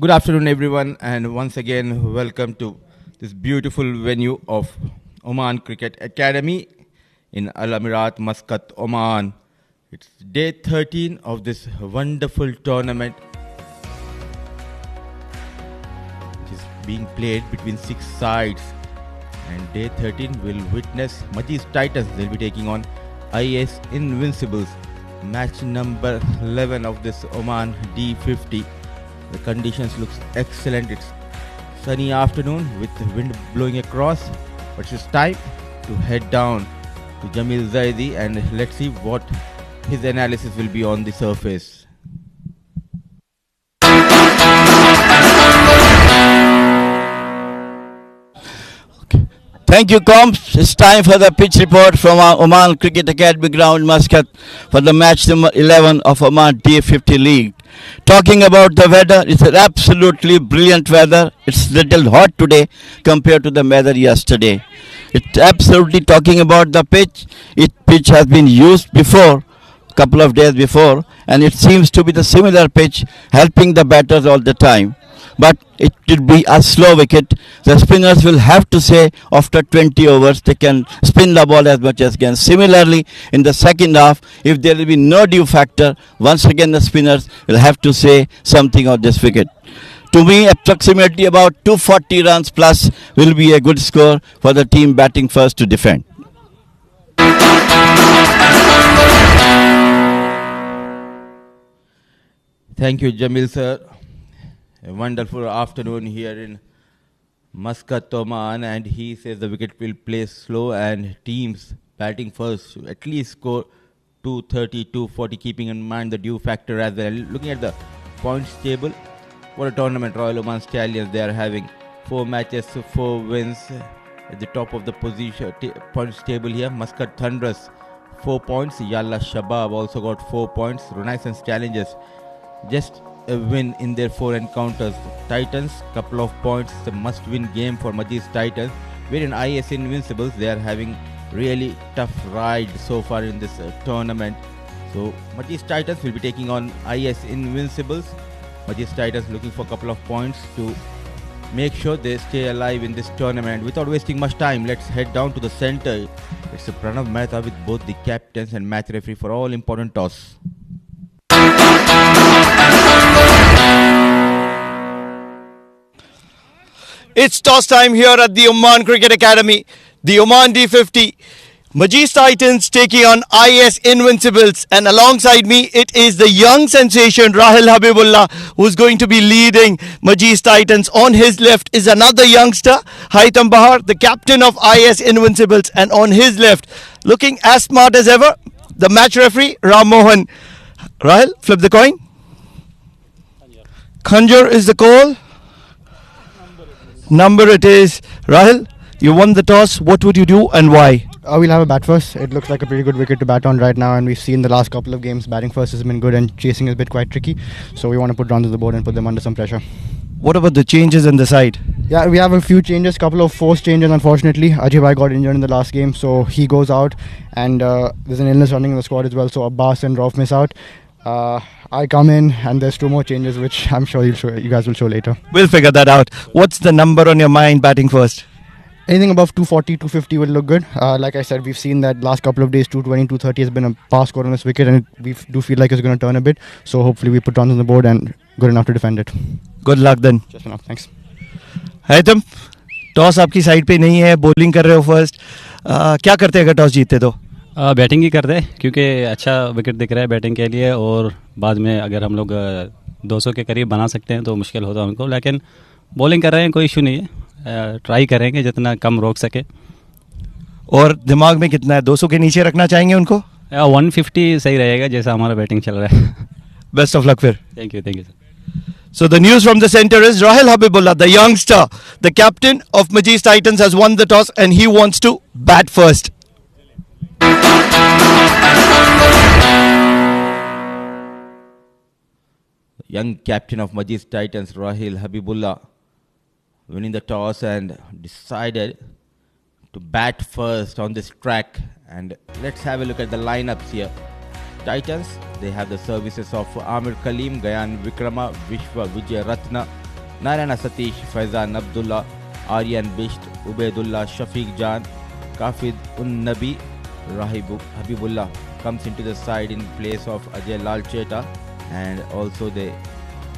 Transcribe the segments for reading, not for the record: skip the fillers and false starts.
Good afternoon, everyone, and once again, welcome to this beautiful venue of Oman Cricket Academy in Al Amirat, Muscat, Oman. It's day 13 of this wonderful tournament, which is being played between 6 sides. And day 13 will witness Majees Titans. They'll be taking on Ias Invincibles. Match number 11 of this Oman D50. The conditions looks excellent. It's sunny afternoon with the wind blowing across. But it's time to head down to Jamil Zaidi and let's see what his analysis will be on the surface. Thank you, Comps. It's time for the pitch report from our Oman Cricket Academy ground, Muscat, for the match number 11 of Oman D50 League. Talking about the weather, it's an absolutely brilliant weather. It's little hot today compared to the weather yesterday. It's absolutely talking about the pitch. Pitch has been used before, couple of days before, and it seems to be the similar pitch, helping the batters all the time. But it will be a slow wicket. The spinners will have to say after 20 overs they can spin the ball as much as can. Similarly, in the second half, if there will be no dew factor, once again the spinners will have to say something on this wicket. To me, approximately about 240 runs plus will be a good score for the team batting first to defend. Thank you, Jamil sir. A wonderful afternoon here in Muscat, Oman, and he says the wicket will play slow and teams batting first should at least score 230, 240, keeping in mind the dew factor as well. Looking at the points table, what a tournament Royal Oman Stallions they are having. 4 matches, 4 wins at the top of the position points table here. Muscat Thunderers 4 points. Yalla Shabab also got 4 points. Renaissance Challengers just a win in their 4 encounters. Titans, couple of points. It's a must-win game for Majees Titans. Wherein Ias Invincibles, they are having really tough ride so far in this tournament. So Majees Titans will be taking on Ias Invincibles. Majees Titans looking for a couple of points to make sure they stay alive in this tournament. Without wasting much time, let's head down to the center. It's a Pranav Mehta with both the captains and match referee for all important toss. It's toss time here at the Oman Cricket Academy. The Oman D50. Majees Titans taking on Ias Invincibles, and alongside me it is the young sensation Rahil Habibullah who's going to be leading Majees Titans. On his left is another youngster, Haitam Bahar, the captain of Ias Invincibles, and on his left, looking as smart as ever, the match referee Ram Mohan. Rahil, flip the coin. Khanjar is the call. Number it is. Rahil, you won the toss. What would you do and why? We'll have a bat first. It looks like a pretty good wicket to bat on right now, and we've seen the last couple of games batting first has been good and chasing has been quite tricky. So we want to put runs on the board and put them under some pressure. What about the changes in the side? Yeah, we have a few changes, couple of forced changes unfortunately. Ajay Bhai got injured in the last game, so he goes out, and there's an illness running in the squad as well, so Abbas and Rauf miss out. I come in and there's 2 more changes which I'm sure you guys will show later. We'll figure that out. What's the number on your mind batting first? Anything above 240, 250 will look good. Like I said, we've seen that last couple of days 220, 230 has been a pass score on this wicket, and we do feel like it's going to turn a bit. So hopefully we put runs on the board and good enough to defend it. Good luck then. Just enough, thanks. Haitam, toss आपकी side पे नहीं है, bowling कर रहे हो first. क्या करते अगर टॉस जीतते तो? बैटिंग ही करते क्योंकि अच्छा विकेट दिख रहा है बैटिंग के लिए, और बाद में अगर हम लोग 200 के करीब बना सकते हैं तो मुश्किल होता है हमको, लेकिन बॉलिंग कर रहे हैं, कोई इशू नहीं है. ट्राई करेंगे जितना कम रोक सके. और दिमाग में कितना है, 200 के नीचे रखना चाहेंगे उनको? 150 सही रहेगा जैसा हमारा बैटिंग चल रहा है. बेस्ट ऑफ लक फिर. Thank you sir. So the news from the center is Rahil Habibullah, the youngster, the captain of Majees Titans, has won the toss and he wants to bat first. Young captain of Majees Titans, Rahil Habibullah, winning the toss and decided to bat first on this track. And let's have a look at the lineups here. Titans, they have the services of Amir Kaleem, Gayan Vikrama, Vishwa Vijay Ratna, Narayana Satish, Faizan Abdullah, Aryan Bisht, Ubaidullah, Shafiq Jan, Kafid Nabi, Habibullah comes into the side in place of Ajay Lal Cheta, and also they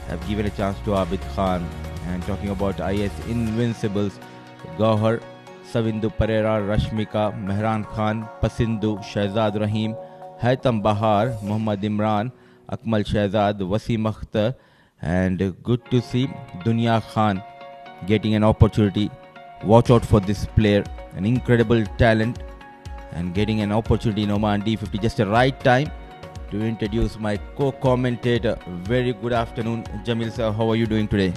have given a chance to Abid Khan. And talking about Ias Invincibles, Gauhar, Savindu Pereira, Rashmika, Mehran Khan, Pasindu, Shahzad Rahim, Haitam Bahar, Muhammad Imran, Akmal Shahzad, Wasim Akhtar, and good to see Dunya Khan getting an opportunity. Watch out for this player, an incredible talent, and getting an opportunity in Oman D50. Just the right time to introduce my co-commentator. Very good afternoon, Jamil sir. How are you doing today?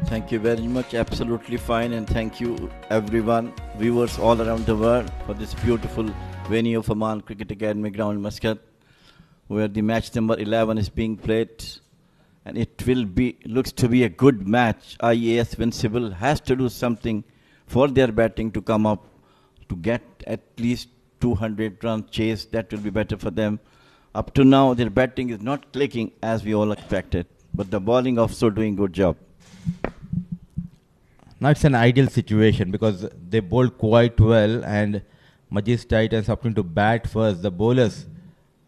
Thank you very much. Absolutely fine. And thank you everyone, viewers all around the world, for this beautiful venue of Oman Cricket Academy Ground, Muscat, where the match number 11 is being played. And it looks to be a good match. Ias Invincibles has to do something for their batting to come up to get at least 200 run chase. That will be better for them. Up to now, their batting is not clicking as we all expected, but the bowling also doing good job. Now it's an ideal situation because they bowled quite well, and Majees Titans opting to bat first. The bowlers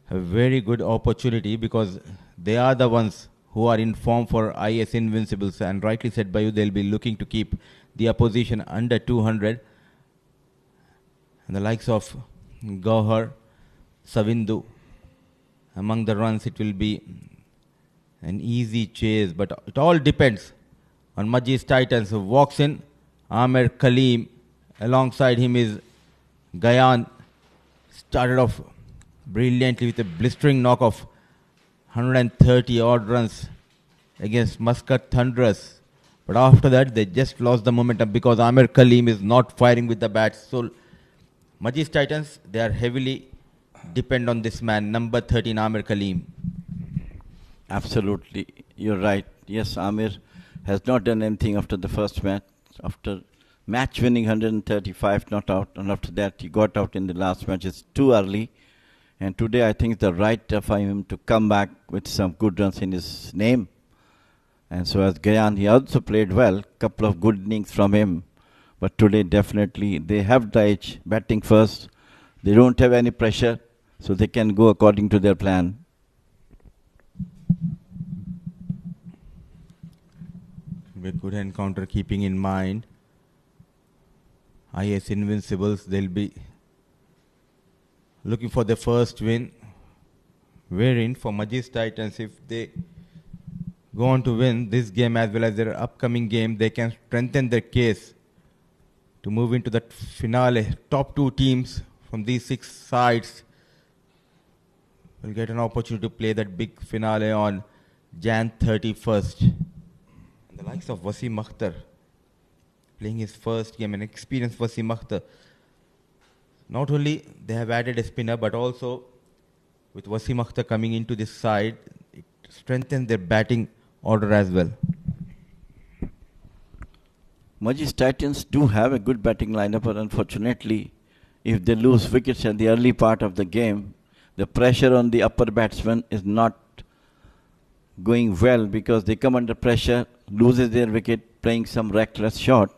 have very good opportunity because they are the ones who are in form for Ias Invincibles, and rightly said by you, they'll be looking to keep the opposition under 200. And the likes of Gauhar, Savindu, among the runs, it will be an easy chase, but it all depends on Majees Titans, who walks in. Amir Kaleem, alongside him is Gayan, started off brilliantly with a blistering knock of 130 odd runs against Muscat Thunderers. But after that, they just lost the momentum because Amir Kaleem is not firing with the bats. So Majees Titans, they are heavily depend on this man, number 13, Amir Kaleem. Absolutely, you're right. Yes, Amir has not done anything after the first match. After match winning 135 not out, and after that he got out in the last match. It's too early, and today I think it's the right time for him to come back with some good runs in his name. And so as Gayan, he also played well, couple of good innings from him. But today definitely they have the edge, batting first. They don't have any pressure, so they can go according to their plan. A good encounter, keeping in mind Ias Invincibles, they'll be looking for the first win, wherein for Majees Titans, if they go on to win this game as well as their upcoming game, they can strengthen their case to move into the finale. Top two teams from these 6 sides will get an opportunity to play that big finale on Jan 31st. And the likes of Wasim Akhtar playing his first game, an experienced Wasim Akhtar. Not only they have added a spinner, but also with Wasim Akhtar coming into this side, it strengthens their batting order as well. Majees Titans do have a good batting lineup, but unfortunately, if they lose wickets at the early part of the game, the pressure on the upper batsmen is not going well because they come under pressure, loses their wicket, playing some reckless shot.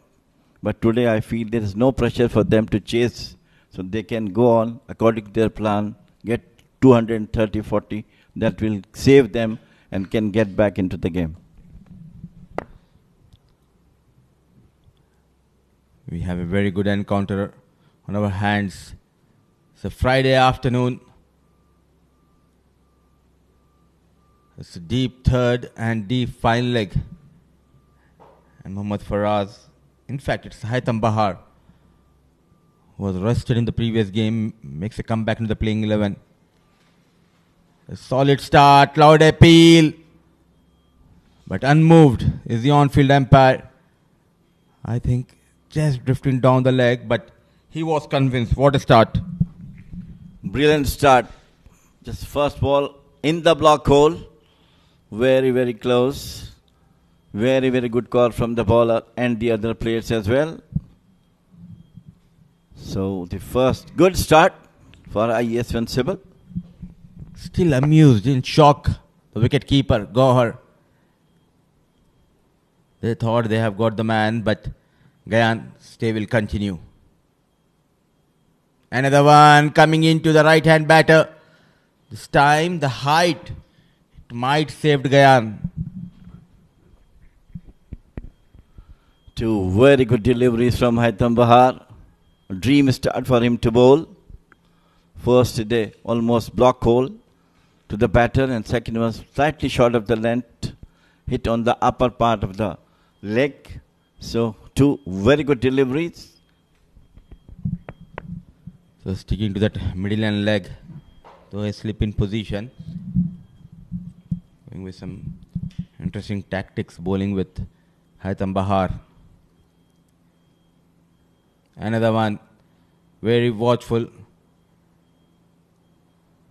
But today I feel there is no pressure for them to chase, so they can go on according to their plan, get 230-40. That will save them and can get back into the game. We have a very good encounter on our hands. It's a Friday afternoon. It's a deep third and deep final leg. And Mohammad Faraz, in fact, it's Haitam Bahar, who was rested in the previous game, makes a comeback into the playing 11. A solid start, loud appeal. But unmoved is the on-field umpire. I think just drifting down the leg, but he was convinced. What a start. Brilliant start. Just first ball in the block hole. Very, very close. Very, very good call from the bowler and the other players as well. So the first good start for Ias Invincibles. Still amused, in shock, the wicket keeper, Gauhar. They thought they have got the man, but Gyan stay will continue. Another one coming into the right-hand batter. This time the height, it might saved Gyan. Two very good deliveries from Haitham Bahar. A dream start for him to bowl. First today, almost block hole to the batter, and second was slightly short of the length, hit on the upper part of the leg. So two very good deliveries. So sticking to that middle and leg, though a slip in position. Going with some interesting tactics, bowling with Haitham Bahar. Another one, very watchful.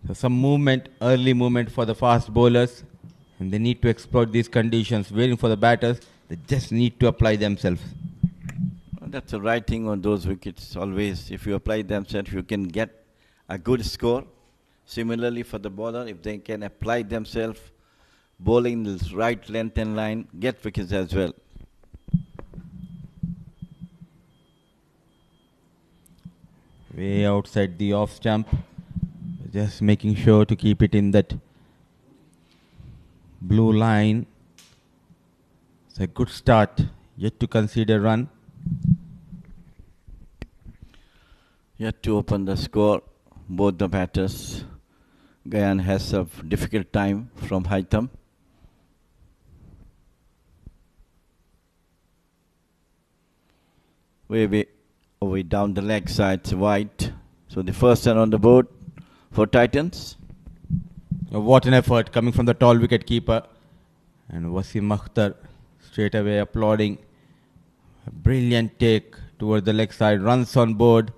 So some movement, early movement for the fast bowlers, and they need to exploit these conditions. Waiting for the batters, they just need to apply themselves. That's the right thing on those wickets. Always, if you apply themselves, you can get a good score. Similarly, for the bowler, if they can apply themselves, bowling the right length and line, get wickets as well. Way outside the off stump, just making sure to keep it in that blue line. It's a good start, yet to concede a run. Yet to open the score, both the batters. Gyan has a difficult time from Haitham. Way down the leg side, it's wide. So the first run on the board for Titans. What an effort coming from the tall wicket keeper. And Wasim Akhtar straight away applauding. A brilliant take towards the leg side, runs on board.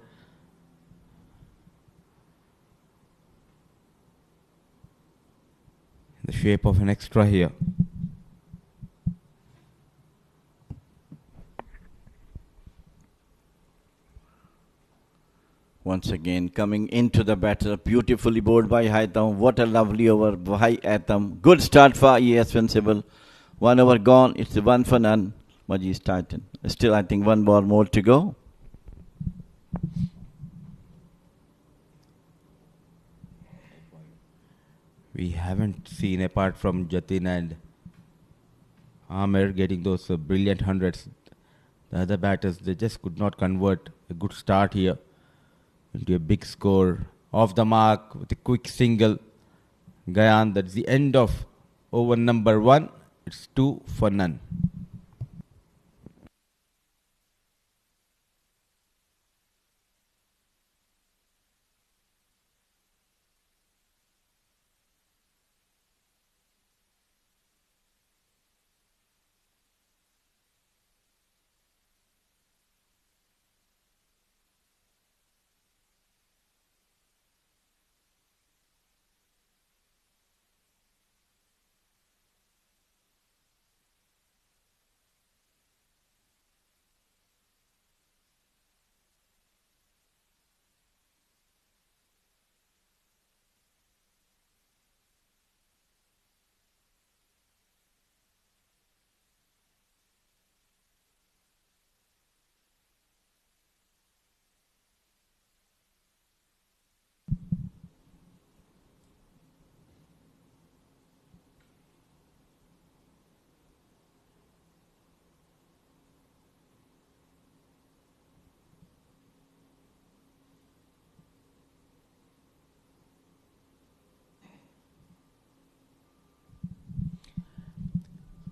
The shape of an extra here. Once again coming into the batter, beautifully bowled by Haitham. What a lovely over by Haitham. Good start for Ias Invincibles. 1 over gone, it's 1 for none. Majees Titan. Still, I think 1 ball more to go. We haven't seen, apart from Jatin and Amir getting those brilliant hundreds, the other batters, they just could not convert a good start here into a big score. Off the mark with a quick single. Gyan, that's the end of over number 1. It's 2 for none.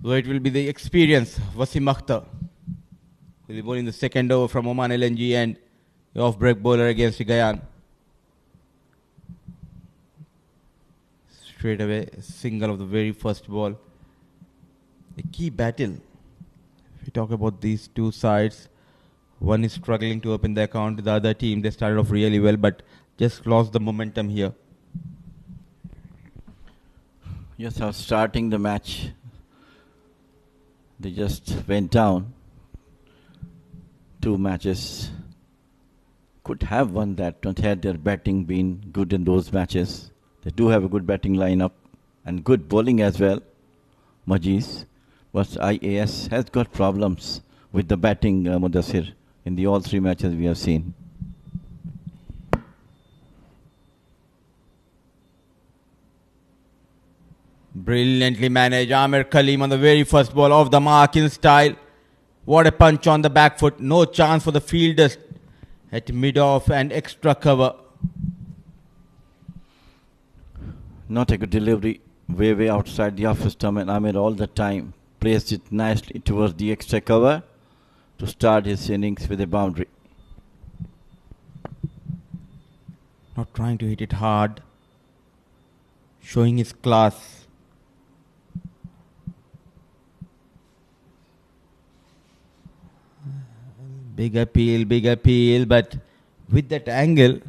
So it will be the experience, Wasim Akhtar. Will be bowling the second over from Oman LNG and the off-break bowler against Gyan. Straight away, a single of the very first ball. A key battle. If we talk about these two sides, one is struggling to open the account. The other team, they started off really well, but just lost the momentum here. Yes, I was starting the match. They just went down. 2 matches. Could have won that, not had their batting been good in those matches. They do have a good batting lineup and good bowling as well, Majees. But IAS has got problems with the batting, Mudassir, in the all three matches we have seen. Brilliantly managed. Amir Khalil on the very first ball off the mark in style. What a punch on the back foot. No chance for the fielders at mid-off and extra cover. Not a good delivery. Way outside the off stump, and Amir all the time placed it nicely towards the extra cover to start his innings with a boundary. Not trying to hit it hard. Showing his class. Big appeal, but with that angle,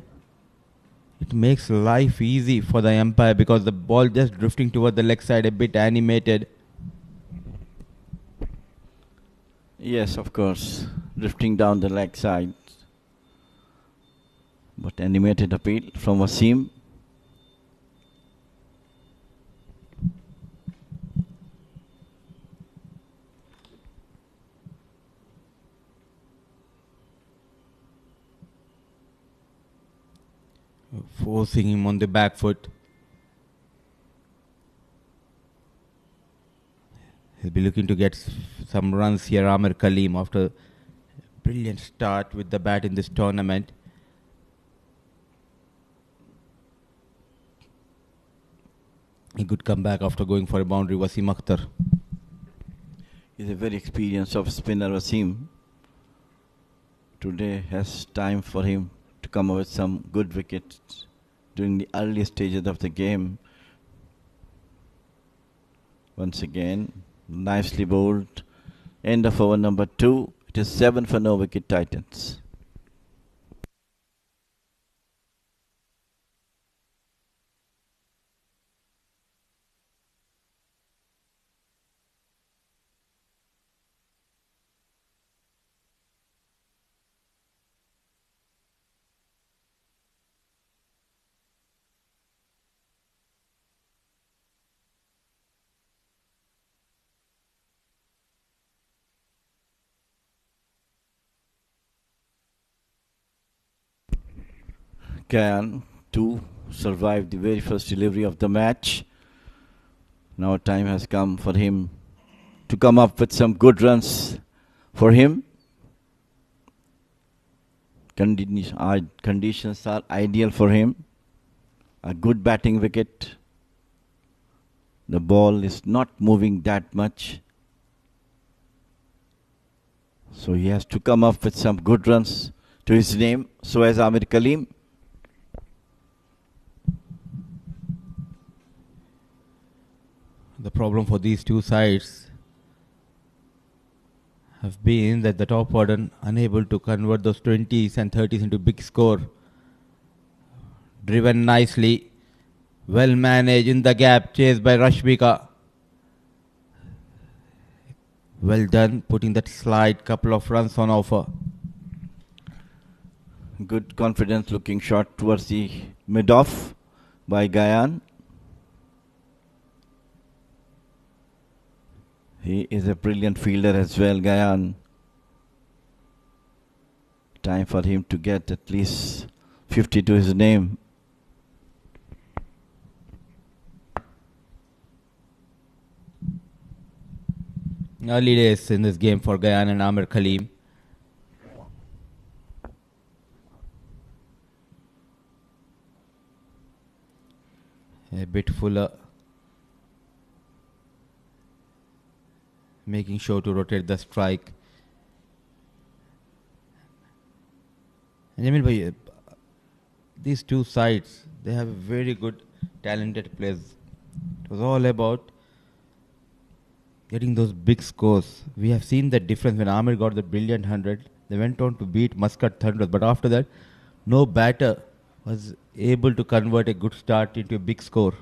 it makes life easy for the umpire because the ball just drifting toward the leg side, a bit animated. Yes, of course, drifting down the leg side. But animated appeal from Wasim. Forcing him on the back foot. He'll be looking to get some runs here, Amir Khalil, after a brilliant start with the bat in this tournament. He could come back after going for a boundary, Wasim Akhtar. He's a very experienced off spinner, Wasim. Today has time for him to come up with some good wickets during the early stages of the game. Once again, nicely bowled. End of over number 2. It is 7 for no wicket Titans. Can to survive the very first delivery of the match. Now time has come for him to come up with some good runs for him. Conditions are ideal for him. A good batting wicket. The ball is not moving that much. So he has to come up with some good runs to his name. So as Amir Khalil. The problem for these two sides have been that the top order unable to convert those 20s and 30s into big score. Driven nicely, well managed in the gap, chased by Rashmika. Well done, putting that slide, couple of runs on offer. Good confidence looking shot towards the mid-off by Gayan. He is a brilliant fielder as well, Gayan. Time for him to get at least 50 to his name. Early days in this game for Gayan and Amir Khalil. A bit fuller. Making sure to rotate the strike. And Jamil bhai, these two sides, they have very good talented players. It was all about getting those big scores. We have seen the difference when Amir got the brilliant 100. They went on to beat Muscat Thunderers, but after that, no batter was able to convert a good start into a big score.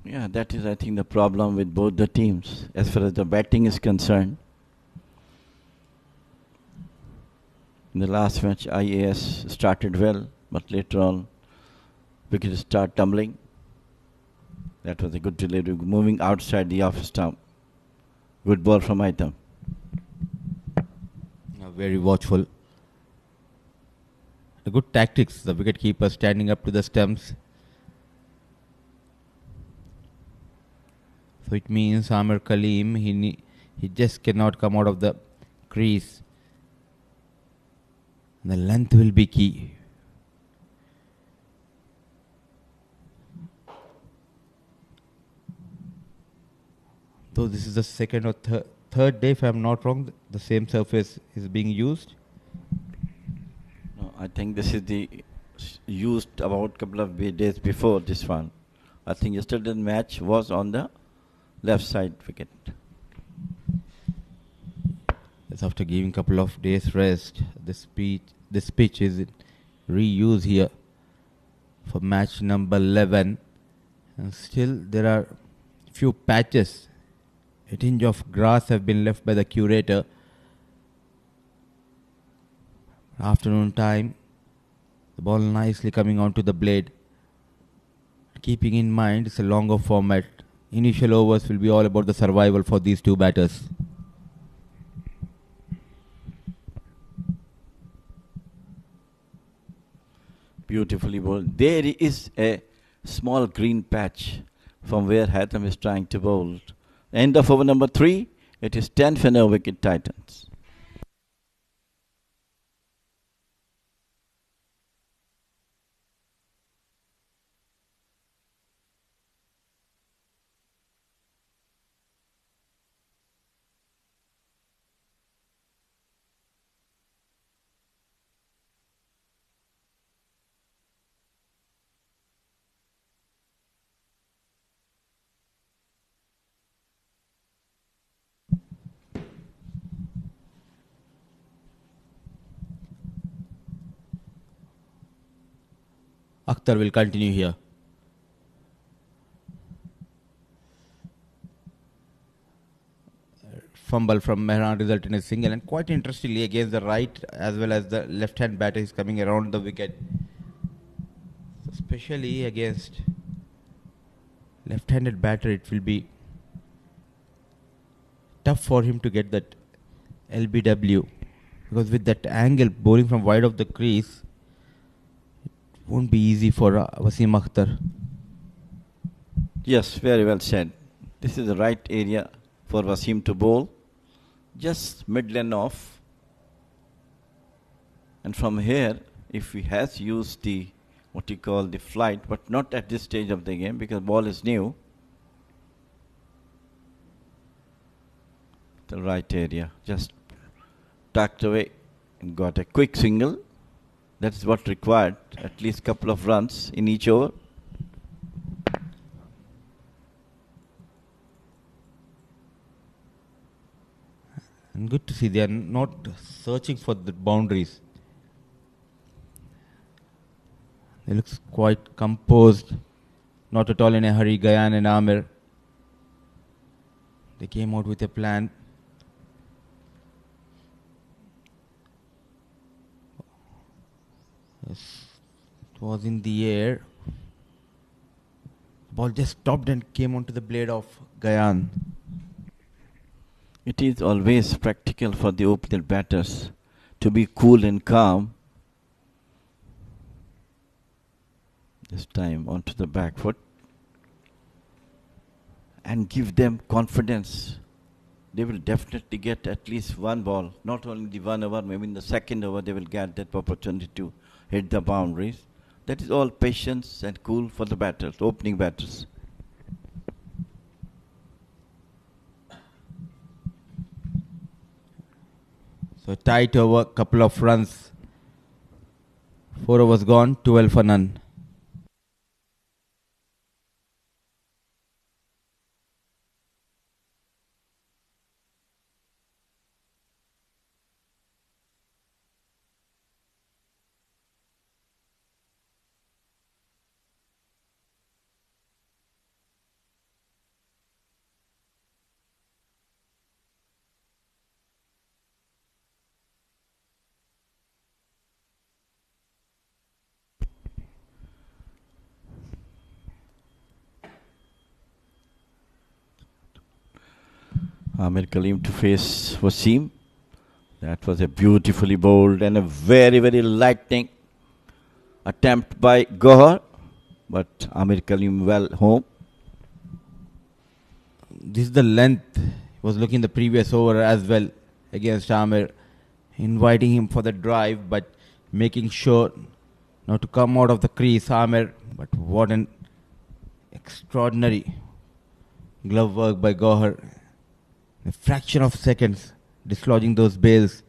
Yeah, that is, I think, the problem with both the teams as far as the batting is concerned. In the last match, IAS started well, but later on, wickets start tumbling. That was a good delivery, moving outside the off stump. Good ball from Item. Very watchful. The good tactics. The wicket keeper standing up to the stumps. So it means Amir Kaleem, he just cannot come out of the crease. The length will be key. Though this is the second or third day, if I'm not wrong, the same surface is being used. No, I think this is the used about couple of days before this one. I think yesterday's match was on the left side wicket. That's after giving couple of days rest. This pitch is reused here for match number 11. And still there are few patches. A tinge of grass have been left by the curator. Afternoon time, the ball nicely coming onto the blade. Keeping in mind it's a longer format. Initial overs will be all about the survival for these two batters. Beautifully bowled. There is a small green patch from where Hatham is trying to bowl. End of over number 3. It is 10 for no wicket Titans. Akhtar will continue here. Fumble from Mehran resulted in a single, and quite interestingly against the right as well as the left hand batter is coming around the wicket. So especially against left handed batter, it will be tough for him to get that LBW, because with that angle bowling from wide of the crease, it won't be easy for Wasim Akhtar. Yes, very well said. This is the right area for Wasim to bowl. Just mid-lane off. And from here, if he has used the, what you call the flight, but not at this stage of the game because ball is new. The right area, just tucked away and got a quick single. That is what required, at least couple of runs in each over. And good to see they are not searching for the boundaries. They look quite composed, not at all in a hurry. Gayan and Amir, they came out with a plan. Yes, it was in the air. The ball just stopped and came onto the blade of Gayan. It is always practical for the opener batters to be cool and calm. This time onto the back foot and give them confidence. They will definitely get at least one ball, not only the 1 over, maybe in the second over they will get that opportunity to hit the boundaries. That is all patience and cool for the batters, opening batters. So tight over, couple of runs. 4 overs gone, 12 for none. Amir Kaleem to face Wasim. That was a beautifully bowled and a very, very lightning attempt by Gohar. But Amir Kaleem well home. This is the length. He was looking the previous over as well against Amir, inviting him for the drive, but making sure not to come out of the crease, Amir. But what an extraordinary glove work by Gohar. A fraction of seconds, dislodging those bails.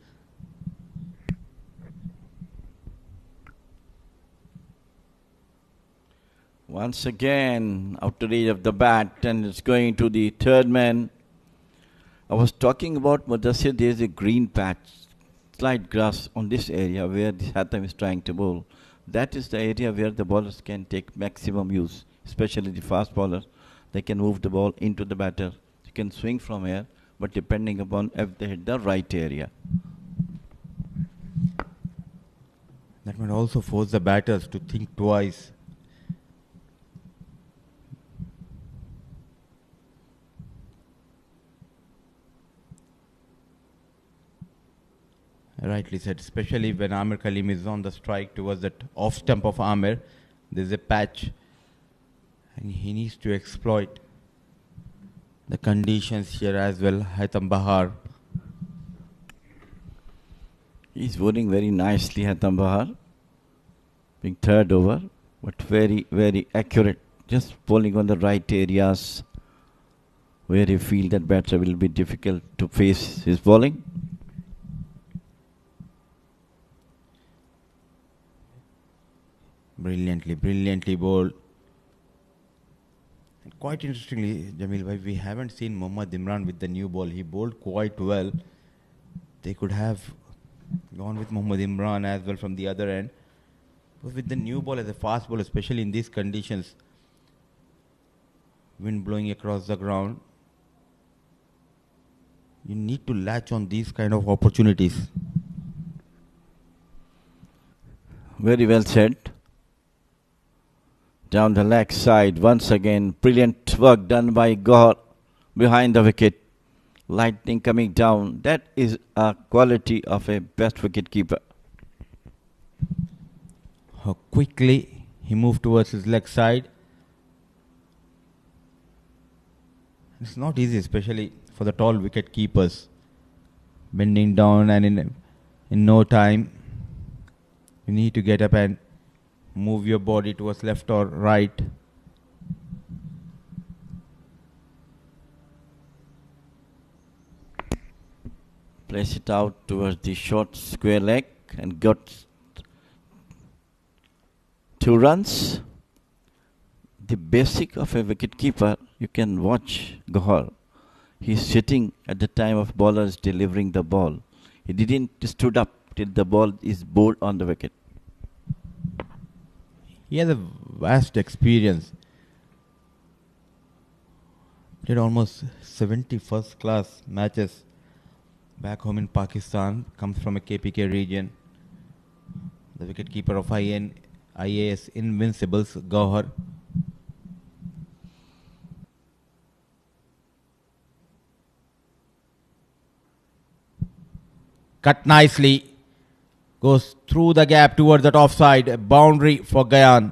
Once again, out to range of the bat, and it's going to the third man. I was talking about Mudassir. There is a green patch, slight grass on this area where the Hatham is trying to bowl. That is the area where the bowlers can take maximum use, especially the fast bowlers. They can move the ball into the batter. You can swing from here, but depending upon if they hit the right area. That might also force the batters to think twice. Rightly said, especially when Amir Kaleem is on the strike towards that off stump of Amir. There's a patch and he needs to exploit the conditions here as well. Haitham Bahar. He's bowling very nicely, Haitham Bahar. Being third over, but very, very accurate. Just bowling on the right areas where you feel that batter will be difficult to face his bowling. Brilliantly bowled. And quite interestingly, Jamil, we haven't seen Mohammad Imran with the new ball. He bowled quite well. They could have gone with Mohammad Imran as well from the other end. But with the new ball as a fast ball, especially in these conditions, wind blowing across the ground, you need to latch on these kind of opportunities. Very well said. Down the leg side, once again, brilliant work done by Gohar behind the wicket. Lightning coming down. That is a quality of a best wicket keeper. How quickly he moved towards his leg side. It's not easy, especially for the tall wicket keepers. Bending down and in no time, you need to get up and move your body towards left or right. Place it out towards the short square leg and got 2 runs. The basic of a wicket keeper, you can watch Gohar. He's sitting at the time of bowlers delivering the ball. He didn't stood up till the ball is bowled on the wicket. He has a vast experience. Did almost 70 first class matches back home in Pakistan. Comes from a KPK region. The wicketkeeper of Ias Invincibles, Gohar. Cut nicely. Goes through the gap towards that offside. A boundary for Gyan.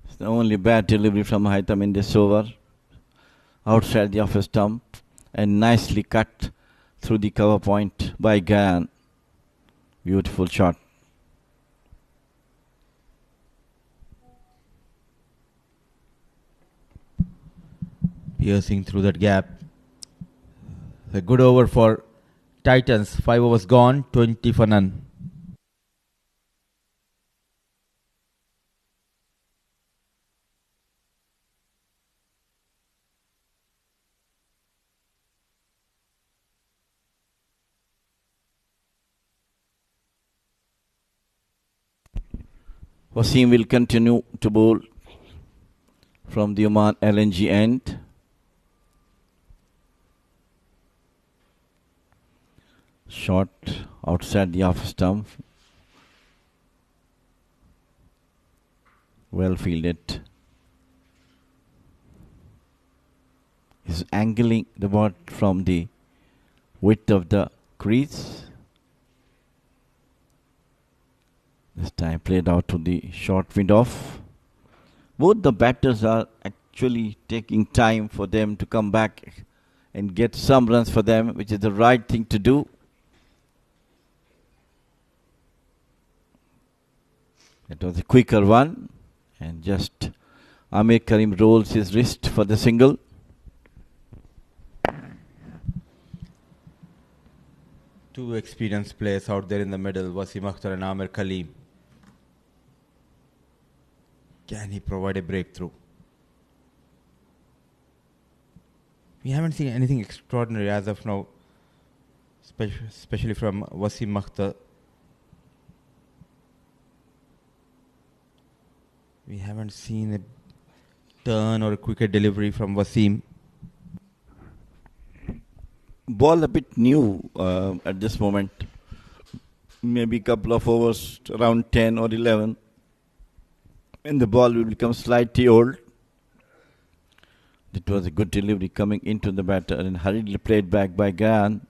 It's the only bad delivery from Haitham in this over. Outside the off stump and nicely cut through the cover point by Gyan. Beautiful shot. Piercing through that gap. A good over for Titans. 5 overs gone, 20 for none. Wasim will continue to bowl from the Oman LNG end. Shot outside the off stump. Well fielded. He's angling the ball from the width of the crease. This time played out to the short wind off. Both the batters are actually taking time for them to come back and get some runs for them, which is the right thing to do. It was a quicker one, and just Amir Karim rolls his wrist for the single. Two experienced players out there in the middle, Wasim Akhtar and Amir Khalil. Can he provide a breakthrough? We haven't seen anything extraordinary as of now, especially from Wasim Akhtar. We haven't seen a turn or a quicker delivery from Wasim. Ball a bit new at this moment. Maybe a couple of overs, around 10 or 11. And the ball will become slightly old. It was a good delivery coming into the batter and hurriedly played back by Gayan.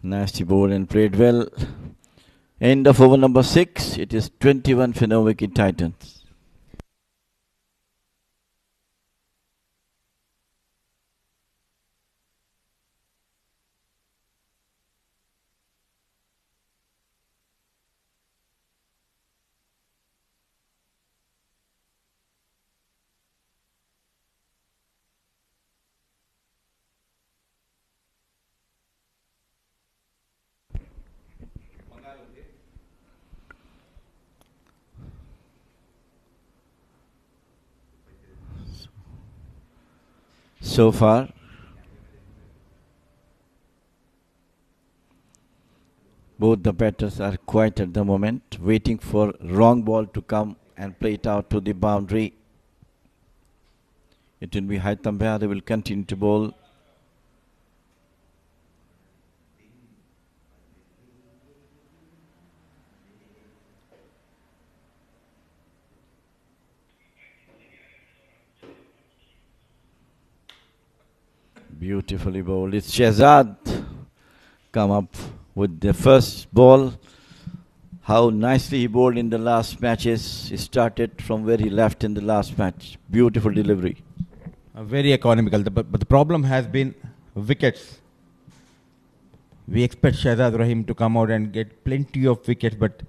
Nasty ball and played well. End of over number 6. It is 21 for no wicket Titans. So far, both the batters are quiet at the moment, waiting for wrong ball to come and play it out to the boundary. It will be Haitham Bhai. They will continue to bowl. Beautifully bowled. It's Shehzad come up with the first ball. How nicely he bowled in the last matches. He started from where he left in the last match. Beautiful delivery. Very economical. But the problem has been wickets. We expect Shehzad Rahim to come out and get plenty of wickets, but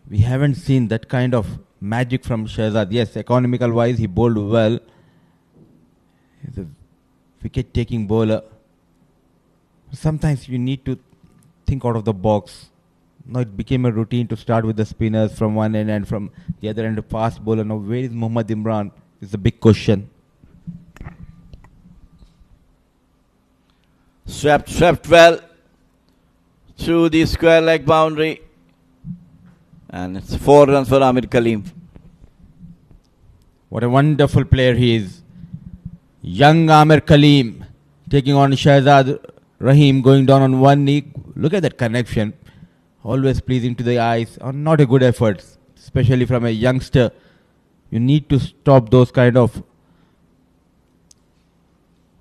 we haven't seen that kind of magic from Shehzad. Yes, economical wise, he bowled well. He's a wicket-taking bowler. Sometimes you need to think out of the box. Now it became a routine to start with the spinners from one end and from the other end a fast bowler. Now where is Mohammad Imran? Is the big question. Swept well through the square leg boundary. And it's 4 runs for Amir Khalil. What a wonderful player he is. Young Amir Khalil taking on Shehzad Rahim, going down on one knee. Look at that connection. Always pleasing to the eyes. Not a good effort, especially from a youngster. You need to stop those kind of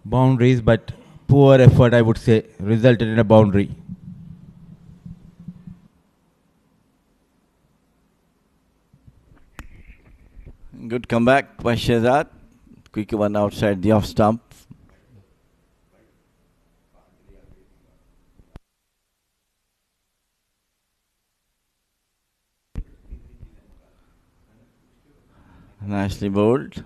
boundaries, but poor effort, I would say, resulted in a boundary. Good comeback by Shehzad. Quick one outside the off stump. Nicely bowled.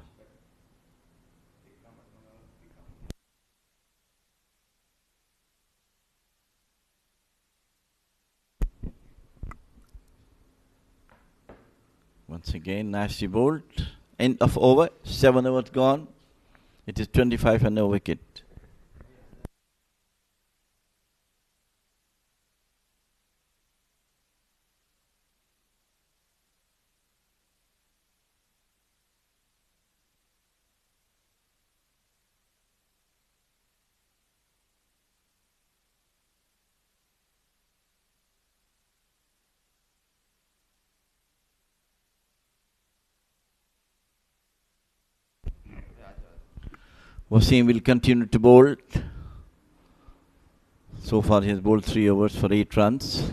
Once again, nicely bowled. End of over. 7 overs gone. It is 25 and no wicket. Wasim will continue to bowl. So far he has bowled 3 overs for 8 runs.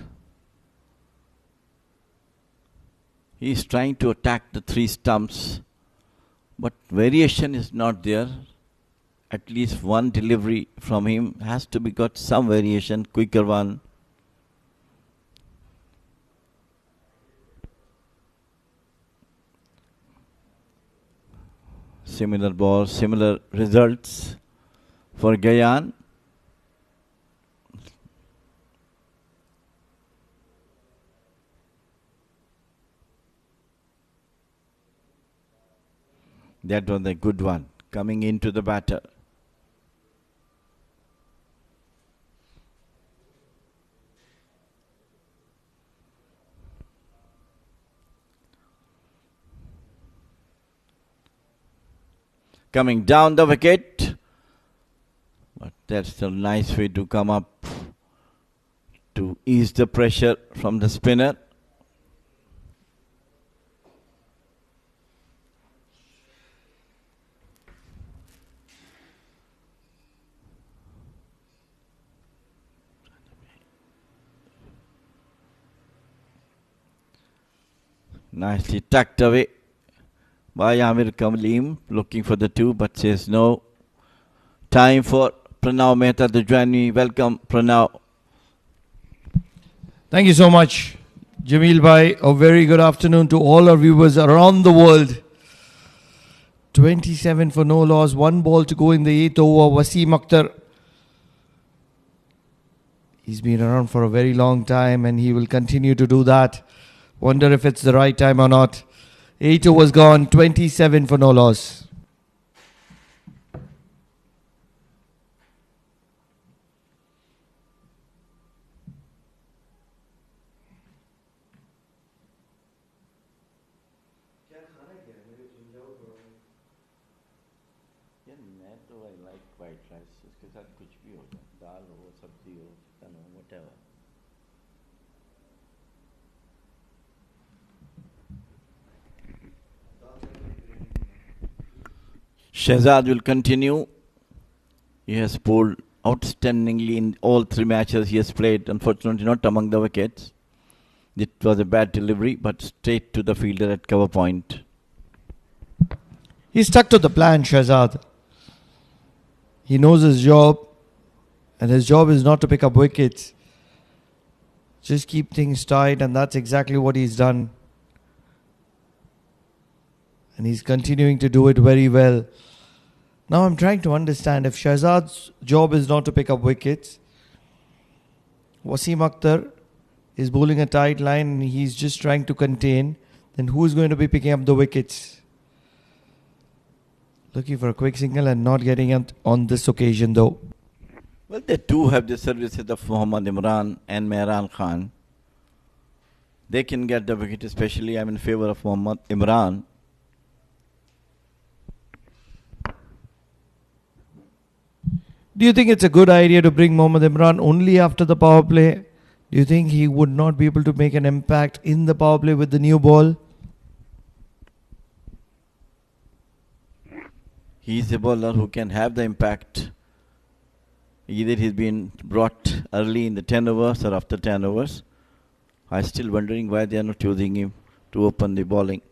He is trying to attack the 3 stumps, but variation is not there. At least one delivery from him has to be got some variation, quicker one. Similar ball, similar results for Gayan. That was a good one coming into the batter. Coming down the wicket. But that's a nice way to come up to ease the pressure from the spinner. Nicely tucked away by Amir Kamleem, looking for the 2, but says no. Time for Pranav Mehta to join me. Welcome, Pranav. Thank you so much, Jameel Bhai. A very good afternoon to all our viewers around the world. 27 for no loss, 1 ball to go in the 8th over. Wasim Akhtar. He's been around for a very long time and he will continue to do that. Wonder if it's the right time or not. 8 overs gone, 27 for no loss. Shehzad will continue. He has bowled outstandingly in all 3 matches he has played. Unfortunately, not among the wickets. It was a bad delivery, but straight to the fielder at cover point. He's stuck to the plan, Shehzad. He knows his job, and his job is not to pick up wickets. Just keep things tight, and that's exactly what he's done. And he's continuing to do it very well. Now I'm trying to understand, if Shehzad's job is not to pick up wickets, Wasim Akhtar is bowling a tight line and he's just trying to contain, then who's going to be picking up the wickets? Looking for a quick single and not getting it on this occasion though. Well, they do have the services of Mohammad Imran and Mehran Khan. They can get the wicket, especially I'm in favor of Mohammad Imran. Do you think it's a good idea to bring Mohammad Imran only after the power play? Do you think he would not be able to make an impact in the power play with the new ball? He's a bowler who can have the impact. Either he's been brought early in the 10 overs or after 10 overs. I'm still wondering why they are not using him to open the bowling.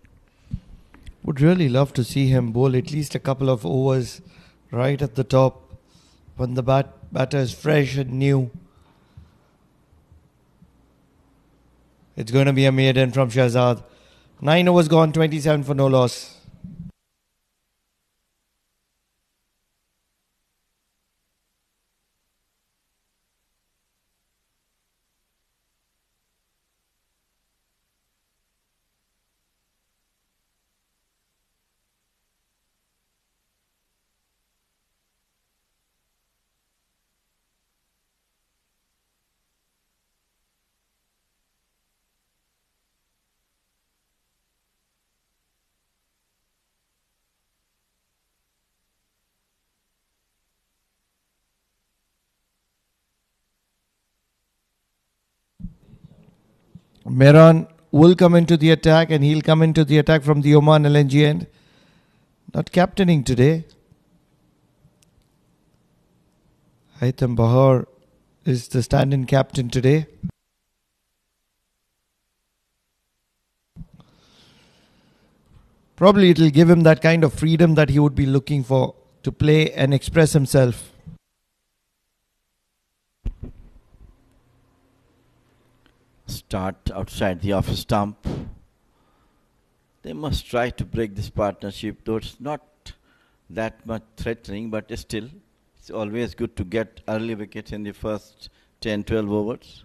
Would really love to see him bowl at least a couple of overs right at the top when the batter is fresh and new. It's going to be a maiden from Shehzad. 9 overs gone, 27 for no loss. Mehran will come into the attack and he'll come into the attack from the Oman LNG end. Not captaining today. Aitam Bahar is the stand-in captain today. Probably it will give him that kind of freedom that he would be looking for to play and express himself. Start outside the off stump. They must try to break this partnership, though it's not that much threatening, but still, it's always good to get early wickets in the first 10-12 overs.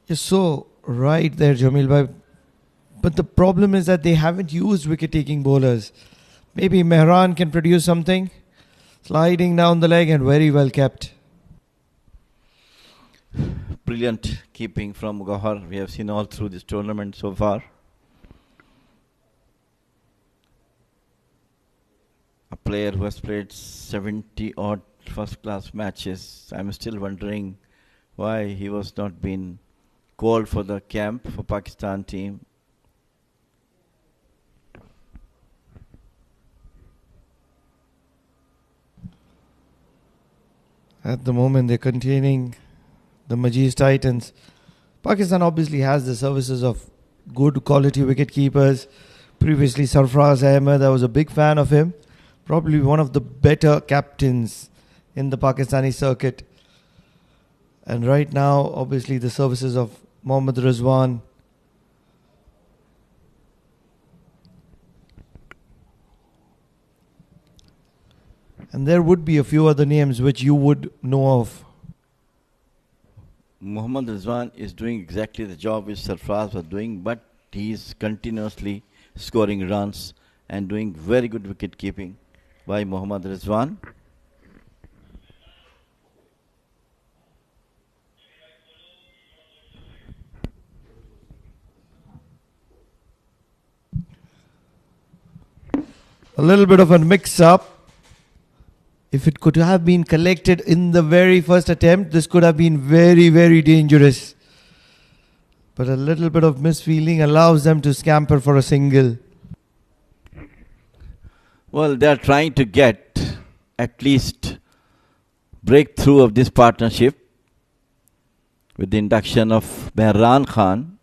You're so right there, Jamil bhai. But the problem is that they haven't used wicket-taking bowlers. Maybe Mehran can produce something. Sliding down the leg and very well kept. Brilliant keeping from Gauhar. We have seen all through this tournament so far. A player who has played 70 odd first-class matches. I'm still wondering why he was not been called for the camp for Pakistan team. At the moment, they're containing the Majees Titans. Pakistan obviously has the services of good quality wicket keepers. Previously, Sarfraz Ahmed, I was a big fan of him. Probably one of the better captains in the Pakistani circuit. And right now, obviously, the services of Mohammad Rizwan. And there would be a few other names which you would know of. Mohammad Rizwan is doing exactly the job which Sarfraz was doing, but he is continuously scoring runs and doing very good wicket keeping by Mohammad Rizwan. A little bit of a mix-up. If it could have been collected in the very first attempt, this could have been very, very dangerous. But a little bit of misfeeling allows them to scamper for a single. Well, they are trying to get at least breakthrough of this partnership with the induction of Mehran Khan,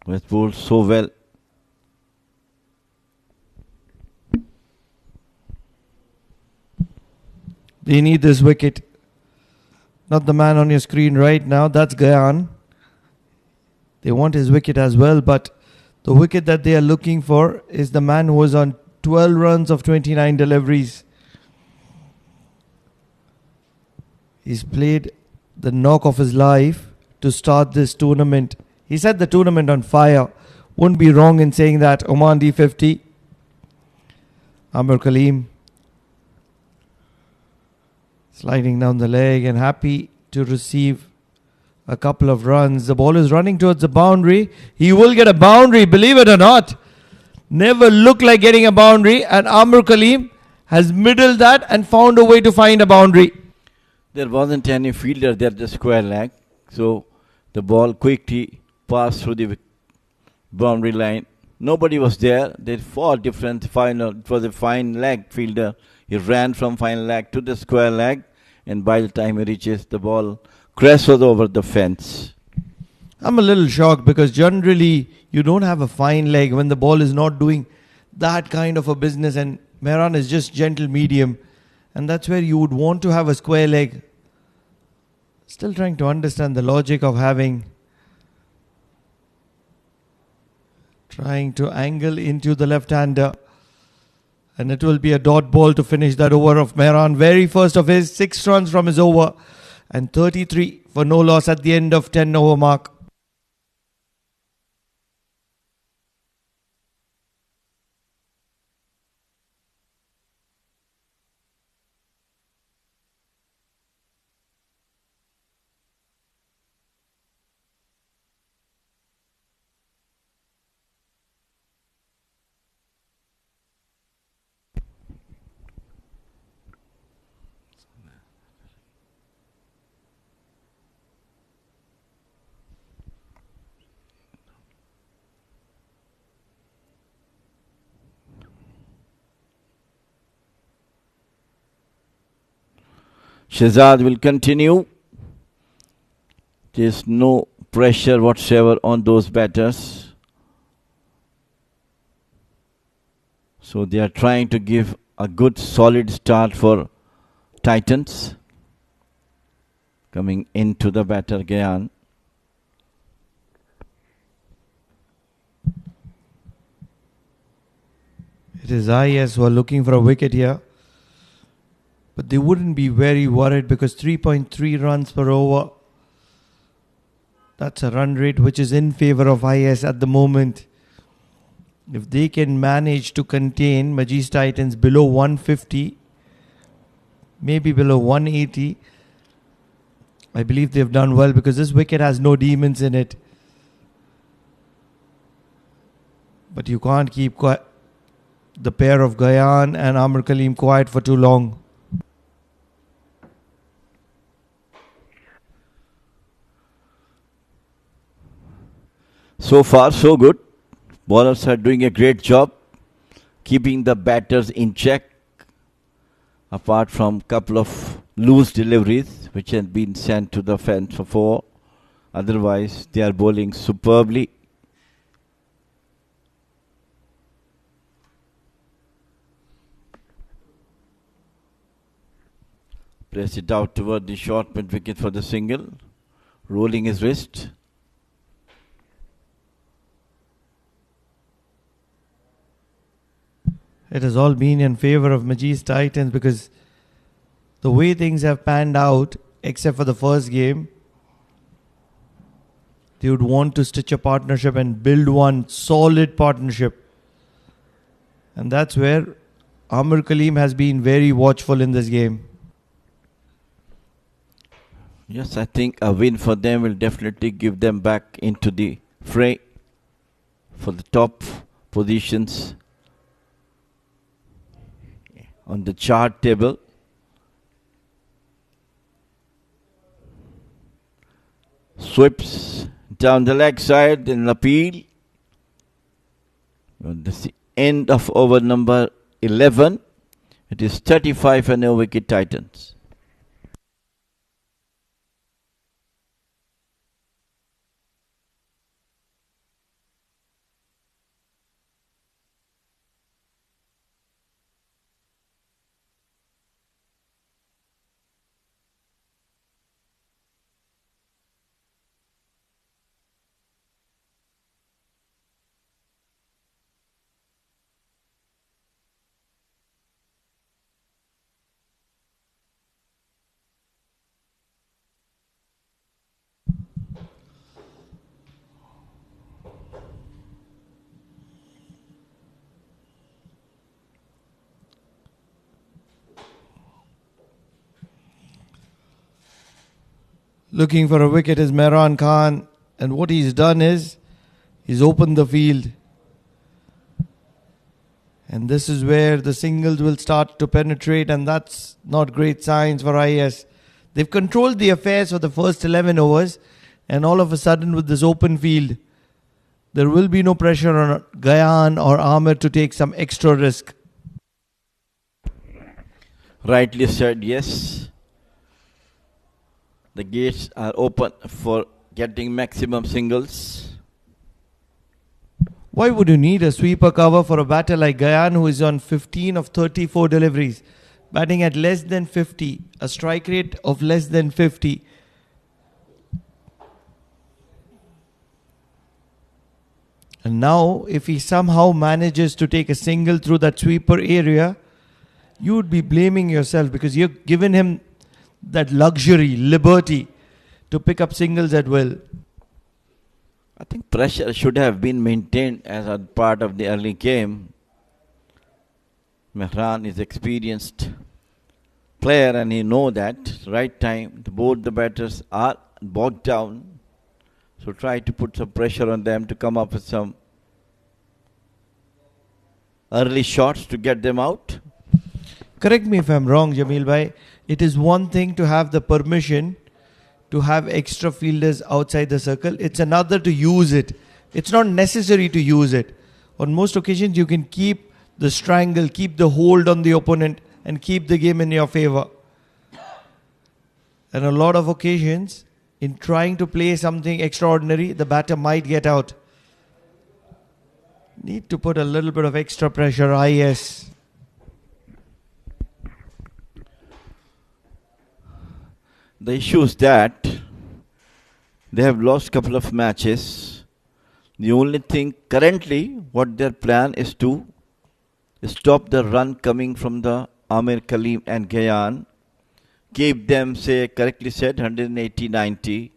who has bowled so well. They need this wicket. Not the man on your screen right now. That's Gayan. They want his wicket as well, but the wicket that they are looking for is the man who was on 12 runs of 29 deliveries. He's played the knock of his life to start this tournament. He set the tournament on fire. Wouldn't be wrong in saying that. Oman D50. Amir Kaleem. Sliding down the leg and happy to receive a couple of runs. The ball is running towards the boundary. He will get a boundary, believe it or not. Never looked like getting a boundary, and Amir Kaleem has middled that and found a way to find a boundary. There wasn't any fielder there, the square leg. So the ball quickly passed through the boundary line. Nobody was there. There were four different final. It was a fine leg fielder. He ran from fine leg to the square leg, and by the time he reaches the ball, crashes over the fence. I'm a little shocked because generally you don't have a fine leg when the ball is not doing that kind of a business, and Mehran is just gentle medium, and that's where you would want to have a square leg. Still trying to understand the logic of trying to angle into the left-hander. And it will be a dot ball to finish that over of Mehran. Very first of his, 6 runs from his over. And 33 for no loss at the end of 10 over mark. Shahzad will continue. There's no pressure whatsoever on those batters. So they are trying to give a good solid start for Titans. Coming into the batter Gyan. It is Ias who are looking for a wicket here. But they wouldn't be very worried because 3.3 runs per over. That's a run rate which is in favor of Ias at the moment. If they can manage to contain Majees Titans below 150, maybe below 180, I believe they've done well because this wicket has no demons in it. But you can't keep the pair of Gyan and Amr Kaleem quiet for too long. So far, so good. Bowlers are doing a great job keeping the batters in check, apart from a couple of loose deliveries which have been sent to the fence for 4. Otherwise, they are bowling superbly. Press it out toward the short mid wicket for the single, rolling his wrist. It has all been in favor of Majees Titans because the way things have panned out, except for the first game, they would want to stitch a partnership and build one solid partnership. And that's where Amr Kaleem has been very watchful in this game. Yes, I think a win for them will definitely give them back into the fray for the top positions on the chart table. Sweeps down the leg side in appeal. This is the end of over number 11. It is 35 and no wicket Titans. Looking for a wicket is Mehran Khan, and what he's done is he's opened the field. And this is where the singles will start to penetrate, and that's not great signs for Ias. They've controlled the affairs for the first 11 overs, and all of a sudden with this open field, there will be no pressure on Gyan or Amir to take some extra risk. Rightly said, yes. The gates are open for getting maximum singles. Why would you need a sweeper cover for a batter like Gyan, who is on 15 of 34 deliveries, batting at less than 50, a strike rate of less than 50? And now, if he somehow manages to take a single through that sweeper area, you would be blaming yourself because you've given him that luxury, liberty to pick up singles at will. I think pressure should have been maintained as a part of the early game. Mehran is experienced player and he knows that right time both the batters are bogged down. So try to put some pressure on them to come up with some early shots to get them out. Correct me if I'm wrong, Jameel bhai. It is one thing to have the permission to have extra fielders outside the circle. It's another to use it. It's not necessary to use it. On most occasions, you can keep the strangle, keep the hold on the opponent and keep the game in your favor. And a lot of occasions, in trying to play something extraordinary, the batter might get out. Need to put a little bit of extra pressure, Ias. The issue is that they have lost a couple of matches. The only thing currently, what their plan is to stop the run coming from the Amir Khalil and Ghayan, keep them, say, correctly said, 180-90,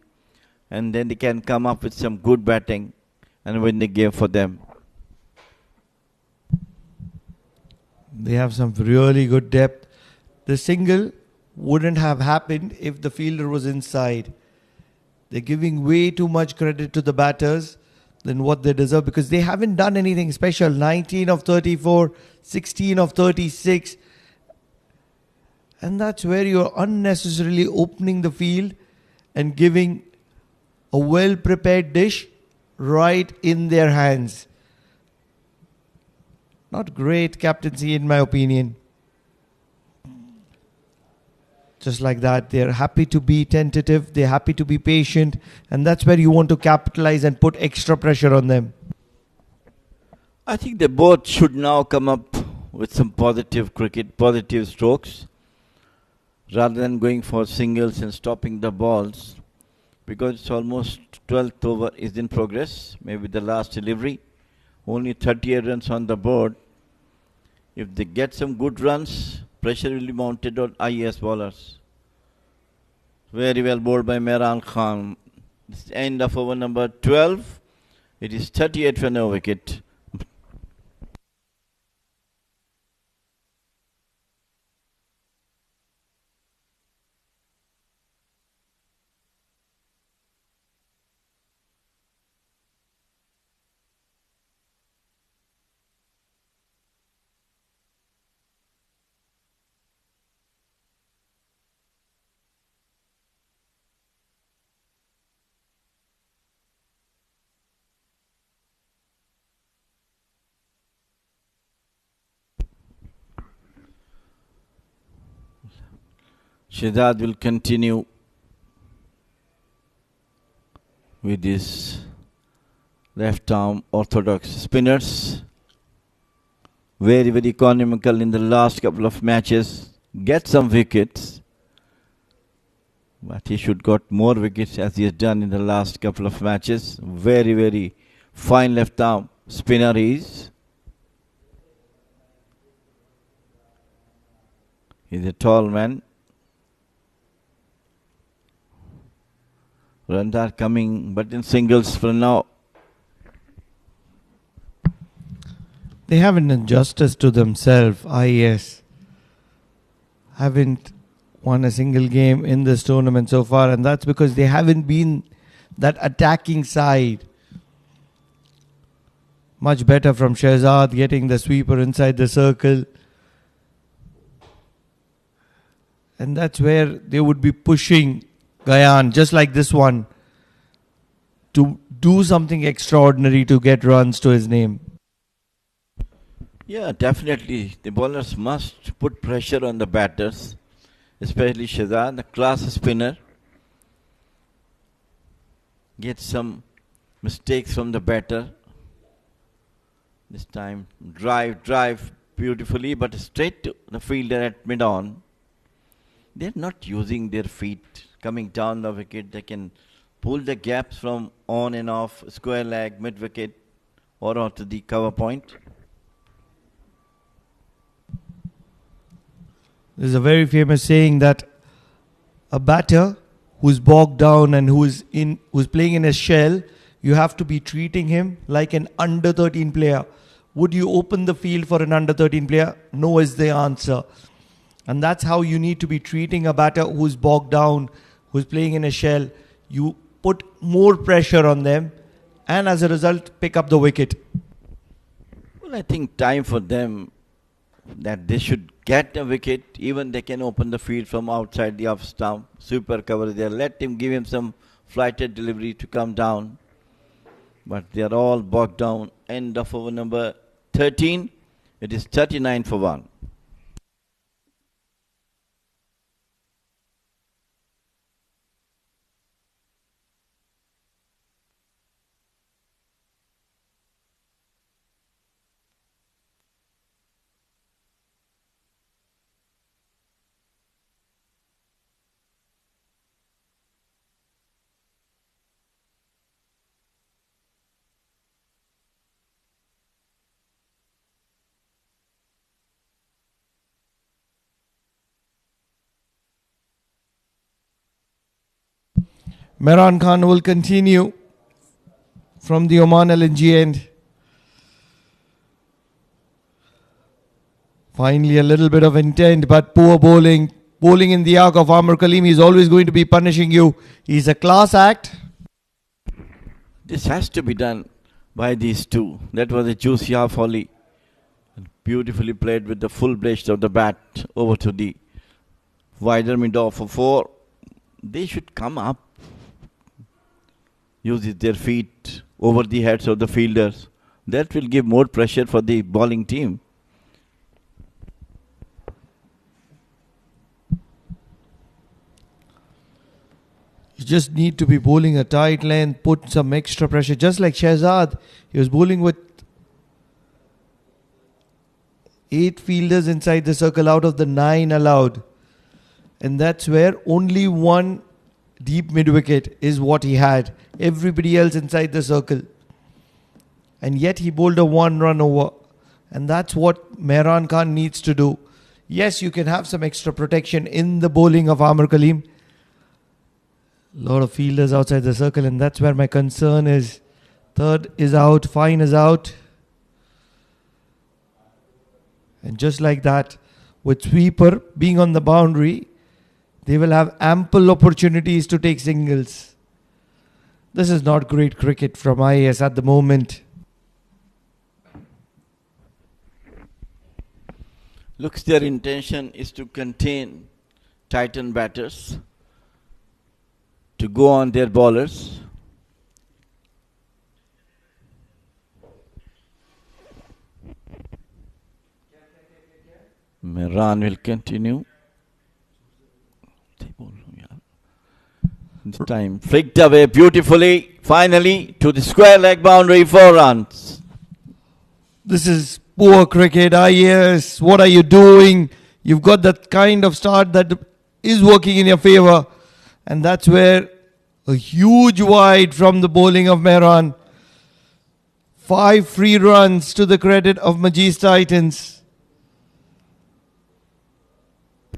and then they can come up with some good batting and win the game for them. They have some really good depth. The single wouldn't have happened if the fielder was inside. They're giving way too much credit to the batters than what they deserve because they haven't done anything special. 19 of 34, 16 of 36. And that's where you're unnecessarily opening the field and giving a well-prepared dish right in their hands. Not great captaincy in my opinion. Just like that, they're happy to be tentative, they're happy to be patient, and that's where you want to capitalize and put extra pressure on them. I think they both should now come up with some positive cricket, positive strokes, rather than going for singles and stopping the balls, because it's almost 12th over is in progress, maybe the last delivery. Only 38 runs on the board. If they get some good runs, pressure will be mounted on IAS bowlers. Very well bowled by Mehran Khan. It's the end of over number 12. It is 38 for no wicket. Shehzad will continue with his left arm orthodox spinners. Very, very economical in the last couple of matches. Get some wickets. But he should got more wickets as he has done in the last couple of matches. Very, very fine left arm spinner he is. He's a tall man. Runs are coming, but in singles for now. They haven't done justice to themselves, IAS. Haven't won a single game in this tournament so far, and that's because they haven't been that attacking side. Much better from Shehzad getting the sweeper inside the circle. And that's where they would be pushing Ghayan, just like this one, to do something extraordinary to get runs to his name. Yeah, definitely. The bowlers must put pressure on the batters, especially Shehzad, the class spinner. Get some mistakes from the batter. This time, drive beautifully, but straight to the fielder at mid-on. They're not using their feet coming down the wicket. They can pull the gaps from on and off, square leg, mid-wicket, or onto the cover point. There's a very famous saying that a batter who's bogged down and who's playing in a shell, you have to be treating him like an under 13 player. Would you open the field for an under 13 player? No is the answer. And that's how you need to be treating a batter who's bogged down, who's playing in a shell. You put more pressure on them and as a result pick up the wicket. Well, I think time for them that they should get a wicket. Even they can open the field from outside the off stump. Super cover there. Let him give him some flighted delivery to come down. But they are all bogged down. End of over number 13. It is 39 for 1. Mehran Khan will continue from the Oman LNG end. Finally, a little bit of intent, but poor bowling. Bowling in the arc of Amr Kaleem. He's always going to be punishing you. He's a class act. This has to be done by these two. That was a juicy half volley. Beautifully played with the full blade of the bat over to the wider mid-off for 4. They should come up. Use their feet over the heads of the fielders. That will give more pressure for the bowling team. You just need to be bowling a tight length, put some extra pressure. Just like Shehzad, he was bowling with 8 fielders inside the circle out of the 9 allowed. And that's where only 1 deep mid-wicket is what he had. Everybody else inside the circle. And yet he bowled a 1 run over. And that's what Mehran Khan needs to do. Yes, you can have some extra protection in the bowling of Amr Kaleem. A lot of fielders outside the circle, and that's where my concern is. Third is out, Fine is out. And just like that, with sweeper being on the boundary, they will have ample opportunities to take singles. This is not great cricket from Ias at the moment. Looks their intention is to contain Titan batters, to go on their bowlers. Mehran will continue. This time flicked away beautifully, finally to the square leg boundary, 4 runs. This is poor cricket. Yes, what are you doing? You've got that kind of start that is working in your favour. And that's where a huge wide from the bowling of Mehran. 5 free runs to the credit of Majees Titans.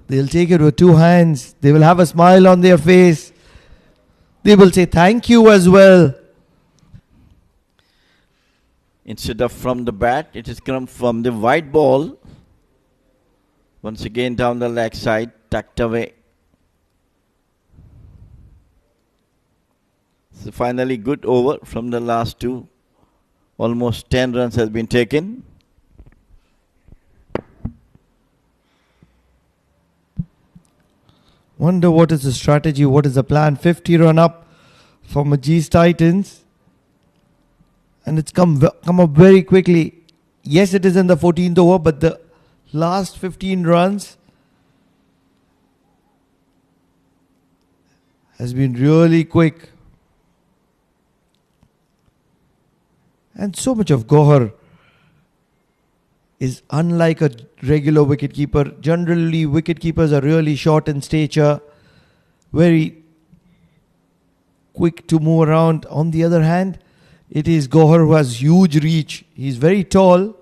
They'll take it with 2 hands. They will have a smile on their face. They will say thank you as well. Instead of from the bat, it has come from the wide ball. Once again down the leg side, tucked away. So finally good over from the last 2. Almost 10 runs has been taken. Wonder what is the strategy, what is the plan. 50 run up for Majees Titans. And it's come up very quickly. Yes, it is in the 14th over, but the last 15 runs has been really quick. And so much of Gohar is unlike a regular wicketkeeper. Generally, wicketkeepers are really short in stature, very quick to move around. On the other hand, it is Gohar who has huge reach. He's very tall.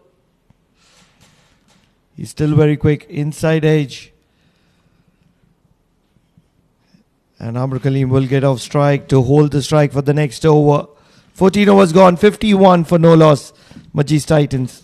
He's still very quick. Inside edge. And Amr Kaleem will get off strike to hold the strike for the next over. 14 overs gone. 51 for no loss. Majees Titans.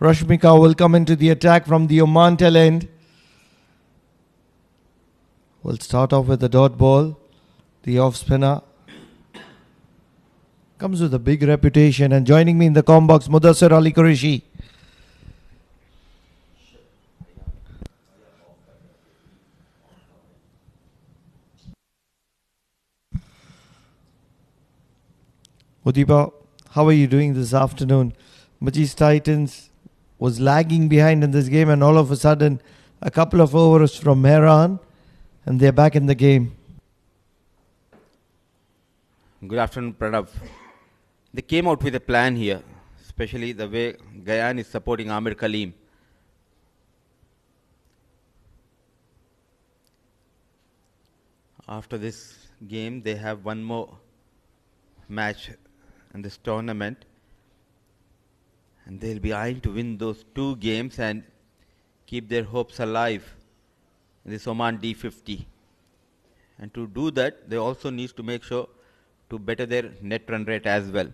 Rashmika will come into the attack from the Oman tail end. We'll start off with the dot ball, the off spinner. Comes with a big reputation. And joining me in the comm box, Mudassir Ali Qureshi. Mudiba, how are you doing this afternoon? Majees Titans was lagging behind in this game, and all of a sudden, a couple of overs from Mehran, and they're back in the game. Good afternoon, Pranav. They came out with a plan here, especially the way Gayan is supporting Amir Kaleem. After this game, they have one more match in this tournament, and they'll be eyeing to win those 2 games and keep their hopes alive in this Oman D50. And to do that, they also need to make sure to better their net run rate as well.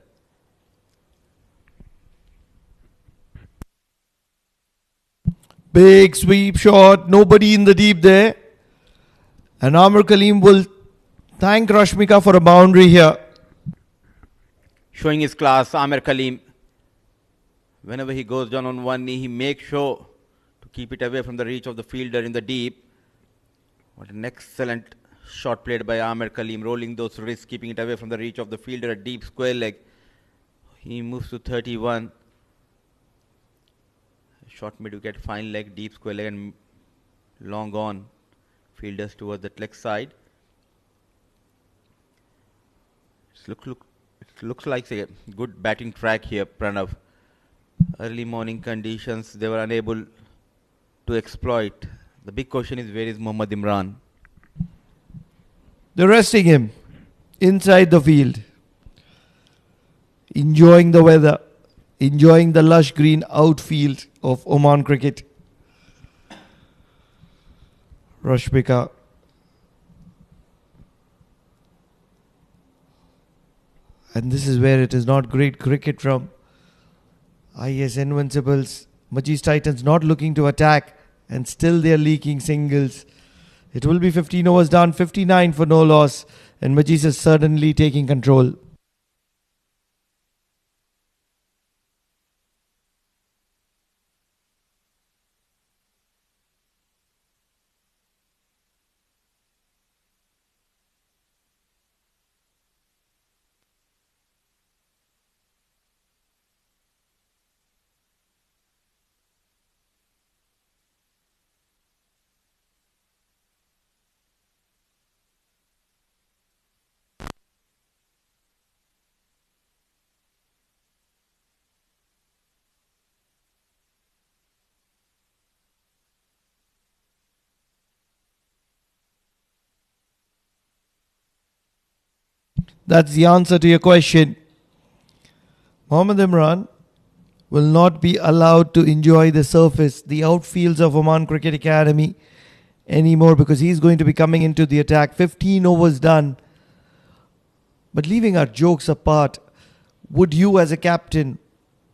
Big sweep shot, nobody in the deep there. And Amir Kaleem will thank Rashmika for a boundary here. Showing his class, Amir Kaleem. Whenever he goes down on one knee, he makes sure to keep it away from the reach of the fielder in the deep. What an excellent shot played by Amir Kaleem, rolling those wrists, keeping it away from the reach of the fielder, a deep square leg. He moves to 31. Short mid-wicket, fine leg, deep square leg, and long on. Fielders towards the leg side. It looks like a good batting track here, Pranav. Early morning conditions, they were unable to exploit. The big question is, where is Mohammad Imran? They're resting him inside the field. Enjoying the weather. Enjoying the lush green outfield of Oman cricket. Rashmika. And this is where it is not great cricket from Ias Invincibles. Majees Titans not looking to attack, and still they are leaking singles. It will be 15 overs down, 59 for no loss, and Majees is certainly taking control. That's the answer to your question. Mohammad Imran will not be allowed to enjoy the surface, the outfields of Oman Cricket Academy anymore, because he's going to be coming into the attack. 15 overs done. But leaving our jokes apart, would you as a captain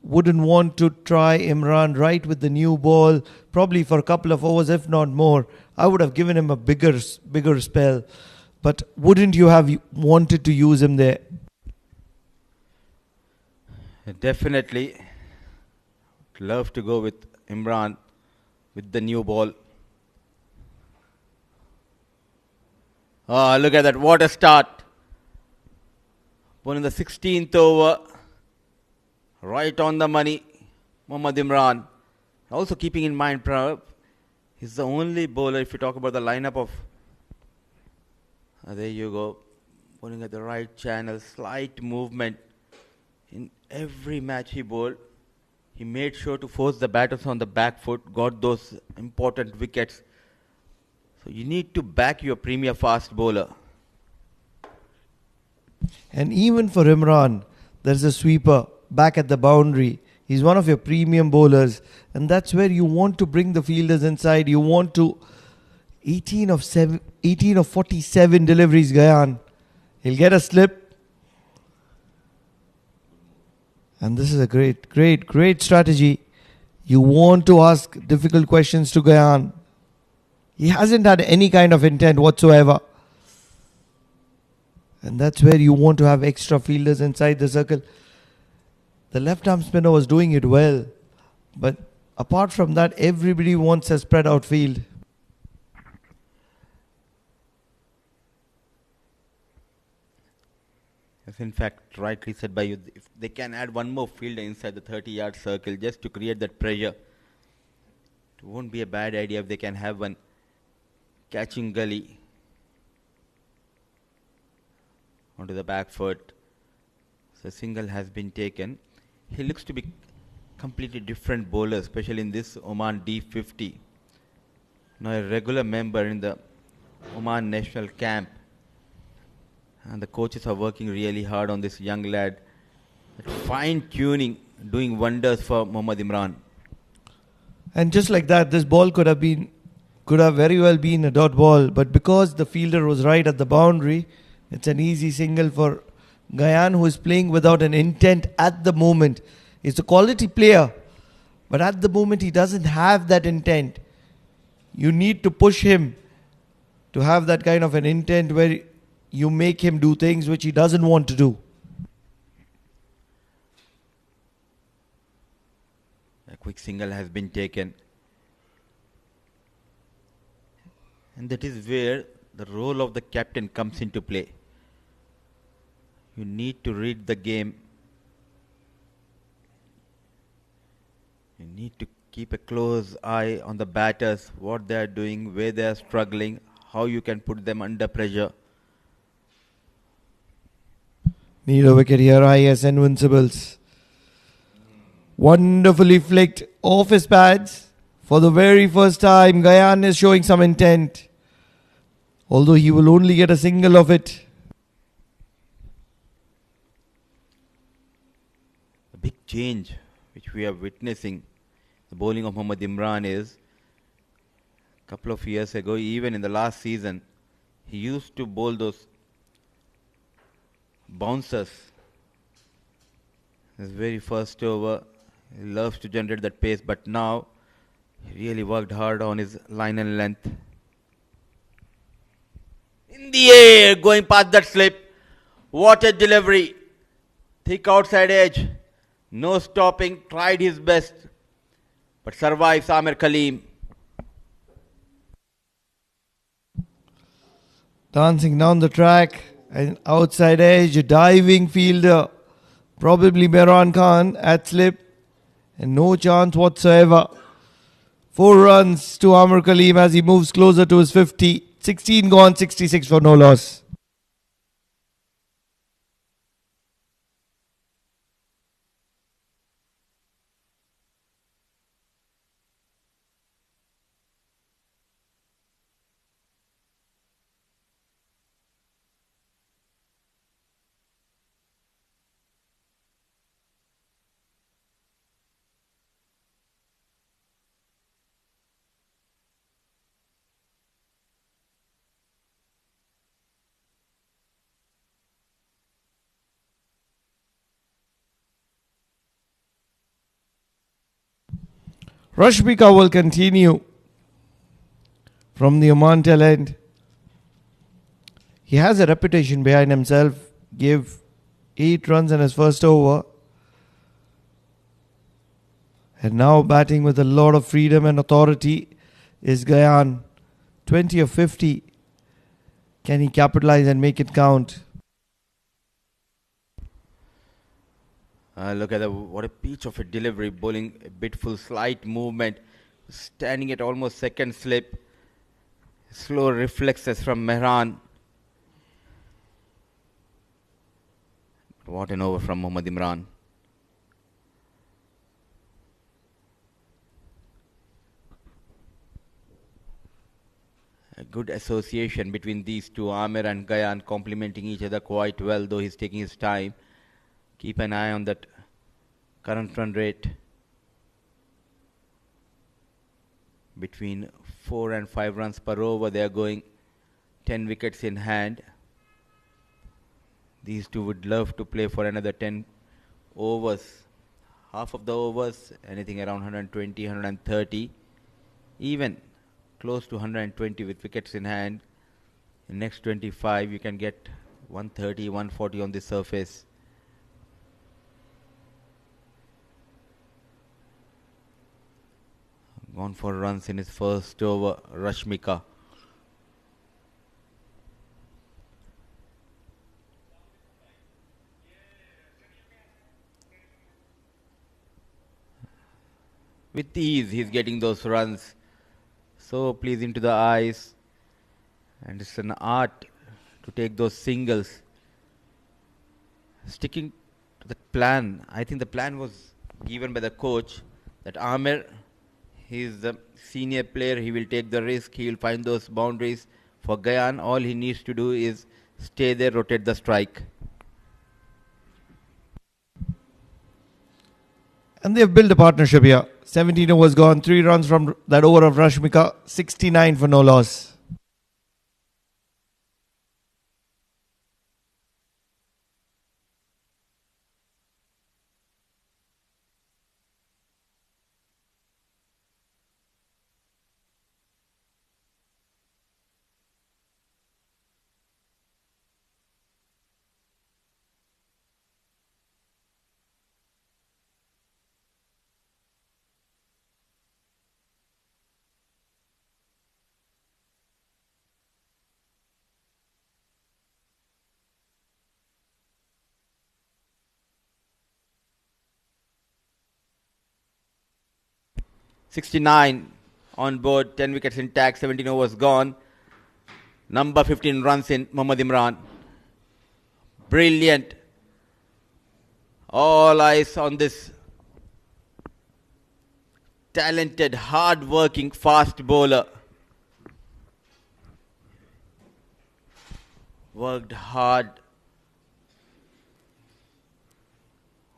wouldn't want to try Imran right with the new ball, probably for a couple of overs, if not more? I would have given him a bigger spell. But wouldn't you have wanted to use him there? Definitely. Love to go with Imran with the new ball. Oh, look at that. What a start. One in the 16th over. Right on the money. Mohammad Imran. Also keeping in mind, he's the only bowler, if you talk about the lineup of... there you go. Bowling at the right channel. Slight movement. In every match he bowled, he made sure to force the batters on the back foot. Got those important wickets. So you need to back your premier fast bowler. And even for Imran, there's a sweeper back at the boundary. He's one of your premium bowlers. And that's where you want to bring the fielders inside. You want to... 18 of 47 deliveries, Gayan. He'll get a slip. And this is a great strategy. You want to ask difficult questions to Gayan. He hasn't had any kind of intent whatsoever. And that's where you want to have extra fielders inside the circle. The left arm spinner was doing it well. But apart from that, everybody wants a spread out field. Yes, in fact, rightly said by you, if they can add one more fielder inside the 30-yard circle just to create that pressure, it won't be a bad idea if they can have one catching gully onto the back foot. So single has been taken. He looks to be completely different bowler, especially in this Oman D50. Now a regular member in the Oman national camp. And the coaches are working really hard on this young lad. Fine tuning, doing wonders for Mohammad Imran. And just like that, this ball could have very well been a dot ball. But because the fielder was right at the boundary, it's an easy single for Gayan, who is playing without an intent at the moment. He's a quality player, but at the moment he doesn't have that intent. You need to push him to have that kind of an intent where you make him do things which he doesn't want to do. A quick single has been taken. And that is where the role of the captain comes into play. You need to read the game. You need to keep a close eye on the batters, what they are doing, where they are struggling, how you can put them under pressure. Need a wicket here, Ias Invincibles. Wonderfully flicked off his pads. For the very first time, Gayan is showing some intent. Although he will only get a single of it. The big change which we are witnessing, the bowling of Mohammad Imran, is a couple of years ago, even in the last season, he used to bowl those bouncers. His very first over, he loves to generate that pace, but now he really worked hard on his line and length. In the air, going past that slip. What a delivery. Thick outside edge. No stopping, tried his best, but survives Amir Kaleem. Dancing down the track. An outside edge, a diving fielder. Probably Mehran Khan at slip. And no chance whatsoever. 4 runs to Amir Kaleem as he moves closer to his 50. 16 gone, 66 for no loss. Rashmika will continue from the Oman tail end. He has a reputation behind himself. Gave 8 runs in his first over. And now batting with a lot of freedom and authority is Gayan. 20 of 50. Can he capitalize and make it count? Look at what a pitch of a delivery, bowling a bit full, slight movement, standing at almost second slip. Slow reflexes from Mehran. What an over from Mohammad Imran. A good association between these two, Amir and Gayan, complementing each other quite well, though he's taking his time. Keep an eye on that current run rate. Between 4 and 5 runs per over, they are going 10 wickets in hand. These two would love to play for another 10 overs. Half of the overs, anything around 120, 130. Even close to 120 with wickets in hand. In next 25, you can get 130, 140 on the surface. Gone for runs in his first over, Rashmika. With ease, he's getting those runs. So pleasing to the eyes. And it's an art to take those singles. Sticking to the plan. I think the plan was given by the coach that Amir, he is the senior player. He will take the risk. He will find those boundaries. For Gayan, all he needs to do is stay there, rotate the strike. And they've built a partnership here. 17 overs gone, 3 runs from that over of Rashmika, 69 for no loss. '69 on board, 10 wickets intact, 17 overs gone. Number 15 runs in, Mohammad Imran. Brilliant. All eyes on this talented, hard-working, fast bowler. Worked hard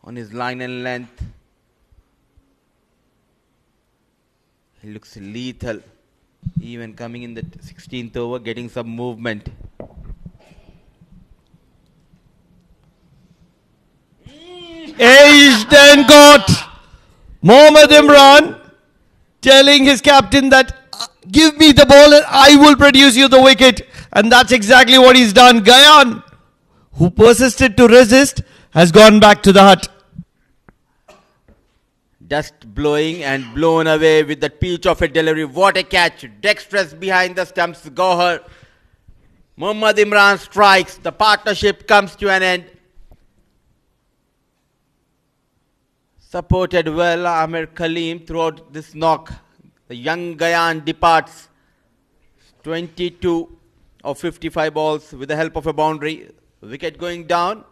on his line and length. He looks lethal. Even coming in the 16th over, getting some movement. He's then got Mohammad Imran telling his captain that give me the ball and I will produce you the wicket. And that's exactly what he's done. Gayan, who persisted to resist, has gone back to the hut. Dust blowing and blown away with the peach of a delivery. What a catch. Dexterous behind the stumps. Gohar. Mohammad Imran strikes. The partnership comes to an end. Supported well Amir Kaleem throughout this knock. The young Gayan departs 22 of 55 balls with the help of a boundary. Wicket going down.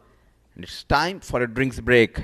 And it's time for a drinks break.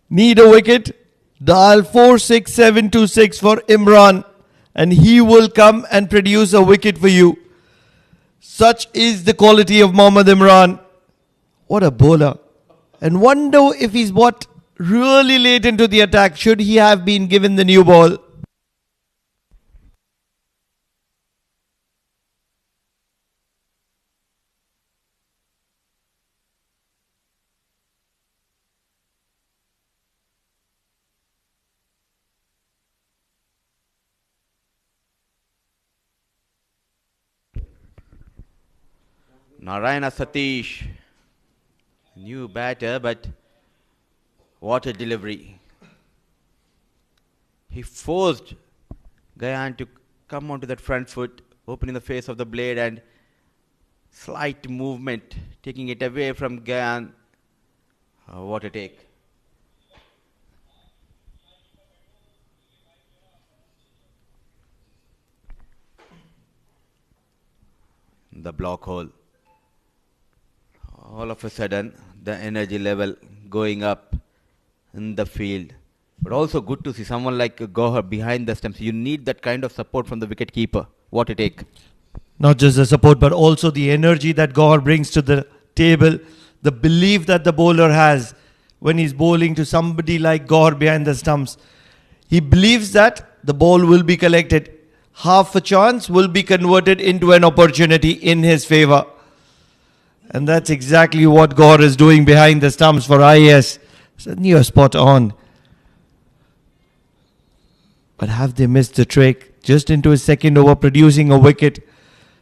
Need a wicket? Dial 46726 for Imran and he will come and produce a wicket for you. Such is the quality of Mohammad Imran. What a bowler. And wonder if he's what really late into the attack. Should he have been given the new ball? Narayana Satish, new batter, but what a delivery. He forced Gayan to come onto that front foot, opening the face of the blade and slight movement, taking it away from Gayan. What a take. The block hole. All of a sudden, the energy level going up in the field. But also good to see someone like Gohar behind the stumps. You need that kind of support from the wicket keeper. What a take. Not just the support, but also the energy that Gohar brings to the table. The belief that the bowler has when he's bowling to somebody like Gohar behind the stumps. He believes that the ball will be collected. Half a chance will be converted into an opportunity in his favour. And that's exactly what Gohar is doing behind the stumps for Ias. So you're spot on. But have they missed the trick? Just into his second over, producing a wicket.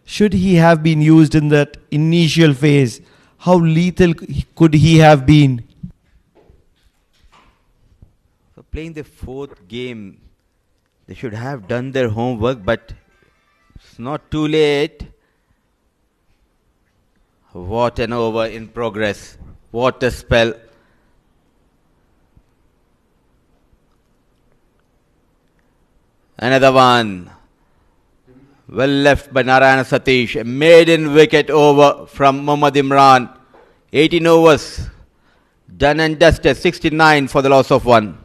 Should he have been used in that initial phase? How lethal could he have been? So playing the fourth game, they should have done their homework, but it's not too late. What an over in progress. What a spell. Another one. Well left by Narayana Satish. A maiden wicket over from Mohammad Imran. 18 overs. Done and dusted. 69 for the loss of one.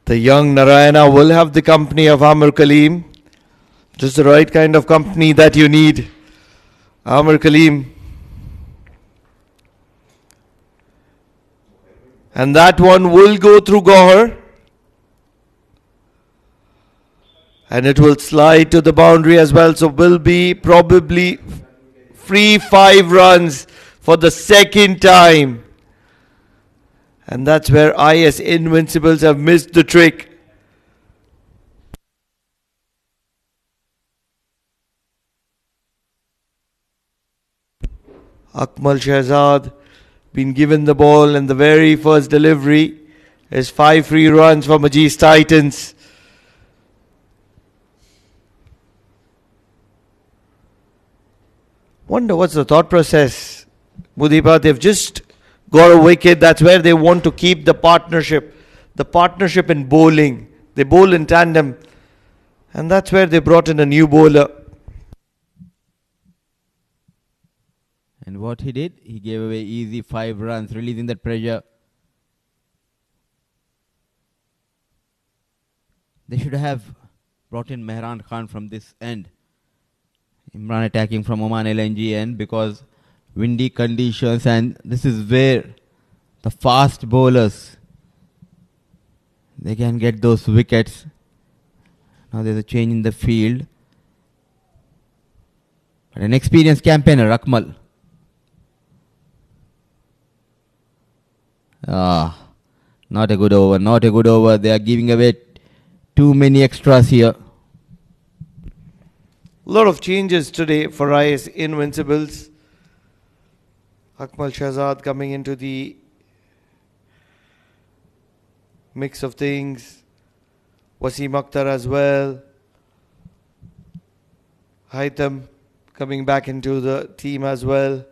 The young Narayana will have the company of Amir Kaleem. Just the right kind of company that you need. Amir Kaleem. And that one will go through Gohar. And it will slide to the boundary as well. So will be probably free 5 runs for the second time. And that's where Ias Invincibles have missed the trick. Akmal Shahzad been given the ball and the very first delivery is 5 free runs for Majees Titans. Wonder what's the thought process. Mudiba, they've just got a wicket. That's where they want to keep the partnership. The partnership in bowling. They bowl in tandem. And that's where they brought in a new bowler. And what he did, he gave away easy 5 runs, releasing that pressure. They should have brought in Mehran Khan from this end. Imran attacking from Oman LNG end because windy conditions, and this is where the fast bowlers, they can get those wickets. Now there's a change in the field. But an experienced campaigner, Akmal. Not a good over, not a good over. They are giving away too many extras here. A lot of changes today for Ias Invincibles. Akmal Shahzad coming into the mix of things. Wasim Akhtar as well. Haitham coming back into the team as well.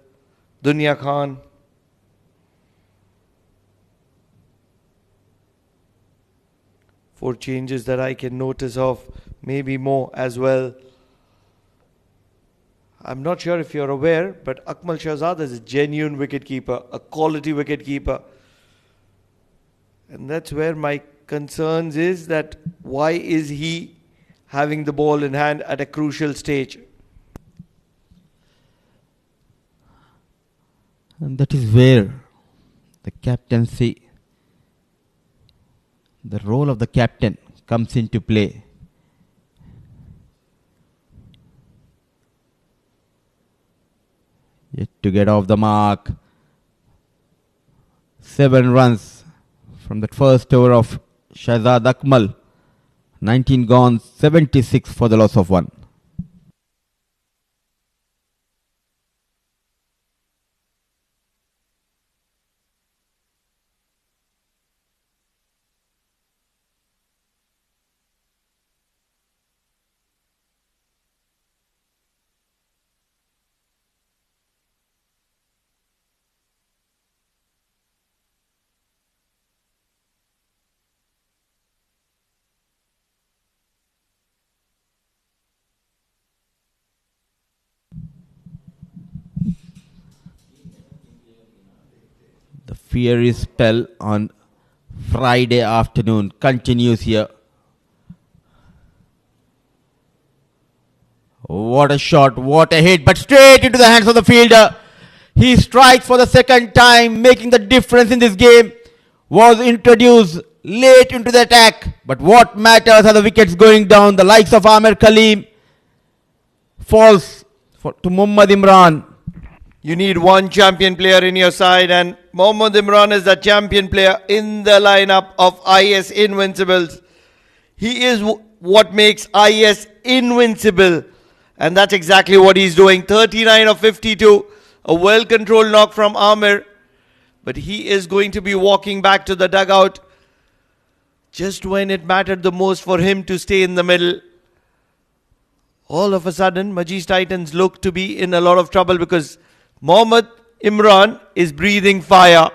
Dunya Khan. Four changes that I can notice of, maybe more as well. I'm not sure if you're aware, but Akmal Shahzad is a genuine wicketkeeper, a quality wicketkeeper. And that's where my concerns is, that why is he having the ball in hand at a crucial stage? And that is where the captaincy, the role of the captain comes into play. Yet to get off the mark. 7 runs from the first over of Shahzad Akmal. 19 gone, 76 for the loss of 1. The fiery spell on Friday afternoon continues here. What a shot, what a hit, but straight into the hands of the fielder. He strikes for the second time, making the difference in this game. Was introduced late into the attack, but what matters are the wickets going down. The likes of Amir Kaleem falls to Mohammad Imran. You need one champion player in your side, and Mohammad Imran is the champion player in the lineup of Ias Invincibles. He is what makes Ias invincible, and that's exactly what he's doing. 39 of 52, a well-controlled knock from Amir, but he is going to be walking back to the dugout just when it mattered the most for him to stay in the middle. All of a sudden, Majees Titans look to be in a lot of trouble because Mohammad Imran is breathing fire.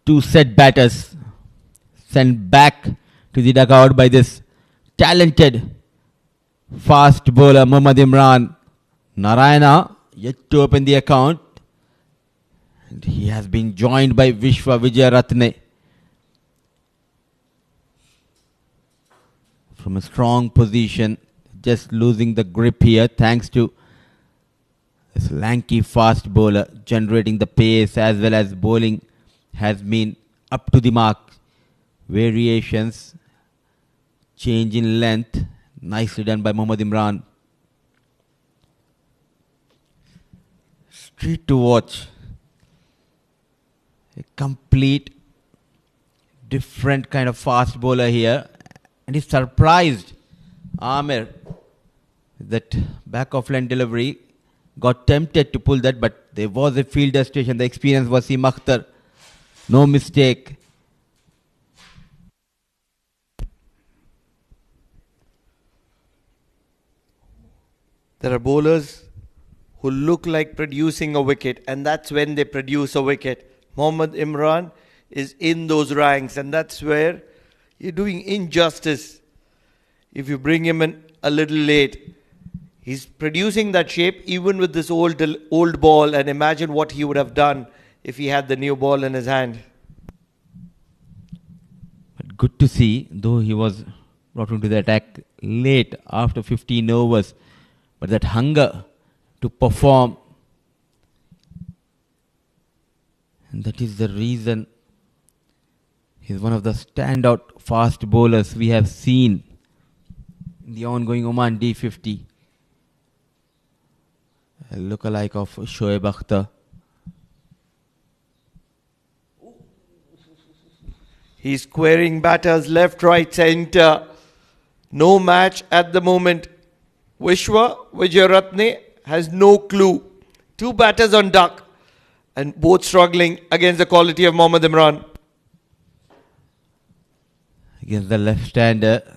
Two set batters sent back to the dugout by this talented fast bowler Mohammad Imran. Narayana yet to open the account, and he has been joined by Vishwa Vijayaratne. From a strong position, just losing the grip here thanks to this lanky fast bowler generating the pace as well as bowling has been up to the mark. Variations, change in length, nicely done by Mohammad Imran. Street to watch. A complete different kind of fast bowler here, and he surprised Amir. That back of line delivery, got tempted to pull that, but there was a fielder station. The experience was Wasim Akhtar. No mistake. There are bowlers who look like producing a wicket, and that's when they produce a wicket. Mohammad Imran is in those ranks, and that's where you're doing injustice if you bring him in a little late. He's producing that shape even with this old ball, and imagine what he would have done if he had the new ball in his hand. But good to see, though he was brought into the attack late after 15 overs. But that hunger to perform, and that is the reason he's one of the standout fast bowlers we have seen in the ongoing Oman D50. A lookalike of Shoaib Akhtar. He's squaring batters left, right, centre. No match at the moment. Vishwa Vijayaratne has no clue. Two batters on duck and both struggling against the quality of Mohammad Imran. Against the left-hander,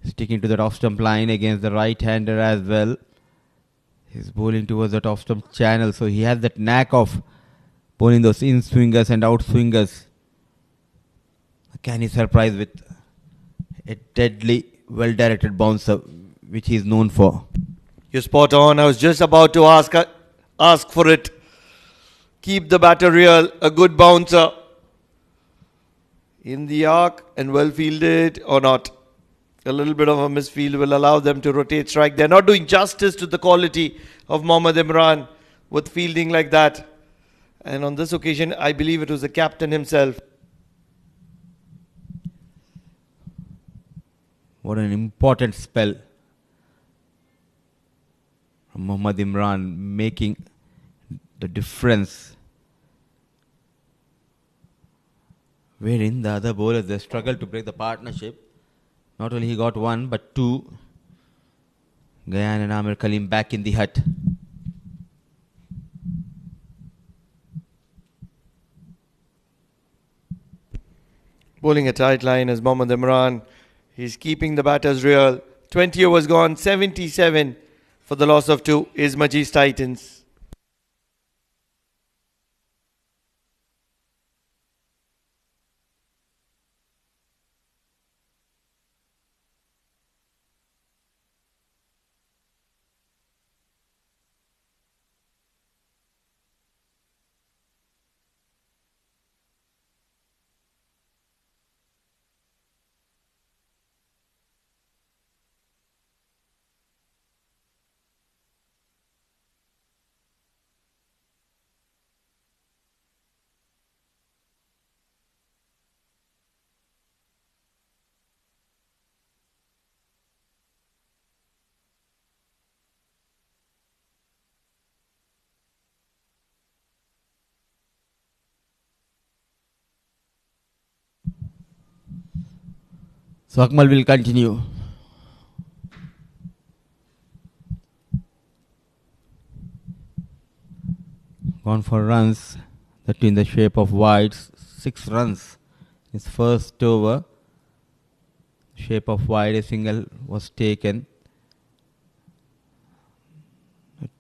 sticking to that off-stump line against the right-hander as well. He's bowling towards that off-stump channel, so he has that knack of bowling those in-swingers and out-swingers. Can he surprise with a deadly, well-directed bouncer, which he is known for? You're spot on. I was just about to ask for it. Keep the batter real. A good bouncer. In the arc and well fielded or not. A little bit of a misfield will allow them to rotate strike. They're not doing justice to the quality of Mohammad Imran with fielding like that. And on this occasion, I believe it was the captain himself. What an important spell from Mohammad Imran, making the difference. Wherein the other bowlers, they struggled to break the partnership. Not only he got one, but two. Gayan and Amir Kaleem back in the hut. Bowling a tight line as Mohammad Imran. He's keeping the batters real. 20 overs gone, 77 for the loss of 2 is Majees Titans. So Akmal will continue. Gone for runs, that in the shape of wides. 6 runs. His first over, shape of wide, a single was taken.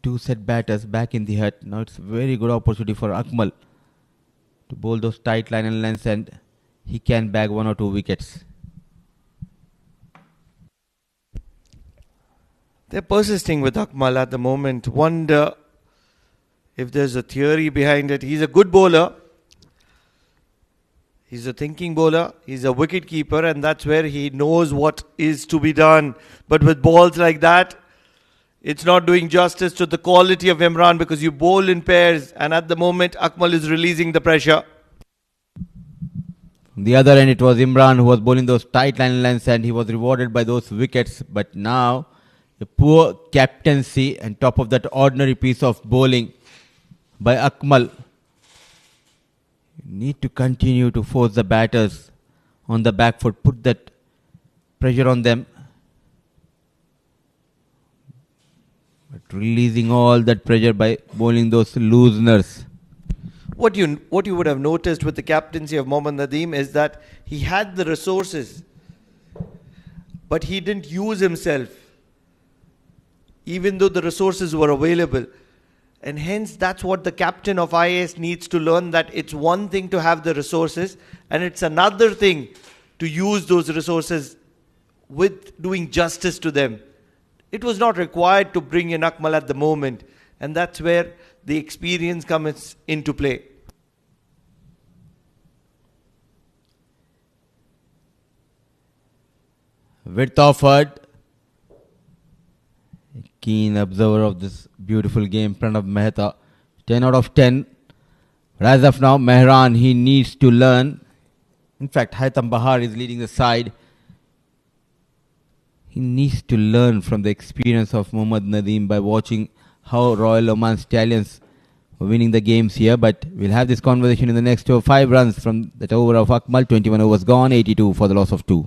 2 set batters back in the hut. Now it's a very good opportunity for Akmal to bowl those tight line and lengths, and he can bag 1 or 2 wickets. They're persisting with Akmal at the moment. Wonder if there's a theory behind it. He's a good bowler. He's a thinking bowler. He's a wicket keeper, and that's where he knows what is to be done. But with balls like that, it's not doing justice to the quality of Imran because you bowl in pairs, and at the moment Akmal is releasing the pressure. On the other end, it was Imran who was bowling those tight line lengths, and he was rewarded by those wickets. But now, the poor captaincy and top of that ordinary piece of bowling by Akmal. You need to continue to force the batters on the back foot, put that pressure on them. But releasing all that pressure by bowling those looseners. What you would have noticed with the captaincy of Mohammad Nadeem is that he had the resources, but he didn't use himself, even though the resources were available. And hence, that's what the captain of Ias needs to learn, that it's one thing to have the resources, and it's another thing to use those resources with doing justice to them. It was not required to bring in Akmal at the moment, and that's where the experience comes into play. Width offered. Keen observer of this beautiful game, Pranav Mehta. 10 out of 10. But as of now, Mehran, he needs to learn. In fact, Haitham Bahar is leading the side. He needs to learn from the experience of Mohammad Nadeem by watching how Royal Oman Stallions were winning the games here. But we'll have this conversation in the next over. 5 runs from that over of Akmal. 21 overs gone. 82 for the loss of 2.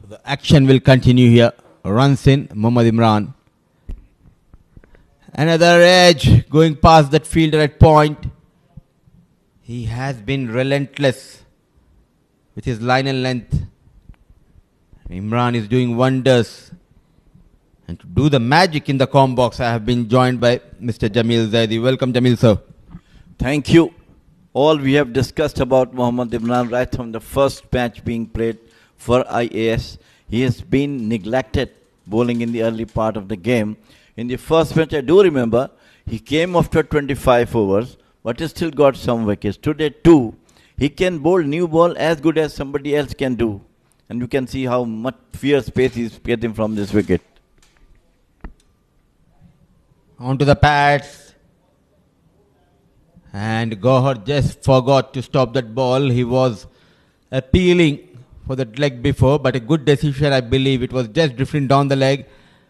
The action will continue here. Runs in Mohammad Imran. Another edge going past that fielder at point. He has been relentless with his line and length. Imran is doing wonders. And to do the magic in the com box, I have been joined by Mr. Jamil Zaidi. Welcome, Jamil, sir. Thank you. All we have discussed about Mohammad Imran right from the first match being played for IAS. He has been neglected bowling in the early part of the game. In the first match, I do remember, he came after 25 overs, but he still got some wickets. Today, too, he can bowl new ball as good as somebody else can do. And you can see how much fierce pace he's getting from this wicket. On to the pads. And Gohar just forgot to stop that ball. He was appealing for that leg before, but a good decision, I believe. It was just drifting down the leg.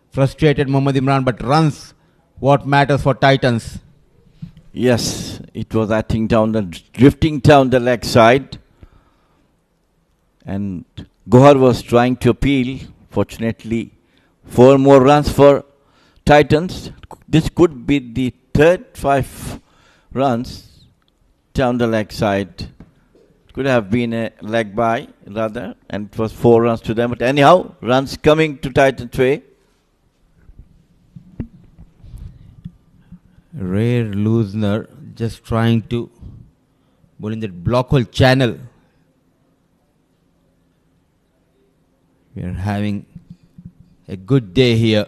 Frustrated Mohammad Imran, but runs what matters for Titans. Yes, it was, I think, drifting down the leg side. And Gohar was trying to appeal. Fortunately, 4 more runs for Titans. This could be the third 5 runs down the leg side. Could have been a leg by, rather, and it was 4 runs to them. But anyhow, runs coming to Titans' way. Rare loosener, just trying to bowl in that block hole channel. We are having a good day here.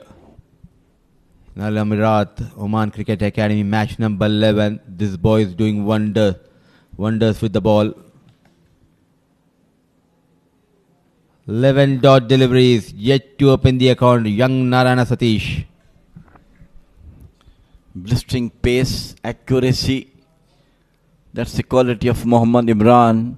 In Al Amirat, Oman Cricket Academy, match number 11. This boy is doing wonders with the ball. 11 dot deliveries yet to open the account. Young Narayana Satish. Blistering pace, accuracy. That's the quality of Mohammad Imran.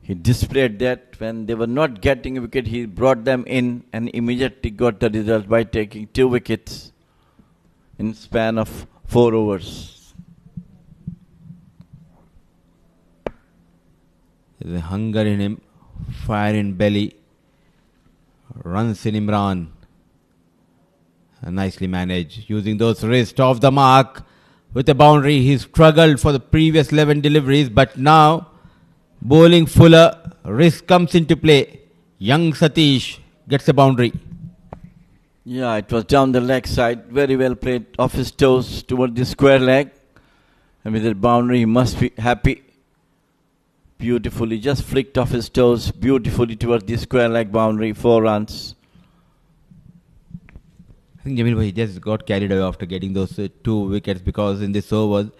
He displayed that when they were not getting a wicket, he brought them in and immediately got the result by taking 2 wickets in span of 4 overs. There's a hunger in him, fire in belly. Runs in Imran. Nicely managed. Using those wrists off the mark with a boundary. He struggled for the previous 11 deliveries, but now bowling fuller, wrist comes into play. Young Satish gets a boundary. Yeah, it was down the leg side. Very well played off his toes toward the square leg. And with that boundary, he must be happy. Beautifully, just flicked off his toes beautifully towards the square leg boundary. 4 runs. I think Jamil Bhai just got carried away after getting those 2 wickets, because in this over,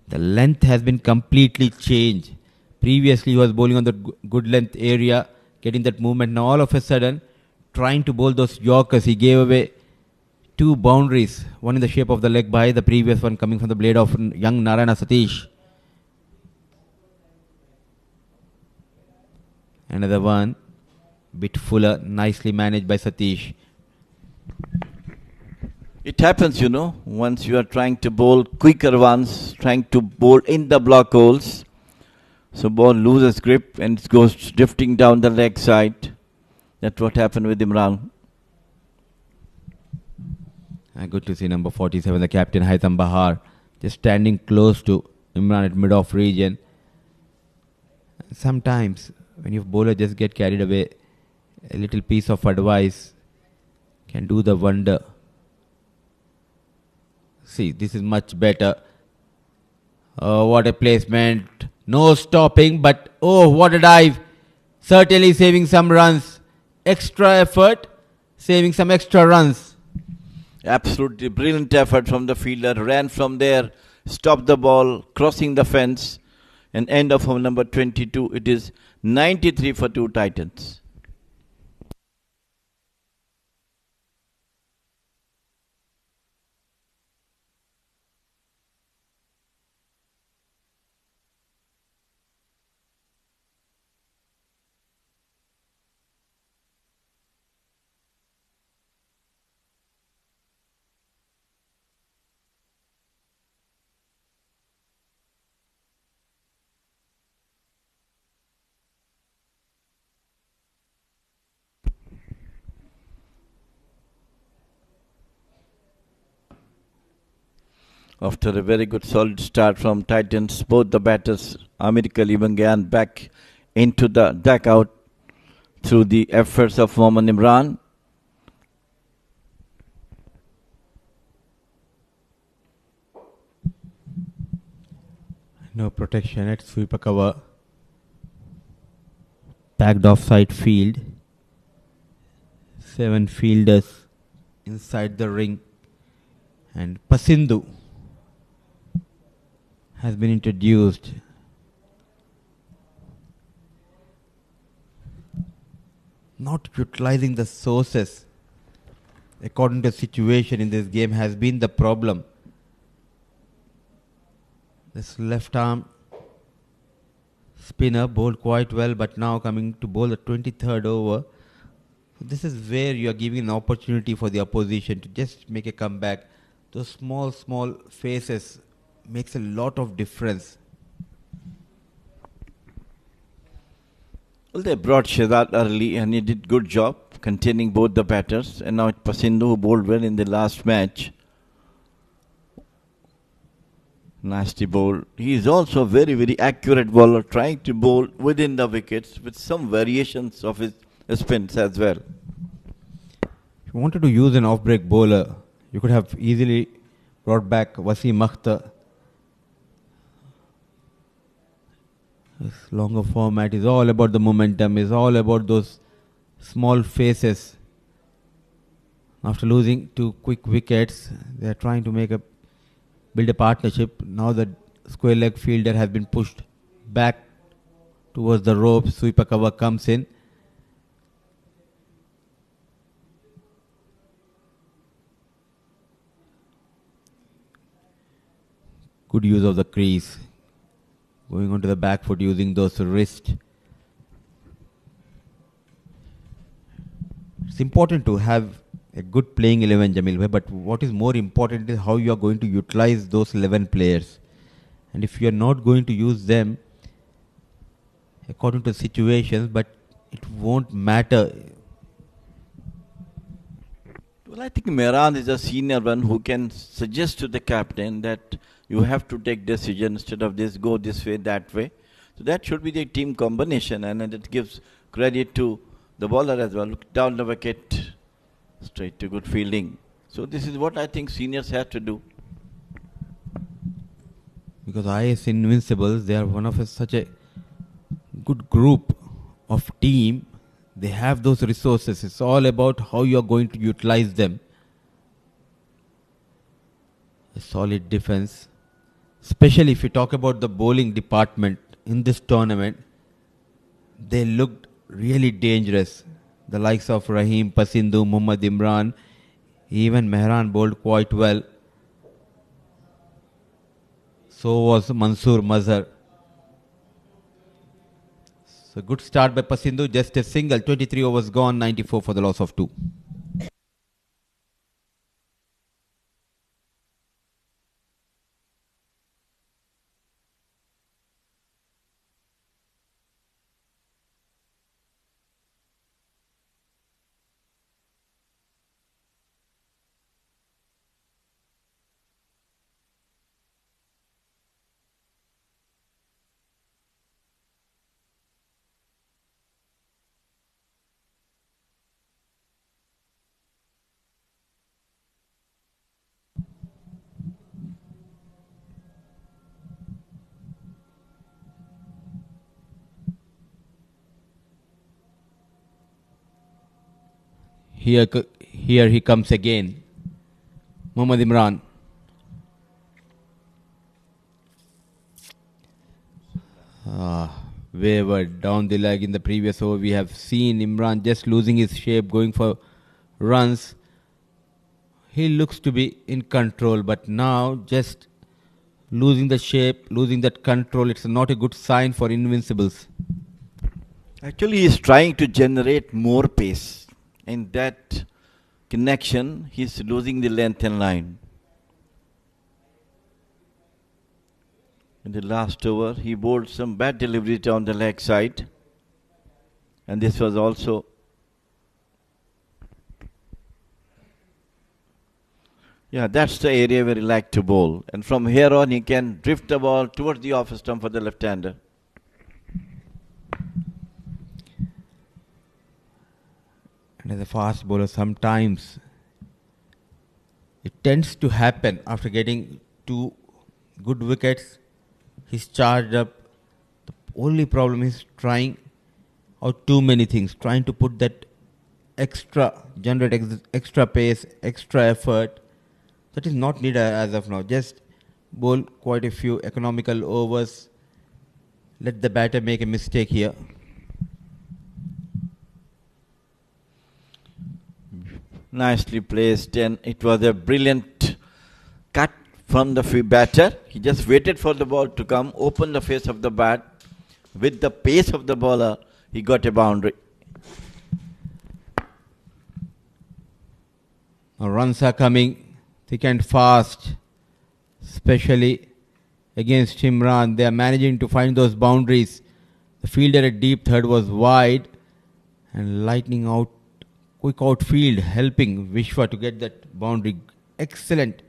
the length has been completely changed. Previously, he was bowling on the good length area, getting that movement. Now, all of a sudden, trying to bowl those Yorkers, he gave away 2 boundaries. One in the shape of the leg by, the previous one coming from the blade of young Narayana Satish. Another one, bit fuller, nicely managed by Satish. It happens, you know, once you are trying to bowl quicker ones, trying to bowl in the block holes. So ball loses grip and it goes drifting down the leg side. That's what happened with Imran. Good to see number 47, the captain Haitham Bahar, just standing close to Imran at mid-off region. Sometimes when your bowler just get carried away, a little piece of advice can do the wonder. See, this is much better. Oh, what a placement. No stopping, but oh, what a dive. Certainly saving some runs. Extra effort, saving some extra runs. Absolutely brilliant effort from the fielder. Ran from there, stopped the ball, crossing the fence. And end of over number 22. It is 93 for 2 Titans. After a very good solid start from Titans, both the batters, America Libangan, back into the dugout through the efforts of Mohammad Imran. No protection at sweeper cover. Packed offside field. 7 fielders inside the ring. And Pasindu has been introduced. Not utilizing the sources according to the situation in this game has been the problem. This left arm spinner bowled quite well, but now coming to bowl the 23rd over. This is where you are giving an opportunity for the opposition to just make a comeback. Those small faces makes a lot of difference. Well, they brought Shehzad early and he did good job containing both the batters. And now it's Pasindu who bowled well in the last match. Nasty bowl. He is also a very, very accurate bowler, trying to bowl within the wickets with some variations of his spins as well. If you wanted to use an off-break bowler, you could have easily brought back Wasim Akhtar. This longer format is all about the momentum, is all about those small faces. After losing 2 quick wickets, they are trying to build a partnership. Now the square leg fielder has been pushed back towards the rope. Sweeper cover comes in. Good use of the crease. Going onto the back foot using those wrists. It's important to have a good playing 11, Jamil bhai, but what is more important is how you are going to utilize those 11 players. And if you are not going to use them according to situations, but it won't matter. Well, I think Mehran is a senior one who can suggest to the captain that you have to take decision instead of this, go this way, that way. So that should be the team combination, and it gives credit to the bowler as well. Look down the wicket, straight to good fielding. So this is what I think seniors have to do. Because Ias Invincibles, they are one of such a good group of team. They have those resources. It's all about how you are going to utilize them. A solid defense. Especially if you talk about the bowling department in this tournament, they looked really dangerous. The likes of Rahim, Pasindu, Muhammad Imran, even Mehran bowled quite well. So was Mansoor Mazhar. So good start by Pasindu, just a single, 23 overs gone, 94 for the loss of 2. Here he comes again. Mohammad Imran. Wavered down the leg in the previous over. We have seen Imran just losing his shape, going for runs. He looks to be in control, but now just losing the shape, losing that control, it's not a good sign for Invincibles. Actually, he is trying to generate more pace. In that connection, he is losing the length and line. In the last over, he bowled some bad deliveries down the leg side. And this was also that's the area where he liked to bowl. And from here on, he can drift the ball towards the off stump for the left-hander. And as a fast bowler, sometimes it tends to happen after getting 2 good wickets. He's charged up. The only problem is trying out too many things, trying to put that generate extra pace, extra effort. That is not needed as of now. Just bowl quite a few economical overs. Let the batter make a mistake here. Nicely placed, and it was a brilliant cut from the batter. He just waited for the ball to come, open the face of the bat. With the pace of the bowler, he got a boundary. Now runs are coming thick and fast, especially against Imran. They are managing to find those boundaries. The fielder at deep third was wide and lightning out, quick outfield, helping Vishwa to get that boundary. Excellent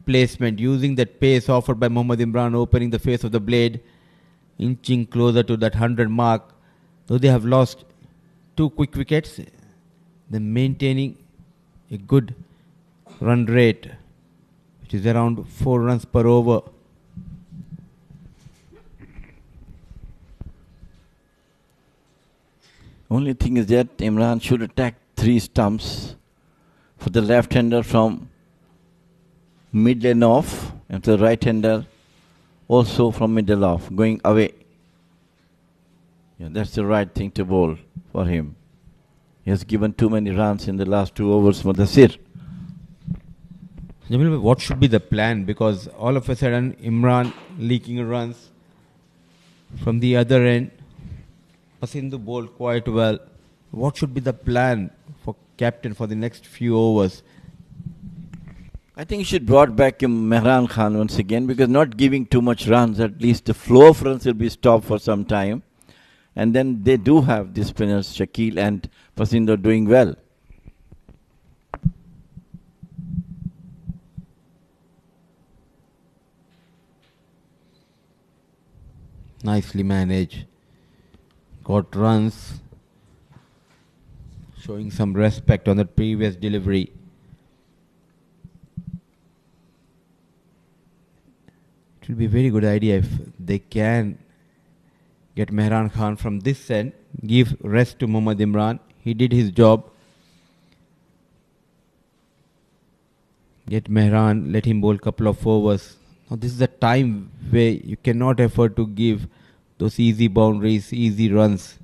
placement, using that pace offered by Mohammad Imran, opening the face of the blade, inching closer to that 100 mark. Though they have lost 2 quick wickets, they're maintaining a good run rate, which is around 4 runs per over. Only thing is that Imran should attack 3 stumps for the left-hander from mid-lane off, and the right-hander also from middle off, going away. That's the right thing to bowl for him. He has given too many runs in the last 2 overs for the Sir. Jamil, what should be the plan? Because all of a sudden, Imran leaking runs from the other end. Pasindu bowled quite well. What should be the plan for captain for the next few overs? I think he should brought back Mehran Khan once again, because not giving too much runs, at least the flow of runs will be stopped for some time. And then they do have the spinners, Shakil and Pasindu, doing well. Nicely managed. Got runs. Showing some respect on the previous delivery. It will be a very good idea if they can get Mehran Khan from this end, give rest to Mohammad Imran. He did his job. Get Mehran, let him bowl a couple of overs. Now this is a time where you cannot afford to give those easy boundaries, easy runs.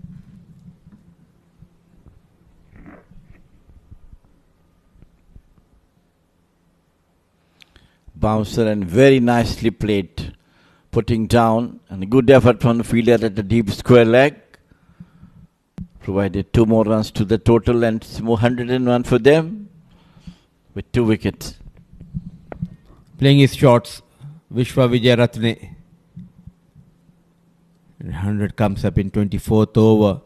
Bouncer and very nicely played, putting down, and a good effort from the fielder at the deep square leg. Provided 2 more runs to the total, and it's 101 for them with 2 wickets. Playing his shots, Vishwa Vijayaratne. 100 comes up in 24th over.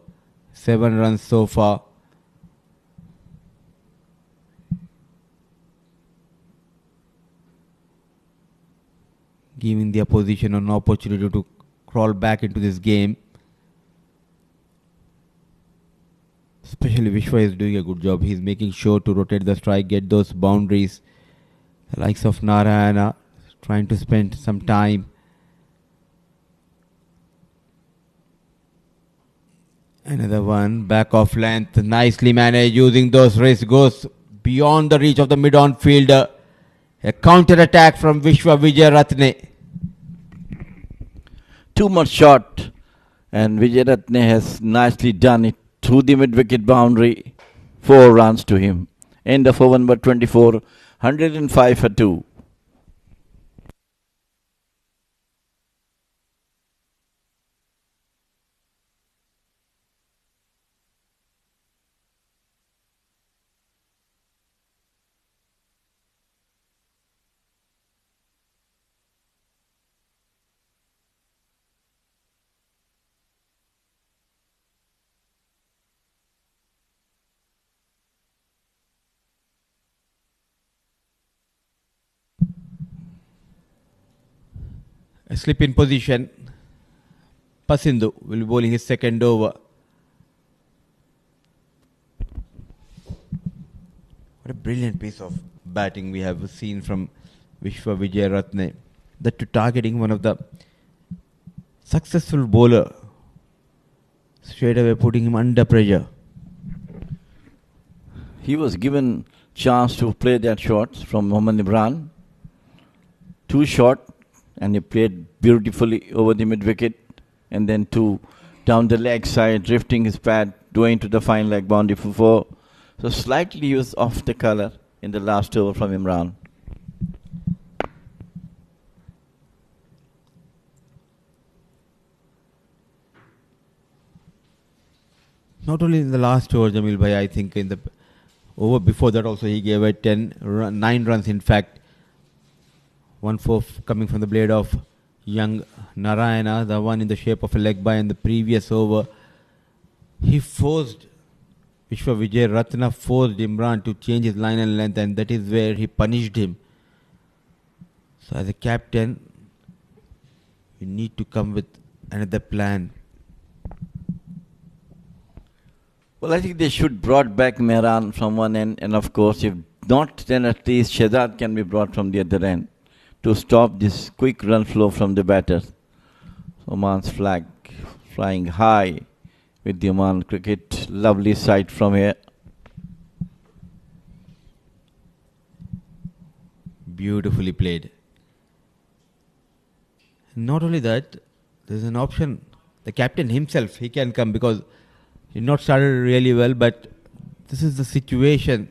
7 runs so far. Giving the opposition an opportunity to crawl back into this game. Especially Vishwa is doing a good job. He's making sure to rotate the strike, get those boundaries. The likes of Narayana trying to spend some time. Another one, back off length, nicely managed, using those wrists, goes beyond the reach of the mid-on fielder. A counter-attack from Vishwa Vijay Ratne. Too much shot, and Vijay Ratne has nicely done it through the mid-wicket boundary. 4 runs to him. End of over number 24, 105 for 2. A slip in position. Pasindu will be bowling his second over. What a brilliant piece of batting we have seen from Vishwa Vijay Ratne. That to targeting one of the successful bowler, straight away putting him under pressure. He was given chance to play that shot from Mohammad Imran. Too short, and he played beautifully over the mid-wicket, and then 2 down the leg side, drifting his pad, going to the fine leg boundary for 4. So slightly he was off the colour in the last over from Imran. Not only in the last over, Jamil Bhai, I think in the over before that also he gave a 9 runs in fact. 1-4 coming from the blade of young Narayana, the one in the shape of a leg by in the previous over. He forced, Vishwa Vijay Ratna forced Imran to change his line and length, and that is where he punished him. So as a captain, you need to come with another plan. Well, I think they should brought back Mehran from one end, and of course, if not, then at least Shehzad can be brought from the other end to stop this quick run flow from the batters. Oman's flag flying high with the Oman cricket. Lovely sight from here. Beautifully played. Not only that, there's an option. The captain himself, he can come because he not started really well, but this is the situation.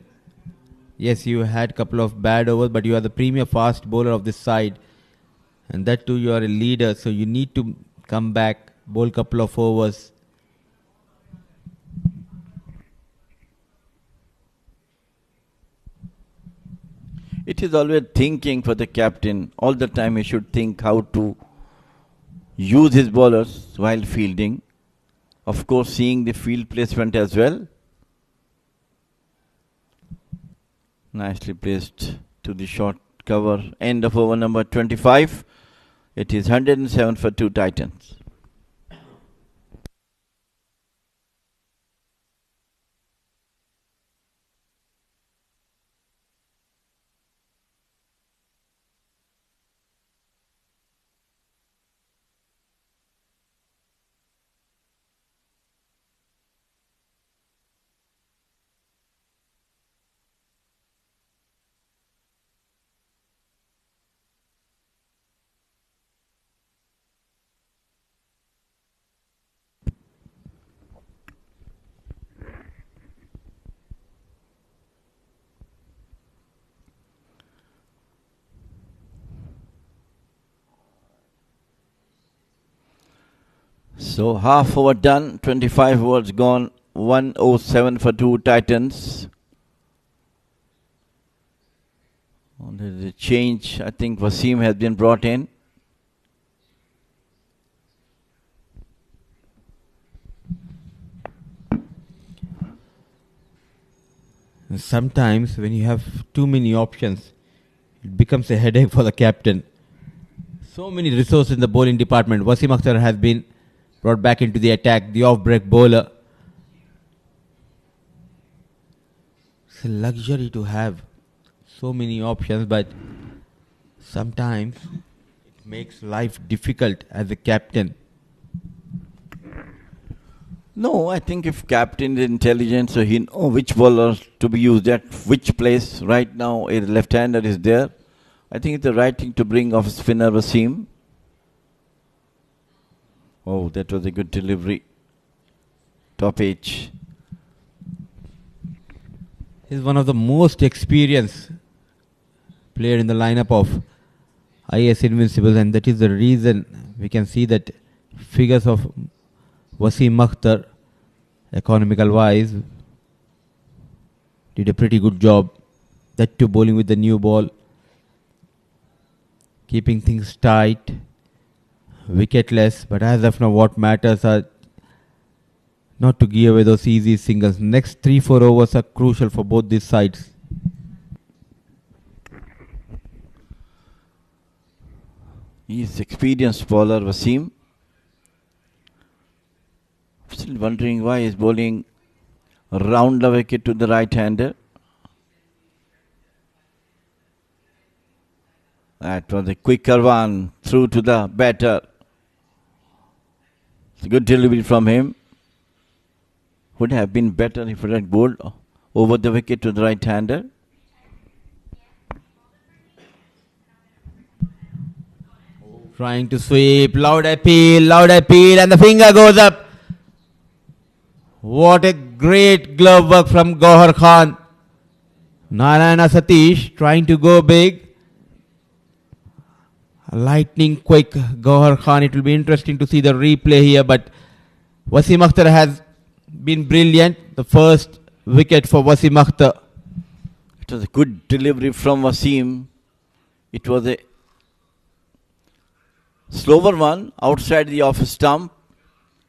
Yes, you had a couple of bad overs, but you are the premier fast bowler of this side. And that too, you are a leader, so you need to come back, bowl a couple of overs. It is always thinking for the captain. All the time he should think how to use his bowlers while fielding. Of course, seeing the field placement as well. Nicely placed to the short cover. End of over number 25. It is 107 for 2 Titans. So half over done, 25 overs gone, 107 for 2 Titans. There's a change. I think Wasim has been brought in. Sometimes when you have too many options, it becomes a headache for the captain. So many resources in the bowling department. Wasim Akhtar has been brought back into the attack, the off-break bowler. It's a luxury to have so many options, but sometimes it makes life difficult as a captain. No, I think if captain is intelligent, so he know which bowler to be used at which place. Right now, a left-hander is there. I think it's the right thing to bring off spinner Wasim. Oh, that was a good delivery. Top edge. He's one of the most experienced player in the lineup of Ias Invincibles, and that is the reason we can see that figures of Wasim Akhtar, economical wise, did a pretty good job. That too bowling with the new ball, keeping things tight, wicketless. But as of now, what matters are not to give away those easy singles. Next 3-4 overs are crucial for both these sides. He's experienced bowler Wasim. Still wondering why he's bowling round the wicket to the right-hander. That was a quicker one through to the batter. It's a good delivery from him. Would have been better if he had bowled over the wicket to the right-hander. Trying to sweep, loud appeal, and the finger goes up. What a great glove work from Gauhar Khan. Narayana Satish trying to go big. Lightning quick Gauhar Khan. It will be interesting to see the replay here, but Wasim Akhtar has been brilliant. The first wicket for Wasim Akhtar. It was a good delivery from Wasim. It was a slower one outside the off stump.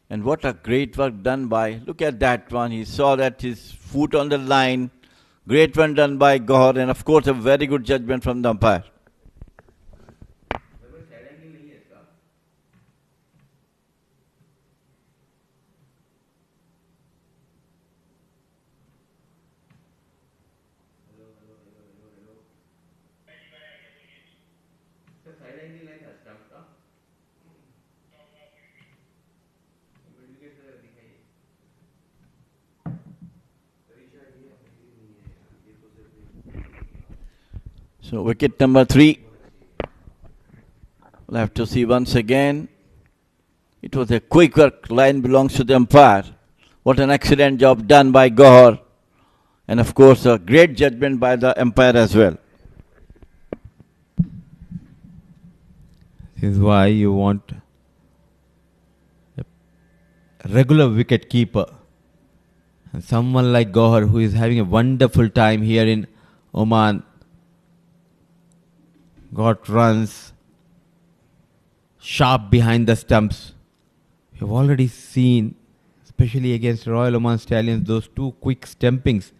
And what a great work done by, look at that one. He saw that his foot on the line. Great one done by Gauhar, and of course a very good judgment from the umpire. So wicket number 3. We'll have to see once again. It was a quick work. Line belongs to the umpire. What an excellent job done by Gauhar. And of course a great judgment by the umpire as well. This is why you want a regular wicket keeper. And someone like Gauhar, who is having a wonderful time here in Oman. Got runs sharp behind the stumps. We've already seen, especially against Royal Oman Stallions, those two quick stumpings.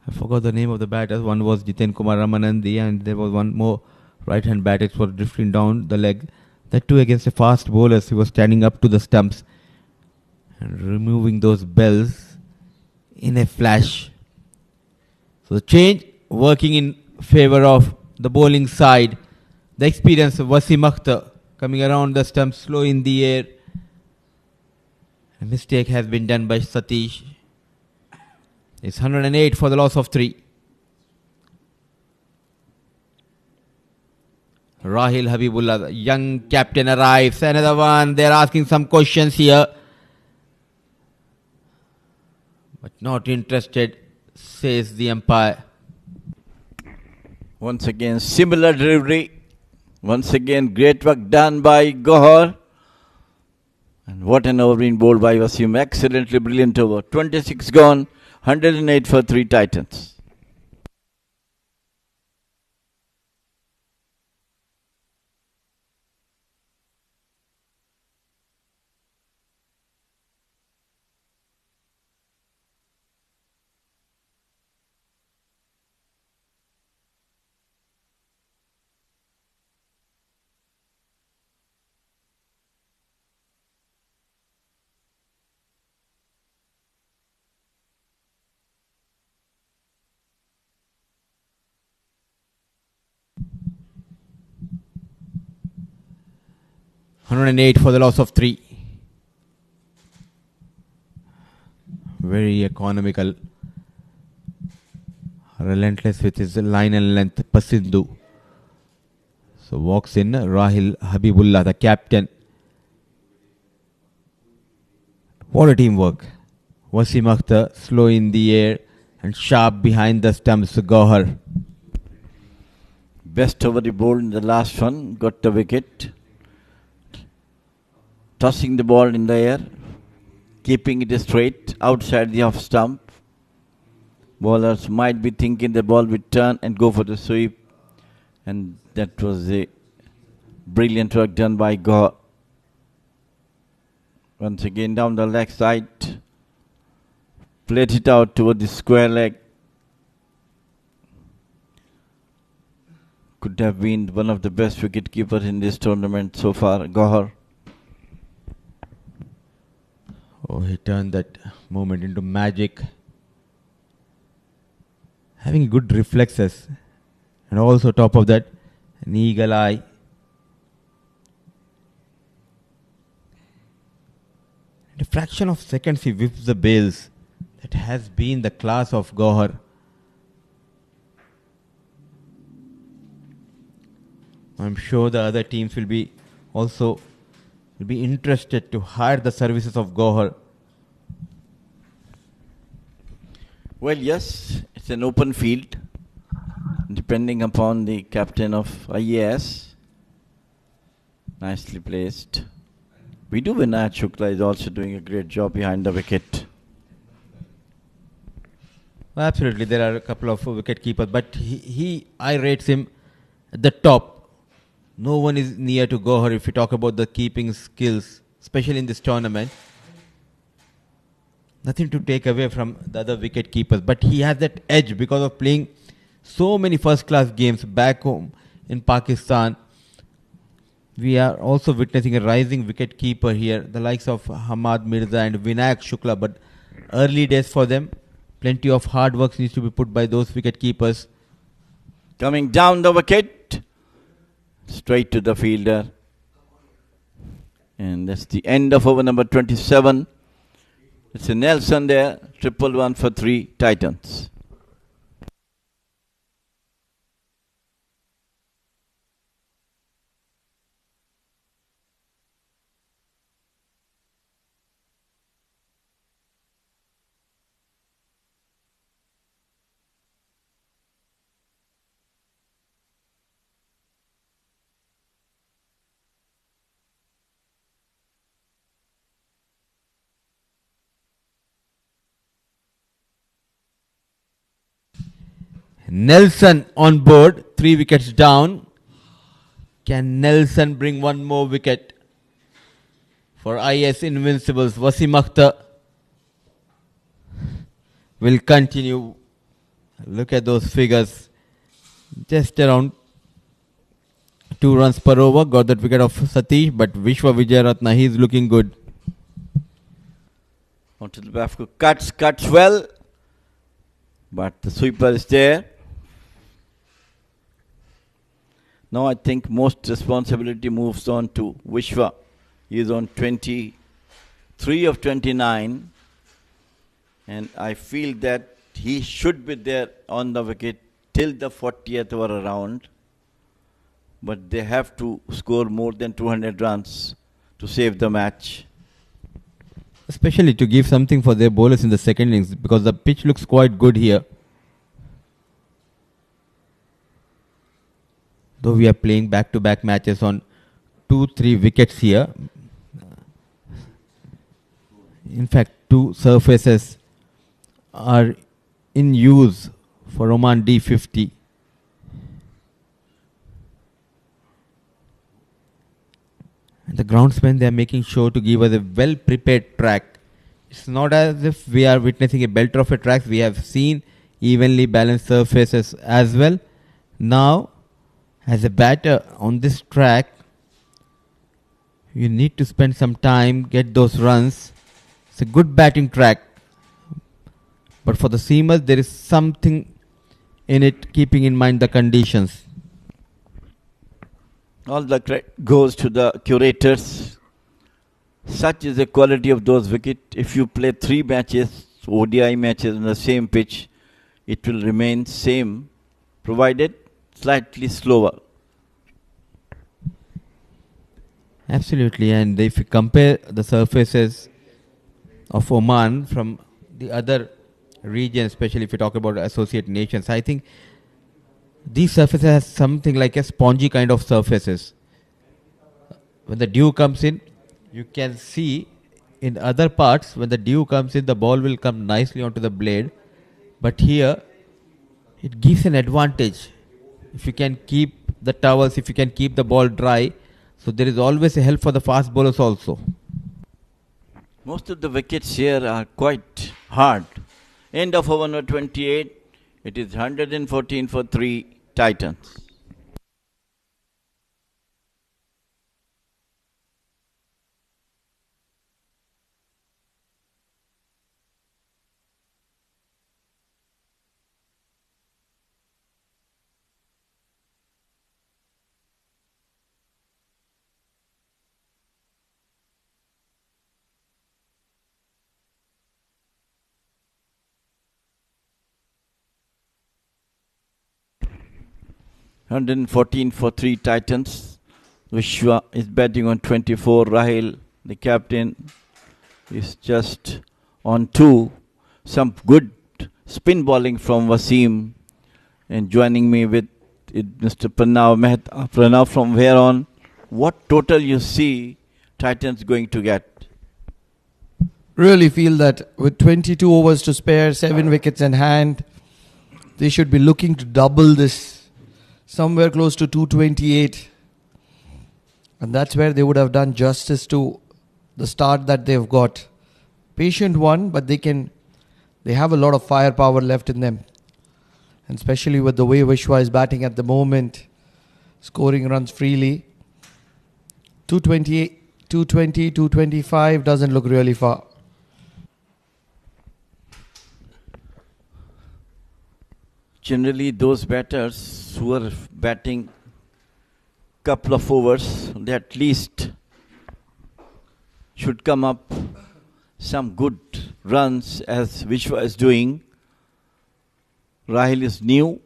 I forgot the name of the batters. One was Jiten Kumar Ramanandi, and there was one more right-hand batter for drifting down the leg. That too against a fast bowlers. He was standing up to the stumps and removing those bells in a flash. So the change working in favour of the bowling side. The experience of Wasim Akhtar coming around the stump slow in the air. A mistake has been done by Satish. It's 108 for the loss of 3. Rahil Habibullah, the young captain, arrives. Another one. They're asking some questions here. But not interested, says the umpire. Once again, similar delivery. Once again, great work done by Gauhar. And what an over being bowled by Wasim. Excellently brilliant over. 26 gone, 108 for 3 Titans. $108 for the loss of 3. Very economical. Relentless with his line and length. Pasindu. So walks in Rahil Habibullah, the captain. What a teamwork. Wasim Akhtar slow in the air and sharp behind the stumps. Gohar. Best over the ball in the last one. Got the wicket. Tossing the ball in the air. Keeping it straight outside the off stump. Bowlers might be thinking the ball will turn and go for the sweep. And that was a brilliant work done by Gohar. Once again down the leg side. Played it out toward the square leg. Could have been one of the best wicket keepers in this tournament so far, Gohar. Oh, he turned that moment into magic. Having good reflexes. And also top of that, an eagle eye. In a fraction of seconds he whips the bails. That has been the class of Gohar. I'm sure the other teams will be interested to hire the services of Gohar. Well, yes, it's an open field. Depending upon the captain of Ias. Nicely placed. We do Vinayat Shukla is also doing a great job behind the wicket. Absolutely, there are a couple of wicket keepers, but I rates him at the top. No one is near to Gohar if you talk about the keeping skills, especially in this tournament. Nothing to take away from the other wicket keepers, but he has that edge because of playing so many first-class games back home in Pakistan. We are also witnessing a rising wicket keeper here, the likes of Hamad Mirza and Vinayak Shukla, but early days for them. Plenty of hard work needs to be put by those wicket keepers. Coming down the wicket, straight to the fielder. And that's the end of over number 27. It's a Nelson there, 111 for 3 Titans. Nelson on board, 3 wickets down. Can Nelson bring one more wicket for Ias Invincibles? Wasim Akhtar will continue. Look at those figures. Just around 2 runs per over. Got that wicket of Satish, but Vishwa Vijayaratna, he's looking good. Onto the back, cuts well. But the sweeper is there. Now I think most responsibility moves on to Vishwa. He is on 23 of 29. And I feel that he should be there on the wicket till the 40th over around. But they have to score more than 200 runs to save the match. Especially to give something for their bowlers in the second innings, because the pitch looks quite good here. Though we are playing back-to-back matches on 2-3 wickets here. In fact, 2 surfaces are in use for Oman D50. And the groundsmen, they are making sure to give us a well-prepared track. It's not as if we are witnessing a belter of a track. We have seen evenly balanced surfaces as well. Now, as a batter on this track, you need to spend some time, get those runs. It's a good batting track. But for the seamers, there is something in it, keeping in mind the conditions. All the credit goes to the curators. Such is the quality of those wickets. If you play 3 matches ODI matches on the same pitch, it will remain same, provided slightly slower. Absolutely, and if you compare the surfaces of Oman from the other regions, especially if you talk about associate nations, I think these surfaces have something like a spongy kind of surfaces. When the dew comes in, you can see in other parts when the dew comes in, the ball will come nicely onto the blade. But here, it gives an advantage. If you can keep the towels, if you can keep the ball dry, so there is always a help for the fast bowlers also. Most of the wickets here are quite hard. End of over number 28, it is 114 for 3 Titans. $114 for 3 Titans. Vishwa is batting on 24. Rahil, the captain, is just on 2. Some good spin bowling from Wasim. And joining me with Mr. Pranav Mehta. Pranav, from where on, what total you see Titans going to get? Really feel that with 22 overs to spare, 7 wickets in hand, they should be looking to double this. Somewhere close to 228. And that's where they would have done justice to the start that they've got. Patient one, but they have a lot of firepower left in them. And especially with the way Vishwa is batting at the moment, scoring runs freely. 228, 220, 225 doesn't look really far. Generally, those batters who are batting couple of overs, they at least should come up some good runs as Vishwa is doing. Rahil is new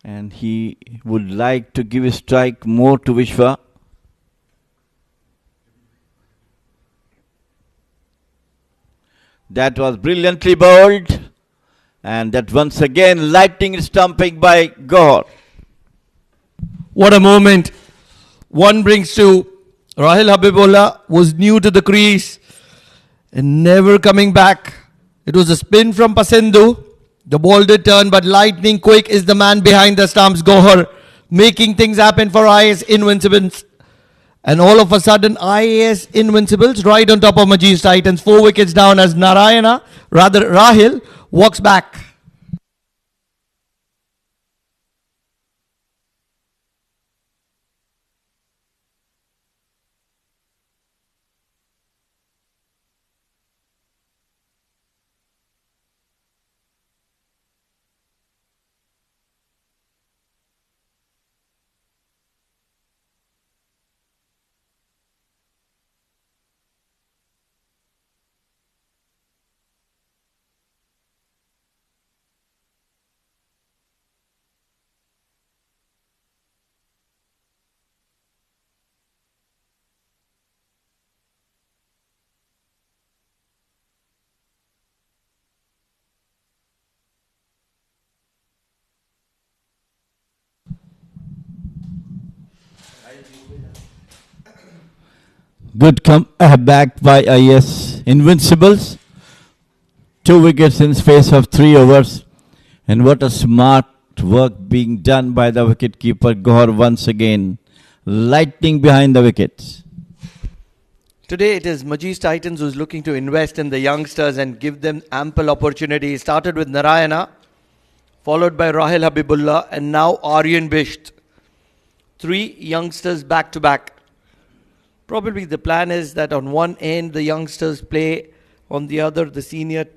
and he would like to give a strike more to Vishwa. That was brilliantly bowled. And that once again, lightning stumping by Gaur. What a moment. One brings to Rahil Habibullah, was new to the crease and never coming back. It was a spin from Pasendu. The ball did turn, but lightning quick is the man behind the stumps, Gohar, making things happen for Ias Invincibles. And all of a sudden, Ias Invincibles right on top of Majees Titans. 4 wickets down as Rahil walks back. Good back by Ias Invincibles. 2 wickets in space of 3 overs. And what a smart work being done by the wicketkeeper Gohar once again. Lightning behind the wickets. Today it is Majees Titans who's looking to invest in the youngsters and give them ample opportunity. Started with Narayana, followed by Rahil Habibullah, and now Aryan Bisht. 3 youngsters back to back. Probably the plan is that on one end the youngsters play, on the other the senior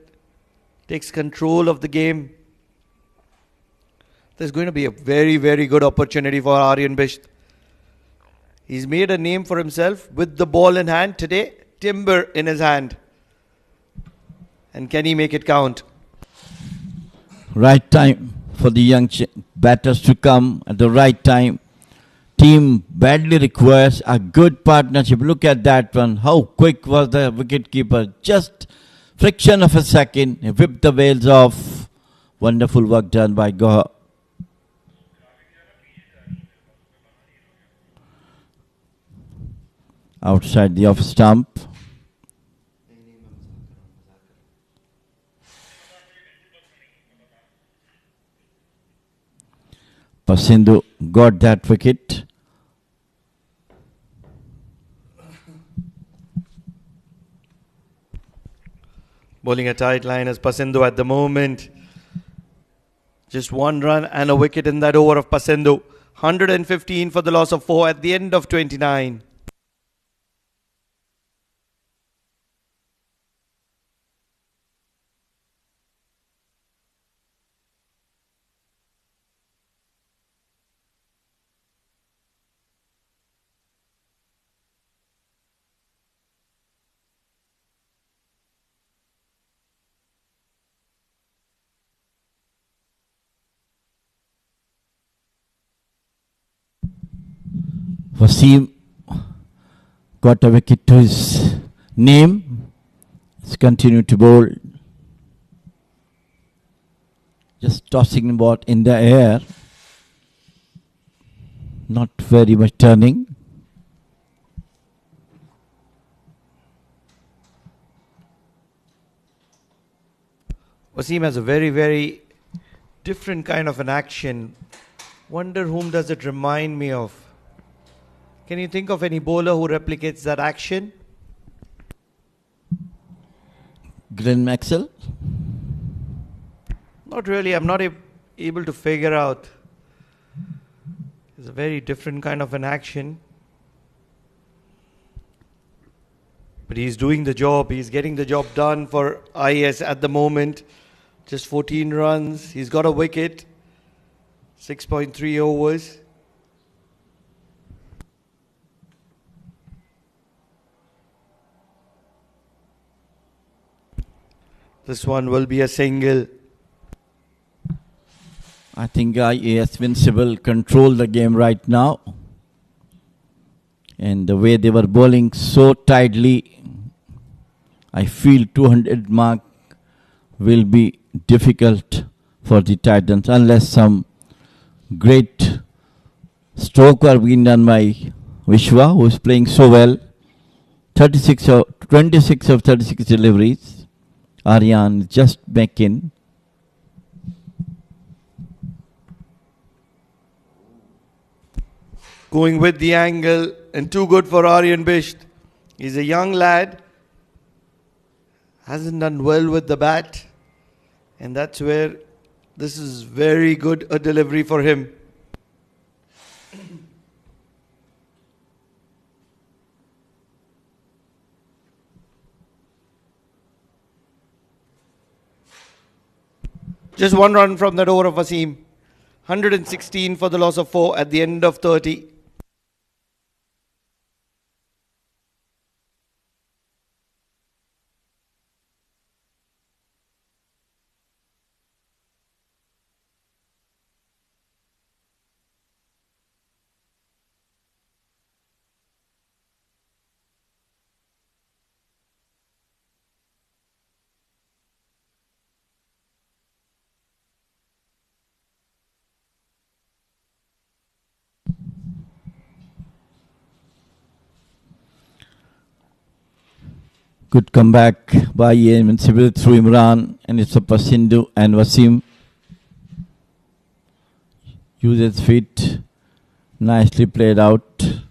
takes control of the game. There's going to be a very, very good opportunity for Aryan Bisht. He's made a name for himself with the ball in hand. Today, timber in his hand. And can he make it count? Right time for the young batters to come at the right time. Team badly requires a good partnership. Look at that one. How quick was the wicketkeeper? Just fraction of a second. He whipped the bails off. Wonderful work done by Goha. Outside the off stump. Pasindhu got that wicket. Bowling a tight line as Pasindhu at the moment. Just 1 run and a wicket in that over of Pasindhu. 115 for the loss of 4 at the end of 29. Wasim got a wicket to his name. He's continued to bowl. Just tossing the ball in the air. Not very much turning. Wasim has a very, very different kind of an action. Wonder whom does it remind me of? Can you think of any bowler who replicates that action? Glenn Maxwell. Not really. I'm not able to figure out. It's a very different kind of an action. But he's doing the job. He's getting the job done for Ias at the moment. Just 14 runs. He's got a wicket. 6.3 overs. This one will be a single. I think Ias Invincibles control the game right now. And the way they were bowling so tightly, I feel 200 mark will be difficult for the Titans unless some great stroke are being done by Vishwa, who is playing so well. 26 of 36 deliveries. Aryan just making. Going with the angle and too good for Aryan Bisht. He's a young lad. Hasn't done well with the bat. And that's where this is very good a delivery for him. Just 1 run from that over of Wasim. 116 for the loss of 4 at the end of 30. Good comeback by Ias Invincibles through Imran, and it's a Pasindhu and Wasim. Uses feet, nicely played out,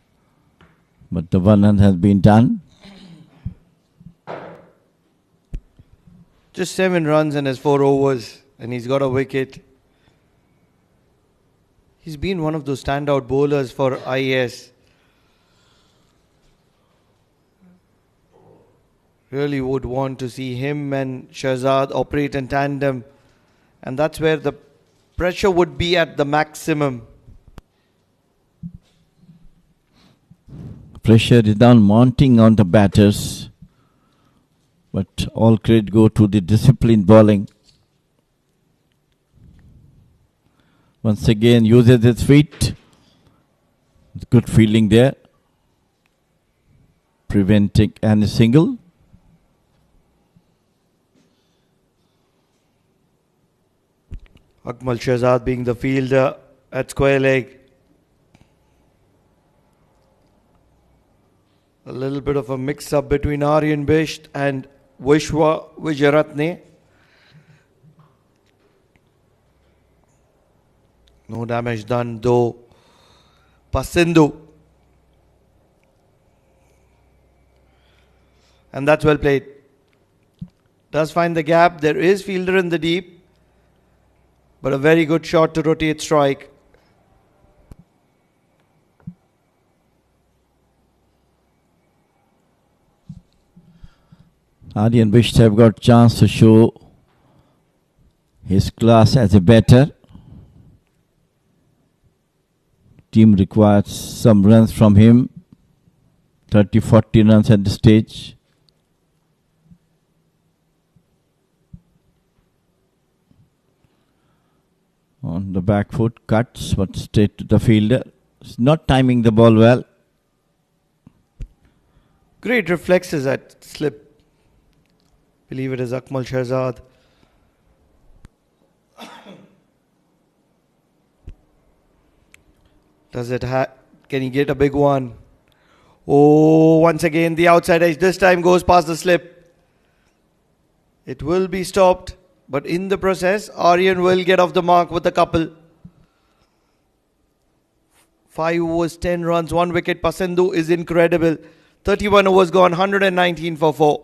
but the 1 run has been done. Just 7 runs in his 4 overs, and he's got a wicket. He's been one of those standout bowlers for Ias. Really would want to see him and Shahzad operate in tandem. And that's where the pressure would be at the maximum. Pressure is down mounting on the batters. But all credit go to the disciplined bowling. Once again uses his feet. Good fielding there. Preventing any single. Akmal Shahzad being the fielder at square leg. A little bit of a mix-up between Aryan Bisht and Vishwa Vijayaratne. No damage done though. Pasindu. And that's well played. Does find the gap. There is fielder in the deep. But a very good shot to rotate strike. Aryan Bisht have got chance to show his class as a batter. Team requires some runs from him. 30-40 runs at the stage. On the back foot, cuts, but straight to the fielder. It's not timing the ball well. Great reflexes at slip. Believe it is Akmal Shahzad. Can he get a big one? Oh, once again the outside edge. This time goes past the slip. It will be stopped. But in the process, Aryan will get off the mark with a couple. 5 overs, 10 runs, 1 wicket. Pasindu is incredible. 31 overs gone, 119 for 4.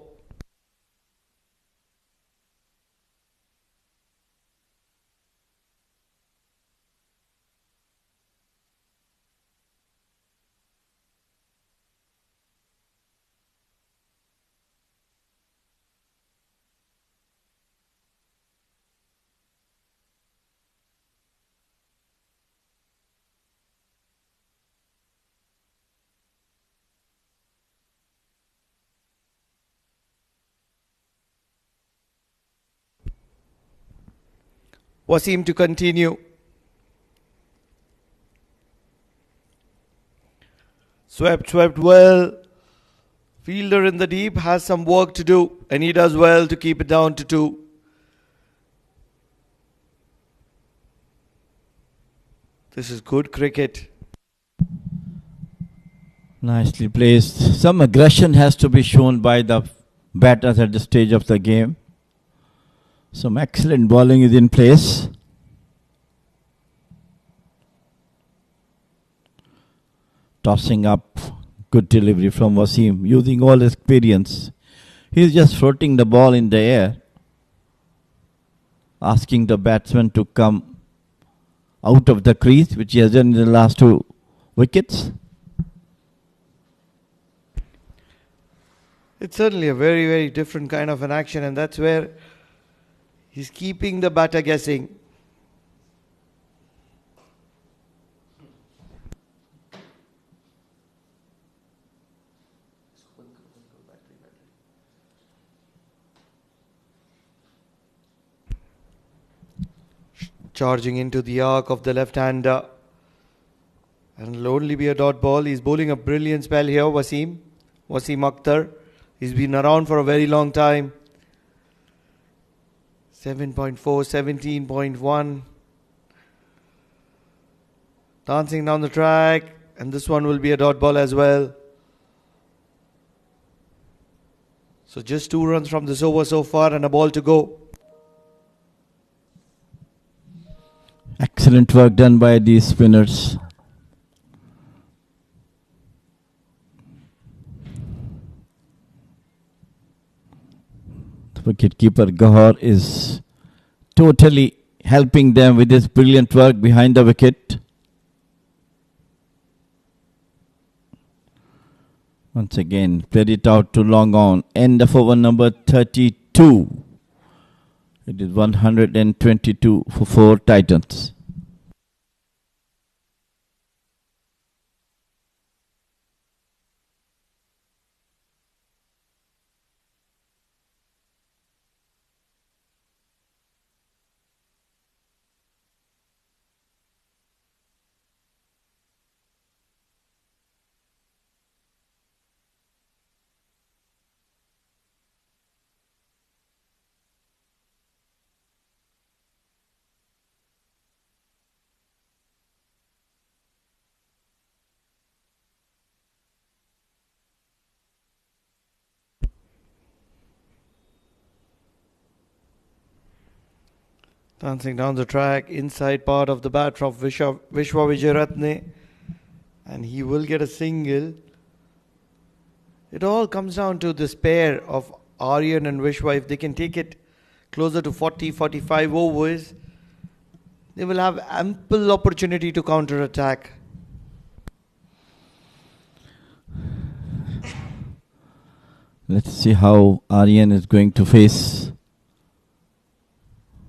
Wasim to continue. Swept well. Fielder in the deep has some work to do, and he does well to keep it down to 2. This is good cricket. Nicely placed. Some aggression has to be shown by the batters at the stage of the game. Some excellent bowling is in place. Tossing up. Good delivery from Wasim. Using all experience. He's just floating the ball in the air. Asking the batsman to come out of the crease, which he has done in the last 2 wickets. It's certainly a very, very different kind of an action, and that's where he's keeping the batter guessing. Charging into the arc of the left-hander. And it'll only be a dot ball. He's bowling a brilliant spell here, Wasim Akhtar. He's been around for a very long time. 7.4, 17.1. Dancing down the track. And this one will be a dot ball as well. So just 2 runs from this over so far and a ball to go. Excellent work done by these spinners. The wicketkeeper Gahar is totally helping them with this brilliant work behind the wicket. Once again, played it out to long on. End of over number 32. It is 122 for 4 Titans. Dancing down the track, inside part of the bat from Vishwa Wijayaratne, and he will get a single. It all comes down to this pair of Aryan and Vishwa. If they can take it closer to 40-45 overs, they will have ample opportunity to counter-attack. Let's see how Aryan is going to face.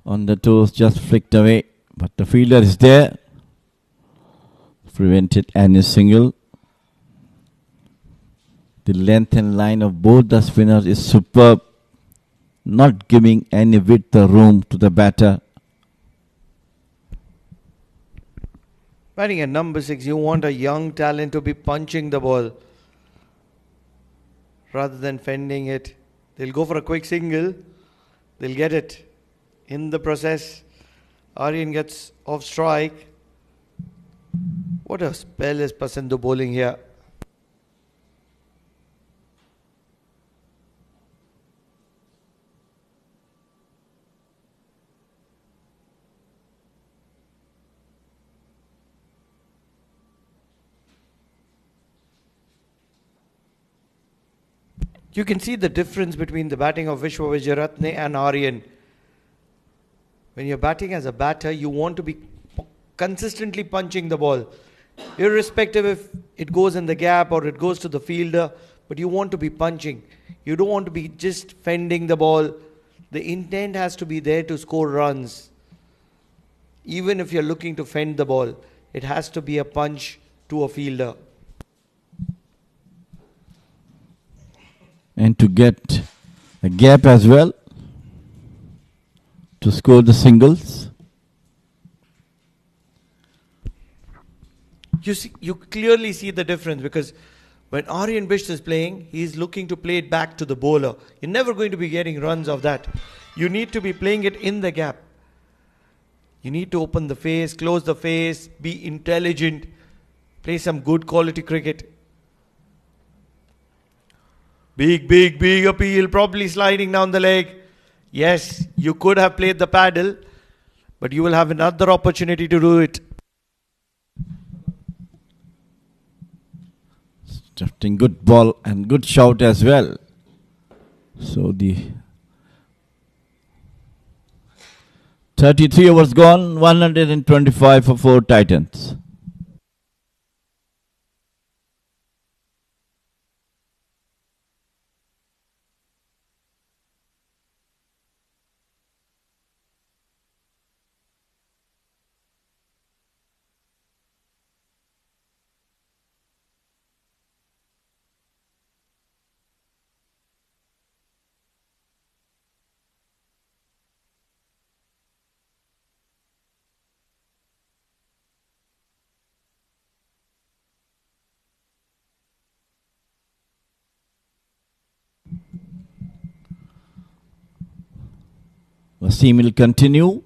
On the toes, just flicked away, but the fielder is there. Prevented any single. The length and line of both the spinners is superb, not giving any width or room to the batter. Batting at number 6, you want a young talent to be punching the ball rather than fending it. They'll go for a quick single. They'll get it. In the process, Aryan gets off strike. What a spell is Pasendu bowling here. You can see the difference between the batting of Vishwa Wijayaratne and Aryan. When you're batting as a batter, you want to be consistently punching the ball, irrespective if it goes in the gap or it goes to the fielder, but you want to be punching. You don't want to be just fending the ball. The intent has to be there to score runs. Even if you're looking to fend the ball, it has to be a punch to a fielder. And to get a gap as well to score the singles. You clearly see the difference, because when Aryan Bish is playing, he is looking to play it back to the bowler. You're never going to be getting runs of that. You need to be playing it in the gap. You need to open the face, close the face, be intelligent, play some good quality cricket. Big appeal, probably sliding down the leg. Yes, you could have played the paddle, but you will have another opportunity to do it. Drafting good ball and good shout as well. So the 33 overs gone, 125 for 4 Titans. Wasim will continue.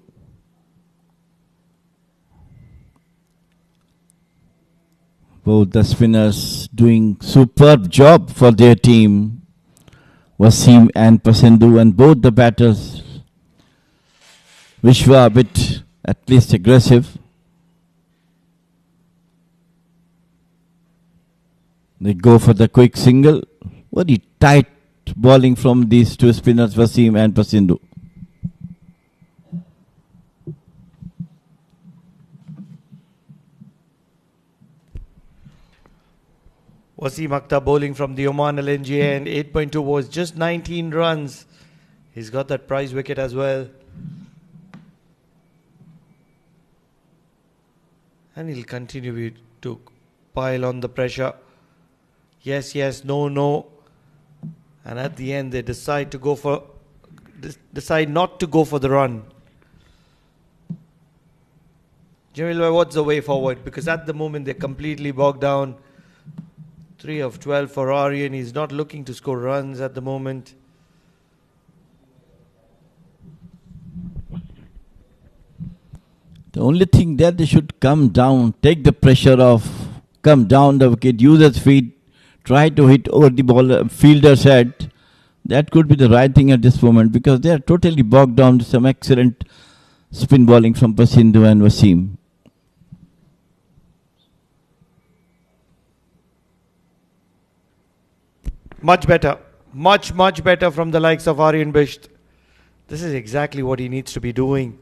Both the spinners doing superb job for their team. Wasim and Pasendu, and both the batters. Vishwa a bit at least aggressive. They go for the quick single. Very tight bowling from these two spinners, Wasim and Pasendu. Wasim Akhtar bowling from the Oman LNG, and 8.2 was just 19 runs. He's got that prize wicket as well. And he'll continue to pile on the pressure. Yes, no. And at the end they decide not to go for the run. Jamil, what's the way forward? Because at the moment they're completely bogged down. 3 of 12 for Aryan. He's not looking to score runs at the moment. The only thing that they should come down, take the pressure off, come down the wicket, use his feet, try to hit over the ball, fielder's head. That could be the right thing at this moment, because they are totally bogged down with some excellent spin bowling from Pasindu and Wasim. Much better. Much better from the likes of Aryan Bisht. This is exactly what he needs to be doing.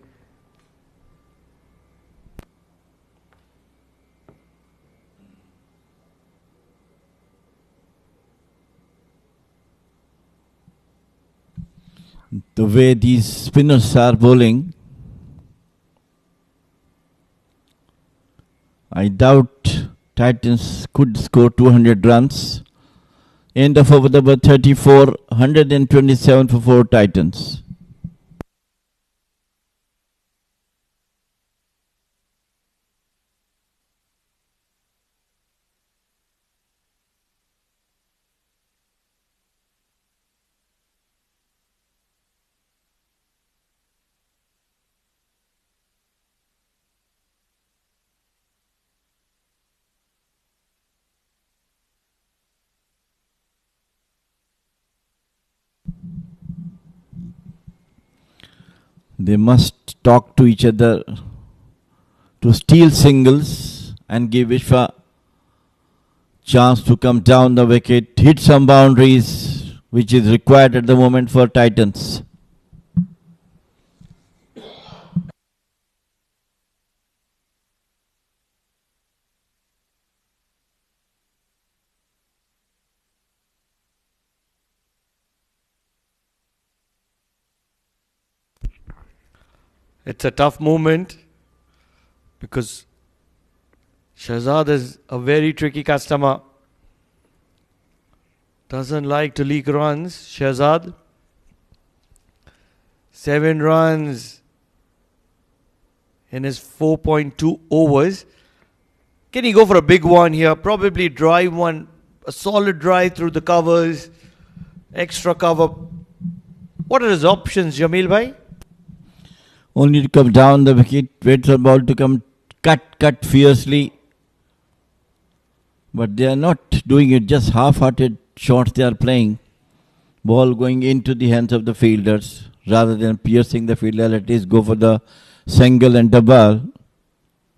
The way these spinners are bowling, I doubt Titans could score 200 runs. End of over number 34, 127 for 4 Titans. They must talk to each other to steal singles and give Vishwa chance to come down the wicket, hit some boundaries, which is required at the moment for Titans. It's a tough moment because Shahzad is a very tricky customer. Doesn't like to leak runs. Shahzad, 7 runs in his 4.2 overs. Can he go for a big one here? Probably drive one, a solid drive through the covers, extra cover. What are his options, Jamil bhai? Only to come down the wicket, wait for the ball to come, cut fiercely. But they are not doing it, just half-hearted shots they are playing. Ball going into the hands of the fielders rather than piercing the fielder. Let us go for the single and double,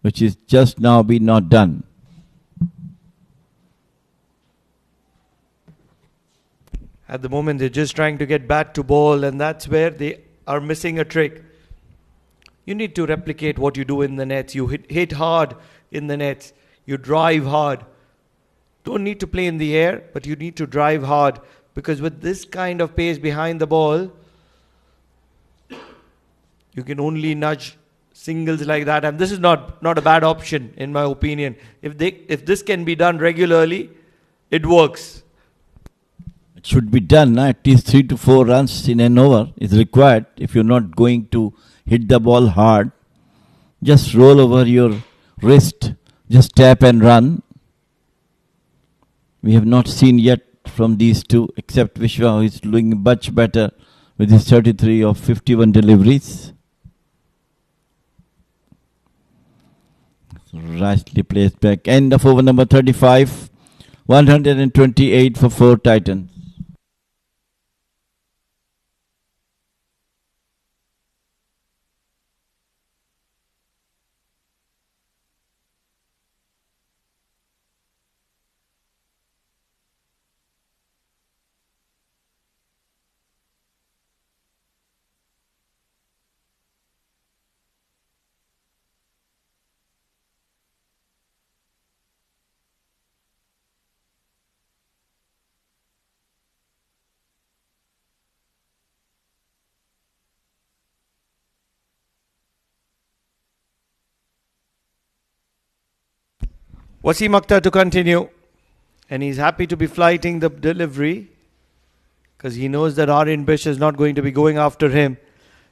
which is just now been not done. At the moment, they're just trying to get bat to ball, and that's where they are missing a trick. You need to replicate what you do in the nets. You hit hard in the nets. You drive hard. Don't need to play in the air, but you need to drive hard. Because with this kind of pace behind the ball, you can only nudge singles like that. And this is not a bad option, in my opinion. If this can be done regularly, it works. It should be done. At least 3 to 4 runs in an over is required if you're not going to hit the ball hard. Just roll over your wrist, just tap and run. We have not seen yet from these two, except Vishwa, who is doing much better with his 33 of 51 deliveries. Rashly placed back. End of over number 35, 128 for 4 Titans. Wasim Akhtar to continue. And he's happy to be flighting the delivery because he knows that Aryan Bish is not going to be going after him.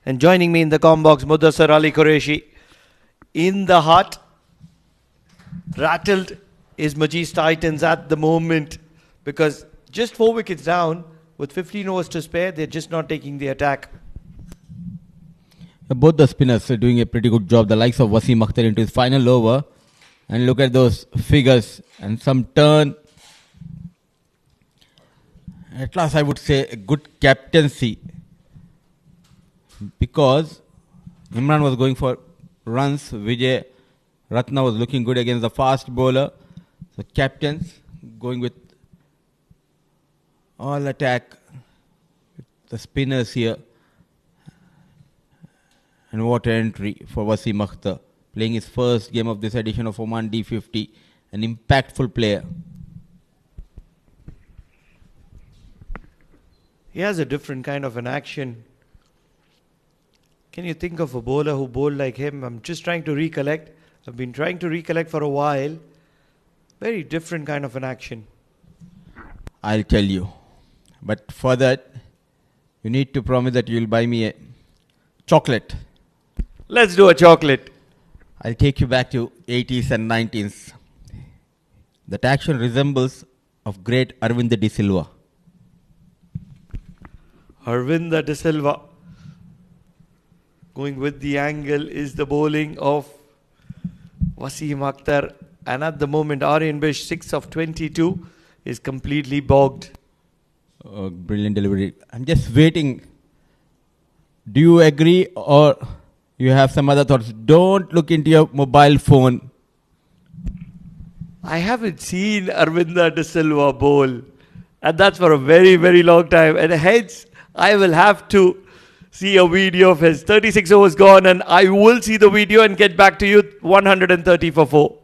And joining me in the com box, Mudassar Ali Qureshi. In the hut, rattled is Majees Titans at the moment because just 4 wickets down with 15 overs to spare, they're just not taking the attack. Both the spinners are doing a pretty good job. The likes of Wasim Akhtar into his final over. And look at those figures and some turn. At last, I would say a good captaincy. Because Imran was going for runs. Vijay Ratna was looking good against the fast bowler. The captains going with all attack. The spinners here. And what an entry for Wasim Akhtar. Playing his first game of this edition of Oman D50. An impactful player. He has a different kind of an action. Can you think of a bowler who bowled like him? I'm just trying to recollect. I've been trying to recollect for a while. Very different kind of an action. I'll tell you. But for that, you need to promise that you'll buy me a chocolate. Let's do a chocolate. I'll take you back to 80s and 90s. That action resembles of great Arvind De Silva. Arvind De Silva. Going with the angle is the bowling of Wasim Akhtar. And at the moment, Aryan Bish, 6 of 22, is completely bogged. Brilliant delivery. I'm just waiting. Do you agree or you have some other thoughts? Don't look into your mobile phone. I haven't seen Arvind De Silva bowl. And that's for a very, very long time. And hence, I will have to see a video of his. 36 overs gone, and I will see the video and get back to you. 130 for 4.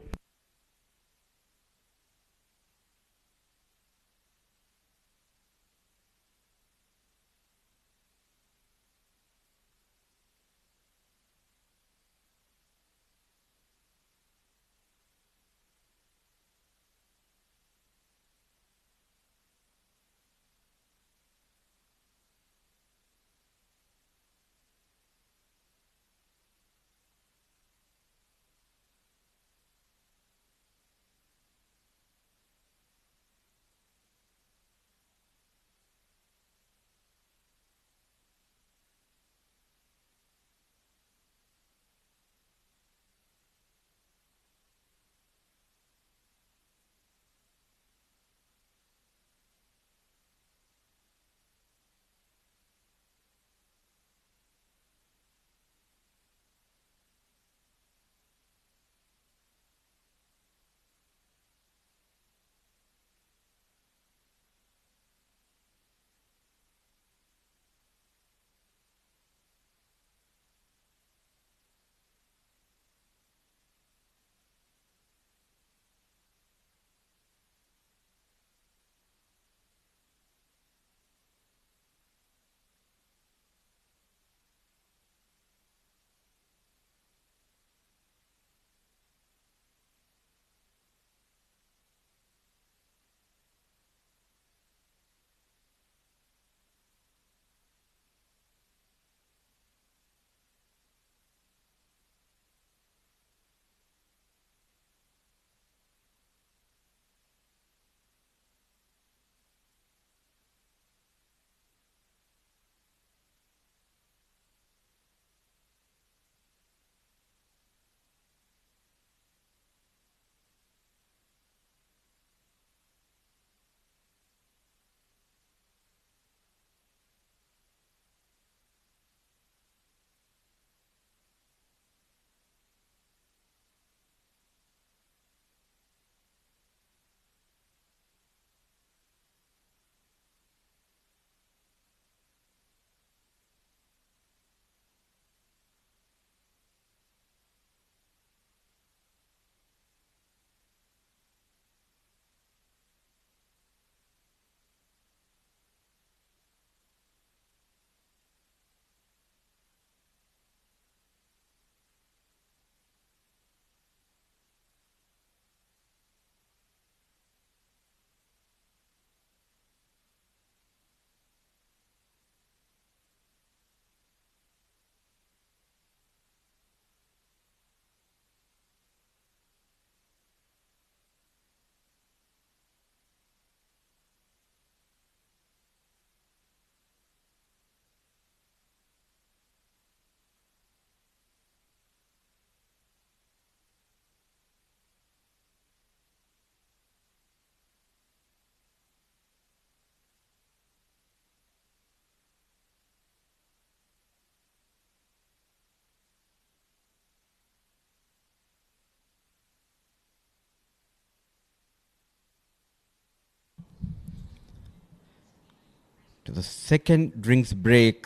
To the second drinks break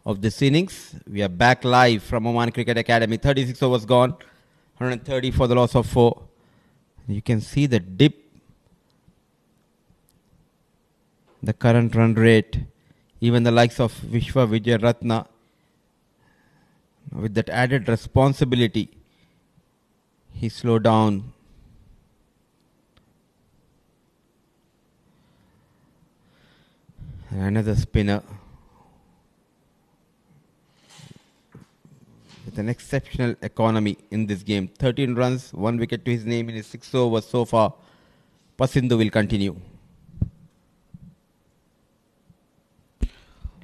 of this innings. We are back live from Oman Cricket Academy. 36 overs gone. 130 for the loss of 4. You can see the dip. The current run rate. Even the likes of Vishwa Vijay Ratna, with that added responsibility, he slowed down. Another spinner with an exceptional economy in this game. 13 runs, 1 wicket to his name in his 6 overs so far. Pasindu will continue.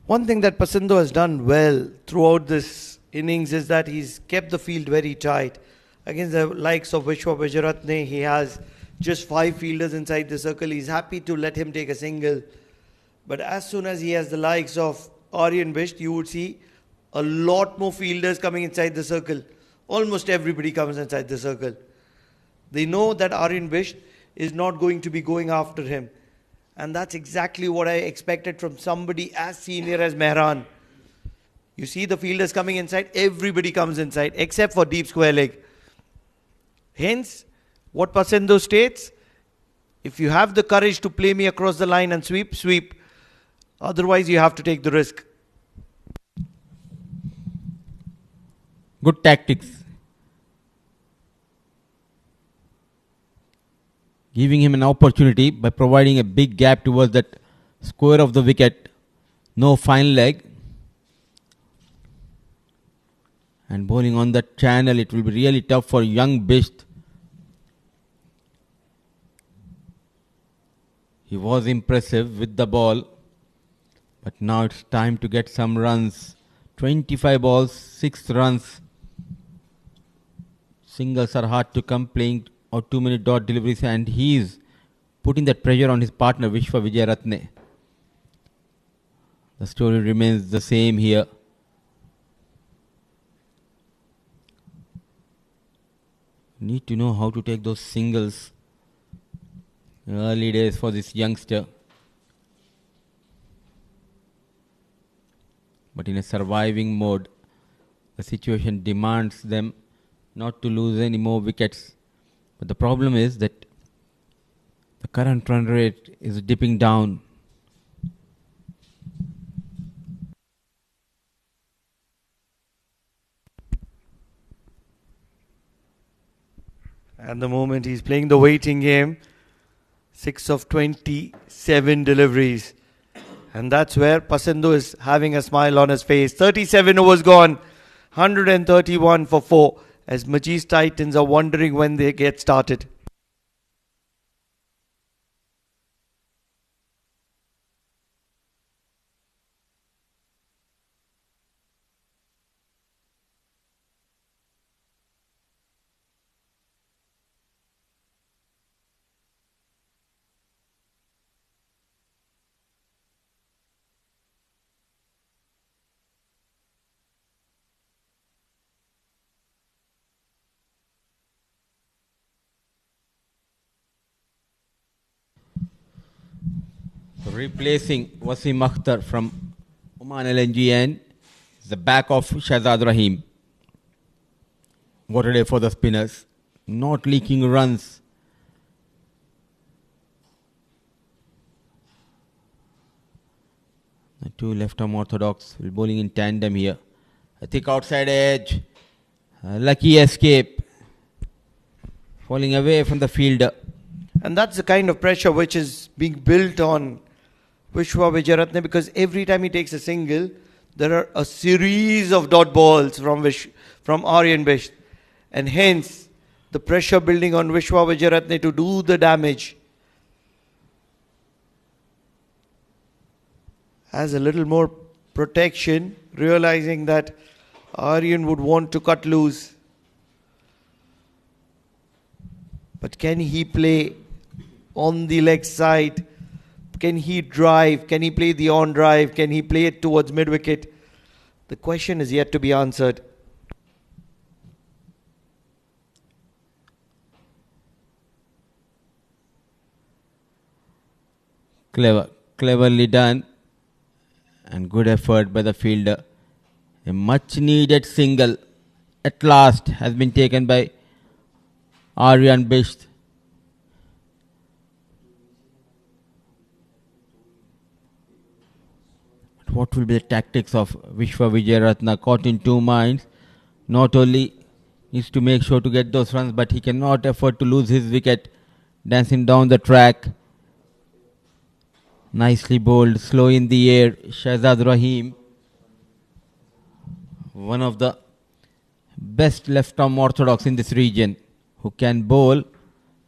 One thing that Pasindu has done well throughout this innings is that he's kept the field very tight. Against the likes of Vishwa Vijayaratne, he has just 5 fielders inside the circle. He's happy to let him take a single. But as soon as he has the likes of Aryan Bisht, you would see a lot more fielders coming inside the circle. Almost everybody comes inside the circle. They know that Aryan Bisht is not going to be going after him. And that's exactly what I expected from somebody as senior as Mehran. You see the fielders coming inside, everybody comes inside except for deep square leg. Hence, what Pasindu states, if you have the courage to play me across the line and sweep, sweep. Otherwise, you have to take the risk. Good tactics. Giving him an opportunity by providing a big gap towards that square of the wicket. No fine leg. And bowling on that channel, it will be really tough for young Bisht. He was impressive with the ball. But now it's time to get some runs. 25 balls, 6 runs. Singles are hard to come, playing or 2-minute dot deliveries, and he is putting that pressure on his partner Vishwa Vijayaratne. The story remains the same here. Need to know how to take those singles. Early days for this youngster. But in a surviving mode, the situation demands them not to lose any more wickets. But the problem is that the current run rate is dipping down. At the moment, he's playing the waiting game. 6 of 27 deliveries. And that's where Pasindu is having a smile on his face. 37 overs gone. 131 for 4. As Majees Titans are wondering when they get started. Replacing Wasim Akhtar from Oman LNGN is the back of Shahzad Rahim. What a day for the spinners. Not leaking runs. The two left-arm orthodox will bowling in tandem here. A thick outside edge. A lucky escape. Falling away from the fielder. And that's the kind of pressure which is being built on Vishwa Vijayaratne, because every time he takes a single, there are a series of dot balls from Aryan Bisht. And hence, the pressure building on Vishwa Vijayaratne to do the damage. Has a little more protection, realizing that Aryan would want to cut loose. But can he play on the leg side? Can he drive? Can he play the on drive? Can he play it towards mid wicket? The question is yet to be answered. Cleverly done. And good effort by the fielder. A much needed single at last has been taken by Aryan Bisht. What will be the tactics of Vishwa Vijayaratne? Caught in two minds. Not only needs to make sure to get those runs, but he cannot afford to lose his wicket. Dancing down the track. Nicely bowled, slow in the air. Shahzad Rahim, one of the best left-arm orthodox in this region, who can bowl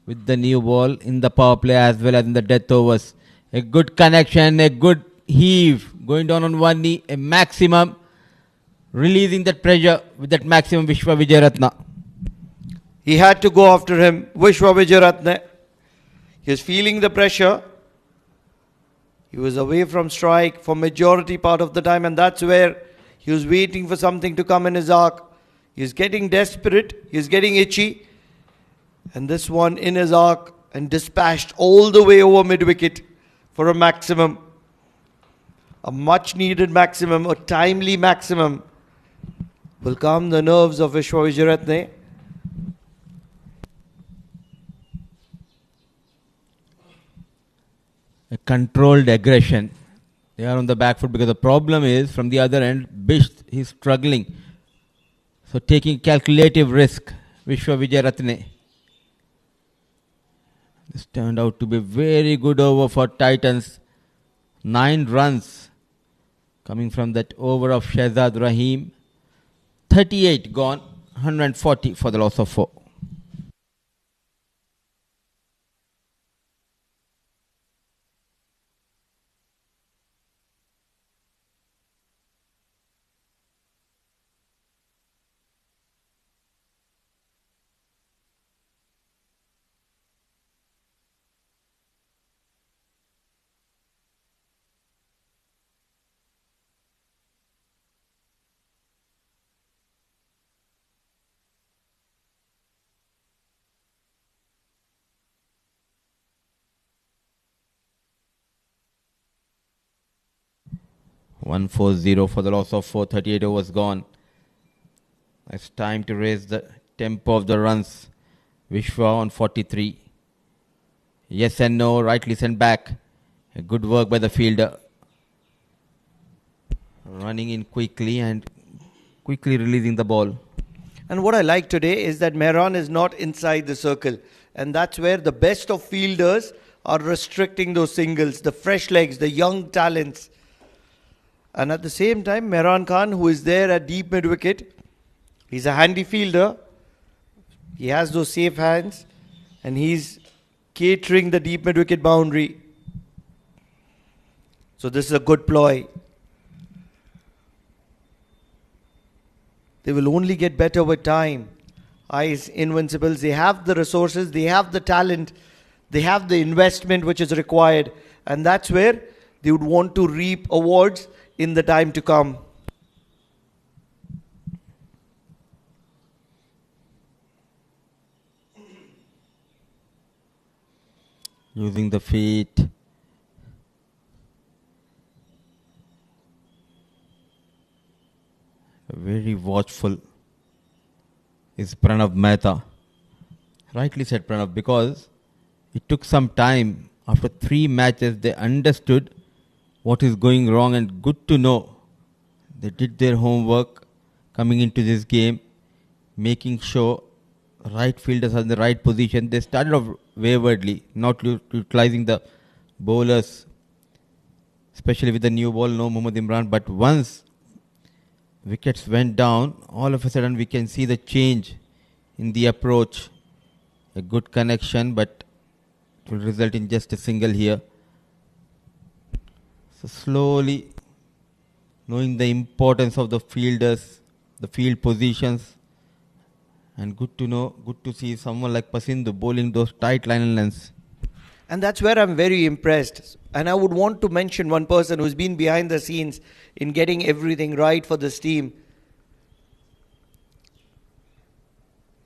with the new ball in the power play as well as in the death overs. A good connection, a good heave, going down on one knee, a maximum, releasing that pressure with that maximum Vishwa Vijayaratne. He had to go after him, Vishwa Vijayaratne. He was feeling the pressure. He was away from strike for majority part of the time, and that's where he was waiting for something to come in his arc. He was getting desperate, he was getting itchy, and this one in his arc and dispatched all the way over mid-wicket for a maximum. A much needed maximum, a timely maximum will calm the nerves of Vishwa Vijayaratne. A controlled aggression. They are on the back foot because the problem is from the other end, Bisht is struggling. So taking calculative risk, Vishwa Vijayaratne. This turned out to be a very good over for Titans. 9 runs coming from that over of Shahzad Rahim. 38 gone, 140 for the loss of 4. One 4-0 for the loss of 4. 38 overs gone. It's time to raise the tempo of the runs. Vishwa on 43. Yes and no, rightly sent back. A good work by the fielder. Running in quickly and quickly releasing the ball. And what I like today is that Mehran is not inside the circle. And that's where the best of fielders are restricting those singles, the fresh legs, the young talents. And at the same time, Mehran Khan, who is there at deep mid-wicket, he's a handy fielder. He has those safe hands. And he's catering the deep mid-wicket boundary. So this is a good ploy. They will only get better with time. Ias Invincibles, they have the resources, they have the talent, they have the investment which is required. And that's where they would want to reap awards in the time to come. Using the feet. Very watchful is Pranav Mehta. Rightly said Pranav, because it took some time. After 3 matches, they understood what is going wrong, and good to know they did their homework coming into this game, making sure right fielders are in the right position. They started off waywardly, not utilizing the bowlers, especially with the new ball, no Mohammad Imran. But once wickets went down, all of a sudden we can see the change in the approach. A good connection, but it will result in just a single here. So slowly, knowing the importance of the fielders, the field positions, and good to know, good to see someone like Pasindu bowling those tight line and lengths. And that's where I'm very impressed. And I would want to mention one person who's been behind the scenes in getting everything right for this team.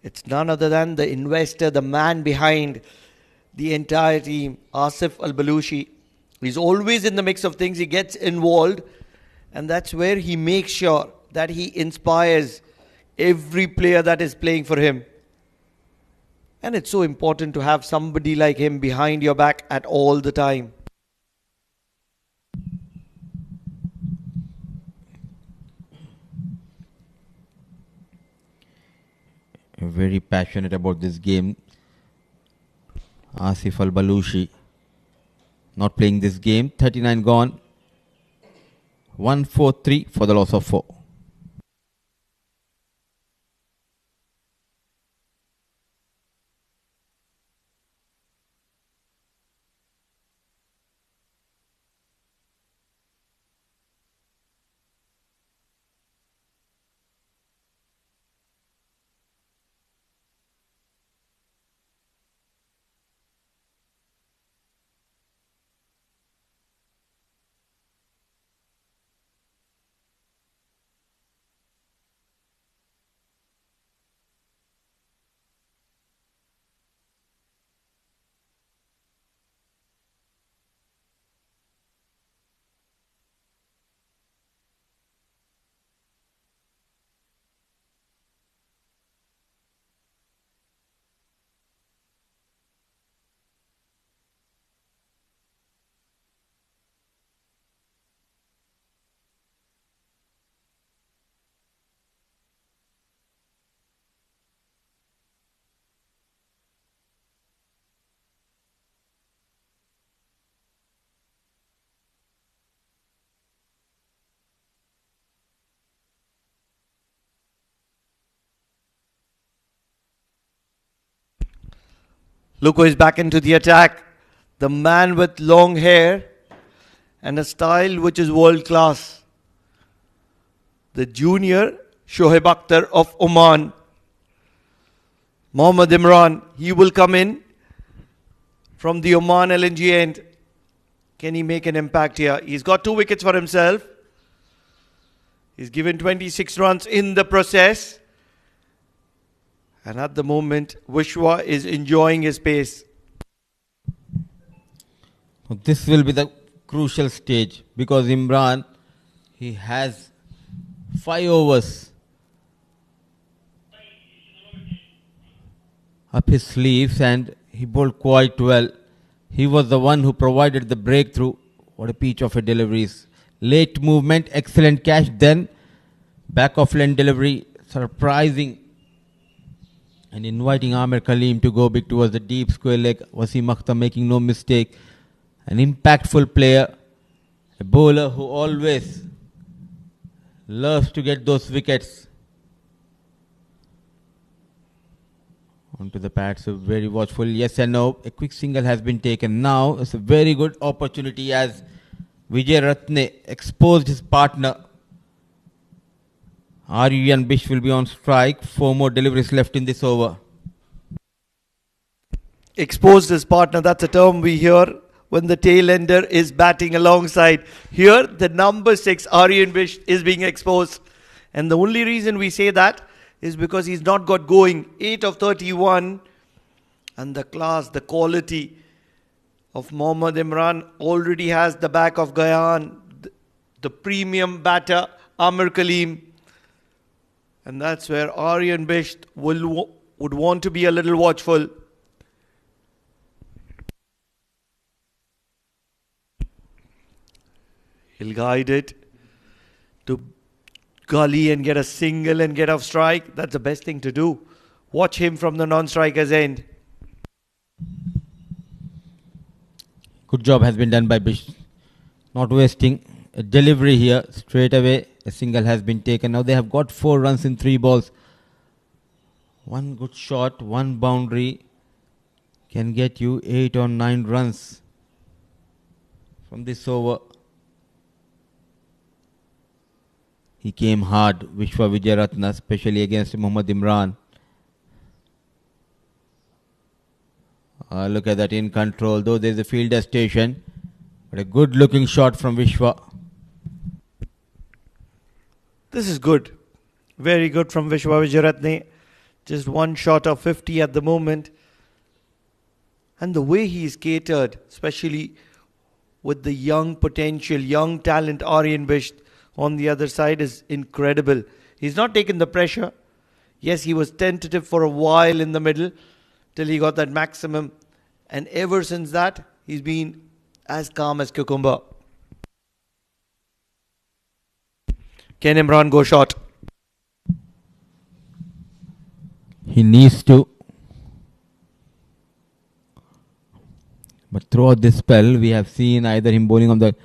It's none other than the investor, the man behind the entire team, Asif Al-Balushi. He's always in the mix of things. He gets involved. And that's where he makes sure that he inspires every player that is playing for him. And it's so important to have somebody like him behind your back at all the time. Very passionate about this game. Asif Al-Balushi not playing this game. 39 gone. 1-4-3 for the loss of 4. Look who is back into the attack. The man with long hair and a style which is world class. The junior Shoaib Akhtar of Oman. Mohammad Imran, he will come in from the Oman LNG end. Can he make an impact here? He's got 2 wickets for himself. He's given 26 runs in the process. And at the moment, Vishwa is enjoying his pace. This will be the crucial stage because Imran, he has 5 overs up his sleeves and he bowled quite well. He was the one who provided the breakthrough. What a peach of a delivery. Late movement, excellent catch. Then back of lane delivery, surprising and inviting Amir Kaleem to go big towards the deep square leg. Wasim Akhtar making no mistake. An impactful player, a bowler who always loves to get those wickets. Onto the pad, so very watchful. Yes and no. A quick single has been taken. Now it's a very good opportunity as Vijay Ratne exposed his partner. Aryan Bish will be on strike. 4 more deliveries left in this over. Exposed his partner, that's a term we hear when the tail ender is batting alongside. Here, the number 6, Aryan Bish, is being exposed. And the only reason we say that is because he's not got going. 8 of 31. And the class, the quality of Mohammad Imran already has the back of Gayan, the premium batter, Amir Kaleem. And that's where Aryan Bish would want to be a little watchful. He'll guide it to gully and get a single and get off strike. That's the best thing to do. Watch him from the non-striker's end. Good job has been done by Bish. Not wasting a delivery here. Straight away, a single has been taken. Now they have got 4 runs in 3 balls. 1 good shot, 1 boundary can get you 8 or 9 runs from this over. He came hard, Vishwa Vijayaratna, especially against Mohammad Imran. Look at that, in control, though there's a fielder station. But a good looking shot from Vishwa. This is good. Very good from Vishwa Vijayaratne. Just 1 shot of 50 at the moment. And the way he is catered, especially with the young potential, young talent Aryan Bish, on the other side is incredible. He's not taken the pressure. Yes, he was tentative for a while in the middle till he got that maximum. And ever since that, he's been as calm as cucumber. Can Imran go short? He needs to. But throughout this spell, we have seen either him bowling on the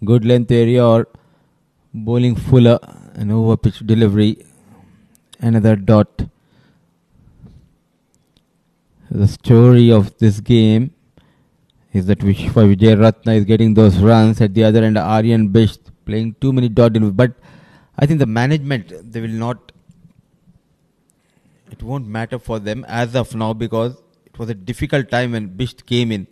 good length area or bowling fuller, an over pitch delivery, another dot. The story of this game is that Vijay Ratna is getting those runs. At the other end, Aryan Bish playing too many dot deliveries. But I think the management, they will not, it won't matter for them as of now, because it was a difficult time when Bish came in.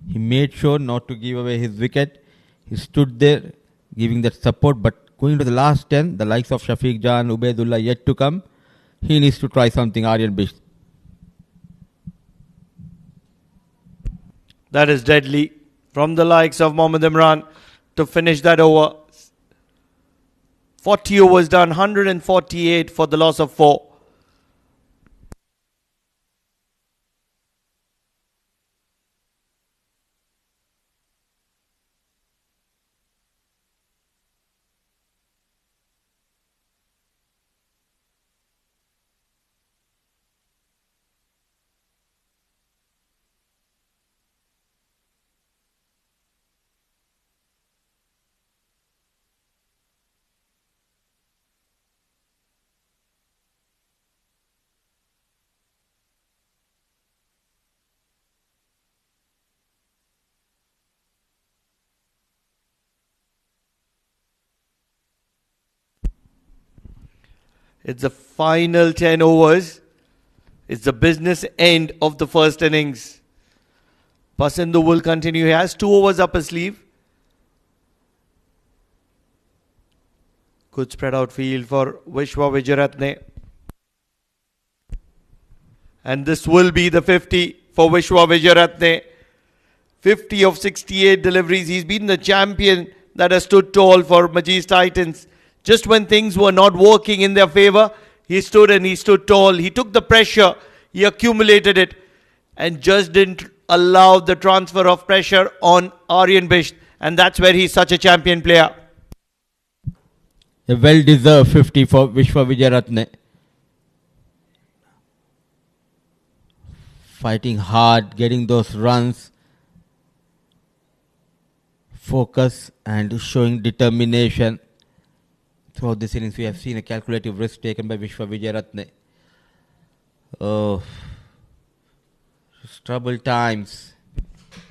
He made sure not to give away his wicket. He stood there giving that support. But going to the last 10, the likes of Shafiq Jan, Ubaidullah yet to come, he needs to try something, Aryan Bish. That is deadly from the likes of Mohammad Imran to finish that over. 40 overs done, 148 for the loss of 4. It's the final 10 overs. It's the business end of the first innings. Pasindu will continue. He has 2 overs up his sleeve. Good spread out field for Vishwa Vijayaratne. And this will be the 50 for Vishwa Vijayaratne. 50 of 68 deliveries. He's been the champion that has stood tall for Majees Titans. Just when things were not working in their favour, he stood and he stood tall. He took the pressure, he accumulated it, and just didn't allow the transfer of pressure on Aryan Bish. And that's where he's such a champion player. A well-deserved 50 for Vishwa Vijayaratne. Fighting hard, getting those runs, focus and showing determination. Throughout this innings, we have seen a calculative risk taken by Vishwa Vijayaratne. Oh, it's troubled times.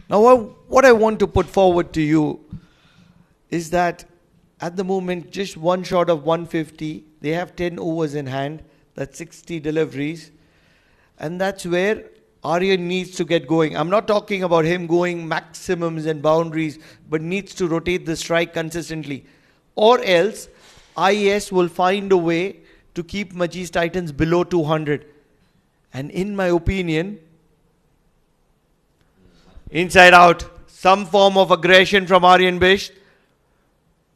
Now, what I want to put forward to you is that at the moment, just one shot of 150. They have 10 overs in hand. That's 60 deliveries. And that's where Aryan needs to get going. I'm not talking about him going maximums and boundaries, but needs to rotate the strike consistently. Or else, Ias will find a way to keep Majees Titans below 200. And in my opinion, inside out, some form of aggression from Aryan Bish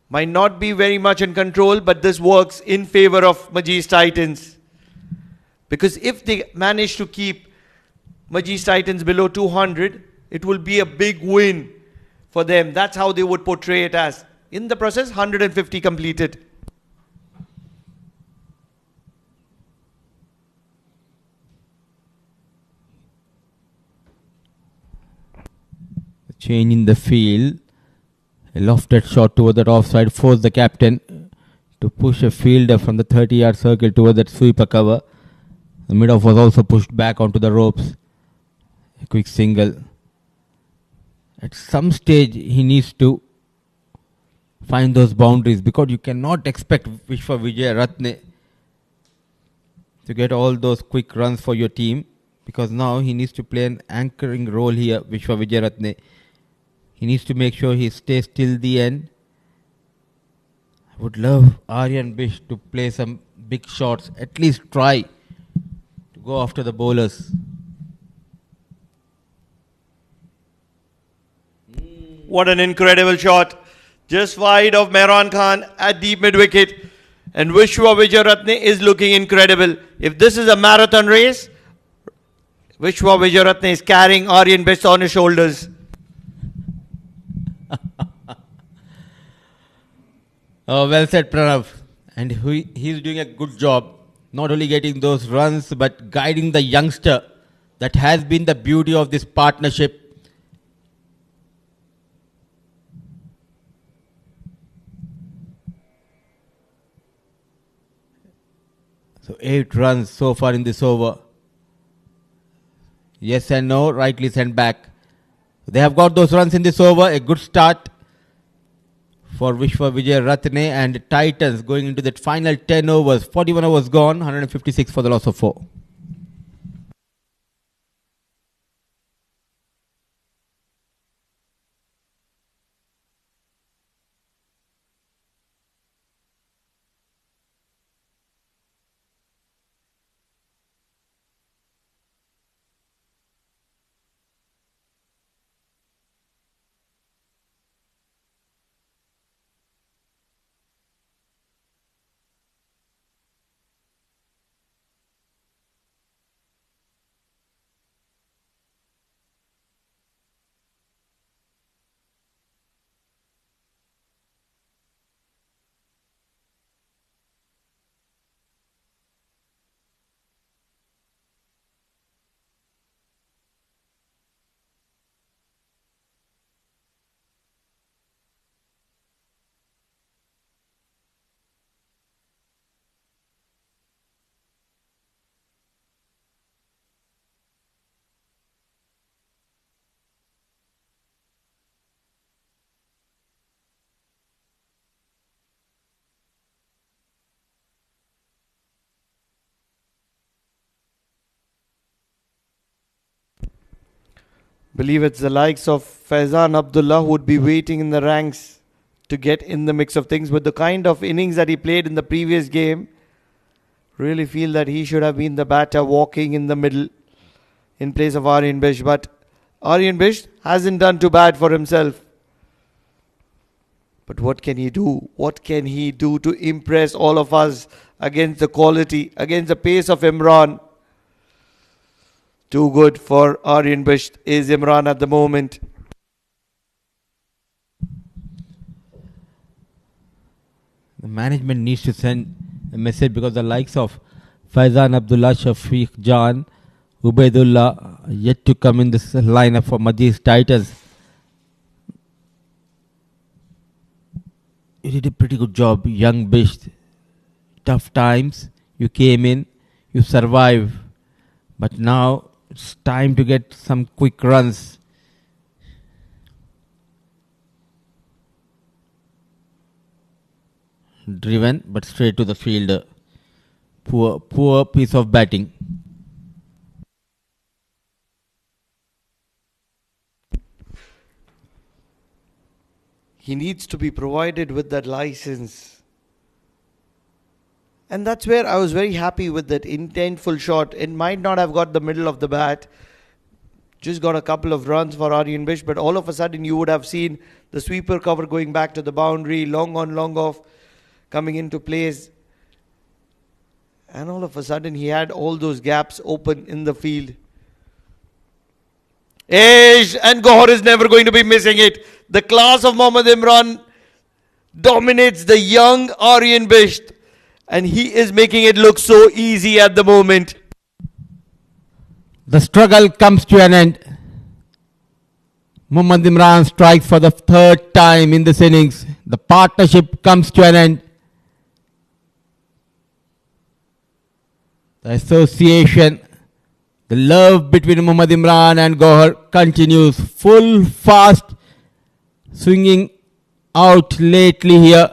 might not be very much in control, but this works in favor of Majees Titans. Because if they manage to keep Majees Titans below 200, it will be a big win for them. That's how they would portray it as. In the process, 150 completed. Change in the field. A lofted shot toward that offside forced the captain to push a fielder from the 30-yard circle toward that sweeper cover. The mid-off was also pushed back onto the ropes. A quick single. At some stage, he needs to find those boundaries, because you cannot expect Vishwa Vijayaratne to get all those quick runs for your team, because now he needs to play an anchoring role here, Vishwa Vijayaratne. He needs to make sure he stays till the end. I would love Aryan Bish to play some big shots, at least try to go after the bowlers. What an incredible shot. just wide of Mehran Khan at deep mid wicket. And Vishwa Wijayaratne is looking incredible. If this is a marathon race, Vishwa Wijayaratne is carrying Aryan Best on his shoulders. Oh, well said, Pranav. And he's doing a good job, not only getting those runs, but guiding the youngster. That has been the beauty of this partnership. So 8 runs so far in this over. Yes and no, rightly sent back. They have got those runs in this over. A good start for Vishwa Wijayaratne and Titans going into that final 10 overs. 41 overs gone, 156 for the loss of 4. Believe it's the likes of Faizan Abdullah who would be waiting in the ranks to get in the mix of things. With the kind of innings that he played in the previous game, really feel that he should have been the batter walking in the middle in place of Aryan Bish. But Aryan Bish hasn't done too bad for himself. But what can he do? What can he do to impress all of us against the quality, against the pace of Imran? Too good for Aryan Bish is Imran at the moment. The management needs to send a message because the likes of Faizan Abdullah, Shafiq Jan, Ubaidullah yet to come in this lineup for Majees Titans. You did a pretty good job, young Bish. Tough times, you came in, you survived, but now it's time to get some quick runs. Driven, but straight to the fielder. Poor piece of batting. He needs to be provided with that license. And that's where I was very happy with that intentful shot. It might not have got the middle of the bat. Just got a couple of runs for Aryan Bish, but all of a sudden you would have seen the sweeper cover going back to the boundary, long on, long off, coming into place. And all of a sudden he had all those gaps open in the field. And Gohar is never going to be missing it. The class of Mohammad Imran dominates the young Aryan Bish, and he is making it look so easy at the moment. The struggle comes to an end. Mohammad Imran strikes for the third time in this innings. The partnership comes to an end. The association, the love between Mohammad Imran and Gohar continues. Full fast, swinging out lately here.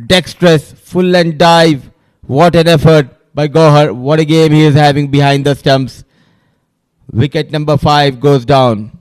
Dexterous, full and dive. What an effort by Gohar. What a game he is having behind the stumps. Wicket number 5 goes down.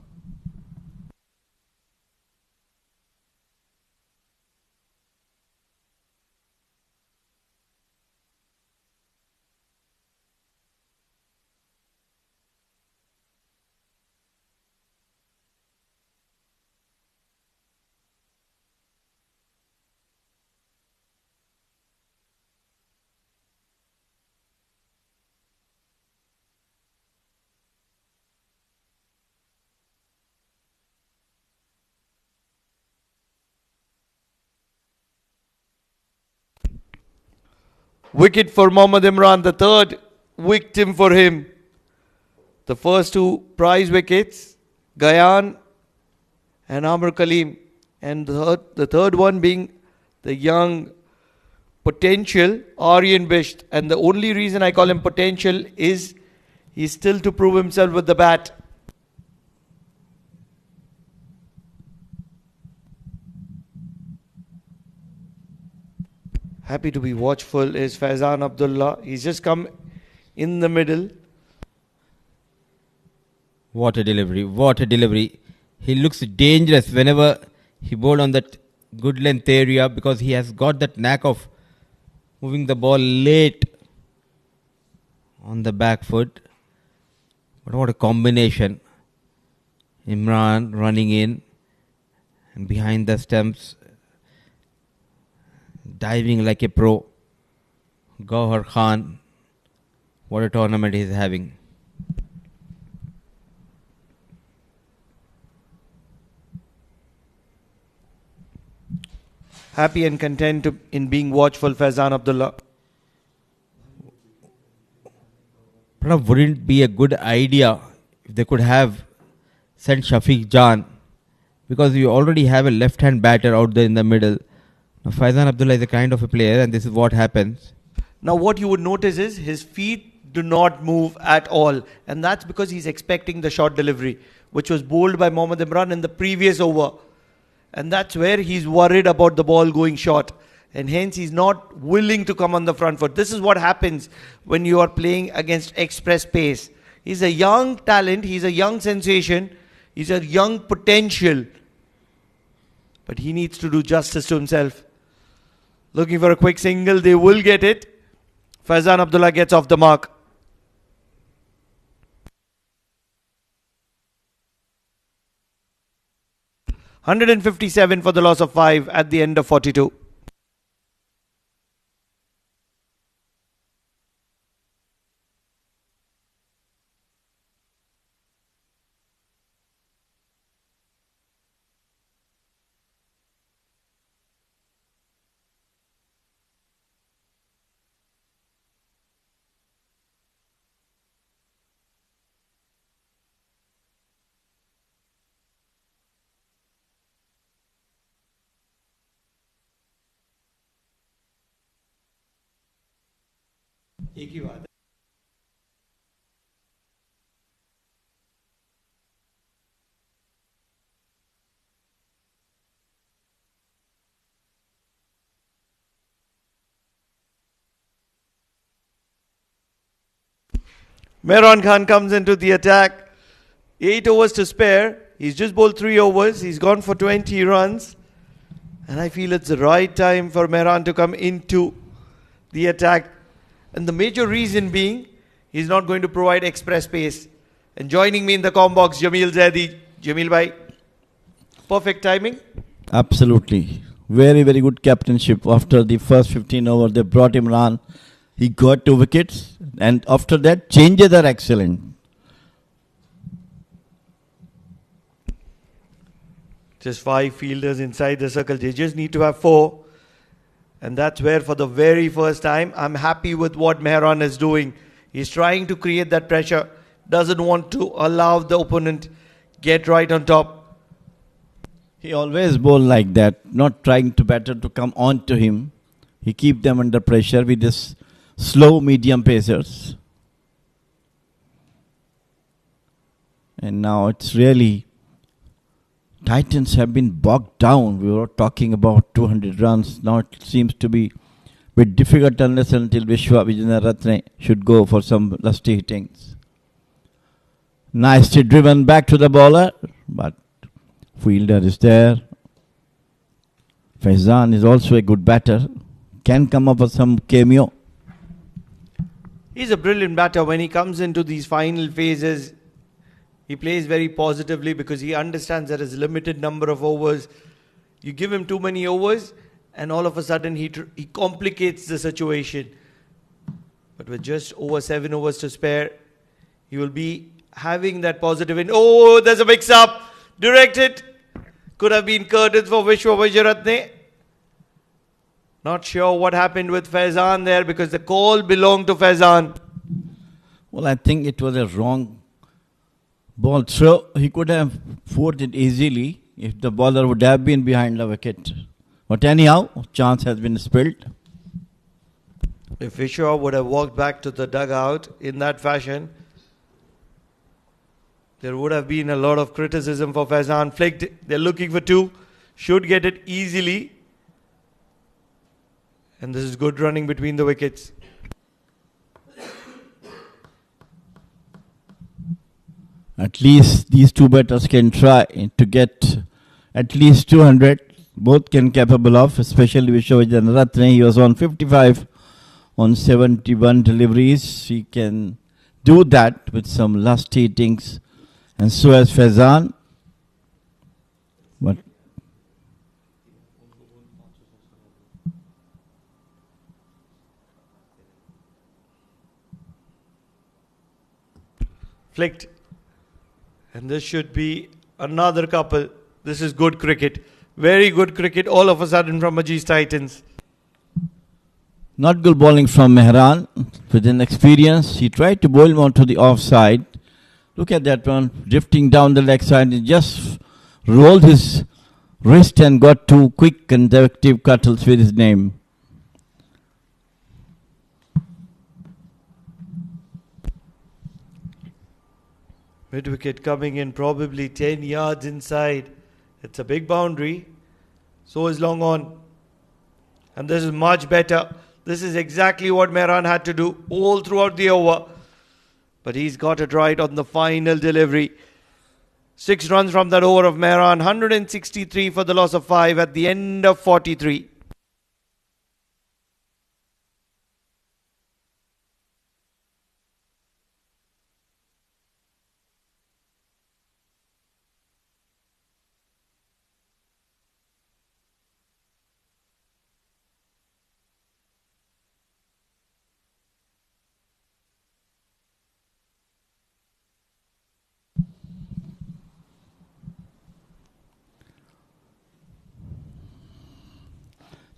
Wicket for Mohammad Imran, the third victim for him. The first two prize wickets, Gayan and Amr Kaleem. And the third one being the young potential Aryan Bisht. And the only reason I call him potential is he's still to prove himself with the bat. Happy to be watchful is Faizan Abdullah. He's just come in the middle. What a delivery, what a delivery. He looks dangerous whenever he bowled on that good length area because he has got that knack of moving the ball late on the back foot. But what a combination. Imran running in and behind the stumps, diving like a pro. Gauhar Khan, what a tournament he's having. Happy and content in being watchful, Faizan Abdullah. Pranav, wouldn't it be a good idea if they could have sent Shafiq Jan? Because you already have a left-hand batter out there in the middle. Now, Faizan Abdullah is a kind of a player, and this is what happens. Now what you would notice is his feet do not move at all. And that's because he's expecting the short delivery, which was bowled by Mohammad Imran in the previous over. And that's where he's worried about the ball going short. And hence he's not willing to come on the front foot. This is what happens when you are playing against express pace. He's a young talent. He's a young sensation. He's a young potential. But he needs to do justice to himself. Looking for a quick single. They will get it. Faizan Abdullah gets off the mark. $157 for the loss of 5 at the end of 42. एक ही बात है. Mehran Khan comes into the attack. 8 overs to spare. He's just bowled 3 overs. He's gone for 20 runs. And I feel it's the right time for Mehran to come into the attack. And the major reason being, he's not going to provide express pace. And joining me in the comm box, Jamil Zaidi. Jamil bhai, perfect timing. Absolutely. Very, very good captainship. After the first 15 overs, they brought him on. He got 2 wickets. And after that, changes are excellent. Just 5 fielders inside the circle. They just need to have 4. And that's where for the very first time, I'm happy with what Mehran is doing. He's trying to create that pressure. Doesn't want to allow the opponent get right on top. He always bowl like that. Not trying to batter to come on to him. He keep them under pressure with this slow medium pacers. And now it's really... Titans have been bogged down. We were talking about 200 runs. Now it seems to be a bit difficult unless until Vishwa Vijayanaratne should go for some lusty hittings. Nicely driven back to the bowler, but fielder is there. Faizan is also a good batter. Can come up with some cameo. He's a brilliant batter. When he comes into these final phases, he plays very positively because he understands there is a limited number of overs. You give him too many overs and all of a sudden he complicates the situation. But with just over 7 overs to spare, he will be having that positive. Oh, there's a mix-up. Directed. Could have been curtains for Vishwa Vijayarathne. Not sure what happened with Faizan there because the call belonged to Faizan. Well, I think it was a wrong ball throw. He could have fought it easily if the bowler would have been behind the wicket. But anyhow, chance has been spilled. If Vishwa would have walked back to the dugout in that fashion, there would have been a lot of criticism for Faizan. Flicked, they're looking for two, should get it easily. And this is good running between the wickets. At least these two batters can try to get at least 200. Both can capable of, especially Vishwajit Ratne. He was on 55 on 71 deliveries. He can do that with some last hitings. And so has Faizan. But Flicked. And this should be another couple. This is good cricket. Very good cricket all of a sudden from Majees Titans. not good bowling from Mehran. With an experience, he tried to bowl him onto the offside. Look at that one, drifting down the leg side. He just rolled his wrist and got two quick consecutive cuttles with his name. Mid wicket coming in probably 10 yards inside. It's a big boundary. So is long on. And this is much better. This is exactly what Mehran had to do all throughout the over. But he's got it right on the final delivery. 6 runs from that over of Mehran. 163 for the loss of 5 at the end of 43.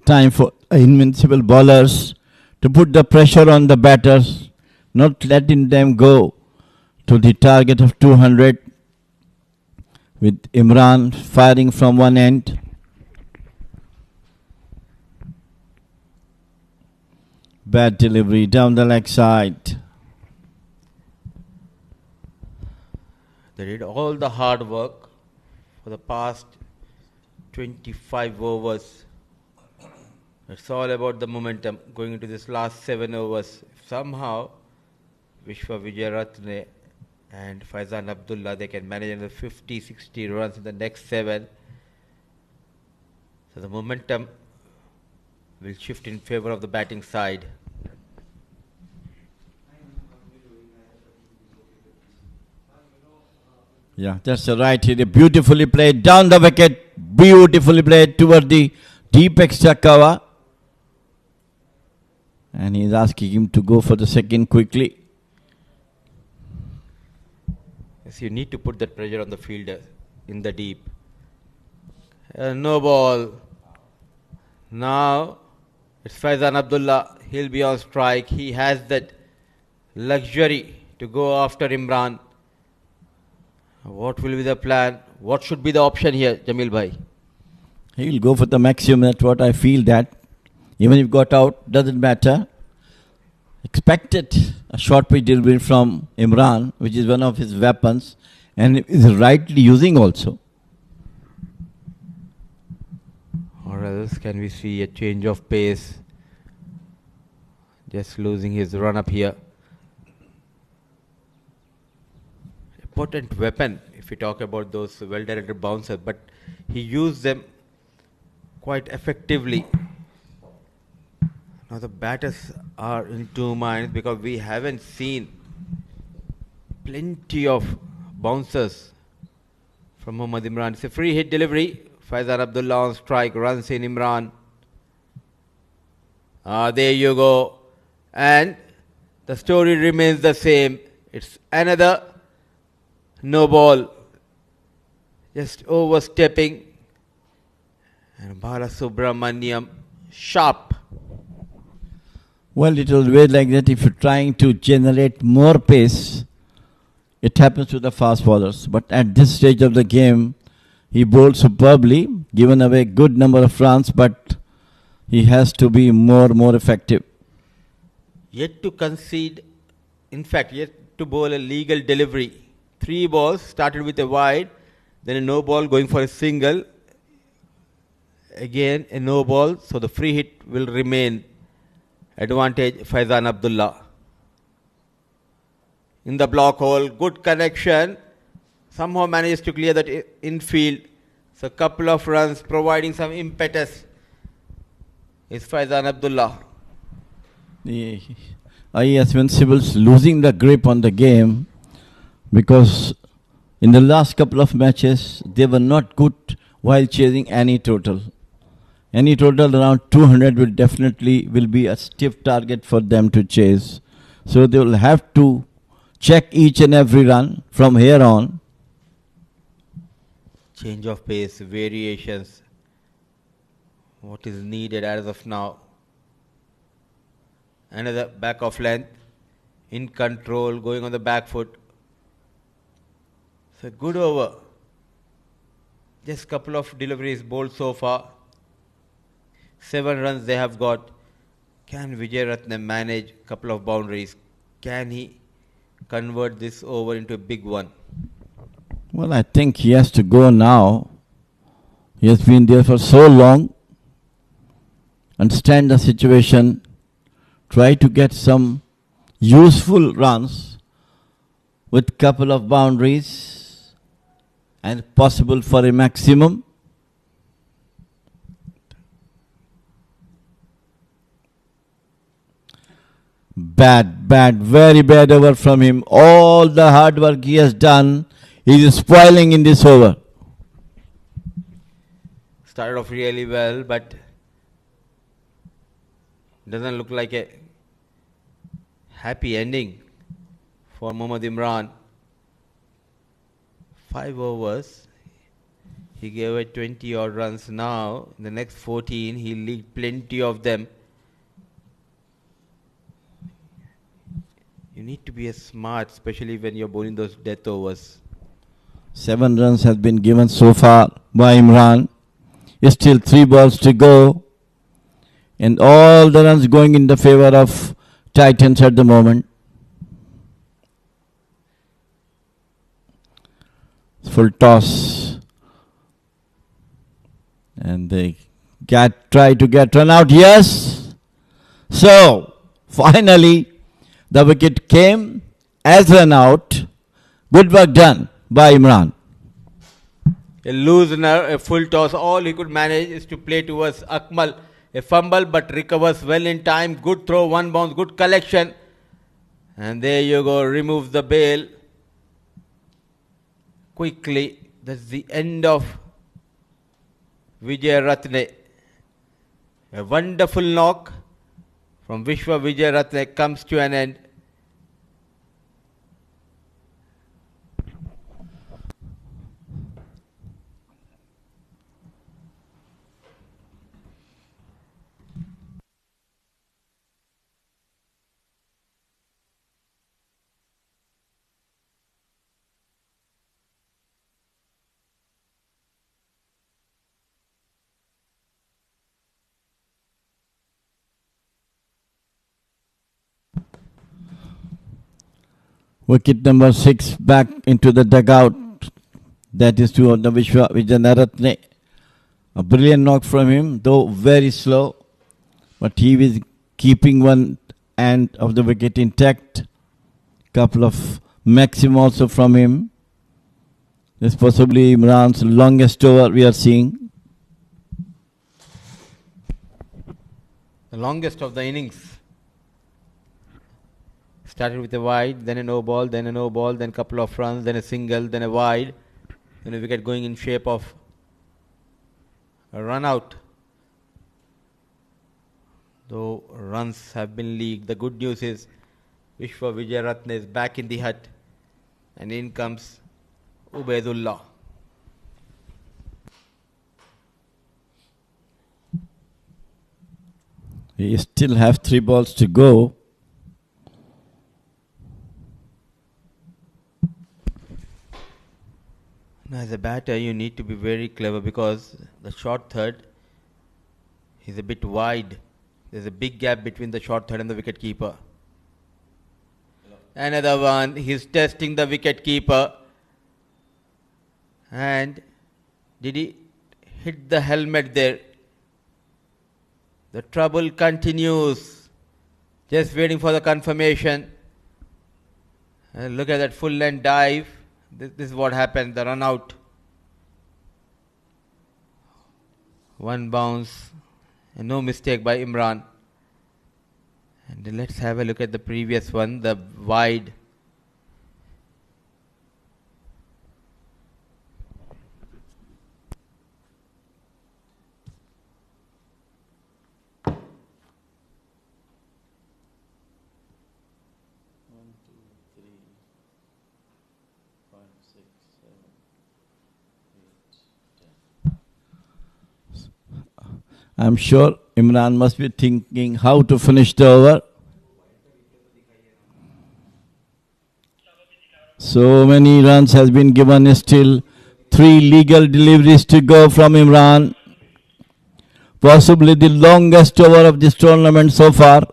Time for invincible bowlers to put the pressure on the batters, not letting them go to the target of 200 with Imran firing from one end. Bad delivery down the leg side. They did all the hard work for the past 25 overs. It's all about the momentum going into this last 7 overs. If somehow Vishwa Vijayaratne and Faizan Abdullah, they can manage another 50, 60 runs in the next 7. So the momentum will shift in favor of the batting side. Yeah, that's right. He beautifully played down the wicket, beautifully played toward the deep extra cover. And he's asking him to go for the second quickly. Yes, you need to put that pressure on the fielder in the deep. No ball. Now it's Faizan Abdullah. He'll be on strike. He has that luxury to go after Imran. What will be the plan? What should be the option here, Jamil Bhai? He will go for the maximum. That's what I feel that. Even if got out, doesn't matter. Expected a short pitch delivery from Imran, which is one of his weapons, and is rightly using also. Or else can we see a change of pace? Just losing his run up here. A potent weapon if we talk about those well-directed bouncers, but he used them quite effectively. Now the batters are in two minds because we haven't seen plenty of bouncers from Mohammad Imran. It's a free hit delivery. Faizan Abdullah on strike, runs in Imran. There you go. And the story remains the same. It's another no ball. Just overstepping. And Bala Subramaniam sharp. Well, it was way like that. If you're trying to generate more pace, it happens to the fast bowlers. But at this stage of the game, he bowled superbly, given away good number of runs, but he has to be more effective. Yet to concede, in fact, yet to bowl a legal delivery. 3 balls, started with a wide, then a no ball going for a single. Again a no ball, so the free hit will remain. Advantage Faizan Abdullah. In the block hole, good connection. Somehow manages to clear that infield. So a couple of runs providing some impetus is Faizan Abdullah. The Ias Invincibles losing the grip on the game because in the last couple of matches they were not good while chasing any total. Any total around 200 will be a stiff target for them to chase. So they will have to check each and every run from here on. Change of pace, variations. What is needed as of now? Another back of length, in control, going on the back foot. So good over. Just couple of deliveries bowled so far. 7 runs they have got. Can Vijay Ratne manage a couple of boundaries? Can he convert this over into a big one? Well, I think he has to go now. He has been there for so long. Understand the situation. Try to get some useful runs with couple of boundaries and possible for a maximum. Bad, very bad over from him. All the hard work he has done, he is spoiling in this over. Started off really well, but doesn't look like a happy ending for Mohammad Imran. 5 overs. He gave away 20 odd runs. Now, in the next 14, he leaked plenty of them. You need to be smart, especially when you're bowling those death overs. 7 runs have been given so far by Imran. Still 3 balls to go. And all the runs going in the favor of Titans at the moment. Full toss. And they try to get run out. Yes. So, finally, the wicket came as run out. Good work done by Imran. A loosener, a full toss. All he could manage is to play towards Akmal. A fumble but recovers well in time. Good throw, 1 bounce, good collection. And there you go, removes the bail. Quickly, that's the end of Vijay Ratne. A wonderful knock from Vishwa Vijay Ratne comes to an end. Wicket number 6 back into the dugout. That is to the Vijay Ratne. A brilliant knock from him, though very slow. But he was keeping one end of the wicket intact. Couple of maximum also from him. This is possibly Imran's longest over we are seeing. The longest of the innings. Started with a wide, then a no ball, then a no ball, then a couple of runs, then a single, then a wide, then a wicket going in shape of a run out. Though runs have been leaked, the good news is Vishwa Vijay Ratne is back in the hut, and in comes Ubaidullah. They still have 3 balls to go. Now, as a batter, you need to be very clever because the short third is a bit wide. There's a big gap between the short third and the wicket keeper. Another one. He's testing the wicket keeper. And did he hit the helmet there? The trouble continues. Just waiting for the confirmation. And look at that full length dive. This is what happened, the run out. One bounce. And no mistake by Imran. And let's have a look at the previous one, the wide. I'm sure Imran must be thinking how to finish the over. So many runs has been given, still 3 legal deliveries to go from Imran. Possibly the longest over of this tournament so far.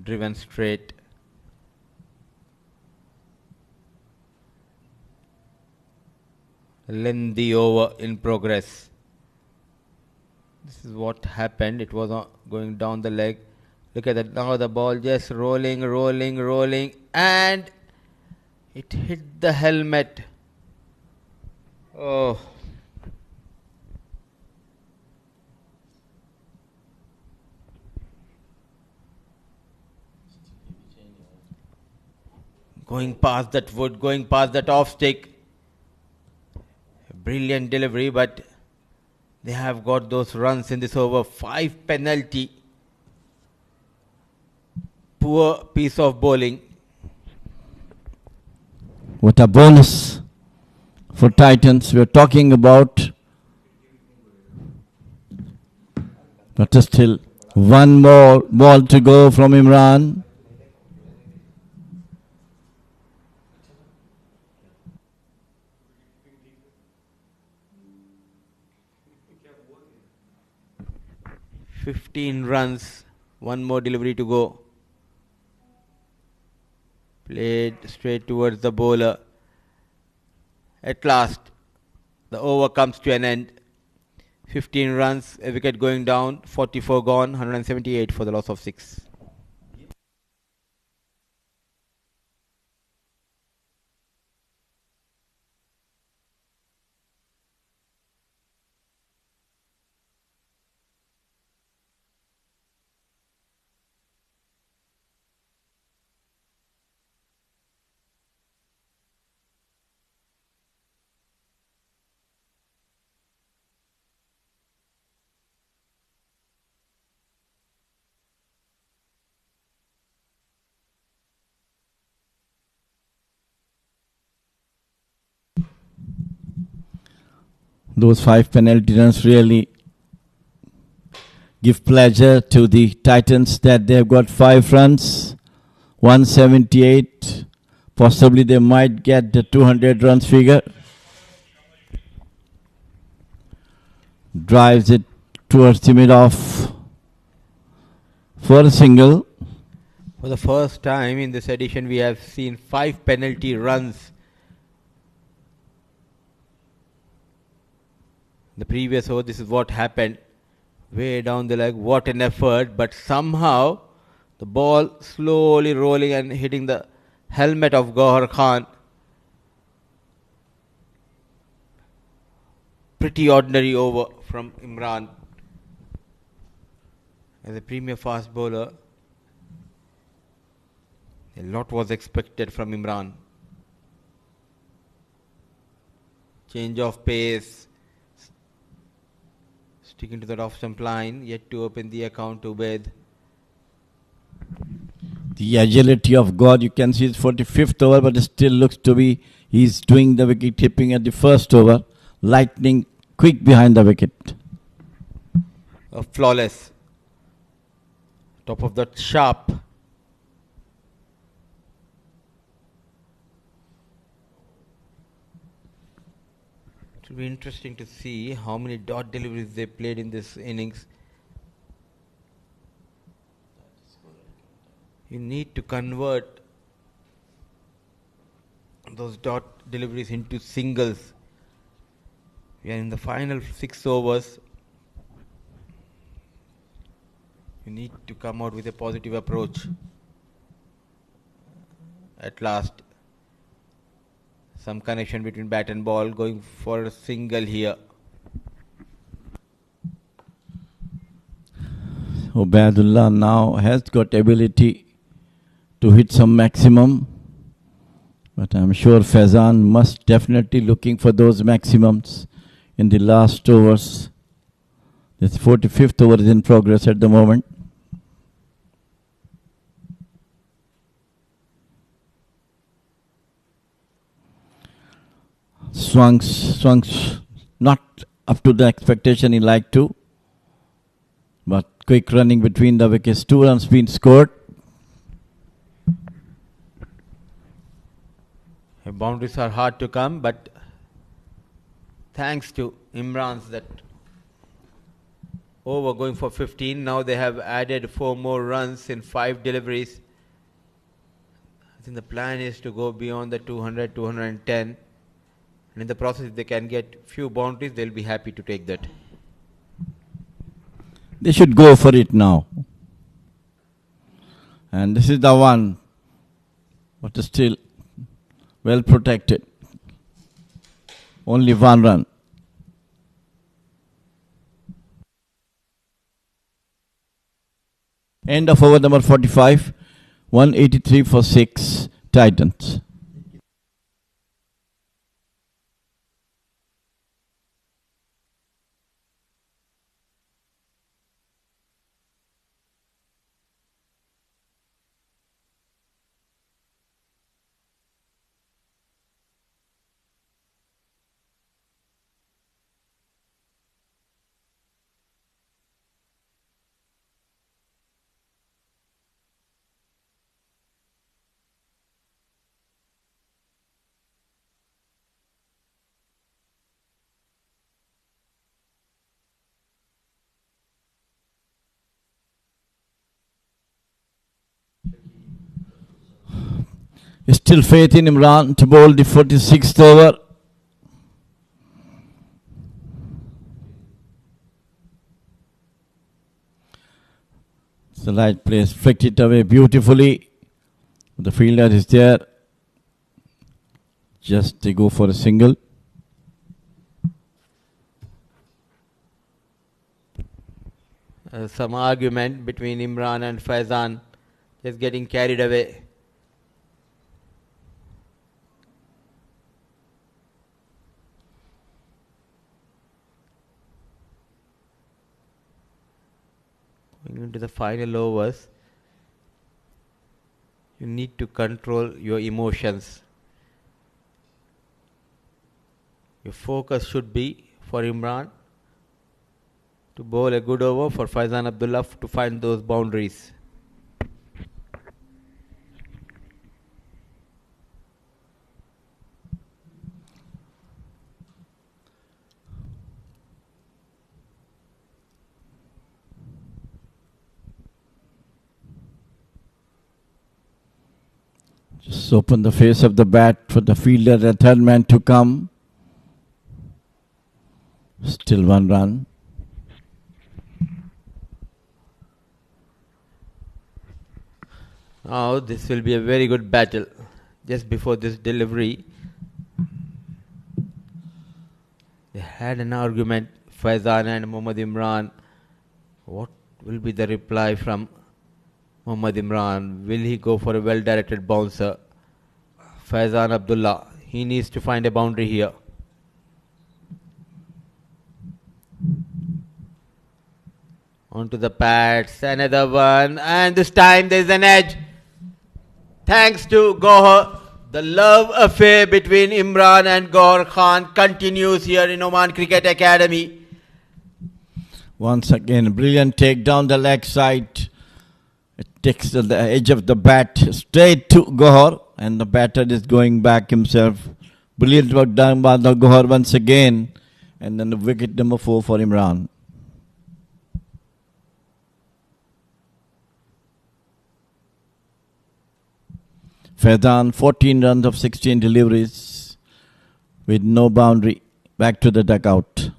Driven straight. Lengthy over in progress. This is what happened. It was going down the leg. Look at that. Now the ball just rolling, rolling, rolling. And it hit the helmet. Oh. Going past that wood, going past that off stick. Brilliant delivery, but they have got those runs in this over. 5 penalty. Poor piece of bowling. What a bonus for Titans we're talking about. But still 1 more ball to go from Imran. $15 runs, 1 more delivery to go. Played straight towards the bowler. At last, the over comes to an end. 15 runs, a wicket going down, 44 gone, 178 for the loss of 6. Those 5 penalty runs really give pleasure to the Titans that they've got 5 runs, 178. Possibly they might get the 200 runs figure. Drives it towards the mid-off for a single. For the first time in this edition, we have seen 5 penalty runs. The previous over, this is what happened. Way down the leg, what an effort. But somehow, the ball slowly rolling and hitting the helmet of Gauhar Khan. Pretty ordinary over from Imran. As a premier fast bowler, a lot was expected from Imran. Change of pace. Sticking to that off-stump line, yet to open the account to Ubaid. The agility of God, you can see it's 45th over, but it still looks to be He's doing the wicket keeping at the first over, lightning quick behind the wicket. Flawless. Top of that sharp. It will be interesting to see how many dot deliveries they played in this innings. You need to convert those dot deliveries into singles. We are in the final 6 overs. You need to come out with a positive approach. At last, some connection between bat and ball, going for a single here. Ubaidullah now has got ability to hit some maximum, but I'm sure Faizan must definitely looking for those maximums in the last overs. This 45th over is in progress at the moment. Swings not up to the expectation he liked to, but quick running between the wickets. 2 runs been scored. Boundaries are hard to come, but thanks to Imran's that over going for 15, now they have added 4 more runs in 5 deliveries. I think the plan is to go beyond the 200, 210. And in the process, if they can get few boundaries, they'll be happy to take that. They should go for it now. And this is the one, but still well protected. Only 1 run. End of over number 45. 183 for 6 Titans. Still faith in Imran to bowl the 46th over. The light plays, flicked it away beautifully. The fielder is there. Just to go for a single. Some argument between Imran and Faizan, just getting carried away. Going into the final overs, you need to control your emotions. Your focus should be for Imran to bowl a good over, for Faizan Abdullah to find those boundaries. Just open the face of the bat for the fielder, the third man to come. Still 1 run. Now this will be a very good battle. Just before this delivery, they had an argument, Faizan and Mohammad Imran. What will be the reply from Mohammad Imran? Will he go for a well-directed bouncer? Faizan Abdullah, he needs to find a boundary here. Onto the pads, another one, and this time there is an edge. Thanks to Gohar, The love affair between Imran and Gaur Khan continues here in Oman Cricket Academy. Once again, brilliant take down the leg side. It takes the edge of the bat straight to Gohar, and the batter is going back himself. Brilliant work done by the Gohar once again, and then the wicket number 4 for Imran. Faizan, 14 runs of 16 deliveries with no boundary. Back to the dugout.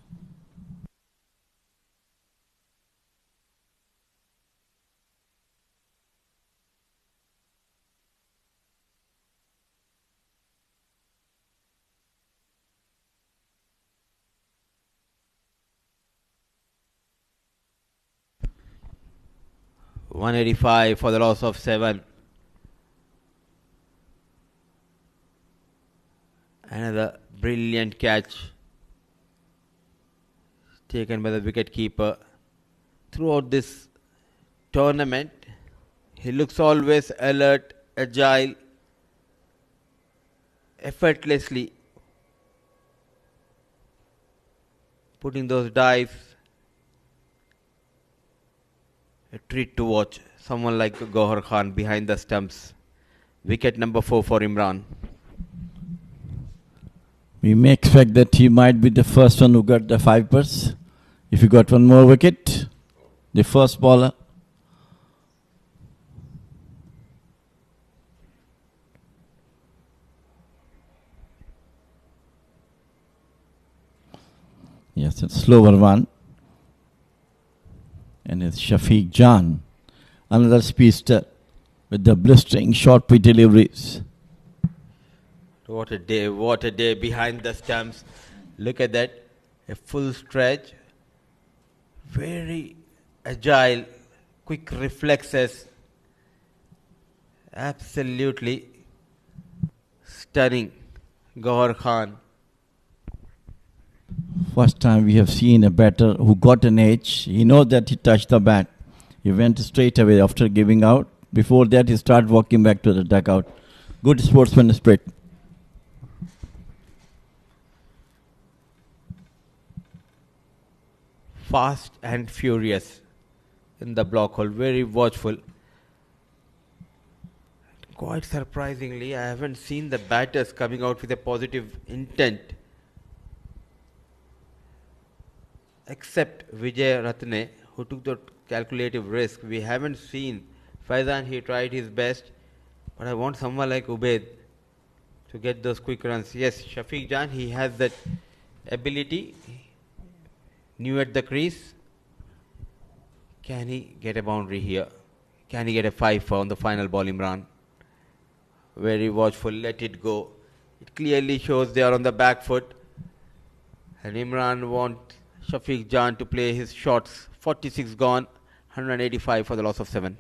.185 for the loss of 7. Another brilliant catch taken by the wicketkeeper. Throughout this tournament, he looks always alert, agile, effortlessly putting those dives. A treat to watch someone like Gohar Khan behind the stumps. Wicket number 4 for Imran. We may expect that he might be the first one who got the 5 if he got one more wicket. The first bowler. Yes, a slower one. And it's Shafiq Jan, another speedster with the blistering short pitch deliveries. What a day behind the stumps. Look at that, a full stretch, very agile, quick reflexes, absolutely stunning. Gohar Khan. First time we have seen a batter who got an edge. He knows that he touched the bat. He went straight away after giving out. Before that, he started walking back to the dugout. Good sportsman spirit. Fast and furious in the block hole, very watchful. Quite surprisingly, I haven't seen the batters coming out with a positive intent, except Vijay Ratne, who took the calculative risk. We haven't seen Faizan. He tried his best, but I want someone like Ubaid to get those quick runs. Yes, Shafiq Jan, he has that ability. New at the crease. Can he get a boundary here? Can he get a 5 on the final ball, Imran? Very watchful, let it go. It clearly shows they are on the back foot. And Imran wants Shafiq Jan to play his shots. 46 gone, 185 for the loss of 7.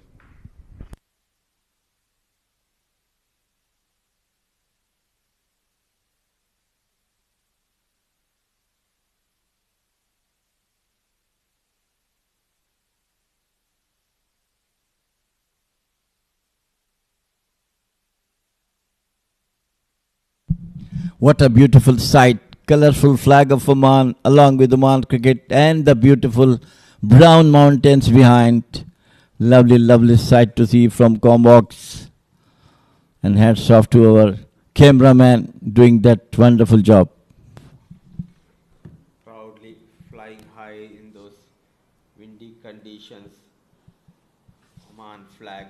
What a beautiful sight. Colorful flag of Oman along with Oman cricket and the beautiful brown mountains behind. Lovely, lovely sight to see from Combox. And hats off to our cameraman doing that wonderful job. Proudly flying high in those windy conditions. Oman flag.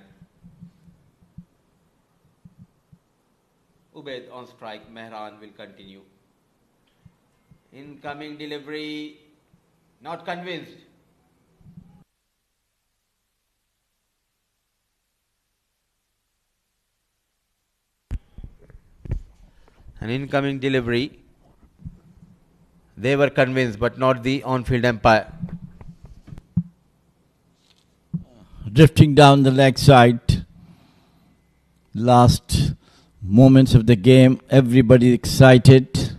Ubaid on strike. Mehran will continue. Incoming delivery. Not convinced. An incoming delivery. They were convinced, but not the on-field umpire. Drifting down the leg side. Last moments of the game. Everybody excited.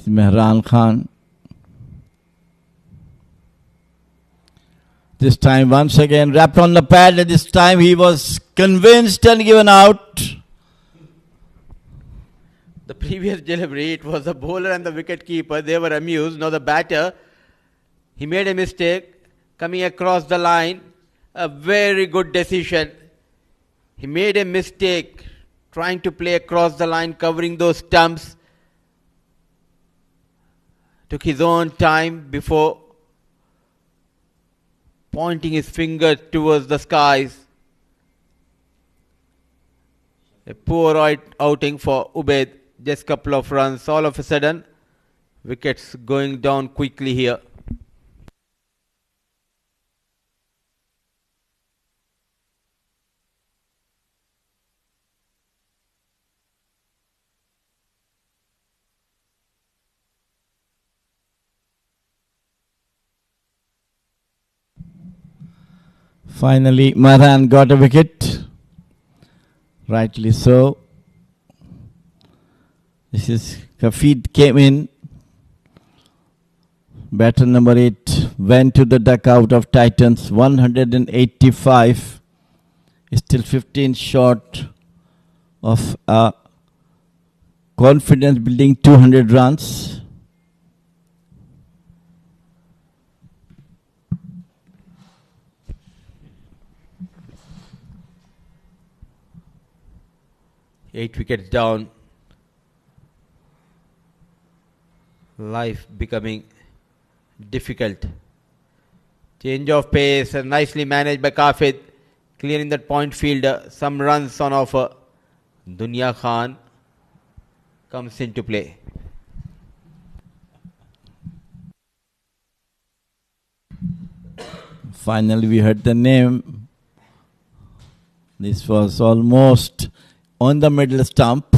Mehran Khan. This time once again wrapped on the pad, and this time he was convinced and given out. The previous delivery, it was the bowler and the wicket keeper. They were amused. Now the batter, he made a mistake coming across the line. A very good decision. He made a mistake trying to play across the line, covering those stumps. Took his own time before pointing his finger towards the skies. A poor outing for Ubaid. Just a couple of runs. All of a sudden, wickets going down quickly here. Finally, Maran got a wicket. Rightly so. This is Kafid came in. Batter number 8 went to the dugout of Titans. 185. Still 15 short of a confidence building 200 runs. Eight wickets down. Life becoming difficult. Change of pace, nicely managed by Kafid, clearing that point fielder. Some runs on offer. Dunya Khan comes into play. Finally, we heard the name. This was almost on the middle stump.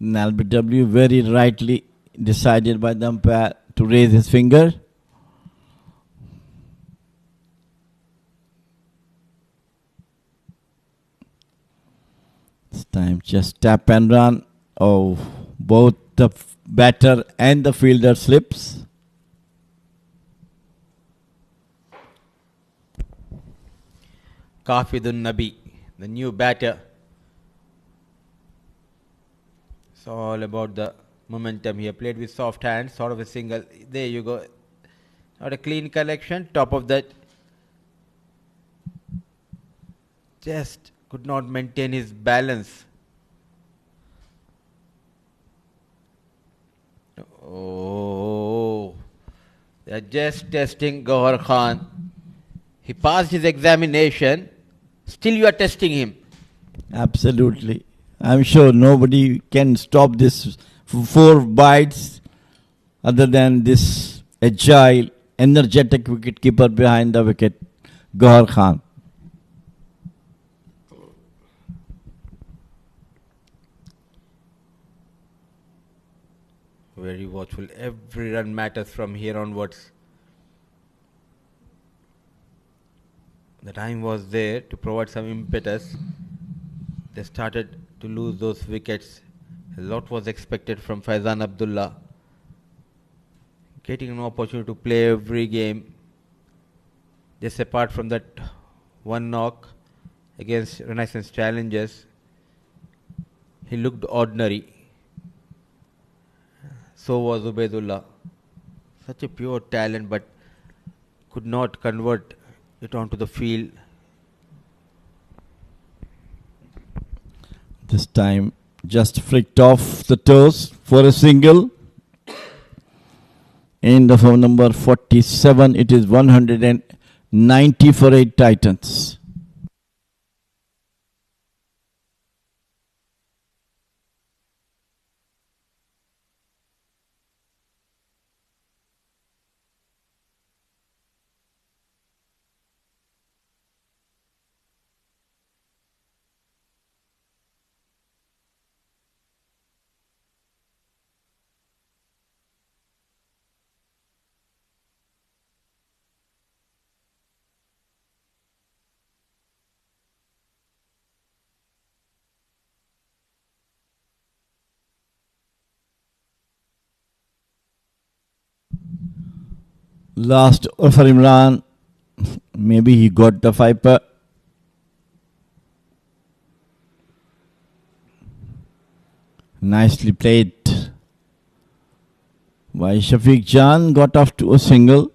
LBW very rightly decided by the umpire to raise his finger. This time just tap and run. Oh, both the batter and the fielder slips. Kafidun Nabi, the new batter. It's all about the momentum here. Played with soft hands, sort of a single. There you go. Not a clean collection. Top of that, just could not maintain his balance. Oh, they are just testing Gauhar Khan. He passed his examination. Still you are testing him. Absolutely. I'm sure nobody can stop this 4 bites other than this agile, energetic wicketkeeper behind the wicket, Gauhar Khan. Very watchful. Every run matters from here onwards. The time was there to provide some impetus. They started to lose those wickets. A lot was expected from Faizan Abdullah. Getting an opportunity to play every game. Just apart from that one knock against Renaissance Challengers, he looked ordinary. So was Ubaidullah. Such a pure talent, but could not convert it onto the field. This time just flicked off the toes for a single. End of number 47. It is 190 for 8 Titans. Last over for Imran. Maybe he got the fiper. Nicely played by Shafiq Jan, got off to a single.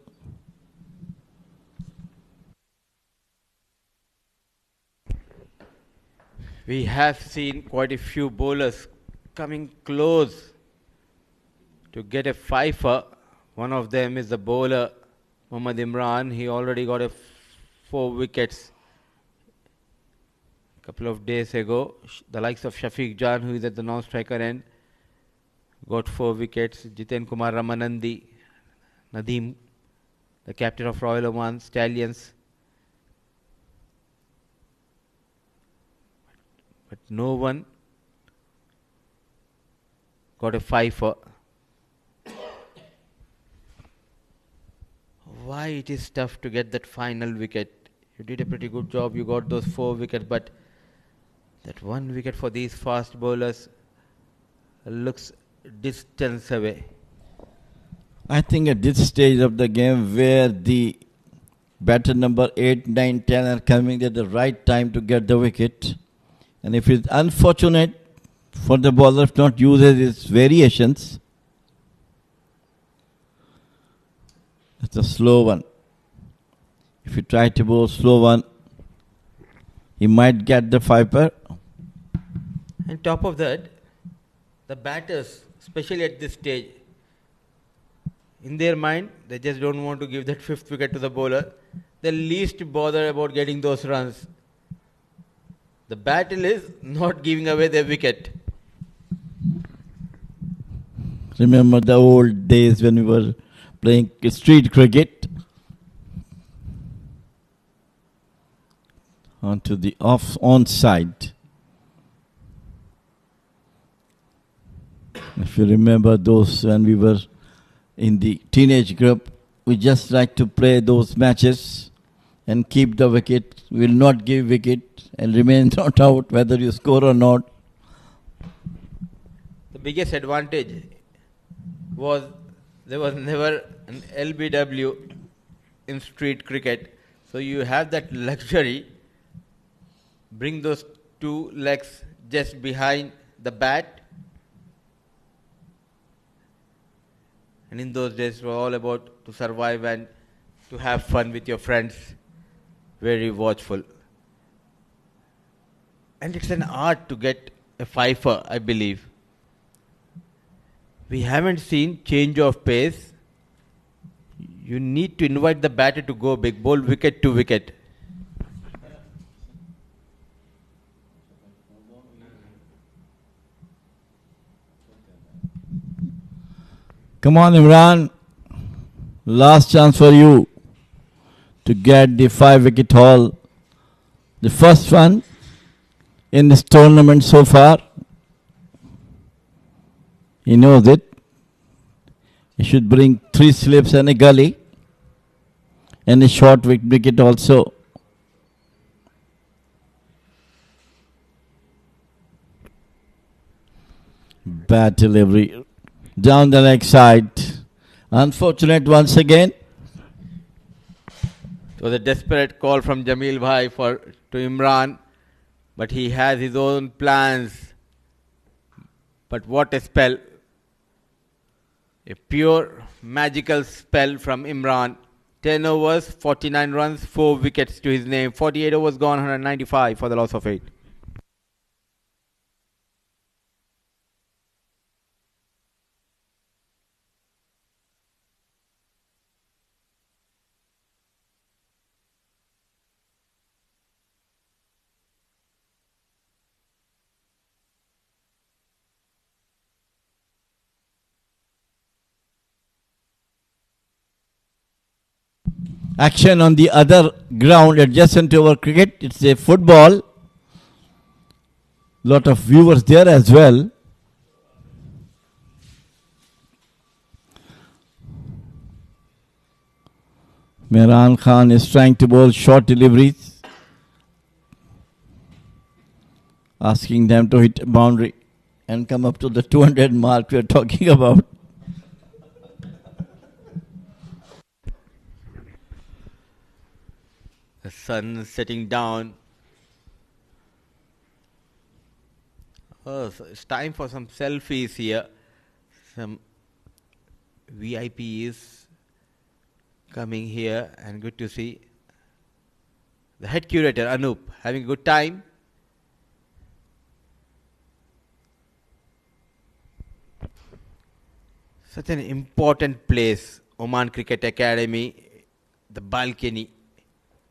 We have seen quite a few bowlers coming close to get a fifer. One of them is the bowler Mohammad Imran. He already got 4 wickets a couple of days ago. The likes of Shafiq Jan, who is at the non-striker end, got 4 wickets. Jiten Kumar Ramanandi, Nadeem, the captain of Royal Oman Stallions. But no one got a fifer. Why it is tough to get that final wicket? You did a pretty good job. You got those 4 wickets, but that 1 wicket for these fast bowlers looks distance away. I think at this stage of the game where the batter number 8, 9, 10 are coming at the right time to get the wicket, and if it's unfortunate for the bowler if not uses his variations, it's a slow one. If you try to bowl slow one, he might get the fiper. And top of that, the batters, especially at this stage, in their mind, they just don't want to give that 5th wicket to the bowler. They're least bothered about getting those runs. The battle is not giving away their wicket. Remember the old days when we were playing street cricket? Onto the onside. If you remember those when we were in the teenage group, we just like to play those matches and keep the wicket. We will not give wicket and remain not out whether you score or not. The biggest advantage was there was never an LBW in street cricket. So you have that luxury. Bring those 2 legs just behind the bat. And in those days, it was all about to survive and to have fun with your friends. Very watchful. And it's an art to get a fifer, I believe. We haven't seen change of pace. You need to invite the batter to go big, bowl wicket to wicket. Come on, Imran. Last chance for you to get the 5-wicket haul. The first one in this tournament so far. He knows it. He should bring 3 slips and a gully. And a short wicket also. Bad delivery. Down the leg side. Unfortunate once again. It was a desperate call from Jamil Bhai to Imran. But he has his own plans. But what a spell. A pure magical spell from Imran. 10 overs, 49 runs, 4 wickets to his name. 48 overs gone, 195 for the loss of 8. Action on the other ground adjacent to our cricket. It's a football. Lot of viewers there as well. Mehran Khan is trying to bowl short deliveries, asking them to hit a boundary and come up to the 200 mark we are talking about. The sun setting down. Oh, so it's time for some selfies here. Some VIPs coming here, and good to see the head curator Anup having a good time. Such an important place, Oman Cricket Academy, the balcony,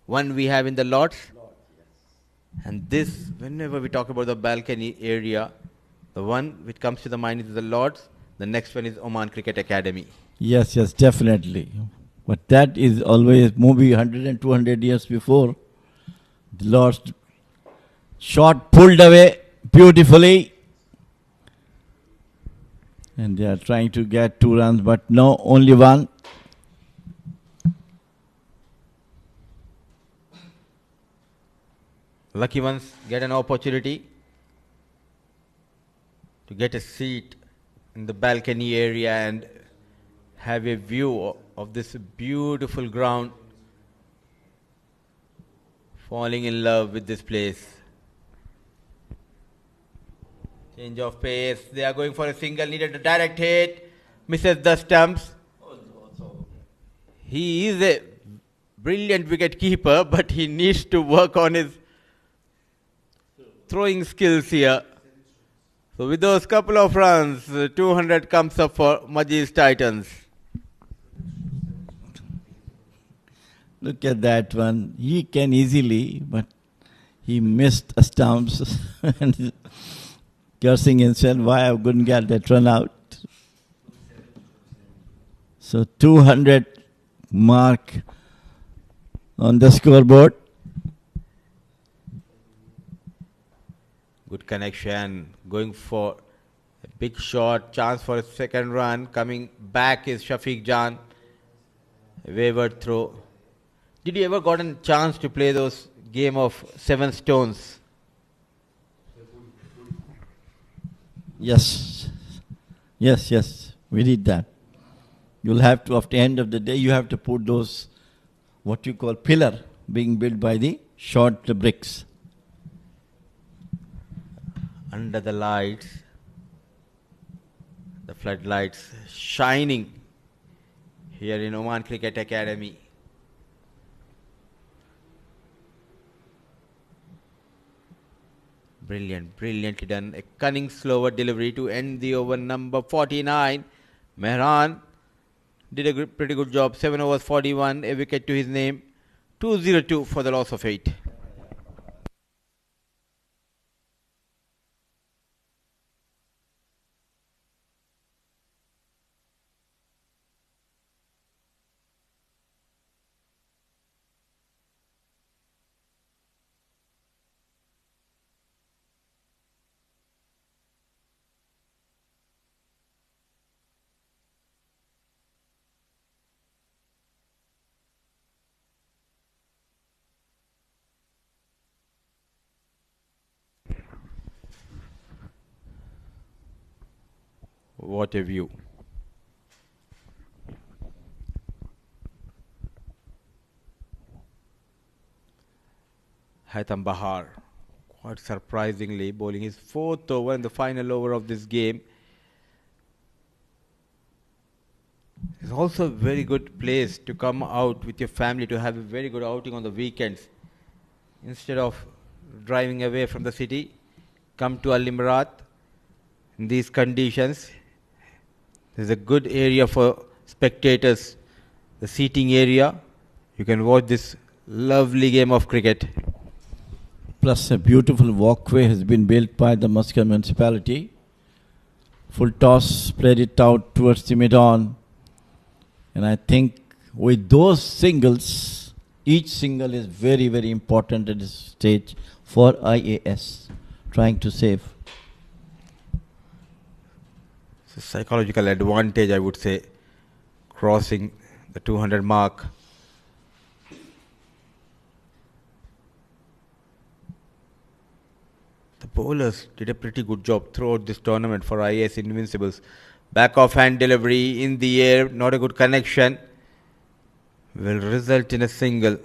one we have in the Lords. And this, whenever we talk about the balcony area, the one which comes to the mind is the Lords. The next one is Oman Cricket Academy. Yes, yes, definitely. But that is always maybe 100 and 200 years before. The Lord's shot pulled away beautifully. And they are trying to get 2 runs, but no, only 1. Lucky ones get an opportunity to get a seat in the balcony area and have a view of this beautiful ground. Falling in love with this place. Change of pace. They are going for a single, needed a direct hit. Misses the stumps. He is a brilliant wicket keeper, but he needs to work on his throwing skills here. So with those couple of runs, 200 comes up for Majees Titans. Look at that one. He can easily, but he missed a stumps and cursing himself why I couldn't get that run out. So 200 mark on the scoreboard. Good connection, going for a big shot, chance for a second run. Coming back is Shafiq Jan. A wayward throw. Did you ever got a chance to play those game of 7 stones? Yes. Yes, yes. We did that. You'll have to, after the end of the day, you have to put those, what you call pillar, being built by the short bricks. Under the lights, the floodlights shining here in Oman Cricket Academy. Brilliant, brilliantly done. A cunning slower delivery to end the over number 49. Mehran did a pretty good job. 7 overs 41, a wicket to his name. 202 for the loss of 8. What a view. Haitham Bahar, quite surprisingly, bowling his 4th over in the final over of this game. It's also a very good place to come out with your family to have a very good outing on the weekends. Instead of driving away from the city, come to Al Imrat in these conditions. There's a good area for spectators, the seating area. You can watch this lovely game of cricket. Plus a beautiful walkway has been built by the Muscat municipality. Full toss, played it out towards the mid-on. And I think with those singles, each single is very, very important at this stage for IAS, trying to save. It's a psychological advantage, I would say, crossing the 200 mark. The bowlers did a pretty good job throughout this tournament for Ias Invincibles. Back off hand delivery in the air, not a good connection, will result in a single.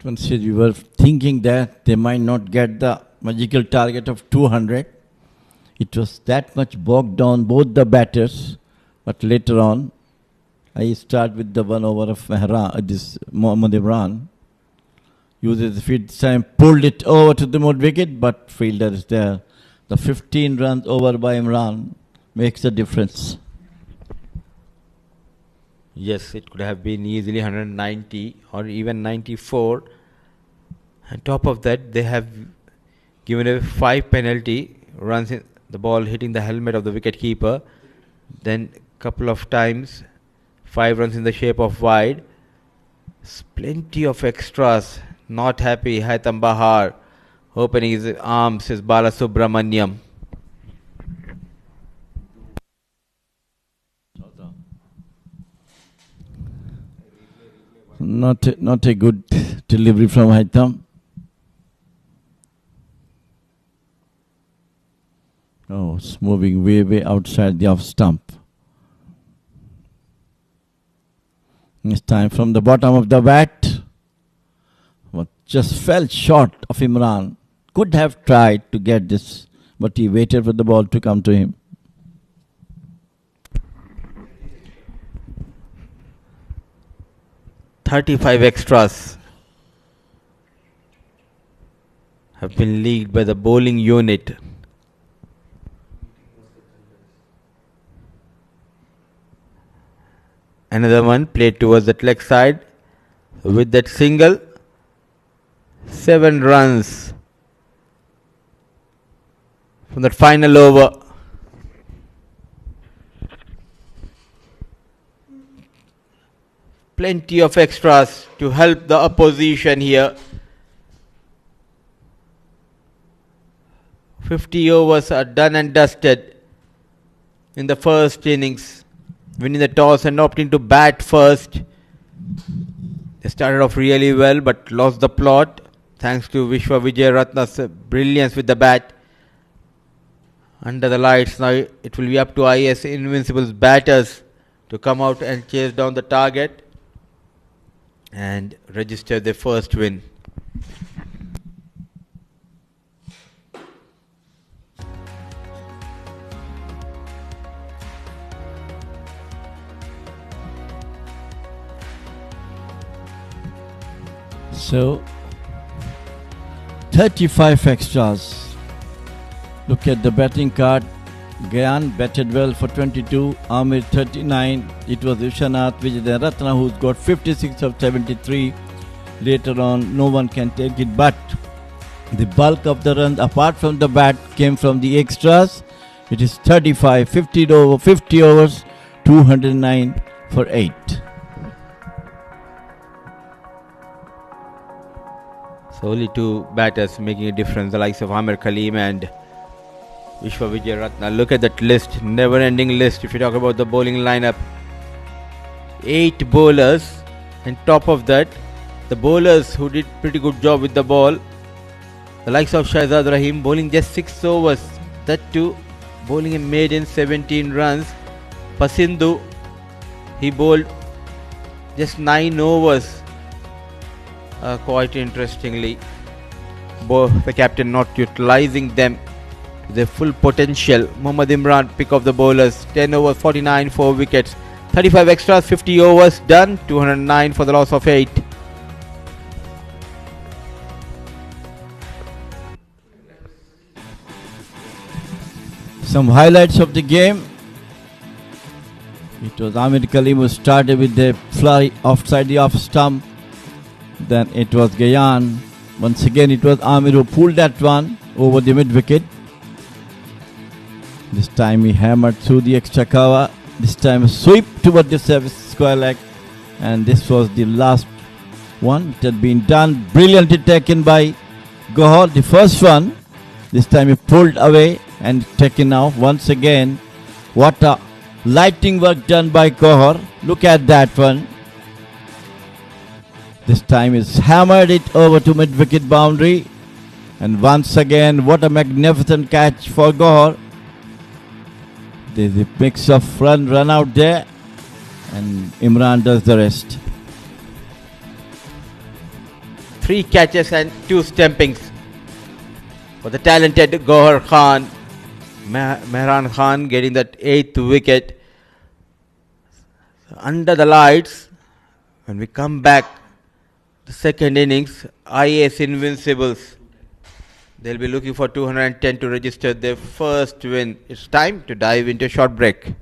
At one stage, we were thinking that they might not get the magical target of 200. It was that much bogged down, both the batters. But later on, I start with the 1 over of this Mohammad Imran. Uses the feet this time, pulled it over to the mid wicket, but fielder is there. The 15 runs over by Imran makes a difference. Yes, it could have been easily 190 or even 94. On top of that, they have given a 5 penalty runs in the ball hitting the helmet of the wicket keeper. Then couple of times 5 runs in the shape of wide. Plenty of extras. Not happy Haitham Bahar. Opening his arms is Bala Subramaniam. Not a good delivery from Haitham. Oh, it's moving way outside the off stump. This time from the bottom of the bat. But just fell short of Imran. Could have tried to get this, but he waited for the ball to come to him. "35 extras have been leaked by the bowling unit. Another one played towards that leg side with that single. 7 runs from that final over. Plenty of extras to help the opposition here. 50 overs are done and dusted in the first innings. Winning the toss and opting to bat first. They started off really well but lost the plot thanks to Vishwa Vijayaratna's brilliance with the bat. Under the lights now, it will be up to Ias Invincibles batters to come out and chase down the target and register their first win. So 35 extras. Look at the batting card. Gyan batted well for 22, Amir 39. It was Vishwanath Vijayaratna who's got 56 of 73. Later on, no one can take it, but the bulk of the runs apart from the bat came from the extras. It is 35, 50 overs, 209 for 8. So only 2 batters making a difference, the likes of Amir Kaleem and Vishwa Vijayaratna. Look at that list, never-ending list. If you talk about the bowling lineup, 8 bowlers, and top of that, the bowlers who did pretty good job with the ball. The likes of Shahzad Rahim bowling just 6 overs, that too bowling a maiden 17 runs. Pasindu, he bowled just 9 overs. Quite interestingly, the captain not utilizing them to their full potential. Mohammad Imran, pick of the bowlers, 10 overs, 49, 4 wickets. 35 extras, 50 overs done, 209 for the loss of 8. Some highlights of the game. It was Amir Kaleem who started with the fly offside the off stump. Then it was Gyan. Once again it was Amir who pulled that one over the mid wicket. This time he hammered through the extra cover. This time a sweep toward the service square leg. And this was the last one. It had been done brilliantly taken by Gohar. The first one. This time he pulled away and taken out once again. What a lighting work done by Gohar. Look at that one. This time he's hammered it over to mid-wicket boundary. And once again, what a magnificent catch for Gohar. There's a mix of run out there. And Imran does the rest. 3 catches and 2 stumpings for the talented Gohar Khan. Mehran Khan getting that 8th wicket. Under the lights, when we come back, the second innings, Ias Invincibles. They'll be looking for 210 to register their first win. It's time to dive into a short break.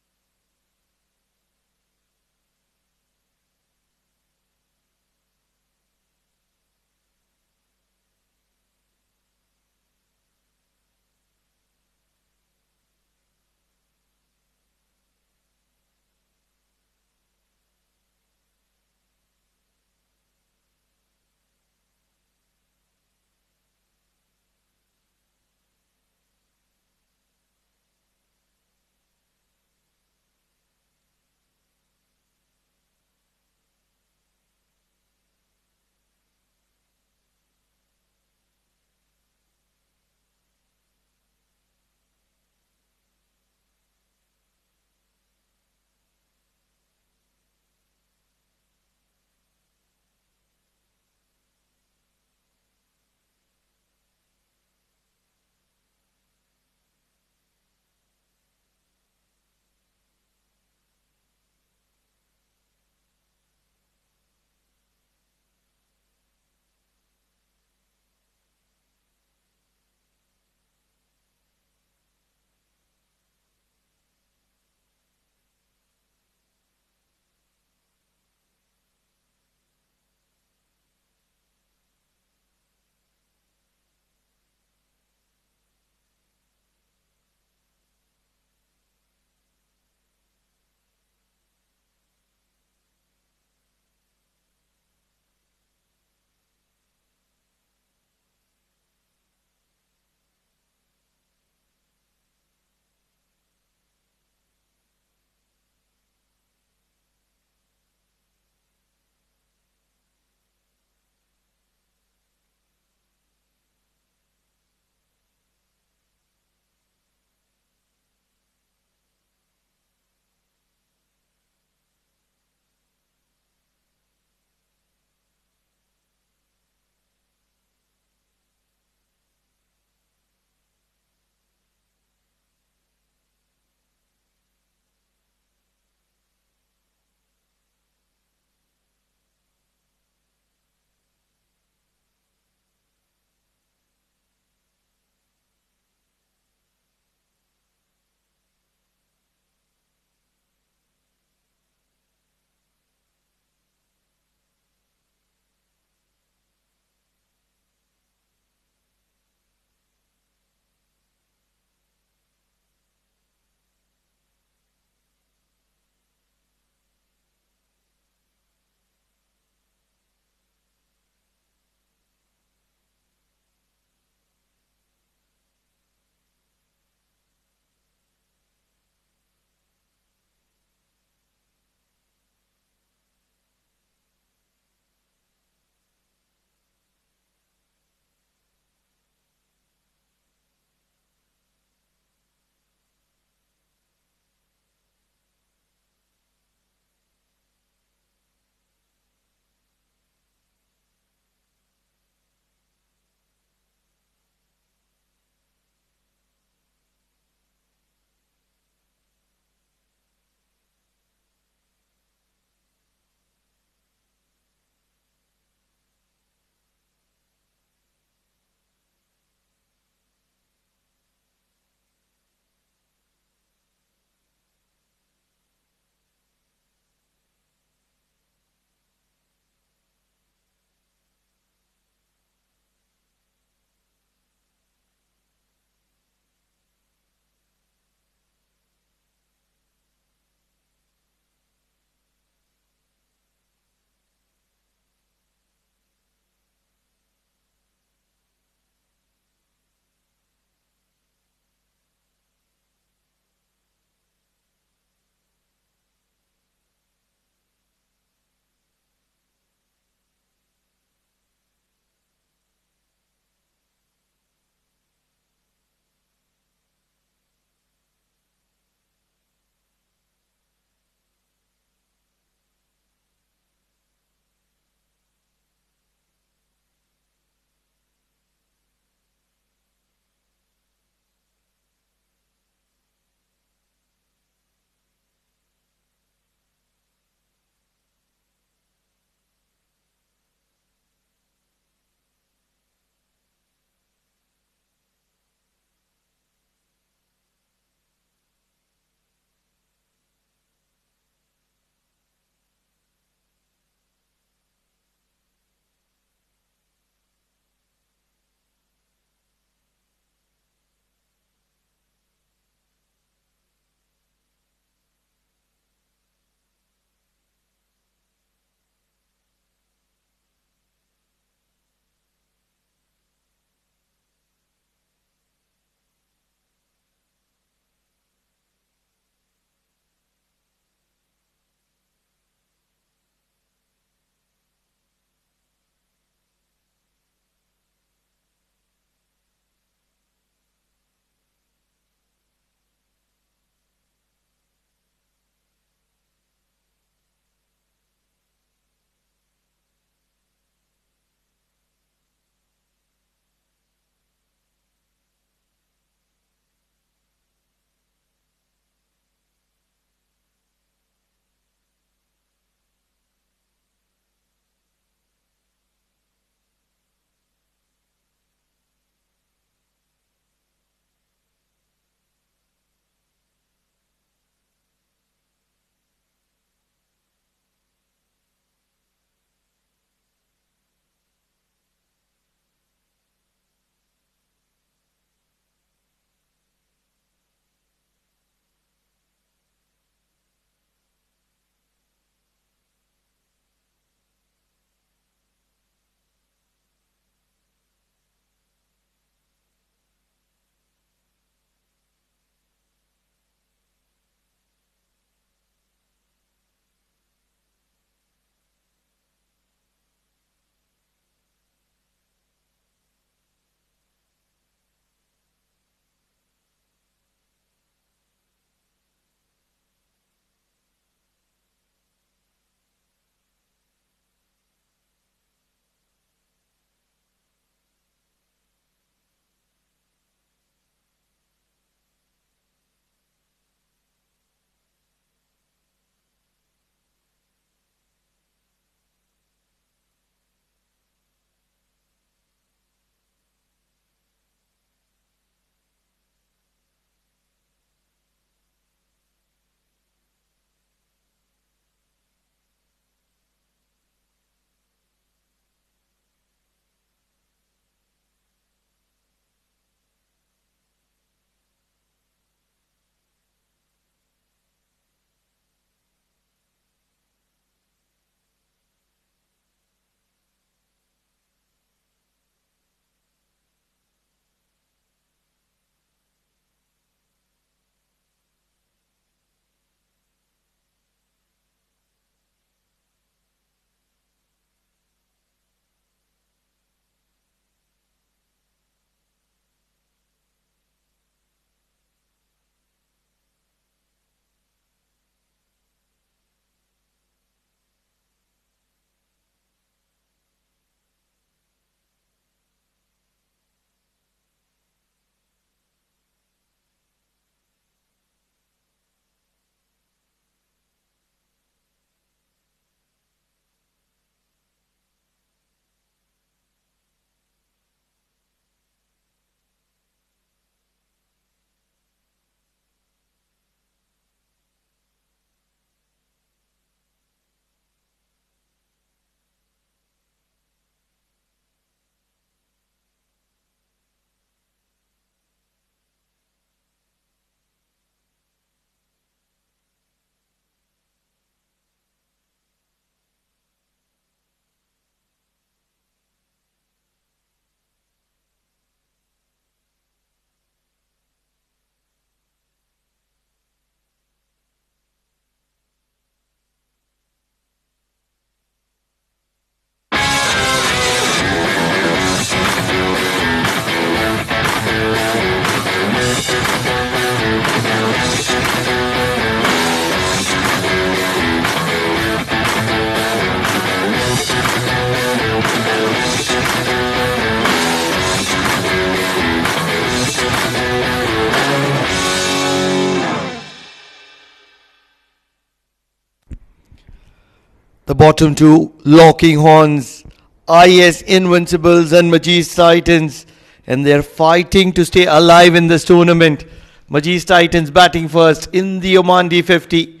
the bottom two locking horns, Ias Invincibles and Majees Titans, and they're fighting to stay alive in this tournament. Majees Titans batting first in the Oman D50,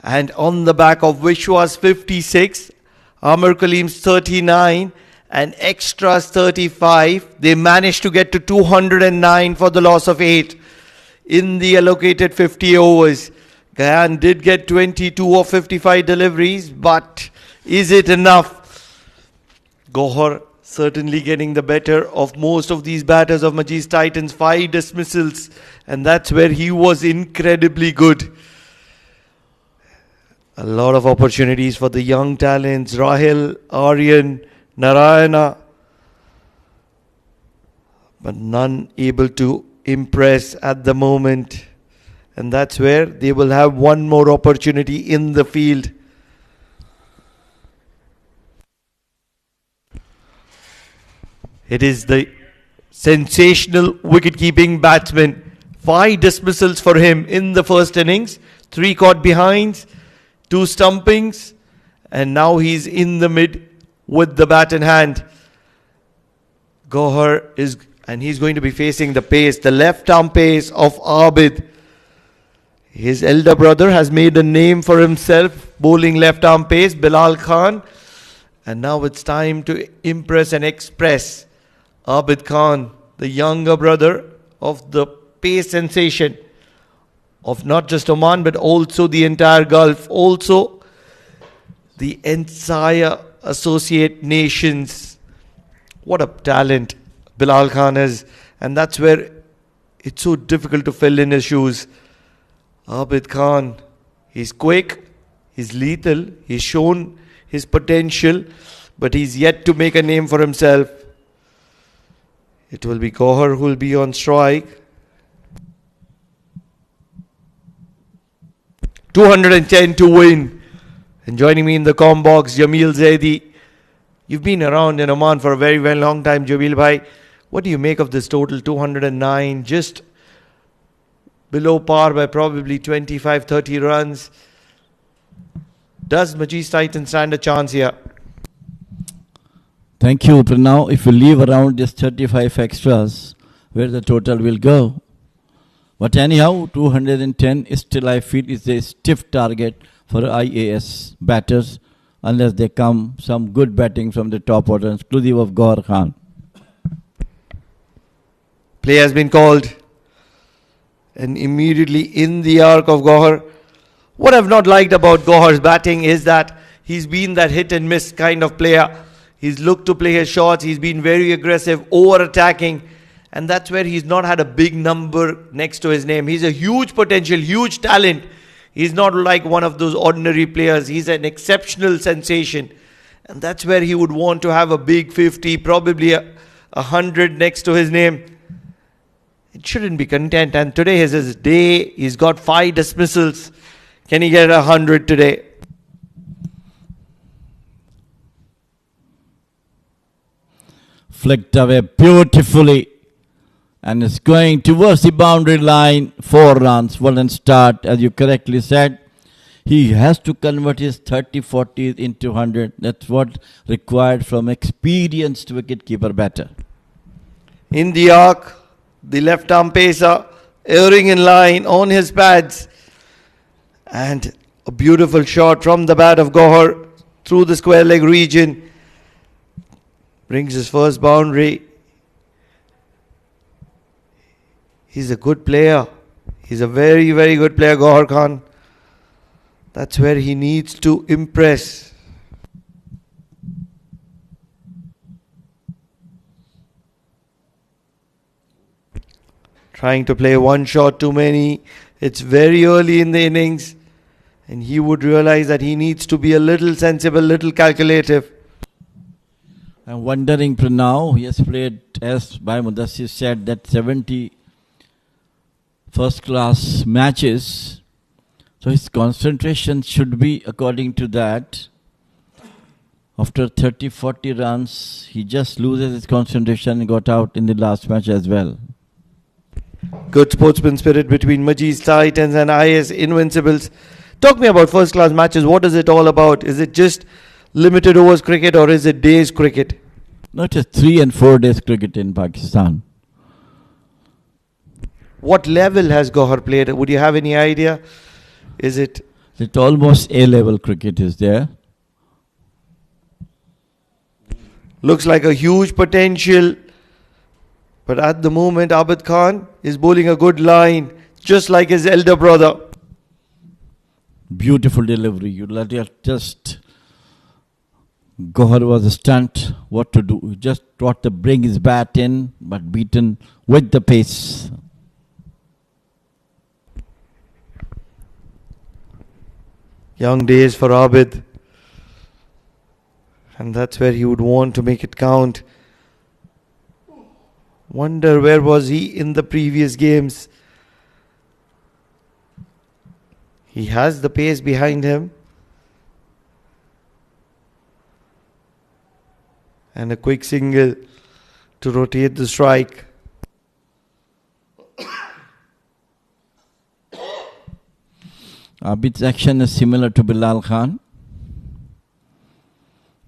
and on the back of Vishwa's 56, Amar Kalim's 39 and Extra's 35, they managed to get to 209 for the loss of 8 in the allocated 50 overs. Gyan did get 22 of 55 deliveries, but is it enough? Gohar certainly getting the better of most of these batters of Majees Titans. 5 dismissals, and that's where he was incredibly good. A lot of opportunities for the young talents, Rahil, Aryan, Narayana, but none able to impress at the moment. And that's where they will have one more opportunity in the field. It is the sensational wicket-keeping batsman. 5 dismissals for him in the first innings. 3 caught behinds, 2 stumpings, and now he's in the mid with the bat in hand. Gohar is, and he's going to be facing the pace, the left-arm pace of Abid. His elder brother has made a name for himself, bowling left-arm pace, Bilal Khan. And now it's time to impress and express Abid Khan, the younger brother of the pace sensation of not just Oman, but also the entire Gulf, also the entire associate nations. What a talent Bilal Khan is. And that's where it's so difficult to fill in his shoes. Abid Khan, he's quick, he's lethal, he's shown his potential, but he's yet to make a name for himself. It will be Gohar who will be on strike. 210 to win. And joining me in the comm box, Jamil Zaidi. You've been around in Oman for a very, very long time, Jamil bhai. What do you make of this total? 209, just below par by probably 25-30 runs. Does Majees Titans stand a chance here? Thank you. But now, if we leave around this 35 extras, where the total will go. But anyhow, 210 is still, I feel, is a stiff target for IAS batters, unless they come some good batting from the top order, exclusive of Gohar Khan. Play has been called. And immediately in the arc of Gohar. What I've not liked about Gohar's batting is that he's been that hit and miss kind of player. He's looked to play his shots. He's been very aggressive, over-attacking. And that's where he's not had a big number next to his name. He's a huge potential, huge talent. He's not like one of those ordinary players. He's an exceptional sensation. And that's where he would want to have a big 50, probably a 100 next to his name. It shouldn't be content. And today is his day. He's got 5 dismissals. Can he get 100 today? Flicked away beautifully. And it's going towards the boundary line. 4 runs. Well and start, as you correctly said. He has to convert his 30-40 into 100. That's what required from experienced wicket-keeper batter. In the arc, the left-arm pacer, airing in line on his pads. And a beautiful shot from the bat of Gohar through the square leg region. Brings his first boundary. He's a good player. He's a very, very good player, Gohar Khan. That's where he needs to impress. Trying to play one shot too many. It's very early in the innings. And he would realize that he needs to be a little sensible, little calculative. I'm wondering now, he has played, as by Mudassir said, that 70 first-class matches. So his concentration should be according to that. After 30-40 runs, he just loses his concentration and got out in the last match as well. Good sportsman spirit between Majees Titans and Ias Invincibles. Talk me about first class matches. What is it all about? Is it just limited overs cricket or is it days cricket? Not just 3 and 4 days cricket in Pakistan. What level has Gohar played? Would you have any idea? Is it? It almost A-level cricket is there. Looks like a huge potential. But at the moment, Abid Khan is bowling a good line, just like his elder brother. Beautiful delivery. You let it just. Gohar was a stunt. What to do? He just got to bring his bat in, but beaten with the pace. Young days for Abid. And that's where he would want to make it count. Wonder where was he in the previous games. He has the pace behind him. And a quick single to rotate the strike. Abid's action is similar to Bilal Khan.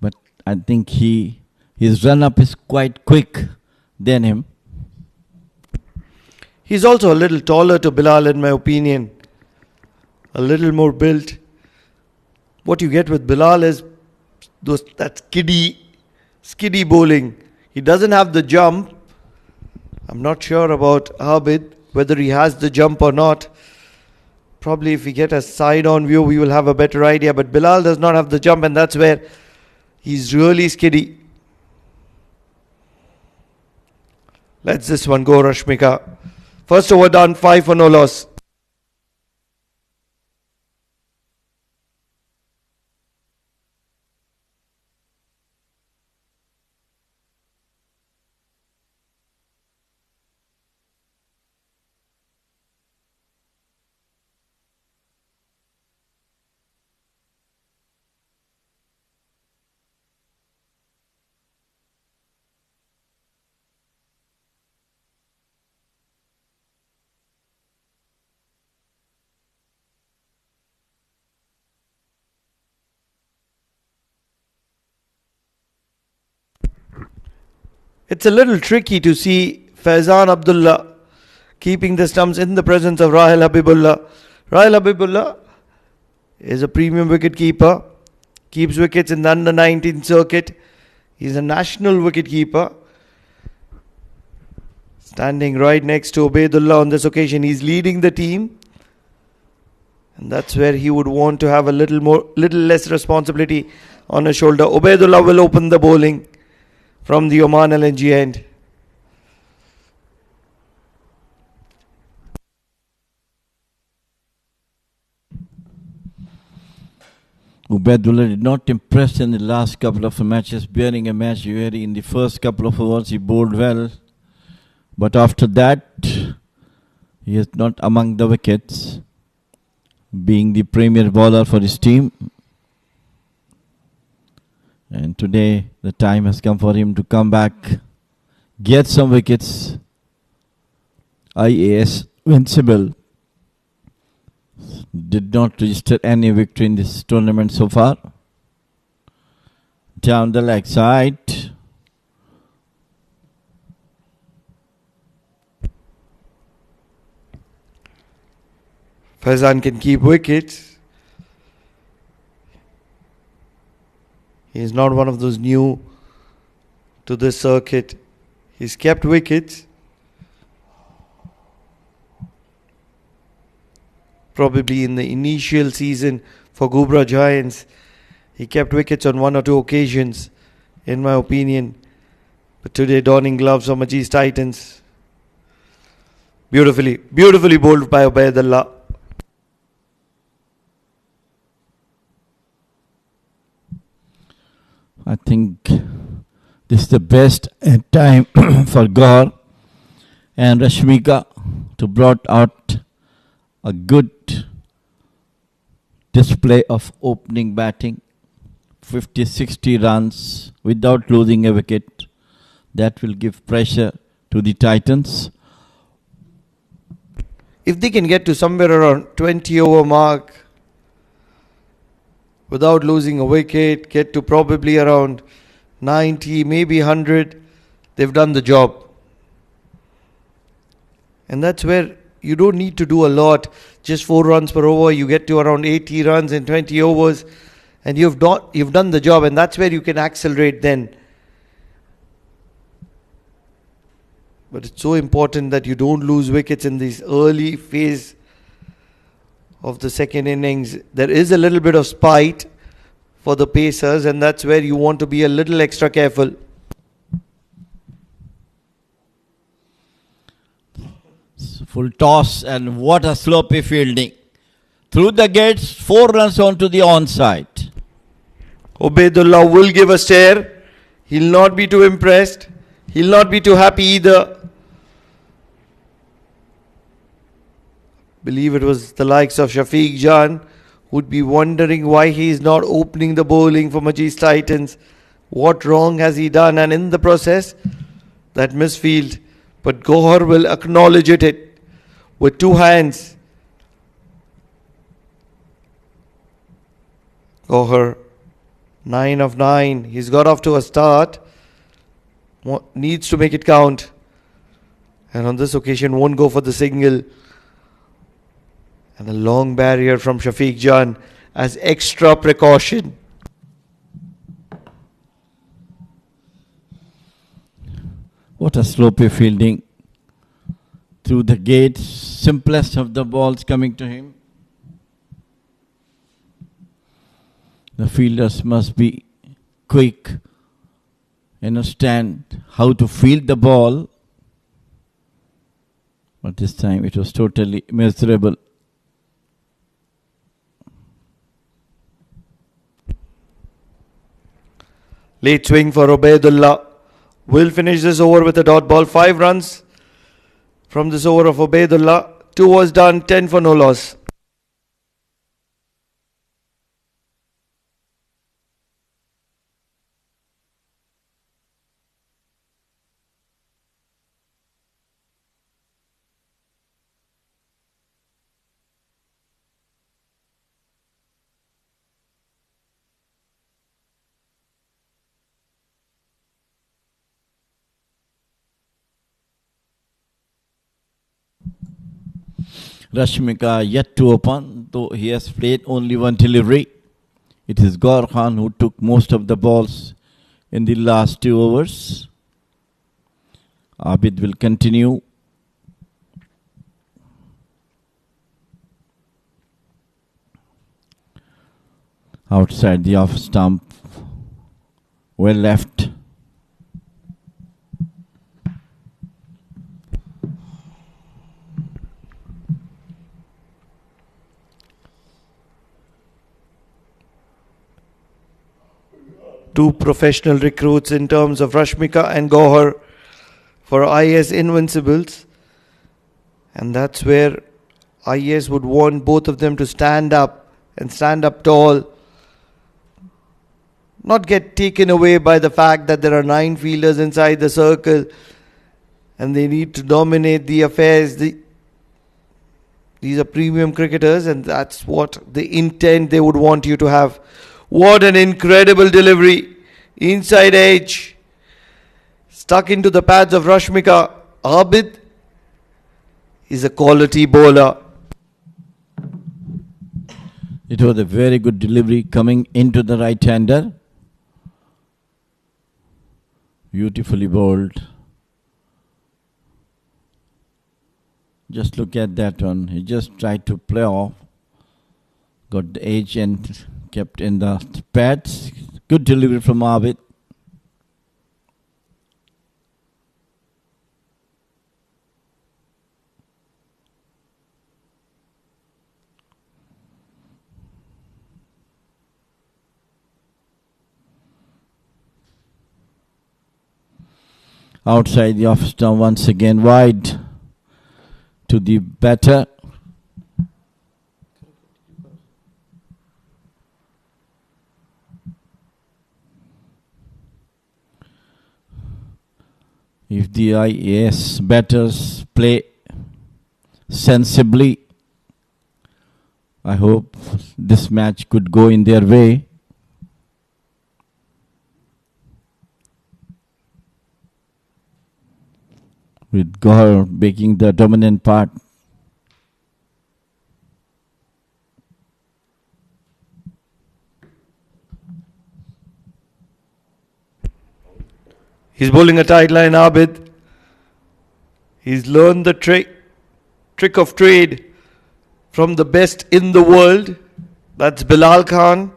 But I think his run-up is quite quick than him. He's also a little taller to Bilal in my opinion. A little more built. What you get with Bilal is that skiddy bowling. He doesn't have the jump. I'm not sure about Abid, whether he has the jump or not. Probably if we get a side-on view, we will have a better idea. But Bilal does not have the jump, and that's where he's really skiddy. Let's this one go, Rashmika. First over done, 5 for no loss. It's a little tricky to see Faizan Abdullah keeping the stumps in the presence of Rahil Habibullah. Rahil Habibullah is a premium wicket keeper, keeps wickets in the under 19 circuit. He's a national wicket keeper. Standing right next to Ubaidullah on this occasion, he's leading the team. And that's where he would want to have a little less responsibility on his shoulder. Ubaidullah will open the bowling from the Oman LNG end. Ubaidullah did not impress in the last couple of matches, bearing a match where in the first couple of overs he bowled well. But after that, he is not among the wickets, being the premier bowler for his team. And today, the time has come for him to come back, get some wickets. Ias Invincibles did not register any victory in this tournament so far. Down the leg side. Faizan can keep wickets. He is not one of those new to this circuit. He's kept wickets. Probably in the initial season for Gubra Giants, he kept wickets on 1 or 2 occasions, in my opinion. But today, donning gloves for Majees Titans. Beautifully bowled by Ubaidullah. I think this is the best time for Gaur and Rashmika to brought out a good display of opening batting. 50-60 runs without losing a wicket. That will give pressure to the Titans. If they can get to somewhere around 20 over mark, without losing a wicket, get to probably around 90, maybe 100. They've done the job. And that's where you don't need to do a lot. Just 4 runs per over, you get to around 80 runs in 20 overs, and you've done the job, and that's where you can accelerate then. But it's so important that you don't lose wickets in this early phase of the second innings. There is a little bit of spite for the pacers, and that's where you want to be a little extra careful. Full toss, and what a sloppy fielding. Through the gates, 4 runs onto the onside. Ubaidullah will give a stare. He'll not be too impressed. He'll not be too happy either. Believe it was the likes of Shafiq Jan who'd be wondering why he is not opening the bowling for Majees Titans. What wrong has he done? And in the process, that misfield. But Gohar will acknowledge it with 2 hands. Gohar, 9 of 9. He's got off to a start. Needs to make it count. And on this occasion won't go for the single. And a long barrier from Shafiq Jan as extra precaution. What a sloppy fielding. Through the gates, simplest of the balls coming to him. The fielders must be quick, understand how to field the ball. But this time it was totally miserable. Late swing for Ubaidullah. Will finish this over with a dot ball. 5 runs from this over of Ubaidullah. 2 was done, 10 for no loss. Rashmika yet to open, though he has played only 1 delivery. It is Gaur Khan who took most of the balls in the last 2 overs. Abid will continue. Outside the off stump, well left. Two professional recruits in terms of Rashmika and Gohar for Ias Invincibles. And that's where Ias would want both of them to stand up and stand up tall. Not get taken away by the fact that there are 9 fielders inside the circle and they need to dominate the affairs. These are premium cricketers, and that's what the intent they would want you to have. What an incredible delivery. Inside edge. Stuck into the pads of Rashmika. Abid is a quality bowler. It was a very good delivery coming into the right-hander. Beautifully bowled. Just look at that one. He just tried to play off. Got the edge and kept in the pads. Good delivery from Abid. Outside the off stump once again, wide to the batter. If the IAS batters play sensibly, I hope this match could go in their way. With Gohar making the dominant part. He's bowling a tight line, Abid. He's learned the trick of trade from the best in the world. That's Bilal Khan.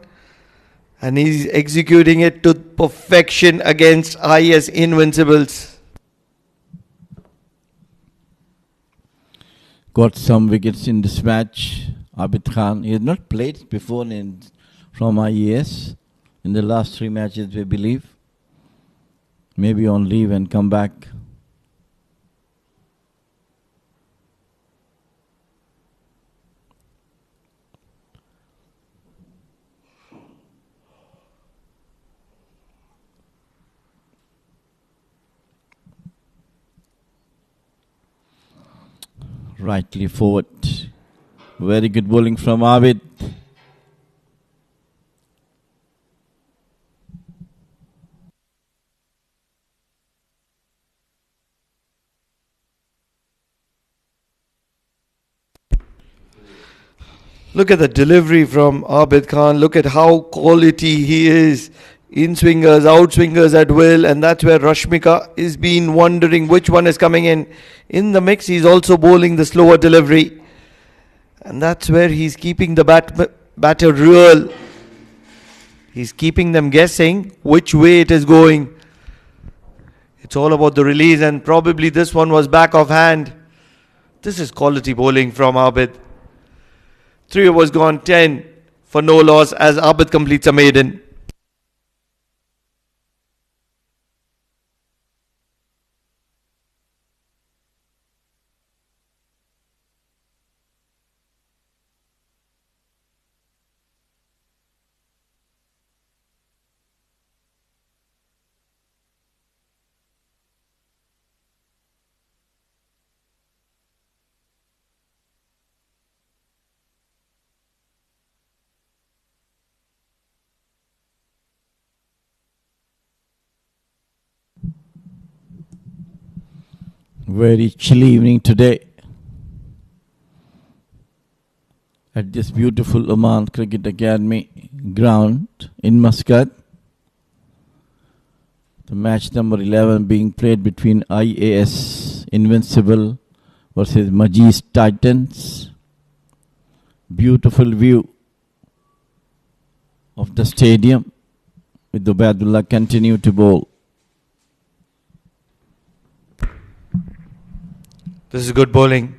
And he's executing it to perfection against Ias Invincibles. Got some wickets in this match. Abid Khan, he has not played before from IAS in the last 3 matches, we believe. Maybe on leave and come back. Rightly forward. Very good bowling from Abid. Look at the delivery from Abid Khan. Look at how quality he is. In swingers, out swingers at will. And that's where Rashmika is been wondering which one is coming in. In the mix, he's also bowling the slower delivery. And that's where he's keeping the batter real. He's keeping them guessing which way it is going. It's all about the release, and probably this one was back of hand. This is quality bowling from Abid. 3 overs gone, 10 for no loss as Abid completes a maiden. Very chilly evening today at this beautiful Oman Cricket Academy ground in Muscat. The match number 11 being played between Ias Invincible versus Majees Titans. Beautiful view of the stadium with Ubaidullah continue to bowl. This is good bowling.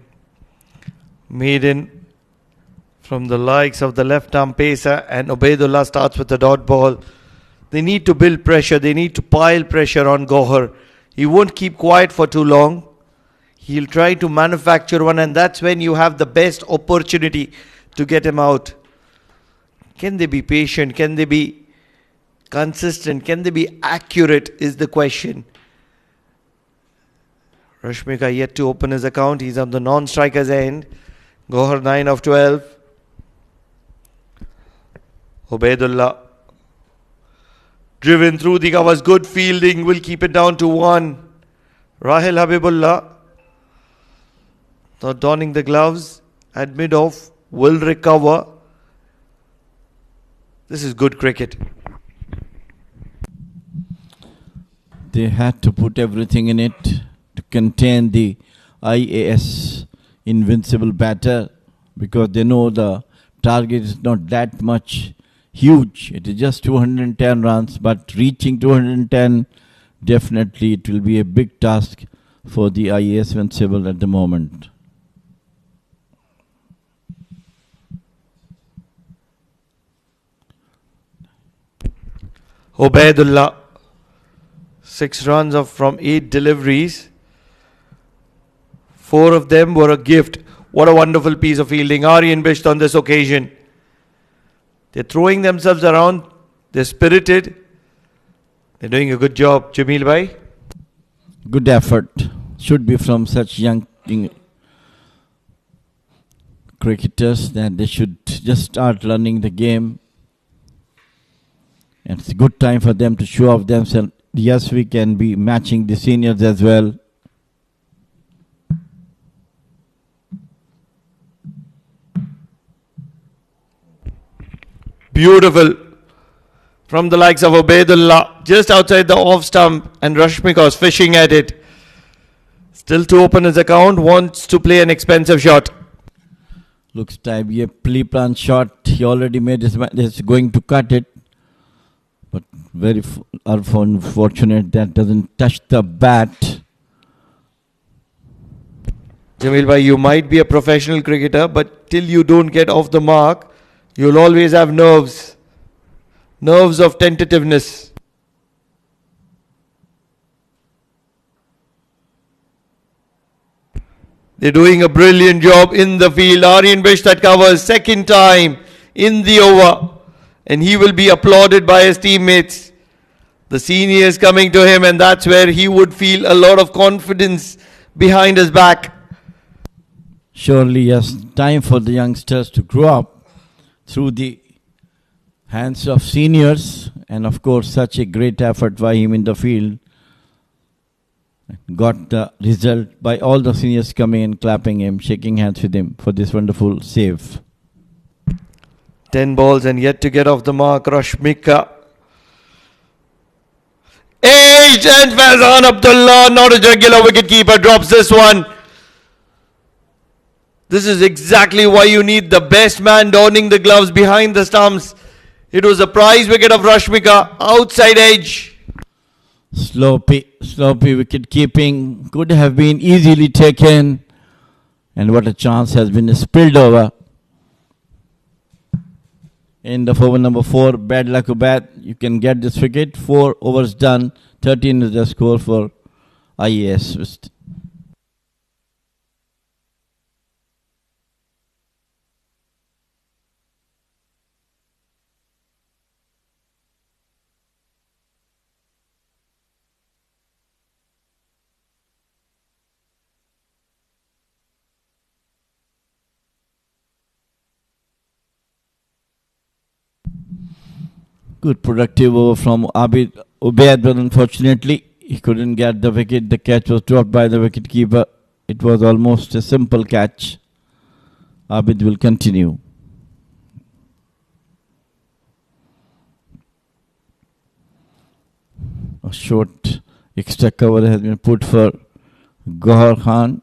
Maiden from the likes of the left arm pacer, and Ubaidullah starts with the dot ball. They need to build pressure. They need to pile pressure on Gohar. He won't keep quiet for too long. He'll try to manufacture one, and that's when you have the best opportunity to get him out. Can they be patient? Can they be consistent? Can they be accurate is the question. Rashmika yet to open his account. He's on the non-striker's end. Gohar 9 of 12. Ubaidullah driven through the covers. Good fielding. Will keep it down to 1. Rahil Habibullah not donning the gloves at mid-off. Will recover. This is good cricket. They had to put everything in it to contain the Ias Invincible batter, because they know the target is not that much huge. It is just 210 runs, but reaching 210, definitely it will be a big task for the Ias Invincible at the moment. Ubaidullah 6 runs from 8 deliveries. 4 of them were a gift. What a wonderful piece of fielding. Aryan Bisht on this occasion. They're throwing themselves around. They're spirited. They're doing a good job. Jameel bhai? Good effort. Should be from such young cricketers that they should just start learning the game. And it's a good time for them to show off themselves. Yes, we can be matching the seniors as well. Beautiful. From the likes of Ubaidullah, just outside the off stump, and Rashmika was fishing at it. Still to open his account, wants to play an expensive shot. Looks to be a pre-planned shot. He already made his mind. He's going to cut it. But very unfortunate that doesn't touch the bat. Jamil bhai, you might be a professional cricketer, but till you don't get off the mark, you'll always have nerves. Nerves of tentativeness. They're doing a brilliant job in the field. Aryan Bish that covers second time in the over. And he will be applauded by his teammates. The seniors coming to him, and that's where he would feel a lot of confidence behind his back. Surely, yes, time for the youngsters to grow up through the hands of seniors. And of course, such a great effort by him in the field. Got the result by all the seniors coming and clapping him, shaking hands with him for this wonderful save. 10 balls and yet to get off the mark. Rashmika. Aged and Faizan Abdullah, not a regular wicket keeper, drops this one. This is exactly why you need the best man donning the gloves behind the stumps. It was a prize wicket of Rashmika, outside edge. Sloppy wicket keeping could have been easily taken. And what a chance has been spilled over. In the over number 4, bad luck or bad, you can get this wicket. 4 overs done, 13 is the score for Ias. Good productive over from Ubaid, but unfortunately he couldn't get the wicket. The catch was dropped by the wicket keeper. It was almost a simple catch. Abid will continue. A short extra cover has been put for Gohar Khan.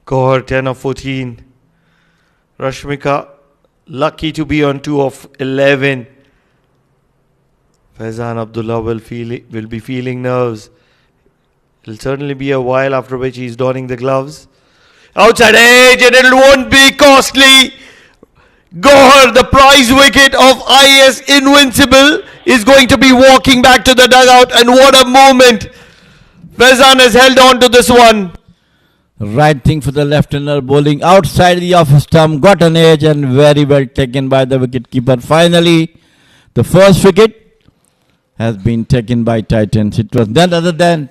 Gohar 10 of 14. Rashmika lucky to be on 2 of 11. Faizan Abdullah will be feeling nerves. It'll certainly be a while after which he's donning the gloves. Outside edge, and it won't be costly. Gohar, the prize wicket of Ias Invincible, is going to be walking back to the dugout, and what a moment. Faizan has held on to this one. Right thing for the left-hander, bowling outside the off stump, got an edge and very well taken by the wicket-keeper. Finally, the first wicket has been taken by Titans. It was none other than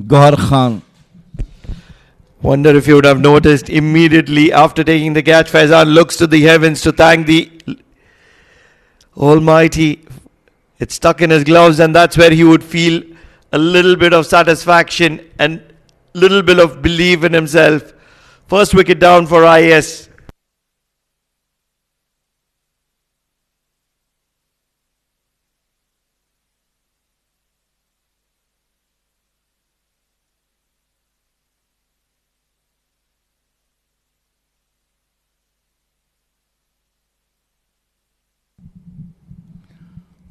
Gohar Khan. Wonder if you would have noticed immediately after taking the catch, Faizan looks to the heavens to thank the Almighty. It's stuck in his gloves, and that's where he would feel a little bit of satisfaction and little bit of belief in himself. First wicket down for Ias.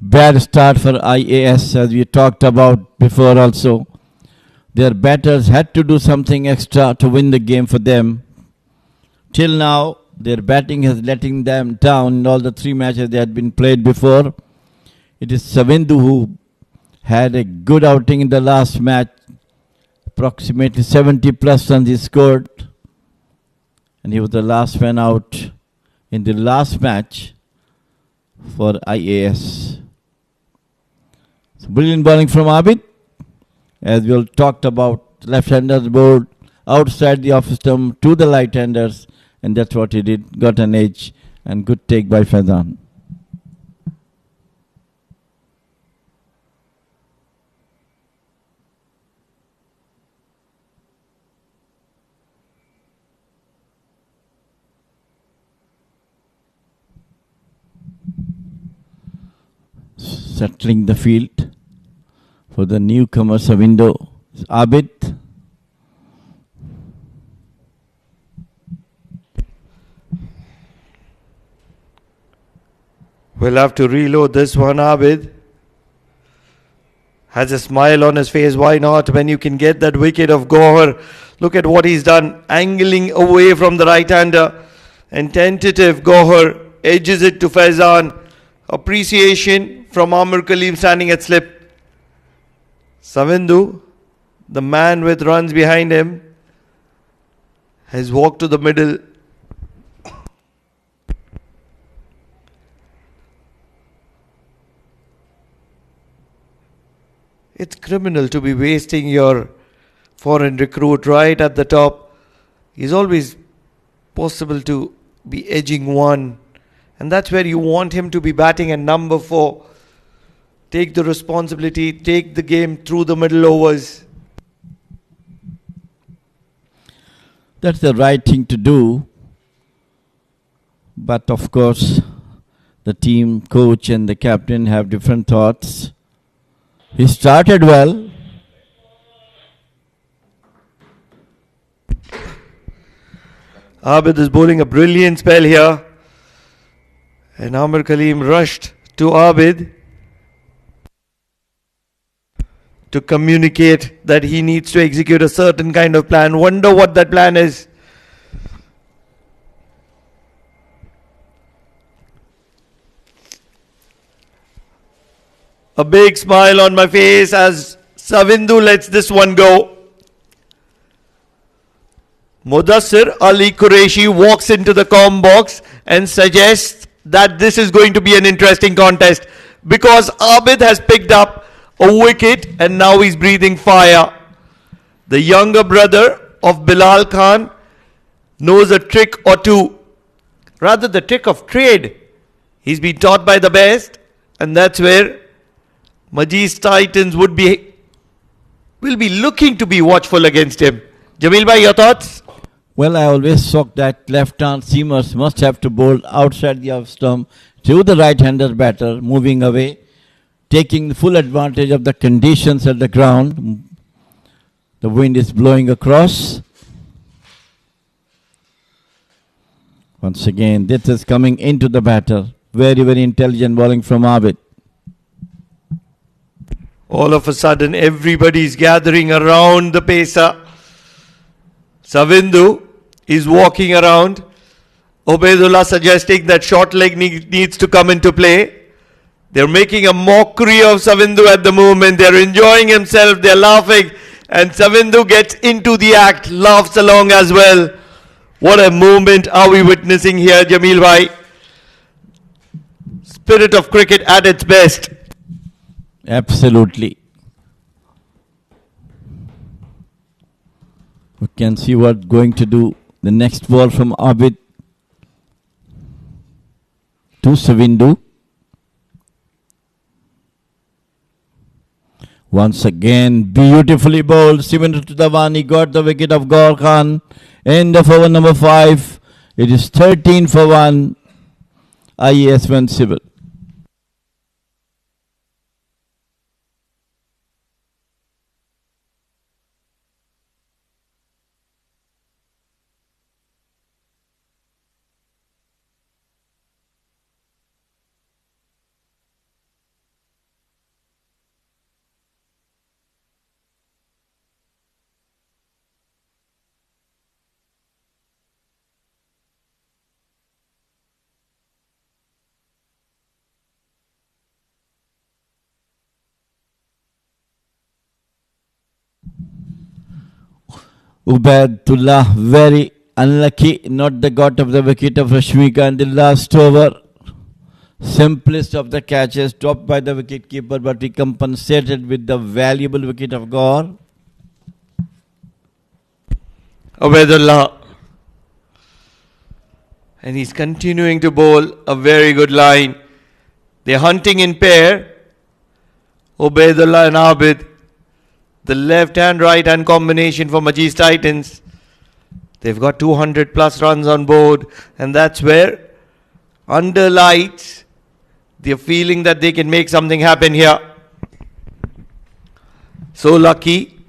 Bad start for IAS, as we talked about before also. Their batters had to do something extra to win the game for them. Till now, their batting has letting them down in all the 3 matches they had been played before. It is Savindu who had a good outing in the last match, approximately 70 plus runs he scored, and he was the last man out in the last match for IAS. So brilliant bowling from Abid. As we all talked about, left-handers bowled outside the off stump to the right-handers, and that's what he did. Got an edge, and good take by Faizan. Settling the field for the newcomers of window. Abid. We'll have to reload this one. Abid has a smile on his face. Why not? When you can get that wicket of Gohar. Look at what he's done. Angling away from the right-hander. And tentative Gohar edges it to Faizan. Appreciation from Amir Kaleem standing at slip. Savindu, the man with runs behind him, has walked to the middle. It's criminal to be wasting your foreign recruit right at the top. He's always possible to be edging one. And that's where you want him to be batting at number 4. Take the responsibility, take the game through the middle overs. That's the right thing to do. But of course, the team coach and the captain have different thoughts. He started well. Abid is bowling a brilliant spell here. And Amir Kaleem rushed to Abid to communicate that he needs to execute a certain kind of plan. Wonder what that plan is. A big smile on my face as Savindu lets this one go. Mudassir Ali Qureshi walks into the comm box and suggests that this is going to be an interesting contest because Abid has picked up a wicket and now he's breathing fire. The younger brother of Bilal Khan knows a trick or two. Rather, the trick of trade. He's been taught by the best, and that's where Majees Titans will be looking to be watchful against him. Jamil bhai, your thoughts? Well, I always thought that left-hand seamers must have to bowl outside the off stump to the right-hander batter, moving away, taking full advantage of the conditions at the ground. The wind is blowing across. Once again, this is coming into the batter. Very, very intelligent bowling from Abid. All of a sudden, everybody's gathering around the pacer. Savindu is walking around. Ubaidullah suggesting that short leg needs to come into play. They're making a mockery of Savindu at the moment. They're enjoying himself. They're laughing. And Savindu gets into the act, laughs along as well. What a moment are we witnessing here, Jamil bhai. Spirit of cricket at its best. Absolutely. We can see what going to do. The next ball from Abid to Savindu. Once again, beautifully bowled. Savindu to the one. He got the wicket of Gaur Khan. End of over number 5. It is 13 for 1. Ias Invincibles. Ubaidullah very unlucky, not the got of the wicket of Rashmika in the last over. Simplest of the catches, dropped by the wicketkeeper, but he compensated with the valuable wicket of Gaur. Ubaidullah. And he's continuing to bowl a very good line. They're hunting in pair. Ubaidullah and Abid. The left hand right hand combination for Majees Titans. They've got 200 plus runs on board, and that's where under lights they're feeling that they can make something happen here. So lucky.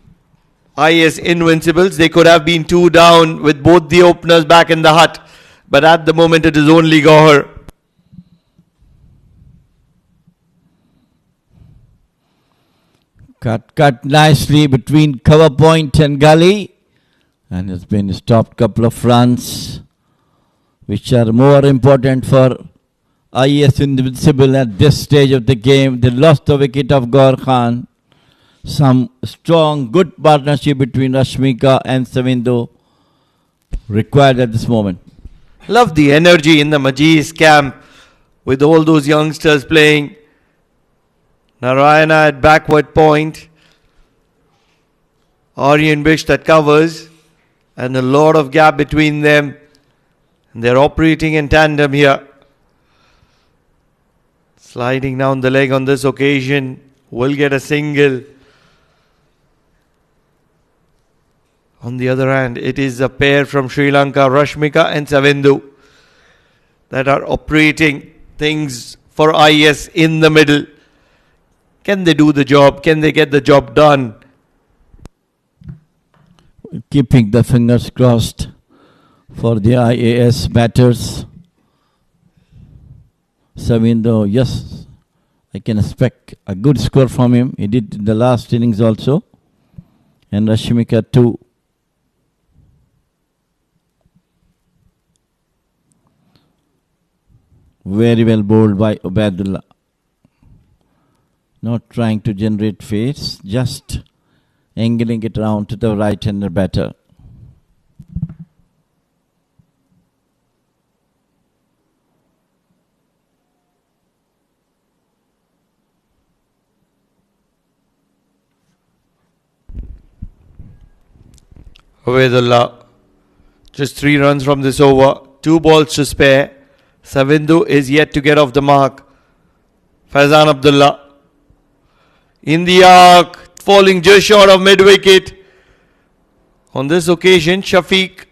Ias Invincibles. They could have been 2 down with both the openers back in the hut, but at the moment it is only Gauhar. Cut nicely between cover point and gully, and it's been stopped couple of runs, which are more important for Ias Invincible at this stage of the game. They lost the wicket of Gaur Khan. Some strong, good partnership between Rashmika and Savindu required at this moment. Love the energy in the Majees camp with all those youngsters playing. Narayana at backward point. Aryan Bish that covers. And a lot of gap between them. And they're operating in tandem here. Sliding down the leg on this occasion. Will get a single. On the other hand, it is a pair from Sri Lanka, Rashmika and Savindu, that are operating things for Ias in the middle. Can they do the job? Can they get the job done? Keeping the fingers crossed for the IAS batters. Savindu, yes, I can expect a good score from him. He did in the last innings also. And Rashmika too. Very well bowled by Ubaidullah. Not trying to generate pace, just angling it round to the right-hander batter. Ubaidullah, just 3 runs from this over, 2 balls to spare. Savindu is yet to get off the mark. Faizan Abdullah in the arc, falling just short of mid-wicket. On this occasion, Shafiq,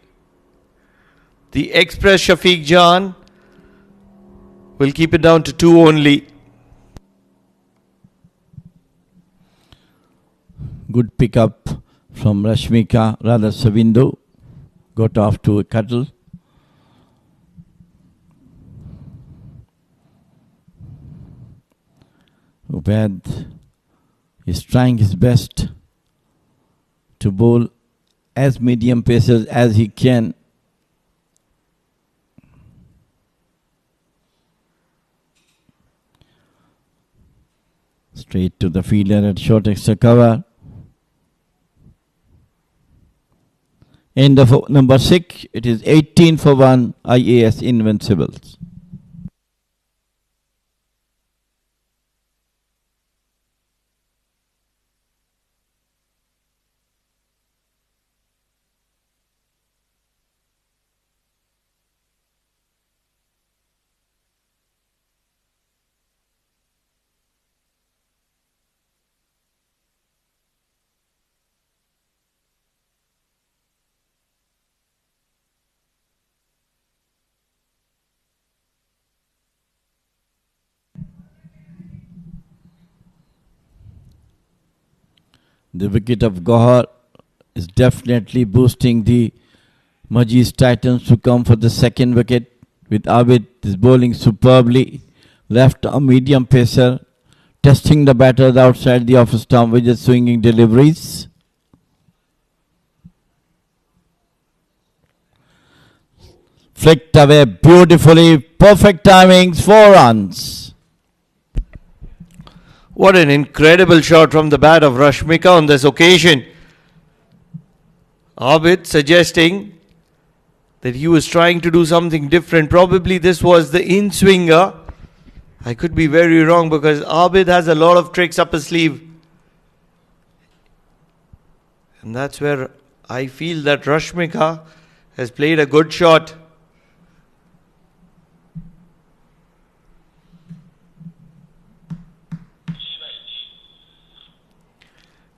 the Express Shafiq Jan, will keep it down to 2 only. Good pickup from Rashmika, rather Savindu. Got off to a cuddle. Ubaid is trying his best to bowl as medium pacers as he can. Straight to the fielder at short extra cover. End of number 6. It is 18 for 1 Ias Invincibles. The wicket of Gauhar is definitely boosting the Majees Titans to come for the second wicket, with Abid is bowling superbly. Left a medium pacer, testing the batters outside the off stump with his swinging deliveries. Flicked away beautifully, perfect timings, 4 runs. What an incredible shot from the bat of Rashmika on this occasion. Abid suggesting that he was trying to do something different. Probably this was the in-swinger. I could be very wrong because Abid has a lot of tricks up his sleeve. And that's where I feel that Rashmika has played a good shot.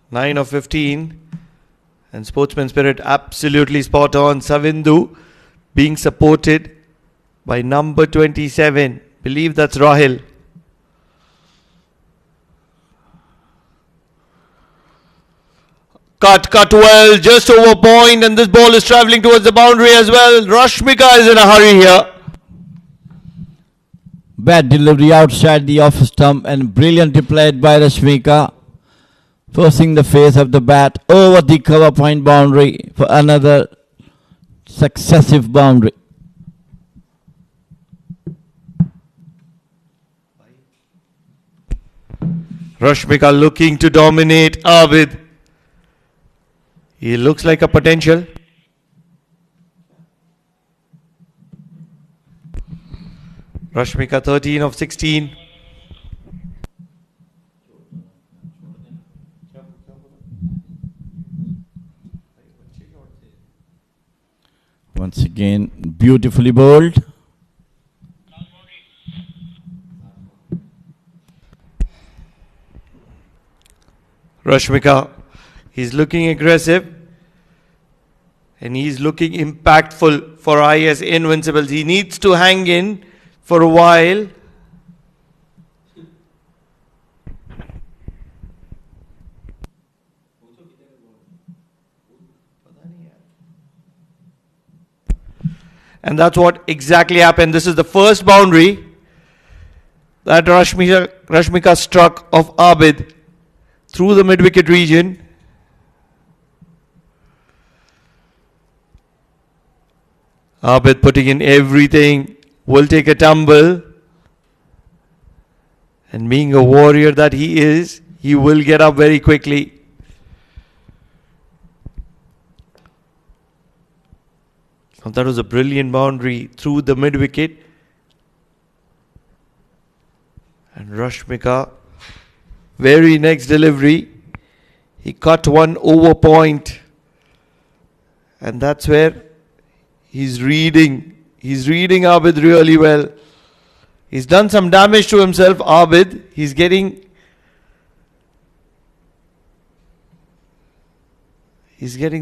Nine of 15. And sportsman spirit absolutely spot on. Savindu being supported by number 27. Believe that's Rahil. Cut well, just over point, and this ball is travelling towards the boundary as well. Rashmika is in a hurry here. Bad delivery outside the off stump and brilliantly played by Rashmika, forcing the face of the bat over the cover point boundary for another successive boundary. Rashmika looking to dominate Abid. He looks like a potential. Rashmika 13 of 16. Once again, beautifully bowled. Rashmika, he's looking aggressive and he's looking impactful for Ias Invincibles. He needs to hang in for a while. And that's what exactly happened. This is the first boundary that Rashmika struck of Abid through the mid-wicket region. Abid putting in everything, will take a tumble. And being a warrior that he is, he will get up very quickly. Now that was a brilliant boundary through the mid-wicket. And Rashmika, very next delivery, he cut one over point. And that's where he's reading Abid really well. He's done some damage to himself, Abid. He's getting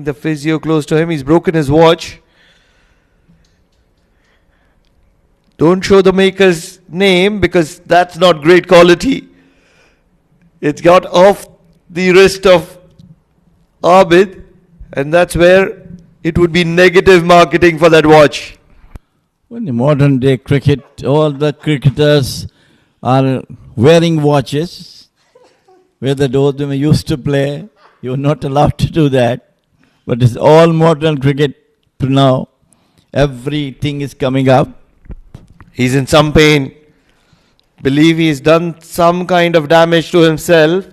the physio close to him. He's broken his watch. Don't show the maker's name because that's not great quality. It's got off the wrist of Abid, and that's where it would be negative marketing for that watch. In the modern day cricket, all the cricketers are wearing watches. Where those who used to play, you're not allowed to do that. But it's all modern cricket now. Everything is coming up. He's in some pain. Believe he's done some kind of damage to himself,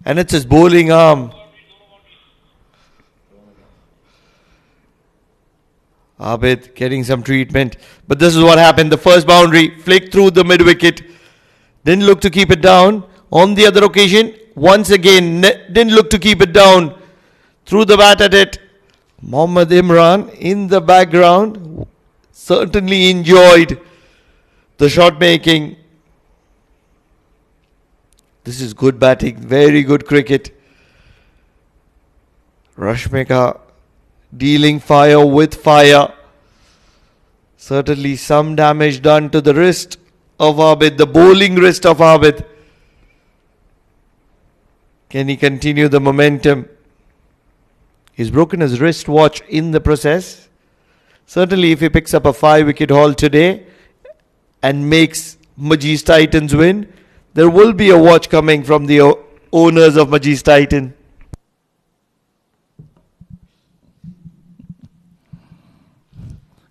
and it's his bowling arm. Abid getting some treatment. But this is what happened. The first boundary flicked through the mid-wicket. Didn't look to keep it down. On the other occasion, once again, didn't look to keep it down. Threw the bat at it. Mohammad Imran in the background certainly enjoyed the shot making. This is good batting. Very good cricket. Rashmika dealing fire with fire. Certainly some damage done to the wrist of Abid, the bowling wrist of Abid. Can he continue the momentum? He's broken his wristwatch in the process. Certainly if he picks up a 5-wicket haul today and makes Majees Titans win, there will be a watch coming from the owners of Majees Titan.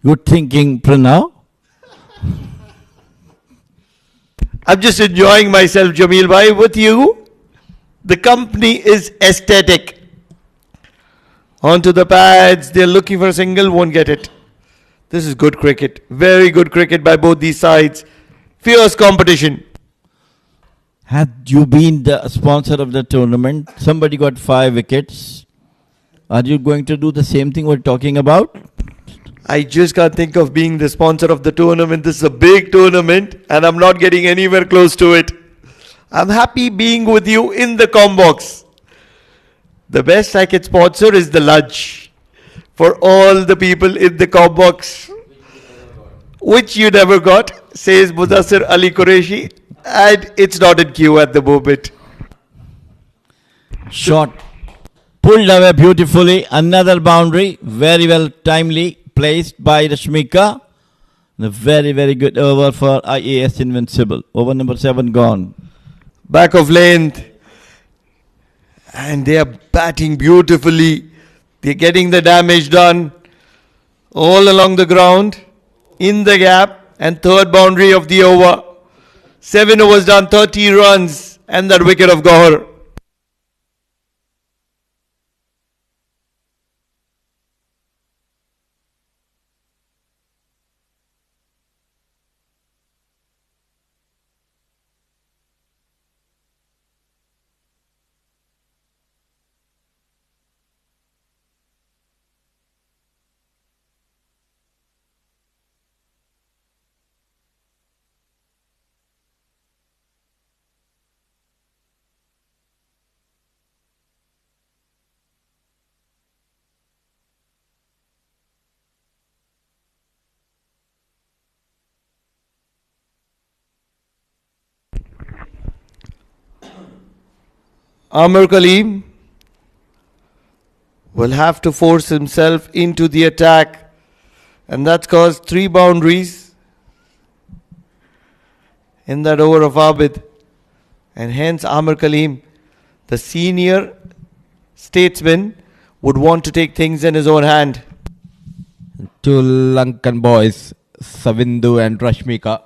Good thinking, Pranav. I'm just enjoying myself, Jameel bhai, with you. The company is aesthetic. Onto the pads. They're looking for a single. Won't get it. This is good cricket. Very good cricket by both these sides. Fierce competition. Had you been the sponsor of the tournament, somebody got 5 wickets. Are you going to do the same thing we're talking about? I just can't think of being the sponsor of the tournament. This is a big tournament and I'm not getting anywhere close to it. I'm happy being with you in the combox. The best I can sponsor is the lunch for all the people in the combox, which you never got, says Mudassir Ali Qureshi, and it's not in queue at the moment. Shot pulled away beautifully. Another boundary. Very well timely placed by Rashmika. A very, very good over for Ias Invincible. Over number 7 gone. Back of length. And they are batting beautifully. They're getting the damage done all along the ground, in the gap, and third boundary of the over. 7 overs done, 30 runs, and that wicket of Gohar. Amir Kaleem will have to force himself into the attack, and that's caused 3 boundaries in that over of Abid. And hence Amir Kaleem, the senior statesman, would want to take things in his own hand. 2 Lankan boys, Savindu and Rashmika.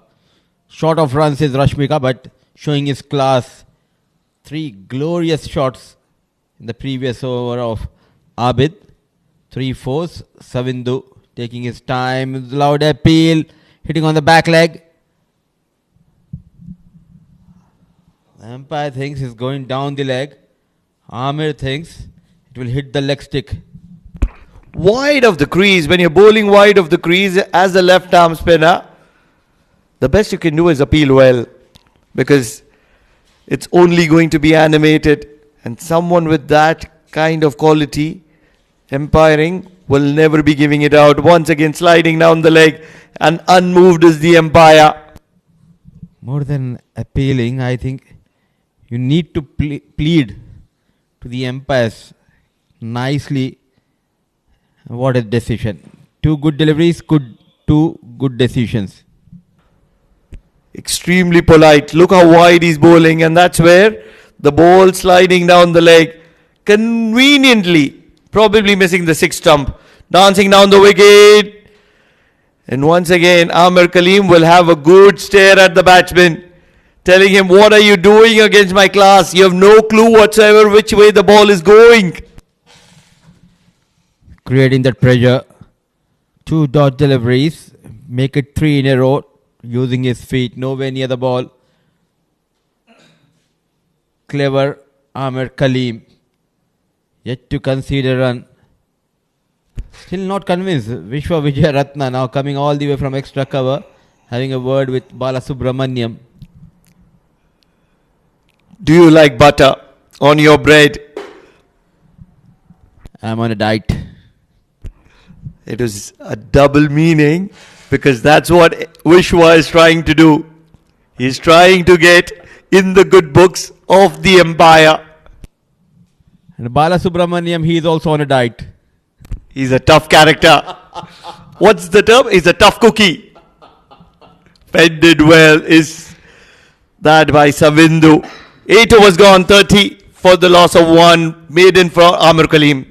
Short of runs is Rashmika, but showing his class. 3 glorious shots in the previous over of Abid. 3 fours. Savindu taking his time. Loud appeal. Hitting on the back leg. The umpire thinks he's going down the leg. Amir thinks it will hit the leg stick. Wide of the crease. When you're bowling wide of the crease as a left arm spinner, the best you can do is appeal well, because it's only going to be animated, and someone with that kind of quality, umpiring, will never be giving it out. Once again sliding down the leg, and unmoved is the umpire. More than appealing, I think you need to plead to the umpires nicely. What a decision. 2 good deliveries, 2 good decisions. Extremely polite. Look how wide he's bowling, and that's where the ball sliding down the leg, conveniently, probably missing the 6th stump, dancing down the wicket. And once again, Amir Kaleem will have a good stare at the batsman, telling him, what are you doing against my class? You have no clue whatsoever which way the ball is going. Creating that pressure. 2 dot deliveries. Make it 3 in a row. Using his feet. Nowhere near the ball. Clever Amir Kaleem. Yet to concede a run. Still not convinced. Vishwa Vijay Ratna now coming all the way from extra cover. Having a word with Balasubramaniam. Do you like butter on your bread? I'm on a diet. It was a double meaning, because that's what Vishwa is trying to do. He's trying to get in the good books of the umpire. And Balasubramaniam, he is also on a diet. He's a tough character. What's the term? He's a tough cookie. Fended well is that by Savindu. 8 overs gone, 30 for the loss of 1. Maiden for Amir Kaleem.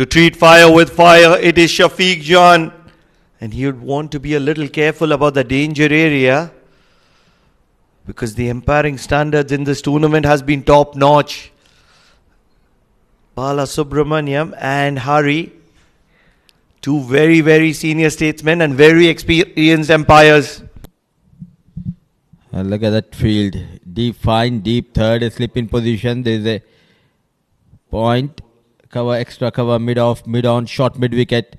To treat fire with fire, it is Shafiq Jan. And he would want to be a little careful about the danger area, because the umpiring standards in this tournament has been top notch. Bala Subramaniam and Hari, two very, very senior statesmen and very experienced umpires. And look at that field. Deep, fine, deep third, a slip in position. There is a point. Cover, extra cover, mid-off, mid-on, short mid-wicket.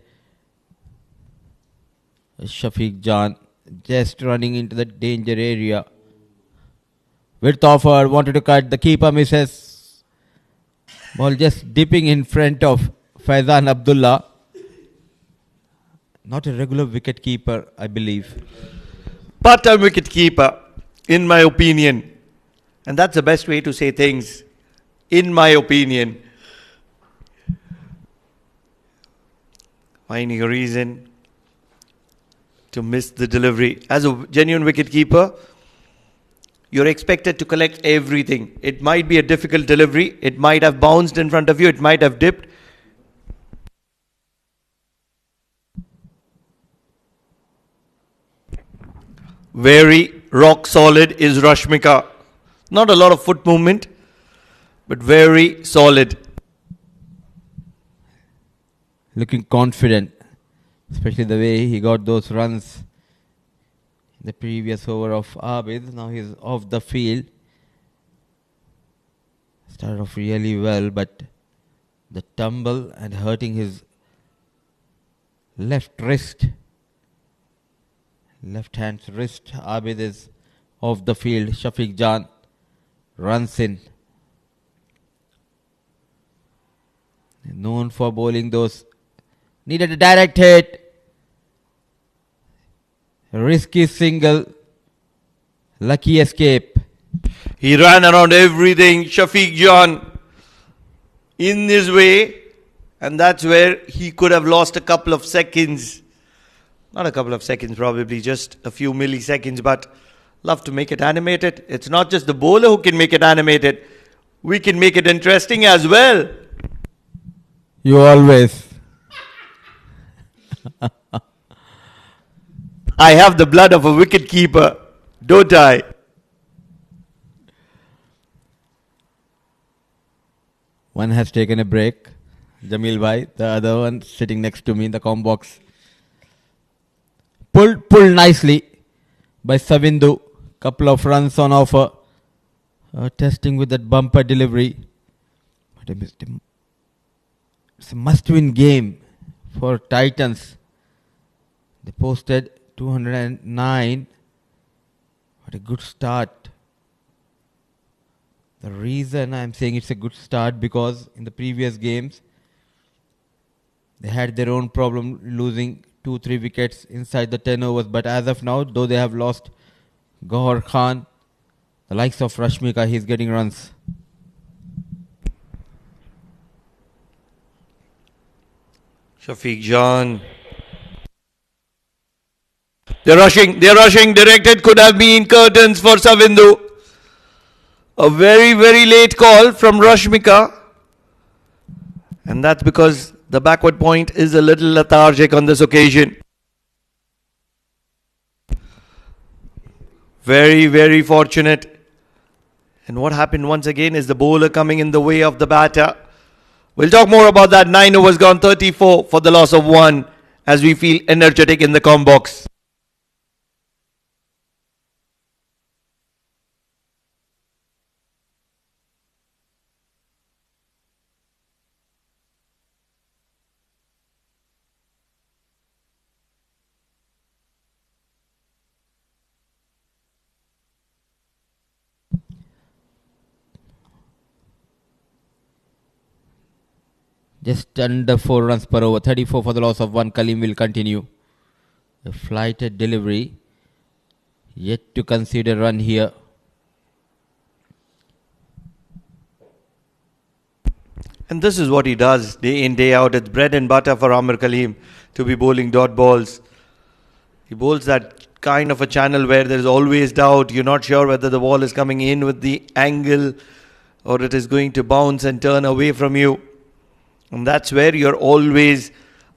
Shafiq Jan just running into the danger area. Width offer, wanted to cut. The keeper misses. Ball just dipping in front of Faizan Abdullah. Not a regular wicket keeper, I believe. Part-time wicket keeper, in my opinion. And that's the best way to say things. In my opinion. Finding a reason to miss the delivery. As a genuine wicket keeper, you're expected to collect everything. It might be a difficult delivery. It might have bounced in front of you. It might have dipped. Very rock solid is Rashmika. Not a lot of foot movement, but very solid. Looking confident, especially the way he got those runs in the previous over of Abid. Now he's off the field. Started off really well, but the tumble and hurting his left wrist, left hand's wrist. Abid is off the field. Shafiq Jan runs in. Known for bowling those. Needed a direct hit. Risky single. Lucky escape. He ran around everything, Shafiq Jan, in his way. And that's where he could have lost a couple of seconds. Not a couple of seconds, probably just a few milliseconds. But love to make it animated. It's not just the bowler who can make it animated. We can make it interesting as well. You always. I have the blood of a wicket keeper, don't I? One has taken a break, Jamil Bhai. The other one sitting next to me in the com box. Pulled nicely by Savindu. Couple of runs on offer. Testing with that bumper delivery. But I missed him. It's a must-win game for Titans. They posted 209. What a good start. The reason I'm saying it's a good start, because in the previous games they had their own problem losing 2-3 wickets inside the 10 overs. But as of now, though they have lost Gauhar Khan, the likes of Rashmika, he's getting runs. Shafiq Jan. They're rushing. Directed could have been curtains for Savindu. A very, very late call from Rashmika. And that's because the backward point is a little lethargic on this occasion. Very, very fortunate. And what happened once again is the bowler coming in the way of the batter. We'll talk more about that. 9 overs gone, 34 for the loss of 1, as we feel energetic in the com box. Just under 4 runs per over. 34 for the loss of 1. Kalim will continue. A flighted delivery. Yet to concede a run here. And this is what he does day in, day out. It's bread and butter for Amir Kalim to be bowling dot balls. He bowls that kind of a channel where there is always doubt. You're not sure whether the ball is coming in with the angle or it is going to bounce and turn away from you. And that's where you're always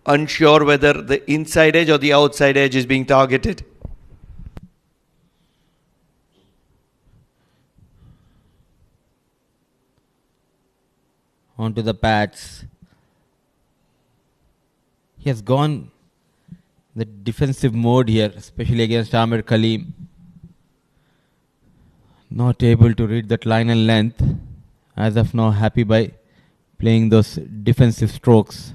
unsure whether the inside edge or the outside edge is being targeted. Onto the pads. He has gone the defensive mode here, especially against Amir Kaleem. Not able to read that line and length. As of now, happy by playing those defensive strokes.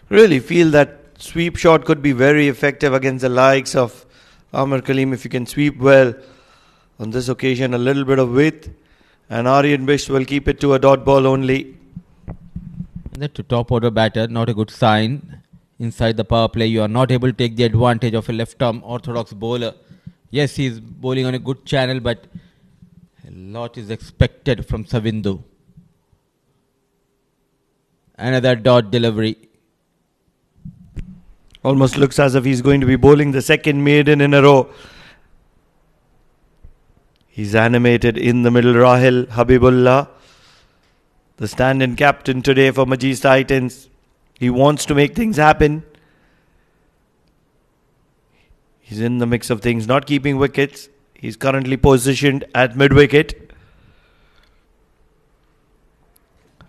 Really feel that sweep shot could be very effective against the likes of Amir Kaleem if you can sweep well. On this occasion, a little bit of width, and Aryan Bisht will keep it to a dot ball only. That to top order batter, not a good sign. Inside the power play, you are not able to take the advantage of a left-arm orthodox bowler. Yes, he is bowling on a good channel, but a lot is expected from Savindu. Another dot delivery. Almost looks as if he's going to be bowling the second maiden in a row. He's animated in the middle. Rahil Habibullah, the stand-in captain today for Majees Titans. He wants to make things happen. He's in the mix of things, not keeping wickets. He's currently positioned at mid-wicket.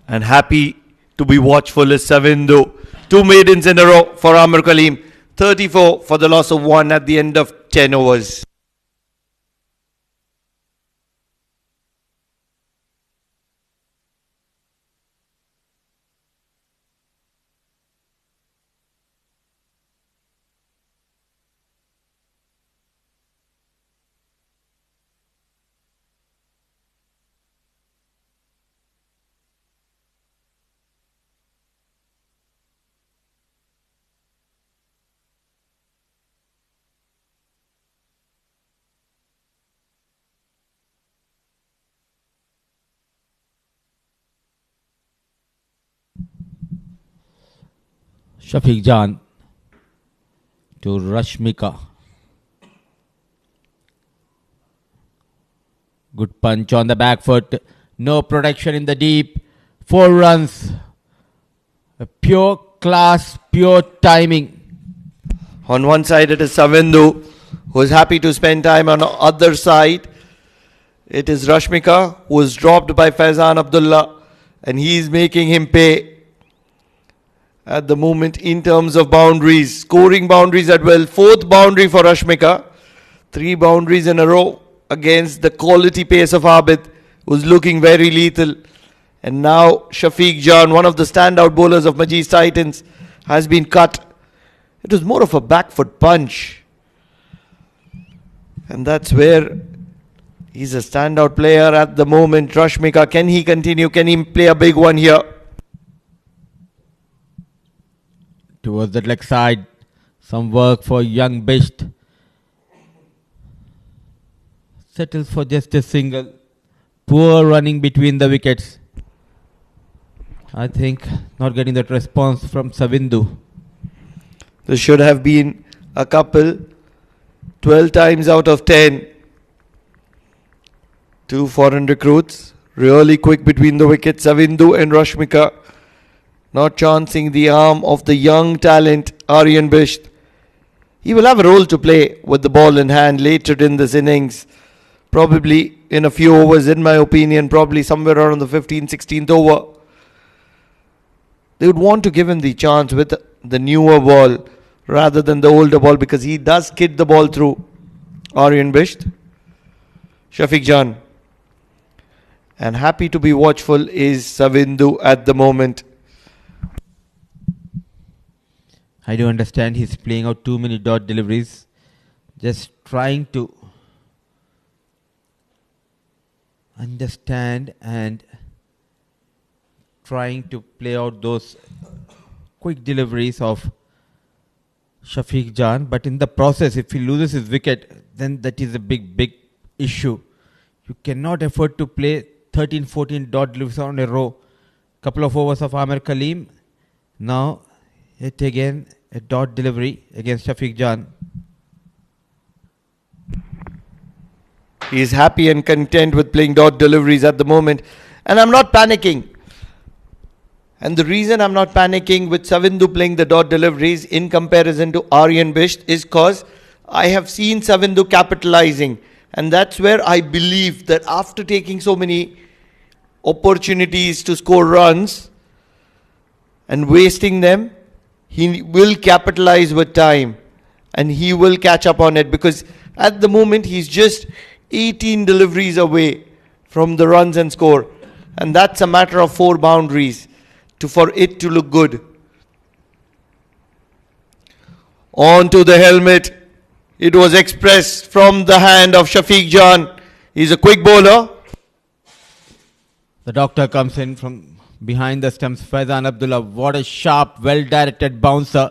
And happy to be watchful is Savindu. 2 maidens in a row for Amir Kaleem. 34 for the loss of 1 at the end of 10 overs. Shafiq Jan to Rashmika. Good punch on the back foot. No protection in the deep. 4 runs. A pure class, pure timing. On one side it is Savindu, who is happy to spend time. On the other side it is Rashmika, who is dropped by Faizan Abdullah, and he is making him pay at the moment in terms of boundaries. Scoring boundaries at well. 4th boundary for Rashmika. 3 boundaries in a row against the quality pace of Abid, who's looking very lethal. And now Shafiq Jan, one of the standout bowlers of Majees Titans, has been cut. It was more of a back foot punch. And that's where he's a standout player at the moment. Rashmika, can he continue? Can he play a big one here? Towards the leg side. Some work for young Bisht. Settles for just a single. Poor running between the wickets. I think not getting that response from Savindu. This should have been a couple. 12 times out of 10. 2 foreign recruits. Really quick between the wickets. Savindu and Rashmika. Not chancing the arm of the young talent Aryan Bisht. He will have a role to play with the ball in hand later in this innings. Probably in a few overs, in my opinion, probably somewhere around the 15th, 16th over. They would want to give him the chance with the newer ball rather than the older ball, because he does skid the ball through Aryan Bisht. Shafiq Jan. And happy to be watchful is Savindu at the moment. I do understand he's playing out too many dot deliveries. Just trying to understand and trying to play out those quick deliveries of Shafiq Jan. But in the process, if he loses his wicket, then that is a big issue. You cannot afford to play 13, 14 dot deliveries on a row. Couple of overs of Amir Kaleem. Now, yet again, a dot delivery against Shafiq Jan. He is happy and content with playing dot deliveries at the moment. And I'm not panicking. And the reason I'm not panicking with Savindu playing the dot deliveries in comparison to Aryan Bisht is because I have seen Savindu capitalizing. And that's where I believe that after taking so many opportunities to score runs and wasting them, he will capitalize with time and he will catch up on it, because at the moment he's just 18 deliveries away from the runs and score, and that's a matter of 4 boundaries for it to look good. On to the helmet. It was expressed from the hand of Shafiq Jan. He's a quick bowler. The doctor comes in from behind the stumps. Faizan Abdullah, what a sharp, well-directed bouncer.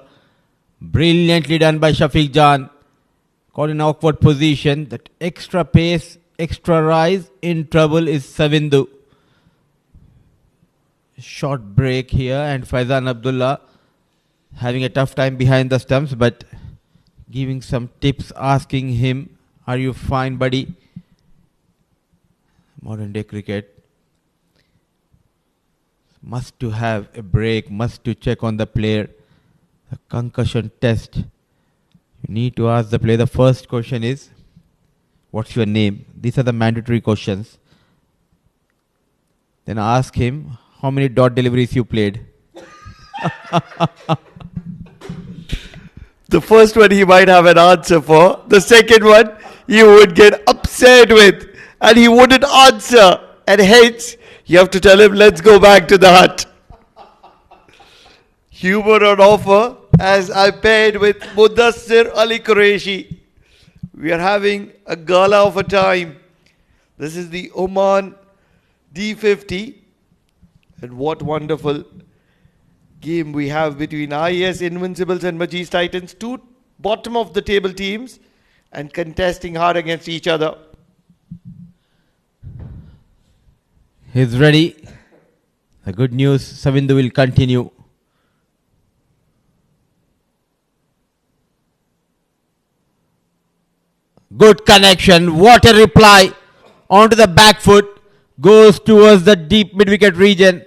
Brilliantly done by Shafiq Jan. Caught in awkward position. That extra pace, extra rise, in trouble is Savindu. Short break here, and Faizan Abdullah having a tough time behind the stumps, but giving some tips, asking him, are you fine, buddy? Modern day cricket, must to have a break, must to check on the player. The concussion test, you need to ask the player. The first question is, what's your name? These are the mandatory questions. Then ask him, how many dot deliveries you played? The first one he might have an answer for. The second one he would get upset with and he wouldn't answer. And hence, you have to tell him, let's go back to the hut. Humor on offer as I paired with Mudassir Ali Qureshi. We are having a gala of a time. This is the Oman D50. And what wonderful game we have between Ias Invincibles and Majees Titans. 2 bottom of the table teams and contesting hard against each other. He's ready. The good news, Savindu will continue. Good connection. What a reply. Onto the back foot. Goes towards the deep mid-wicket region.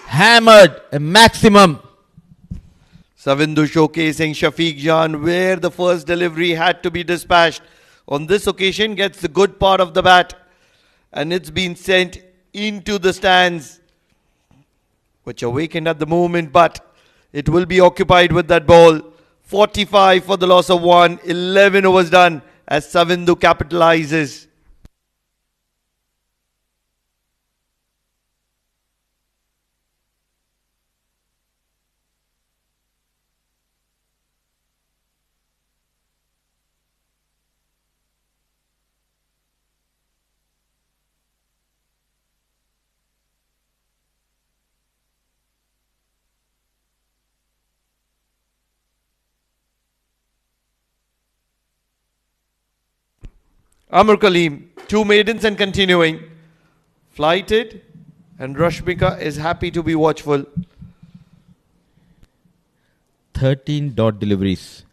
Hammered a maximum. Savindu showcasing Shafiq Jan where the first delivery had to be dispatched. On this occasion gets the good part of the bat. And it's been sent into the stands, which are vacant at the moment, but it will be occupied with that ball. 45 for the loss of 1. 11 overs done as Savindu capitalizes. Amr Kaleem, 2 maidens and continuing. Flighted, and Rashmika is happy to be watchful. 13 dot deliveries.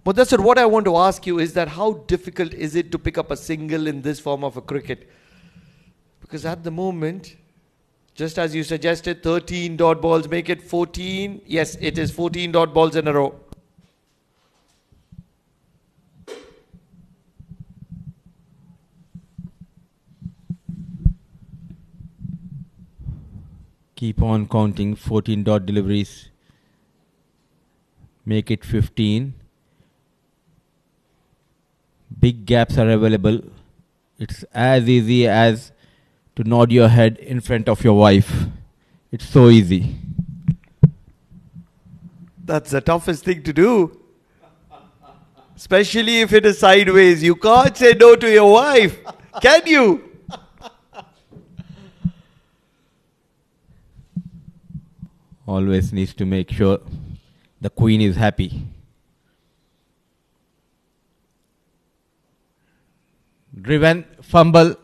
Mudassir, what I want to ask you is that how difficult is it to pick up a single in this form of a cricket? Because at the moment, just as you suggested, 13 dot balls make it 14. Yes, it is 14 dot balls in a row. Keep on counting. 14 dot deliveries. Make it 15. Big gaps are available. It's as easy as to nod your head in front of your wife. It's so easy. That's the toughest thing to do. Especially if it is sideways. You can't say no to your wife. Can you? Always needs to make sure the queen is happy. Driven, fumble.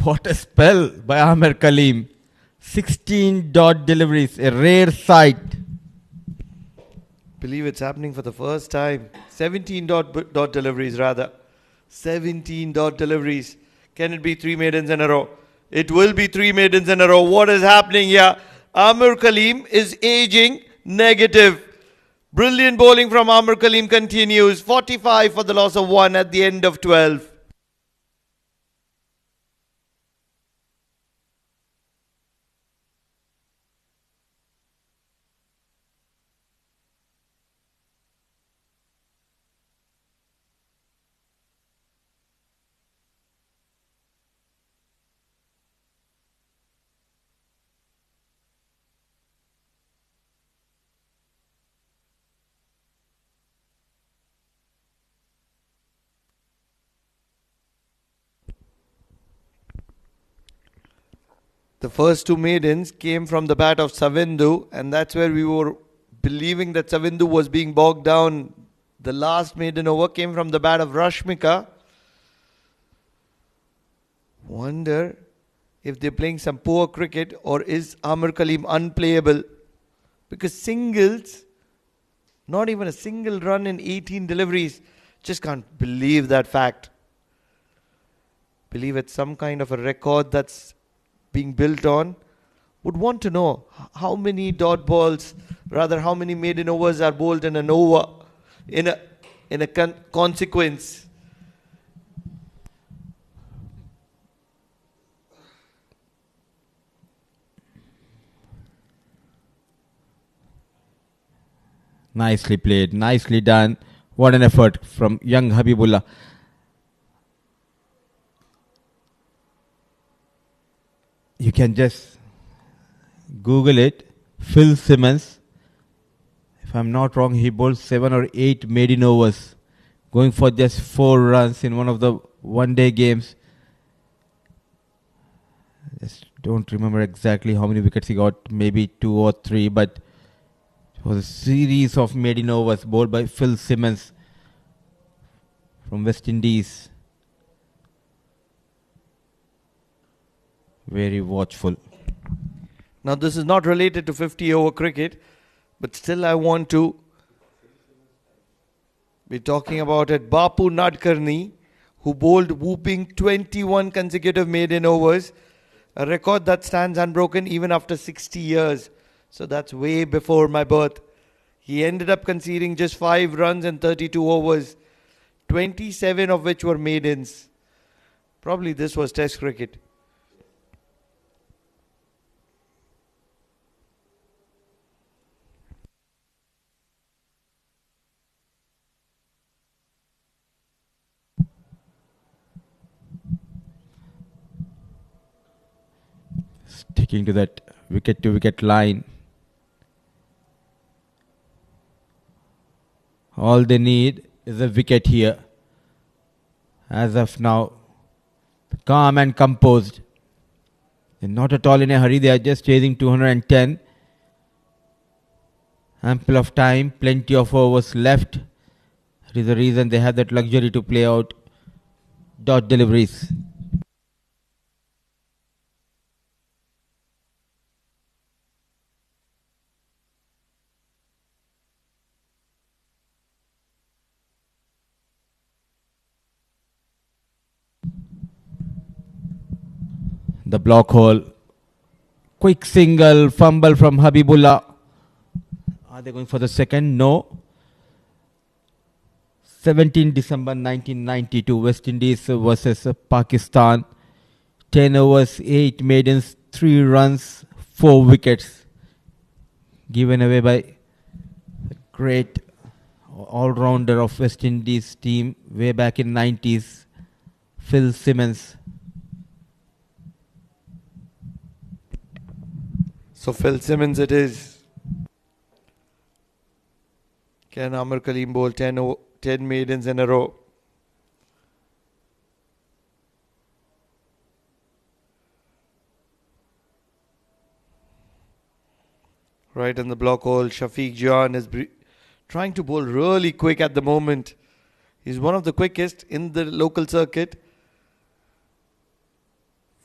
What a spell by Amir Kaleem. 16 dot deliveries, a rare sight. Believe it's happening for the first time. 17 dot deliveries rather. 17 dot deliveries. Can it be 3 maidens in a row? It will be 3 maidens in a row. What is happening here? Amir Kaleem is aging negative. Brilliant bowling from Amir Kaleem continues. 45 for the loss of 1 at the end of 12. The first 2 maidens came from the bat of Savindu, and that's where we were believing that Savindu was being bogged down. The last maiden over came from the bat of Rashmika. Wonder if they're playing some poor cricket, or is Amir Kaleem unplayable? Because singles, not even a single run in 18 deliveries. Just can't believe that fact. Believe it's some kind of a record that's being built on. Would want to know how many dot balls, rather how many maiden overs are bowled in an over, in a consequence. Nicely played, nicely done. What an effort from young Habibullah. You can just Google it. Phil Simmons. If I'm not wrong, he bowled 7 or 8 maiden overs, going for just 4 runs in one of the one-day games. Just don't remember exactly how many wickets he got, maybe 2 or 3, but it was a series of maiden overs bowled by Phil Simmons from West Indies. Very watchful. Now this is not related to 50 over cricket, but still I want to be talking about it. Bapu Nadkarni, who bowled whooping 21 consecutive maiden overs, a record that stands unbroken even after 60 years. So that's way before my birth. He ended up conceding just 5 runs in 32 overs, 27 of which were maidens. Probably this was Test cricket. Sticking to that wicket-to-wicket line. All they need is a wicket here. As of now, calm and composed. They're not at all in a hurry. They are just chasing 210. Ample of time, plenty of overs left. That is the reason they have that luxury to play out dot deliveries. The block hole. Quick single, fumble from Habibullah. Are they going for the second? No. 17 December 1992, West Indies versus Pakistan. 10 overs, 8 maidens, 3 runs, 4 wickets. Given away by the great all-rounder of West Indies team way back in 90s, Phil Simmons. So Phil Simmons it is. Can Amir Kaleem bowl 10 maidens in a row? Right in the block hole, Shafiq Jan is trying to bowl really quick at the moment. He's one of the quickest in the local circuit.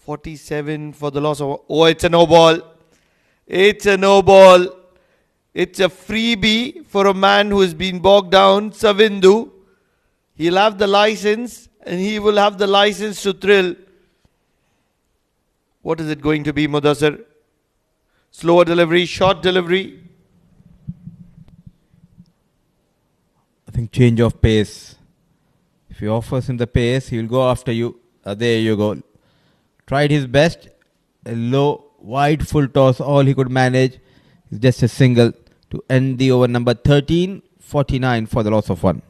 47 for the loss of... Oh, it's a no ball. It's a no ball. It's a freebie for a man who has been bogged down, Savindu. He'll have the license and he will have the license to thrill. What is it going to be, Mudassir? Slower delivery, short delivery. I think change of pace. If you offers him the pace, he will go after you. There you go. Tried his best. A low, wide, full toss, all he could manage. It's just a single to end the over number 13, 49 for the loss of one.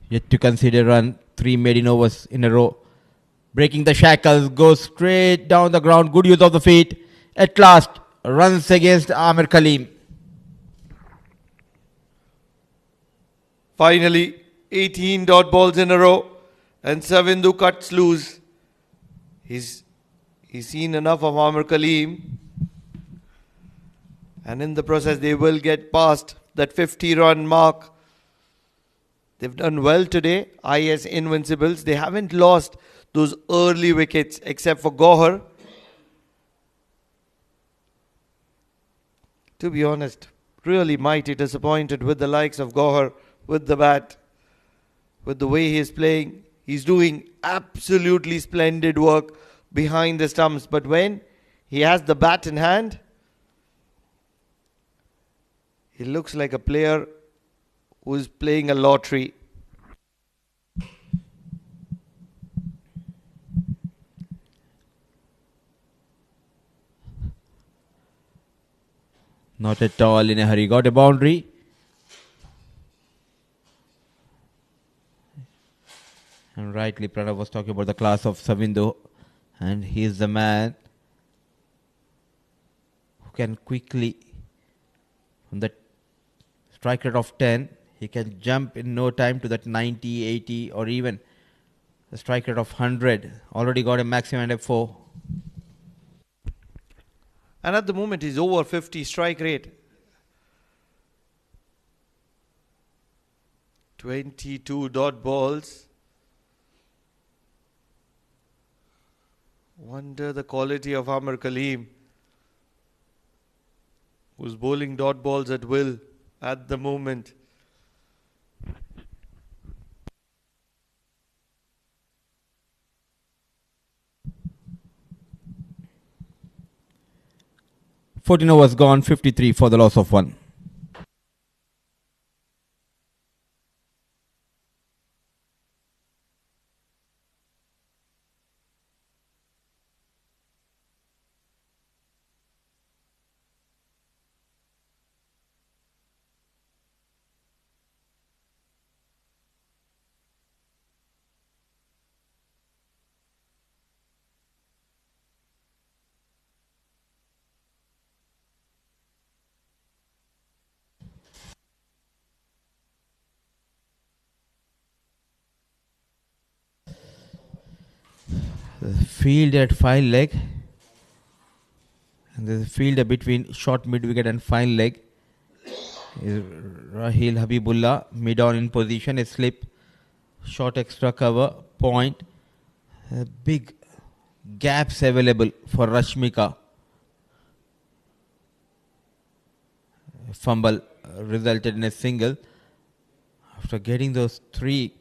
Yet to consider run, 3 maiden overs in a row. Breaking the shackles, goes straight down the ground. Good use of the feet. At last, runs against Amir Kaleem. Finally, 18 dot balls in a row, and Savindu cuts loose. He's seen enough of Amir Kaleem, and in the process, they will get past that 50-run mark. They've done well today. Ias Invincibles. They haven't lost those early wickets except for Gohar. To be honest, really mighty disappointed with the likes of Gohar with the bat, with the way he is playing. He's doing absolutely splendid work behind the stumps. But when he has the bat in hand, he looks like a player who is playing a lottery. Not at all in a hurry. Got a boundary. And rightly, Pranav was talking about the class of Savindu. And he is the man who can quickly, from that strike rate of 10, he can jump in no time to that 90, 80, or even a strike rate of 100. Already got a maximum and a 4. And at the moment, he's over 50 strike rate. 22 dot balls. Wonder the quality of Amir Kaleem, who's bowling dot balls at will at the moment. $14 overs gone, 53 for the loss of 1. Field at fine leg, and there's a fielder between short mid wicket and fine leg. Is Rahil Habibullah mid on in position, a slip, short extra cover, point, big gaps available for Rashmika. Fumble resulted in a single. After getting those 3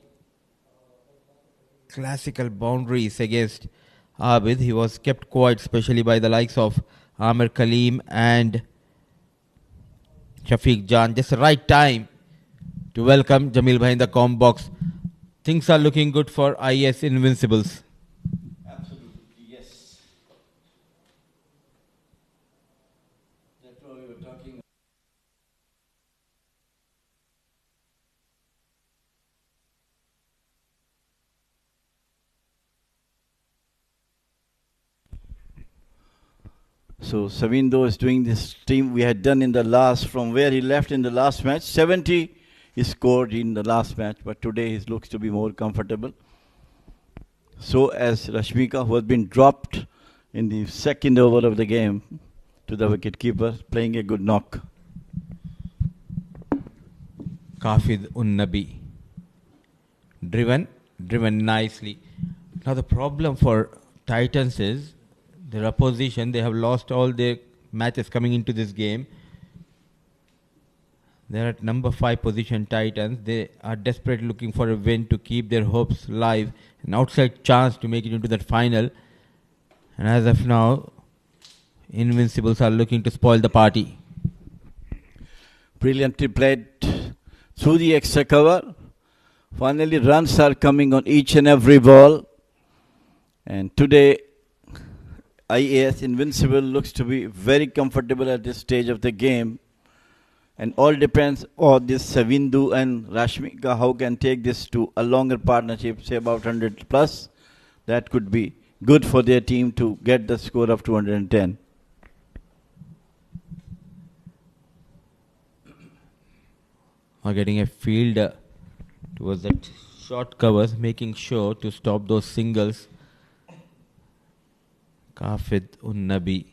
classical boundaries against Abid, he was kept quiet, especially by the likes of Amir Kaleem and Shafiq Jan. Just the right time to welcome Jamil Bhai in the com box. Things are looking good for Ias Invincibles. Absolutely, yes. That's what we were talking about. So Savindo is doing this team we had done in the last, from where he left in the last match. 70 he scored in the last match, but today he looks to be more comfortable. So as Rashmika, who has been dropped in the second over of the game to the wicket keeper, playing a good knock. Kafid Unnabi. Driven nicely. Now the problem for Titans is their opposition. They have lost all their matches coming into this game. They're at number 5 position, Titans. They are desperately looking for a win to keep their hopes live. An outside chance to make it into that final. And as of now, Invincibles are looking to spoil the party. Brilliantly played through the extra cover. Finally, runs are coming on each and every ball. And today, Ias Invincible looks to be very comfortable at this stage of the game. And all depends on this Savindu and Rashmika, how can take this to a longer partnership, say about 100 plus. That could be good for their team to get the score of 210. Are getting a field towards that short covers, making sure to stop those singles. Kafid Unnabi,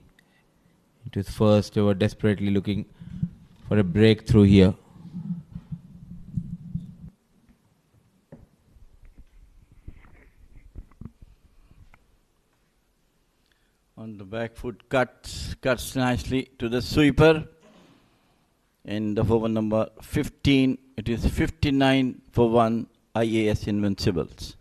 it is first. They were desperately looking for a breakthrough here. On the back foot, cuts nicely to the sweeper. And the over number 15, it is 59 for 1, Ias Invincibles.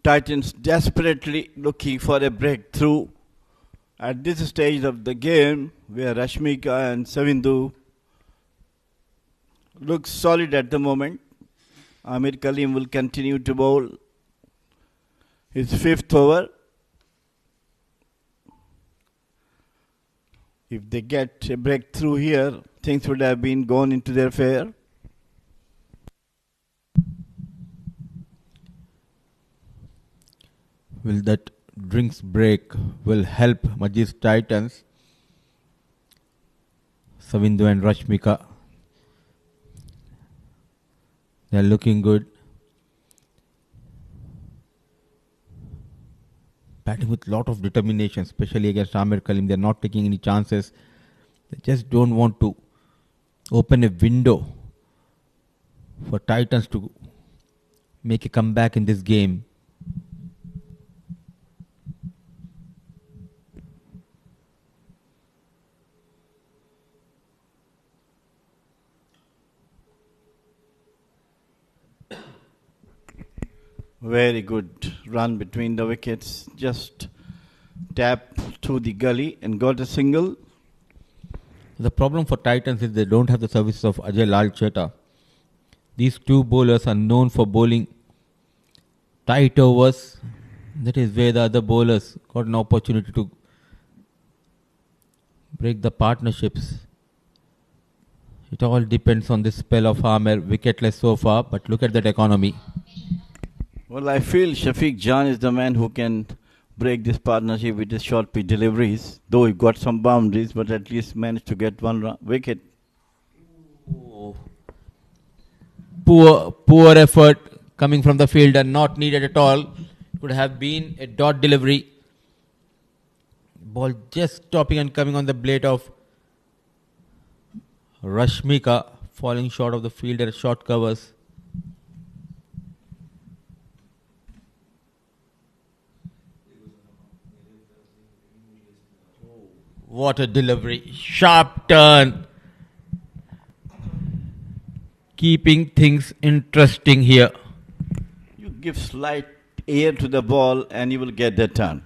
Titans desperately looking for a breakthrough at this stage of the game where Rashmika and Savindu look solid at the moment. Amir Kalim will continue to bowl his fifth over. If they get a breakthrough here, things would have been gone into their favour. Will that drinks break will help Majees Titans, Savindu and Rashmika. They are looking good. Batting with lot of determination, especially against Amir Kalim. They are not taking any chances. They just don't want to open a window for Titans to make a comeback in this game. Very good run between the wickets. Just tap through the gully and got a single. The problem for Titans is they don't have the services of Ajay Lalcheta. These two bowlers are known for bowling tight overs. That is where the other bowlers got an opportunity to break the partnerships. It all depends on this spell of Amir, wicketless so far, but look at that economy. Well, I feel Shafiq Jan is the man who can break this partnership with his short pitch deliveries, though he got some boundaries, but at least managed to get one wicket. Poor effort coming from the fielder, not needed at all. Could have been a dot delivery. Ball just stopping and coming on the blade of Rashmika, falling short of the fielder, short covers. What a delivery. Sharp turn. Keeping things interesting here. You give slight air to the ball and you will get the turn.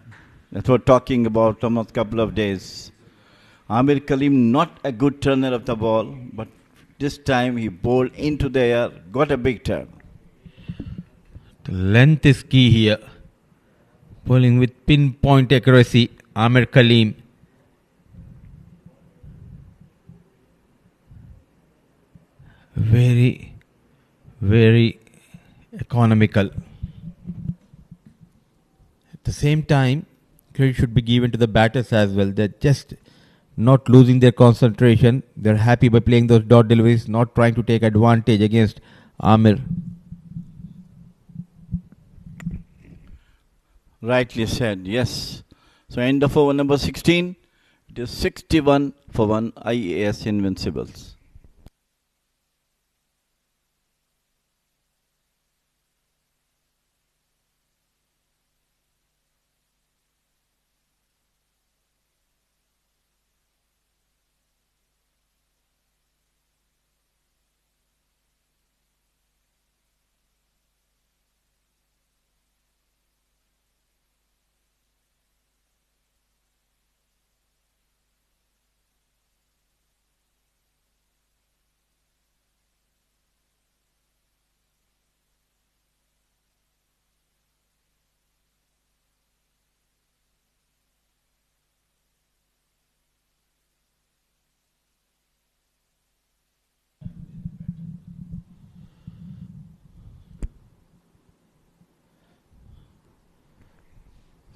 That's what talking about almost couple of days. Amir Kalim not a good turner of the ball, but this time he bowled into the air, got a big turn. The length is key here. Bowling with pinpoint accuracy, Amir Kalim. Very, very economical. At the same time, credit should be given to the batters as well. They're just not losing their concentration. They're happy by playing those dot deliveries, not trying to take advantage against Amir. Rightly said, yes. So end of over number 16. It is 61 for 1 Ias Invincibles.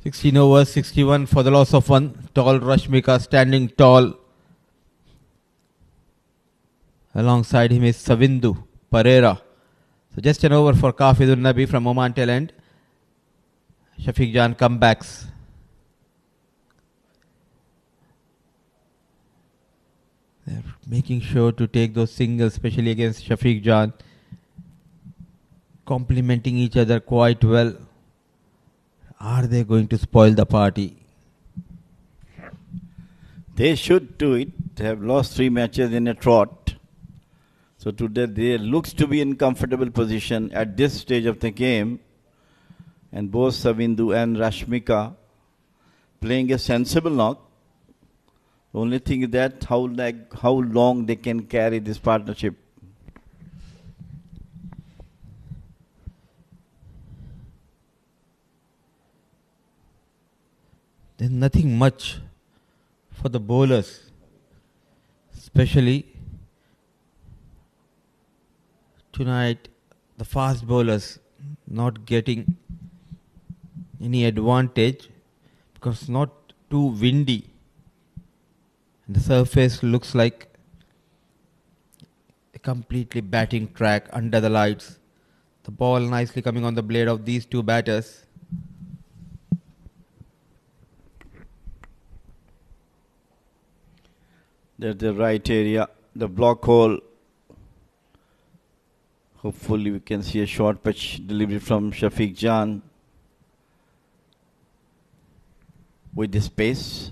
(16 overs, 61 for the loss of 1. Tall Rashmika standing tall. Alongside him is Savindu Pereira. So just an over for Kafidun Nabi from Oman Talent. Shafiq Jan comebacks. They're making sure to take those singles, especially against Shafiq Jan. Complementing each other quite well. Are they going to spoil the party? They should do it. They have lost 3 matches in a trot. So today they looks to be in comfortable position at this stage of the game. And both Savindu and Rashmika playing a sensible knock. The only thing is that how long they can carry this partnership. There's nothing much for the bowlers, especially tonight. The fast bowlers not getting any advantage because not too windy. And the surface looks like a completely batting track under the lights. The ball nicely coming on the blade of these two batters. There's the right area, the block hole. Hopefully we can see a short pitch delivery from Shafiq Jan with the space.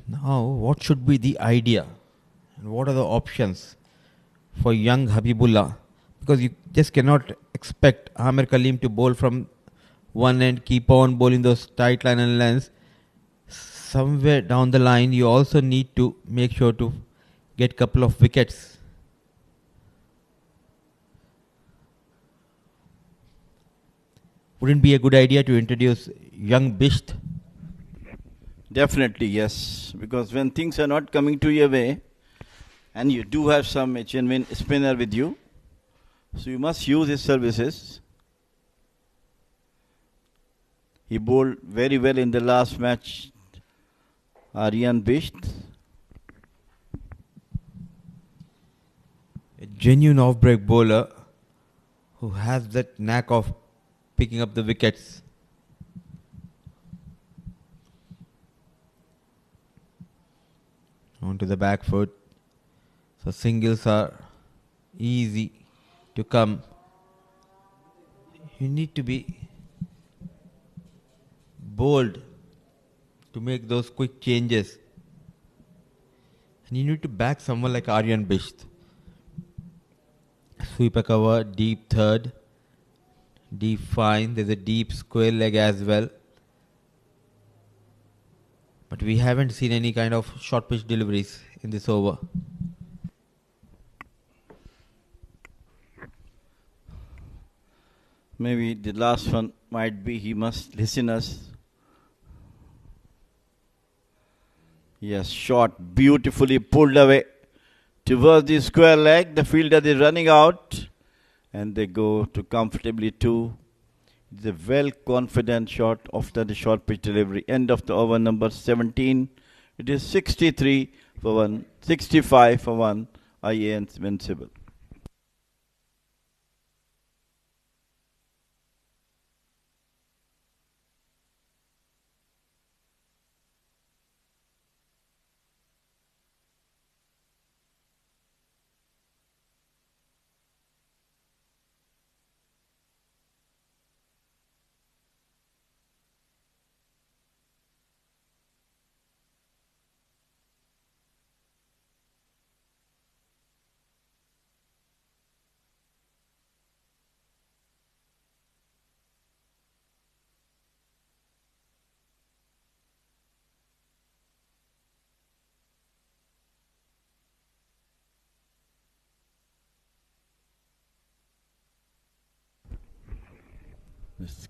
Now, what should be the idea and what are the options for young Habibullah? Because you just cannot expect Amir Kaleem to bowl from one end, keep on bowling those tight line and lengths. Somewhere down the line, you also need to make sure to get a couple of wickets. Wouldn't be a good idea to introduce young Bisht? Definitely, yes. Because when things are not coming to your way, and you do have some genuine spinner with you, so you must use his services. He bowled very well in the last match, Aryan Bisht. A genuine off-break bowler who has that knack of picking up the wickets. Onto the back foot. So singles are easy to come. You need to be bold to make those quick changes. And you need to back someone like Aryan Bisht. Sweeper cover, deep third. Deep fine. There's a deep square leg as well. But we haven't seen any kind of short pitch deliveries in this over. Maybe the last one might be he must listen us. Yes, shot beautifully pulled away towards the square leg. The fielder is running out and they go to comfortably two. It's a well confident shot after the short pitch delivery. End of the over number 17. It is 63 for 1, 65 for 1. Ias Invincibles.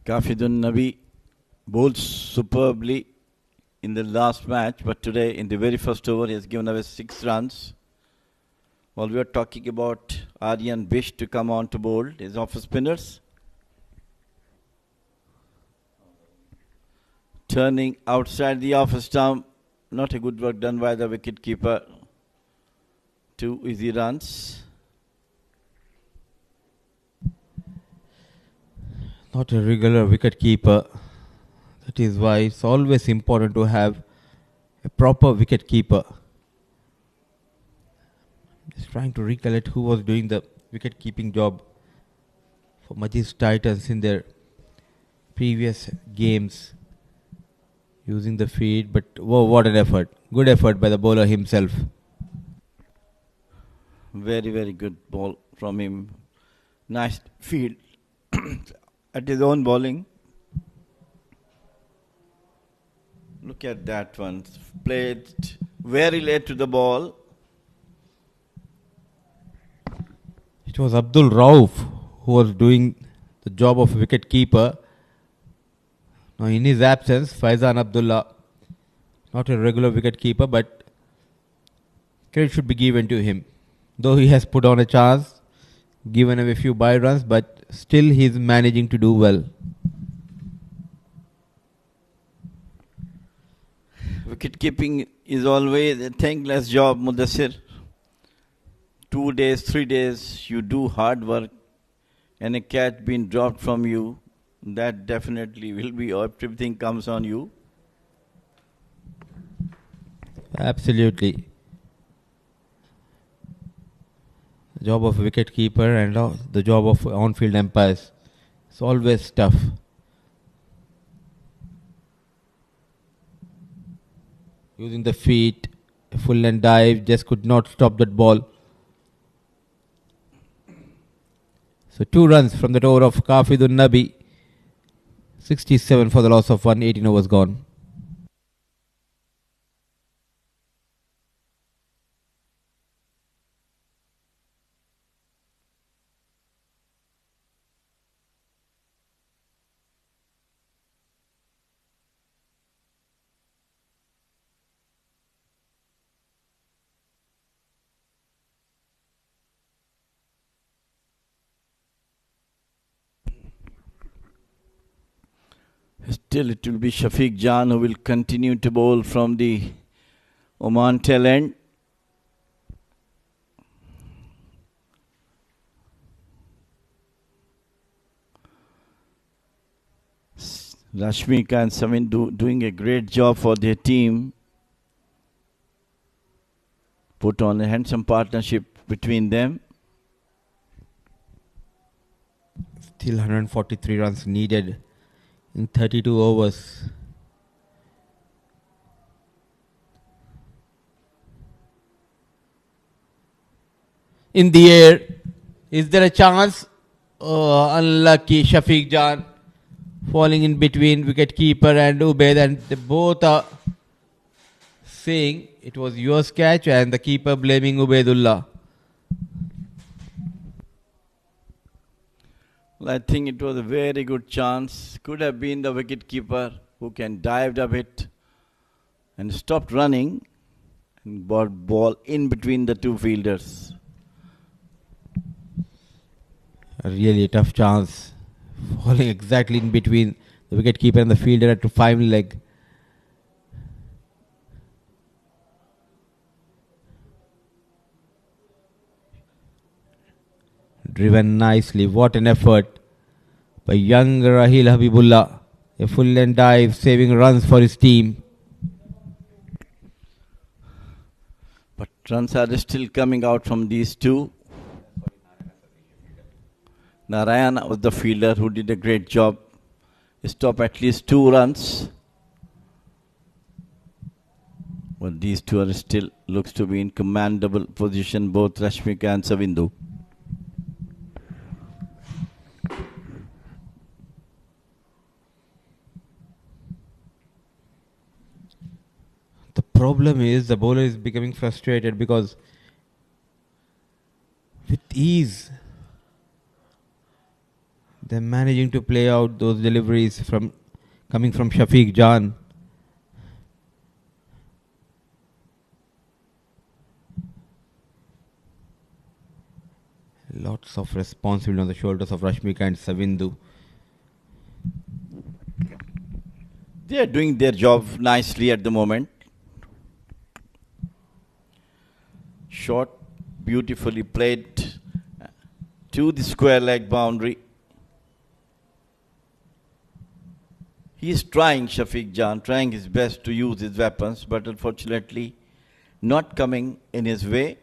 Kafidun Nabi bowled superbly in the last match, but today in the very first over he has given away 6 runs. While we are talking about Aryan Bish to come on to bowl, his off spinners. Turning outside the off stump, not a good work done by the wicket keeper. 2 easy runs. Not a regular wicket keeper. That is why it's always important to have a proper wicket keeper. Just trying to recollect who was doing the wicket keeping job for Majees Titans in their previous games using the feed. But whoa, what an effort. Good effort by the bowler himself. Very, very good ball from him. Nice field. at his own bowling. Look at that one. Played very late to the ball. It was Abdul Rauf who was doing the job of wicket keeper. Now in his absence, Faizan Abdullah, not a regular wicket keeper, but credit should be given to him. Though he has put on a chance, given away a few bye runs, but still he is managing to do well. Wicket keeping is always a thankless job, Mudassir. 2 days, 3 days, you do hard work, and a catch being dropped from you, that definitely will be, everything comes on you. Absolutely. The job of wicket keeper and the job of on-field umpires, it's always tough. Using the feet, a full and dive, just could not stop that ball. So 2 runs from the over of Kafidun Nabi. 67 for the loss of 1, 18 overs gone. Still it will be Shafiq Jan who will continue to bowl from the Oman tail end. Rashmika and Samin doing a great job for their team. Put on a handsome partnership between them. Still 143 runs needed in 32 overs. In the air, is there a chance? Oh, unlucky Shafiq Jan falling in between wicket keeper and Ubaid, and they both are saying it was yours catch, and the keeper blaming Ubaidullah. Well, I think it was a very good chance. Could have been the wicket keeper who can dive a bit and stopped running and brought ball in between the two fielders. A really tough chance, falling exactly in between the wicket keeper and the fielder at the final leg. Driven nicely. What an effort by young Rahil Habibullah. A full and dive, saving runs for his team. But runs are still coming out from these two. Narayana was the fielder who did a great job. Stop at least 2 runs. But these two are still looks to be in commandable position, both Rashmika and Savindu. The problem is the bowler is becoming frustrated because with ease they're managing to play out those deliveries coming from Shafiq Jan. Lots of responsibility on the shoulders of Rashmika and Savindu. They are doing their job nicely at the moment. Shot, beautifully played to the square leg boundary. He is trying, Shafiq Jan, trying his best to use his weapons, but unfortunately not coming in his way.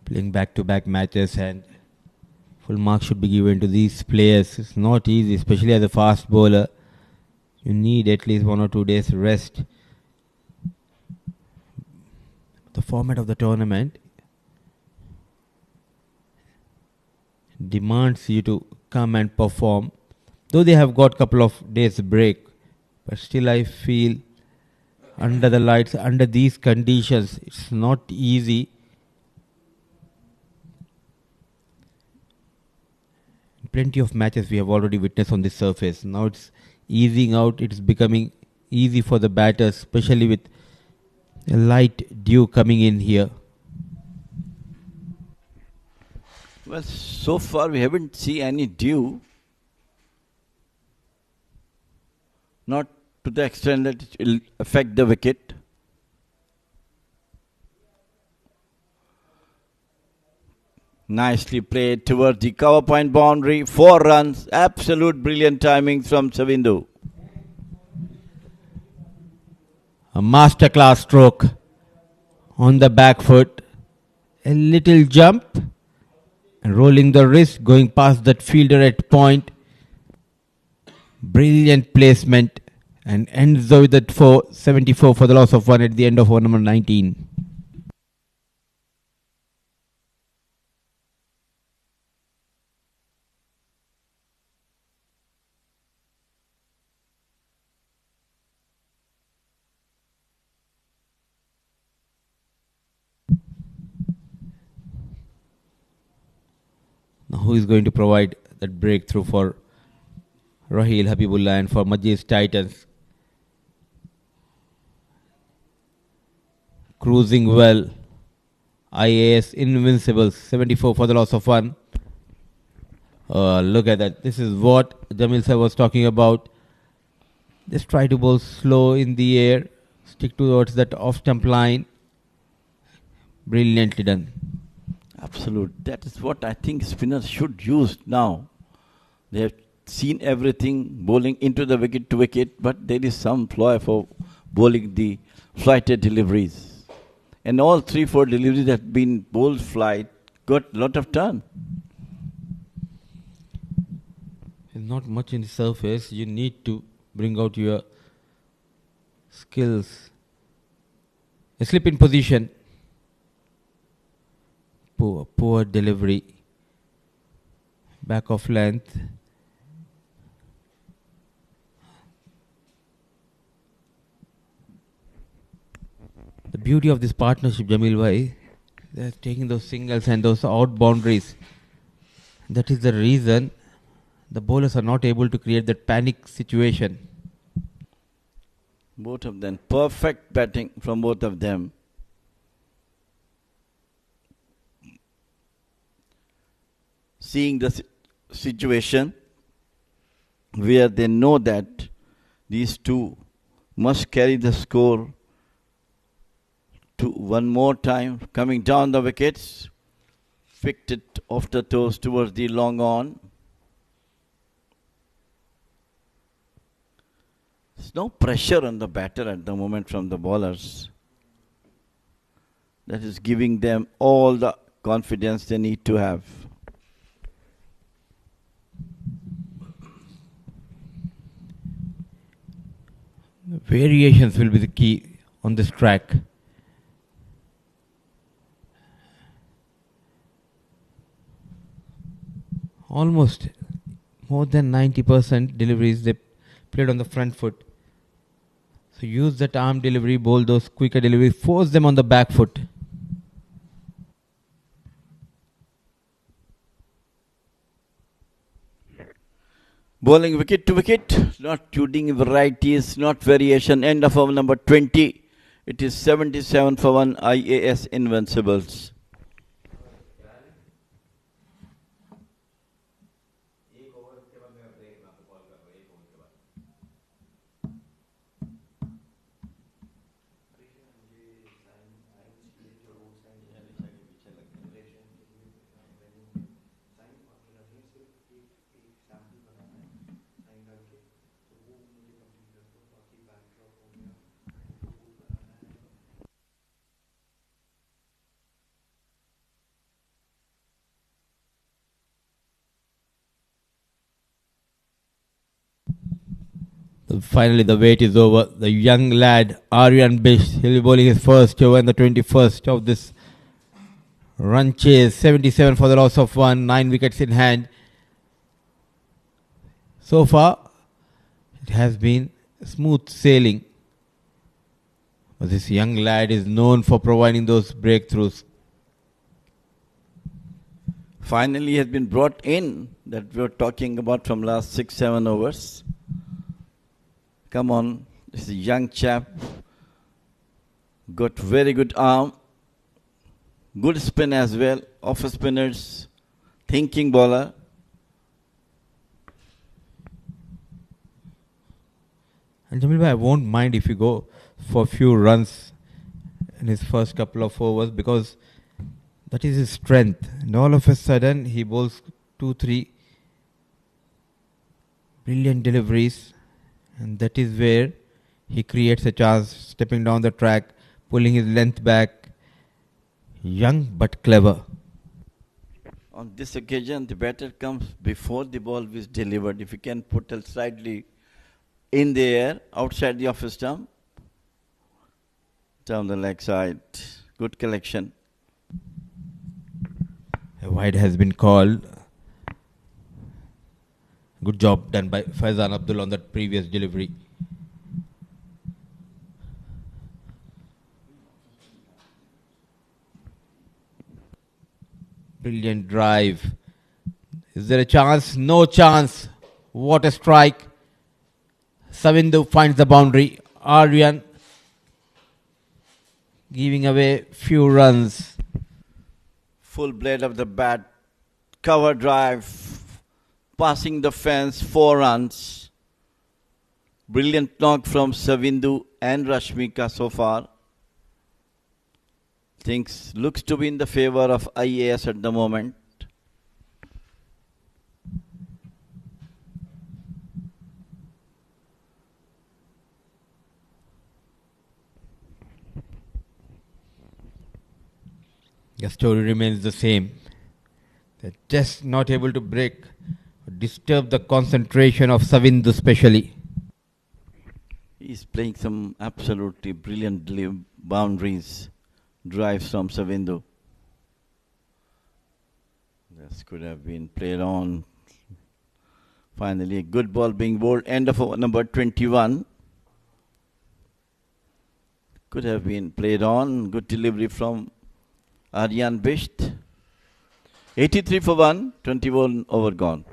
Playing back-to-back matches, and full marks should be given to these players. It's not easy, especially as a fast bowler. You need at least 1 or 2 days rest. format of the tournament demands you to come and perform. Though they have got couple of days break, but still I feel under the lights, under these conditions, it's not easy. Plenty of matches we have already witnessed on this surface. Now it's easing out, it's becoming easy for the batters, especially with a light dew coming in here. Well, so far we haven't seen any dew. Not to the extent that it will affect the wicket. Nicely played towards the cover point boundary. 4 runs. Absolute brilliant timing from Savindu. A masterclass stroke on the back foot. A little jump. And rolling the wrist, going past that fielder at point. Brilliant placement. And ends with that 74 for the loss of 1 at the end of over number 19. Now who is going to provide that breakthrough for Raheel Habibullah and for Majees Titans? Cruising well. Ias Invincibles, 74 for the loss of 1. Look at that. This is what Jamil sir was talking about. Just try to bowl slow in the air. Stick towards that off-stump line. Brilliantly done. Absolute. That is what I think spinners should use now. They have seen everything, bowling into the wicket to wicket, but there is some flaw for bowling the flighted deliveries. And all 3-4 deliveries that have been bowled flight got a lot of turn. There's not much in the surface. You need to bring out your skills. A slip in position. Poor delivery. Back of length. The beauty of this partnership, Jamil Bhai, they're taking those singles and those out boundaries. That is the reason the bowlers are not able to create that panic situation. Both of them. Perfect batting from both of them. Seeing the situation where they know that these two must carry the score to one more time, coming down the wickets, picked it off the toes towards the long on. There's no pressure on the batter at the moment from the bowlers. That is giving them all the confidence they need to have. Variations will be the key on this track. Almost more than 90% deliveries they played on the front foot. So use that arm delivery, bowl those quicker deliveries, force them on the back foot. Bowling wicket to wicket, not shooting varieties, not variation. End of over number 20. It is 77 for 1 Ias Invincibles. Finally, the wait is over. The young lad, Aryan Bish, he'll be bowling his first over in the 21st of this run chase. 77 for the loss of 1, 9 wickets in hand. So far, it has been smooth sailing. But this young lad is known for providing those breakthroughs. Finally has been brought in that we were talking about from last 6-7 overs. Come on, this is a young chap. Got very good arm. Good spin as well. Off spinners. Thinking bowler. And Jamil bhai, I won't mind if you go for a few runs in his first couple of overs because that is his strength. And all of a sudden, he bowls 2-3 brilliant deliveries. And that is where he creates a chance, stepping down the track, pulling his length back. Young but clever. On this occasion, the batter comes before the ball is delivered. If you can put it slightly in the air, outside the off stump, down the leg side. Good collection. A wide has been called. Good job done by Faizan Abdul on that previous delivery. Brilliant drive. Is there a chance? No chance. What a strike. Savindu finds the boundary. Aryan giving away few runs. Full blade of the bat. Cover drive. Passing the fence, 4 runs. Brilliant knock from Savindu and Rashmika so far. Things looks to be in the favor of Ias at the moment. The story remains the same. They're just not able to break, disturb the concentration of Savindu especially. He's playing some absolutely brilliant boundaries, drives from Savindu. This could have been played on. Finally, a good ball being bowled. End of over number 21. Could have been played on. Good delivery from Aryan Bisht. 83 for 1, 21 over gone.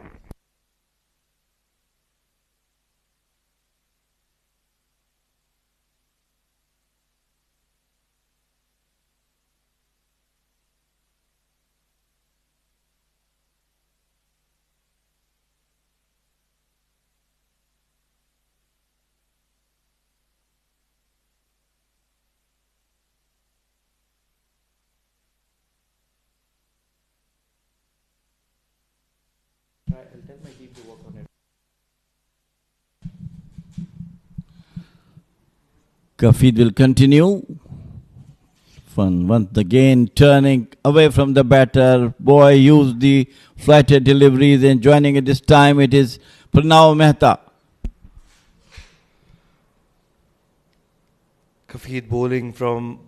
Kafid will continue. Fun once again, turning away from the batter. Boy used the flighted deliveries and joining at this time it is Pranav Mehta. Kafid bowling from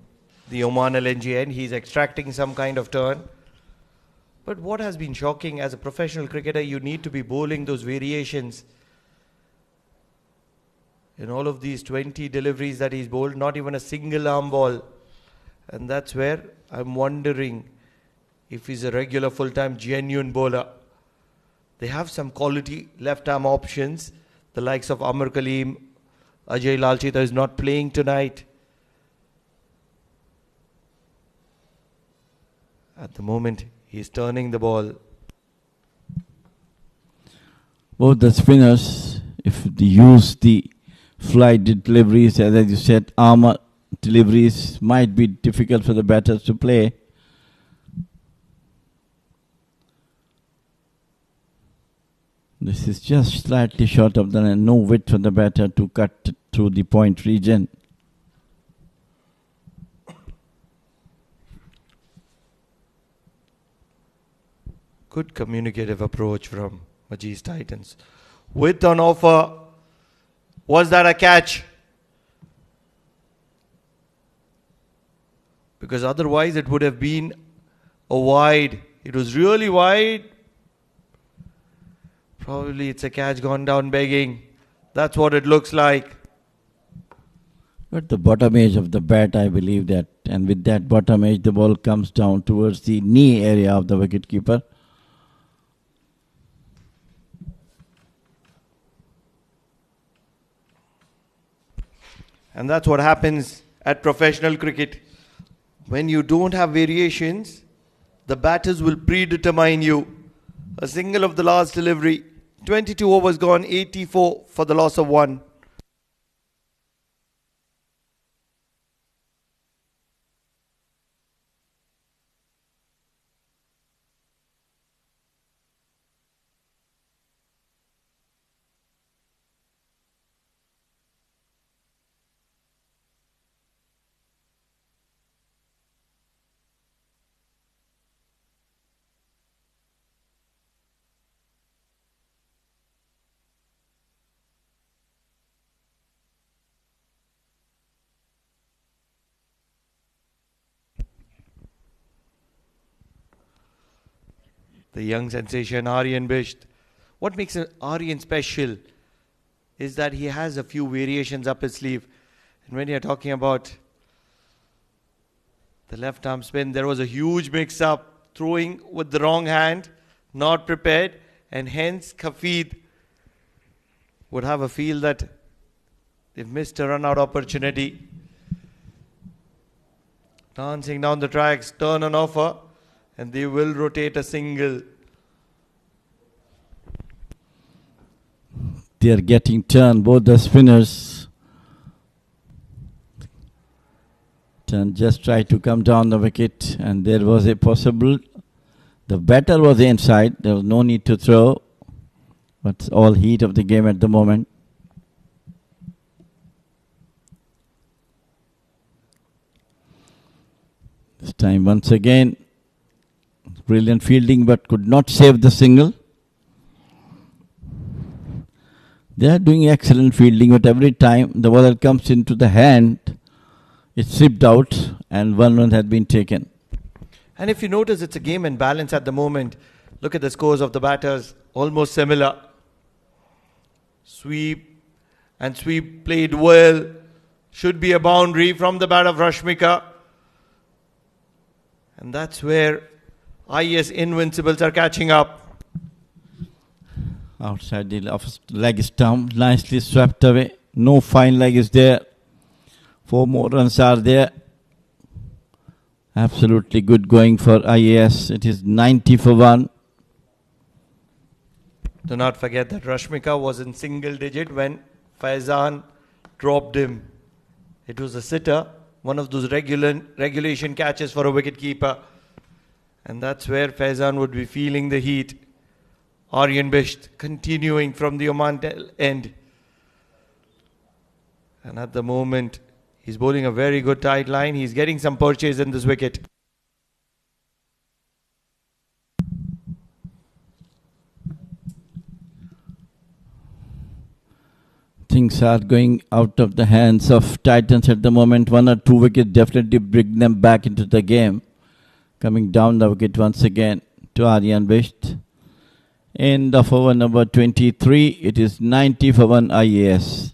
the Oman LNG end. He's extracting some kind of turn. But what has been shocking, as a professional cricketer, you need to be bowling those variations. In all of these 20 deliveries that he's bowled, not even a single arm ball. And that's where I'm wondering if he's a regular full-time genuine bowler. They have some quality left-arm options. The likes of Amar Kaleem, Ajay Lalchita is not playing tonight. At the moment, he's turning the ball. Both the spinners, if they use the flight deliveries, as you said, armor deliveries might be difficult for the batters to play. This is just slightly short of the no width for the batter to cut through the point region. Good communicative approach from Majees Titans. With on offer, Was that a catch? Because otherwise it would have been a wide. It was really wide. Probably it's a catch gone down begging. That's what it looks like. But the bottom edge of the bat, I believe that, and with that bottom edge, the ball comes down towards the knee area of the wicketkeeper. And that's what happens at professional cricket. When you don't have variations, the batters will predetermine you. A single of the last delivery. 22 overs gone, 84 for the loss of 1. The young sensation Aryan Bisht. What makes Aryan special is that he has a few variations up his sleeve. And when you're talking about the left arm spin, there was a huge mix up, throwing with the wrong hand, not prepared, and hence Kafid would have a feel that they've missed a run out opportunity. Dancing down the tracks, turn on offer, and they will rotate a single. They are getting turned, both the spinners. Turn just tried to come down the wicket, and there was a possible. The batter was inside, there was no need to throw, but it's all heat of the game at the moment. This time once again, brilliant fielding, but could not save the single. They are doing excellent fielding, but every time the ball comes into the hand, it's stripped out and one run had been taken. And if you notice, it's a game in balance at the moment. Look at the scores of the batters, almost similar. Sweep and sweep played well. Should be a boundary from the bat of Rashmika. And that's where Ias Invincibles are catching up. Outside the leg stump, nicely swept away. No fine leg is there. 4 more runs are there. Absolutely good going for IAS. It is 90 for 1. Do not forget that Rashmika was in single digit when Faizan dropped him. It was a sitter, one of those regulation catches for a wicketkeeper. And that's where Faizan would be feeling the heat. Aryan Bisht continuing from the Oman end. And at the moment, he's bowling a very good tight line. He's getting some purchase in this wicket. Things are going out of the hands of Titans at the moment. 1 or 2 wickets definitely bring them back into the game. Coming down the wicket once again to Aryan Bisht. End of over number 23. It is 90 for 1 IAS.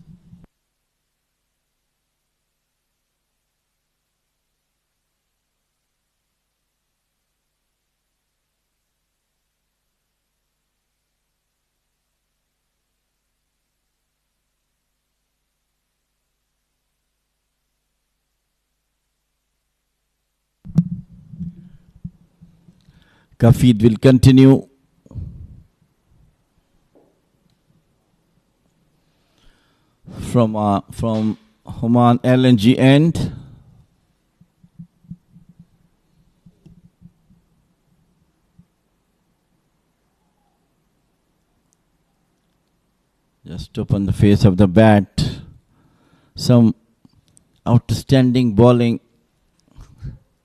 Kafid will continue. From Oman LNG end. Just open the face of the bat. Some outstanding bowling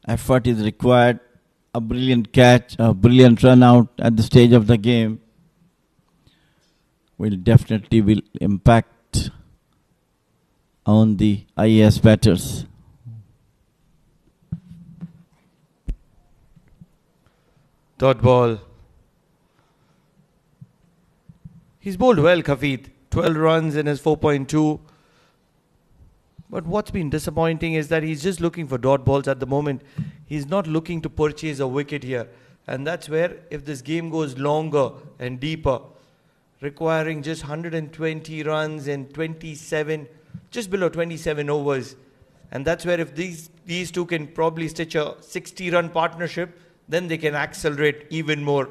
effort is required. A brilliant catch, a brilliant run out at the stage of the game will definitely impact on the Ias batters. Dot ball. He's bowled well, Kafid. 12 runs in his 4.2. But what's been disappointing is that he's just looking for dot balls at the moment. He's not looking to purchase a wicket here. And that's where, if this game goes longer and deeper, requiring just 120 runs in 27, just below 27 overs. And that's where if these two can probably stitch a 60-run partnership, then they can accelerate even more.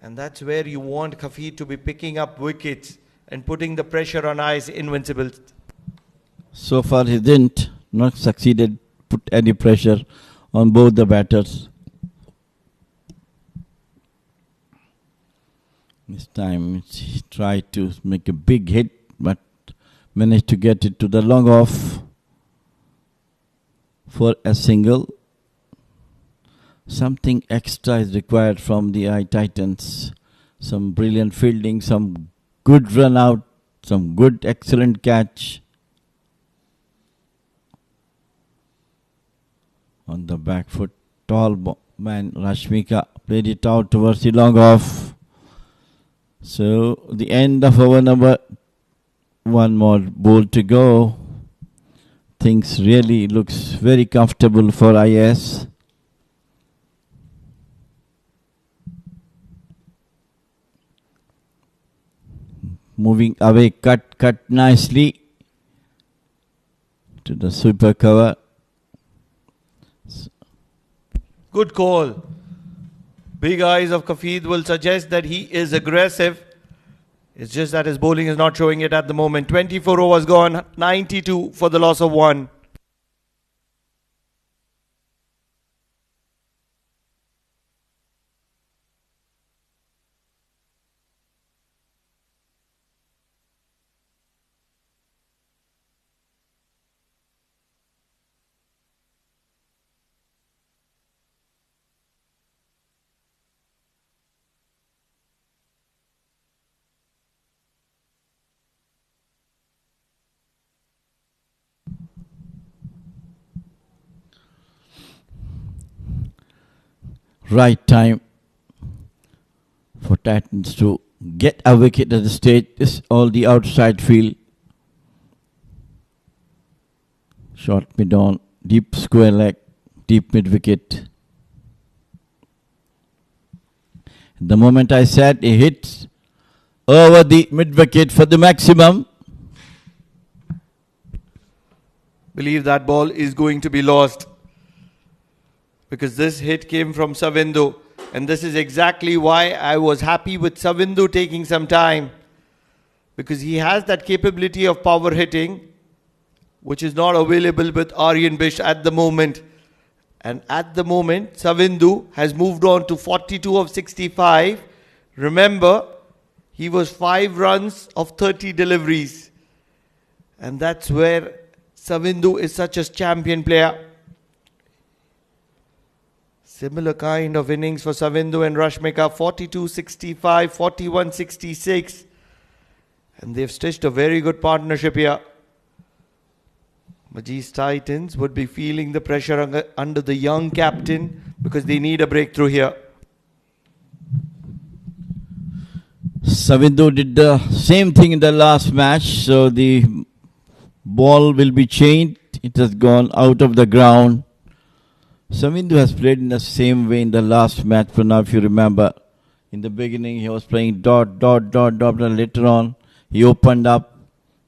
And that's where you want Kafid to be picking up wickets and putting the pressure on Ias Invincibles. So far he didn't, not succeeded, put any pressure on both the batters. This time he tried to make a big hit, but managed to get it to the long off for a single. Something extra is required from the I Titans. Some brilliant fielding, some good run out, some good excellent catch. On the back foot, tall man Rashmika played it out towards the long off. So the end of over number, one more ball to go. Things really looks very comfortable for Ias. Moving away, cut nicely to the sweeper cover. Good call. Big eyes of Kafid will suggest that he is aggressive. It's just that his bowling is not showing it at the moment. 24 overs gone, 92 for the loss of 1. Right time for Titans to get a wicket at the stage. This all the outside field. Short mid on, deep square leg, deep mid wicket. The moment I said he hits over the mid wicket for the maximum. Believe that ball is going to be lost, because this hit came from Savindu, and this is exactly why I was happy with Savindu taking some time, because he has that capability of power hitting, which is not available with Aryan Bish at the moment. And at the moment, Savindu has moved on to 42 of 65. Remember, he was 5 runs of 30 deliveries. And that's where Savindu is such a champion player. Similar kind of innings for Savindu and Rashmika, 42-65, 41-66. And they've stitched a very good partnership here. Majees Titans would be feeling the pressure under the young captain, because they need a breakthrough here. Savindu did the same thing in the last match, so the ball will be changed. It has gone out of the ground. Savindu has played in the same way in the last match. But now, if you remember, in the beginning he was playing dot, and later on he opened up,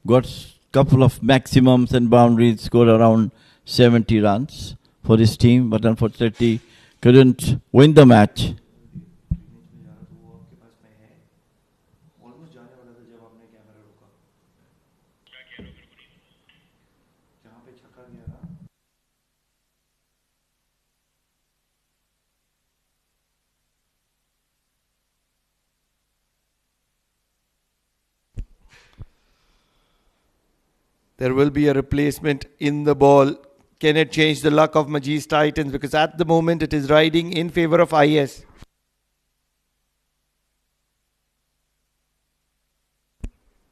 got couple of maximums and boundaries, scored around 70 runs for his team, but unfortunately couldn't win the match. There will be a replacement in the ball. Can it change the luck of Majees Titans? Because at the moment it is riding in favor of Ias.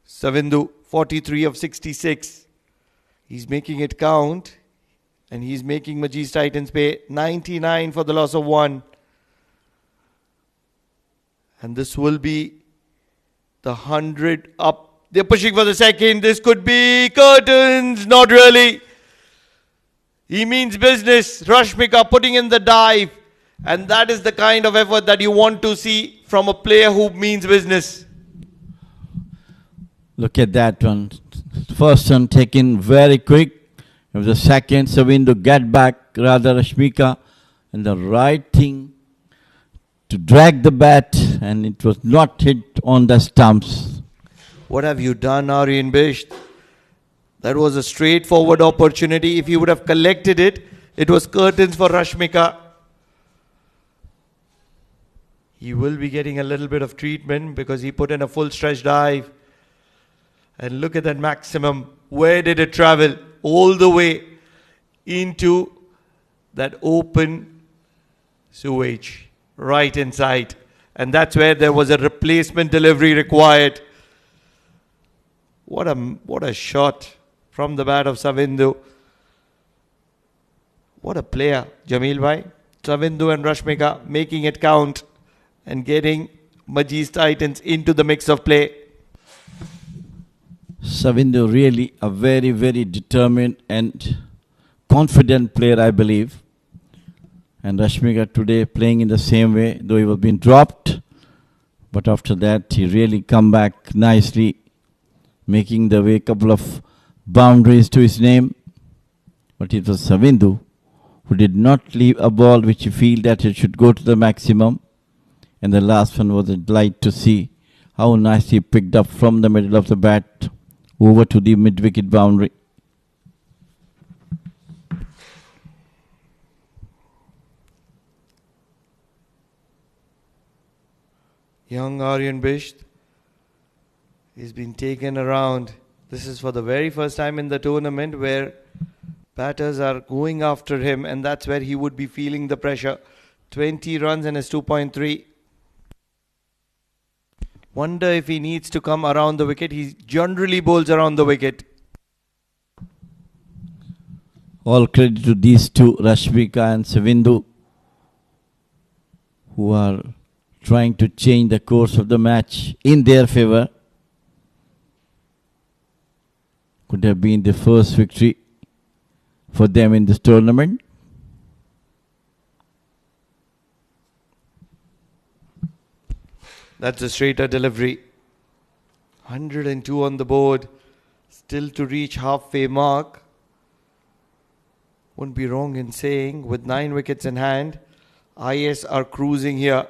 Savindu 43 of 66. He's making it count. And he's making Majees Titans pay 99 for the loss of 1. And this will be the 100 up. They're pushing for the second. This could be curtains. Not really. He means business. Rashmika putting in the dive. And that is the kind of effort that you want to see from a player who means business. Look at that one. First one taken very quick. It was the second, Savin to get back, rather Rashmika, and the right thing to drag the bat, and it was not hit on the stumps. What have you done, Aryan Bisht? That was a straightforward opportunity. If you would have collected it, it was curtains for Rashmika. He will be getting a little bit of treatment because he put in a full stretch dive. And look at that maximum. Where did it travel? All the way into that open sewage right inside. And that's where there was a replacement delivery required. What a shot from the bat of Savindu. What a player, Jameel bhai. Savindu and Rashmika making it count and getting Majees Titans into the mix of play. Savindu really a very, very determined and confident player, I believe. And Rashmika today playing in the same way, though he was being dropped. But after that, he really come back nicely, making the way couple of boundaries to his name. But it was Savindu who did not leave a ball which he feel that it should go to the maximum. And the last one was a delight to see how nice he picked up from the middle of the bat over to the mid-wicket boundary. Young Aryan Bisht is being taken around. This is for the very first time in the tournament where batters are going after him, and that's where he would be feeling the pressure. 20 runs and his 2.3. Wonder if he needs to come around the wicket. He generally bowls around the wicket. All credit to these two, Rashmika and Savindu, who are trying to change the course of the match in their favor. Could have been the first victory for them in this tournament. That's a straighter delivery. 102 on the board. Still to reach halfway mark. Wouldn't be wrong in saying with 9 wickets in hand, Ias are cruising here.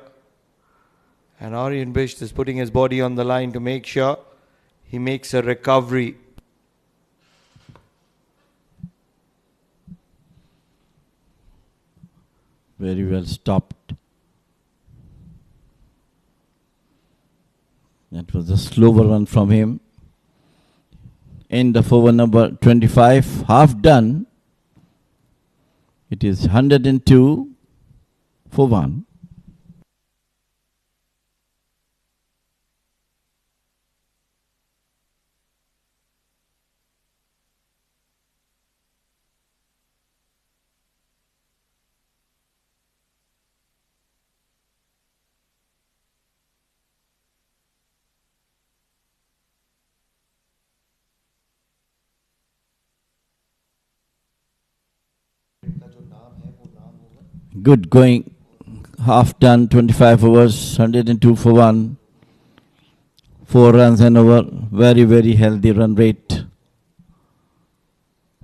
And Aryan Bisht is putting his body on the line to make sure he makes a recovery. Very well stopped. That was a slower run from him. End of over number 25. Half done. It is 102 for 1. Good going. Half done, 25 overs, 102 for 1. 4 runs an over. Very, very healthy run rate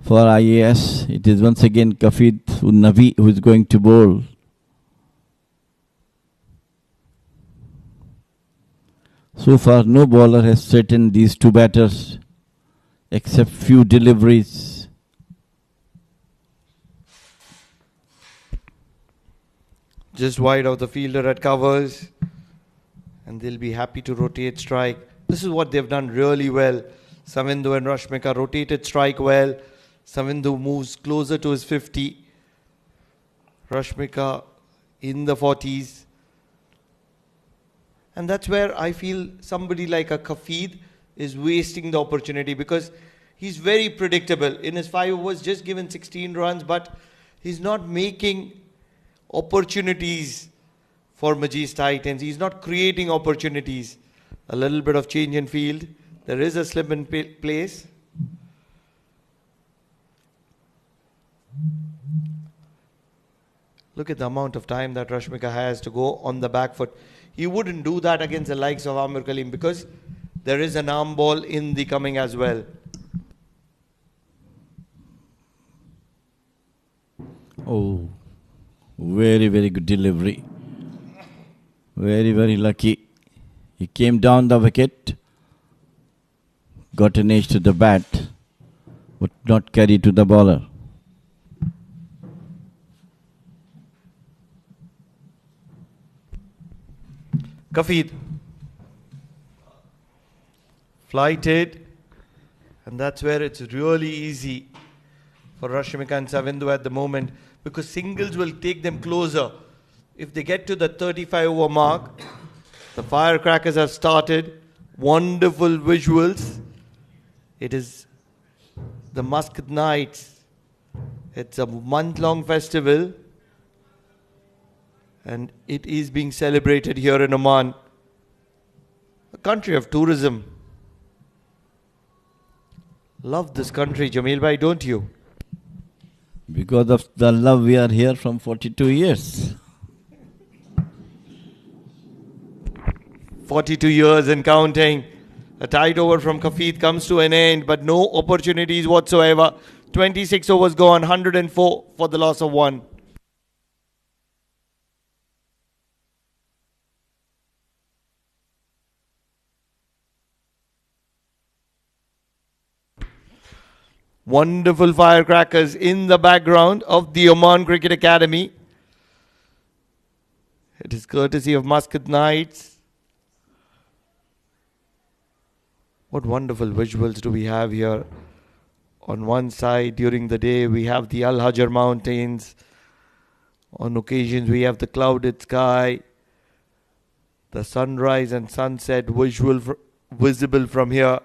for IAS. It is once again Kafid Navi who is going to bowl. So far, no bowler has threatened these two batters except few deliveries. Just wide of the fielder at covers. And they'll be happy to rotate strike. This is what they've done really well. Savindu and Rashmika rotated strike well. Savindu moves closer to his 50. Rashmika in the 40s. And that's where I feel somebody like a Kafid is wasting the opportunity because he's very predictable. In his 5 overs, just given 16 runs, but he's not making opportunities for Majees Titans. He's not creating opportunities. A little bit of change in field. There is a slip in place. Look at the amount of time that Rashmika has to go on the back foot. He wouldn't do that against the likes of Amir Kaleem because there is an arm ball in the coming as well. Oh, very, very good delivery. Very, very lucky. He came down the wicket, got an edge to the bat, but not carry to the bowler. Kafid. Flighted. And that's where it's really easy for Rashmika and Savindu at the moment because singles will take them closer. If they get to the 35 over mark, the firecrackers have started. Wonderful visuals. It is the Muscat Nights. It's a month-long festival. And it is being celebrated here in Oman. A country of tourism. Love this country, Jameel bhai, don't you? Because of the love, we are here from 42 years. 42 years and counting. A tight over from Kafid comes to an end, but no opportunities whatsoever. 26 overs gone, 104 for the loss of 1. Wonderful firecrackers in the background of the Oman Cricket Academy. It is courtesy of Muscat Knights. What wonderful visuals do we have here. On one side during the day we have the Al Hajar Mountains. On occasions we have the clouded sky. The sunrise and sunset visible from here.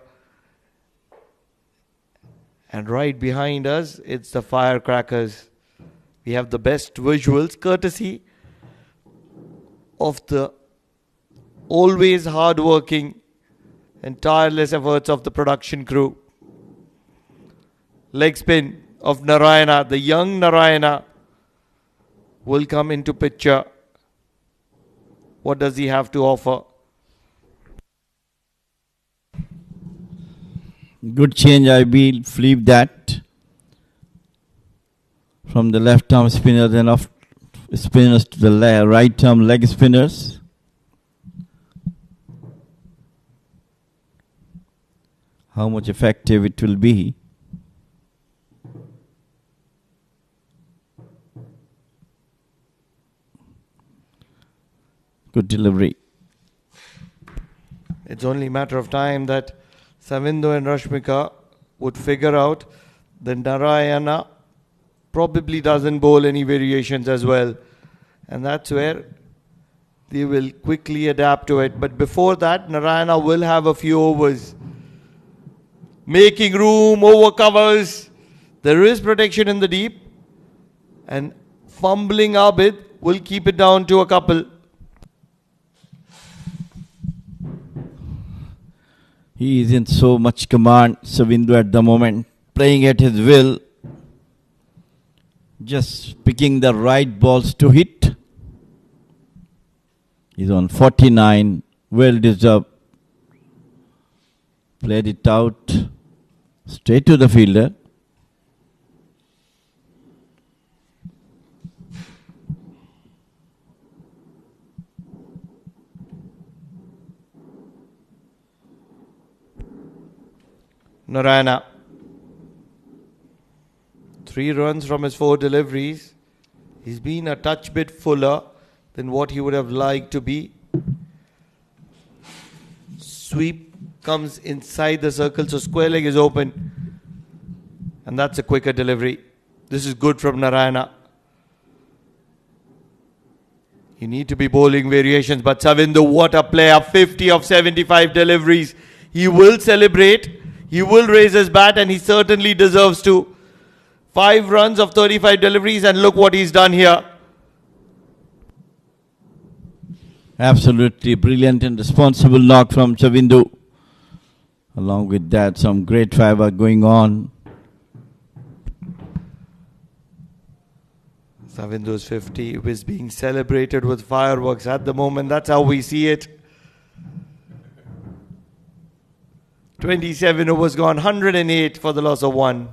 And right behind us, it's the firecrackers. We have the best visuals, courtesy of the always hard-working and tireless efforts of the production crew. Leg spin of Narayana, the young Narayana, will come into picture. What does he have to offer? Good change, I believe that. From the left arm spinners and off spinners to the right arm leg spinners. How much effective it will be. Good delivery. It's only a matter of time that Savindu and Rashmika would figure out that Narayana probably doesn't bowl any variations as well. And that's where they will quickly adapt to it. But before that, Narayana will have a few overs. Making room, over covers. There is protection in the deep. And fumbling Abid will keep it down to a couple. He is in so much command, Savindu, at the moment, playing at his will, just picking the right balls to hit. He's on 49, well deserved. Played it out, straight to the fielder. Narayana. 3 runs from his 4 deliveries. He's been a touch bit fuller than what he would have liked to be. Sweep comes inside the circle, so square leg is open. And that's a quicker delivery. This is good from Narayana. You need to be bowling variations, but Savindu, what a player. 50 of 75 deliveries. He will celebrate. He will raise his bat, and he certainly deserves to. 5 runs of 35 deliveries, and look what he's done here. Absolutely brilliant and responsible knock from Chavindu. Along with that, some great fiber going on. Savindu's 50 is being celebrated with fireworks at the moment. That's how we see it. 27 overs gone, 108 for the loss of 1.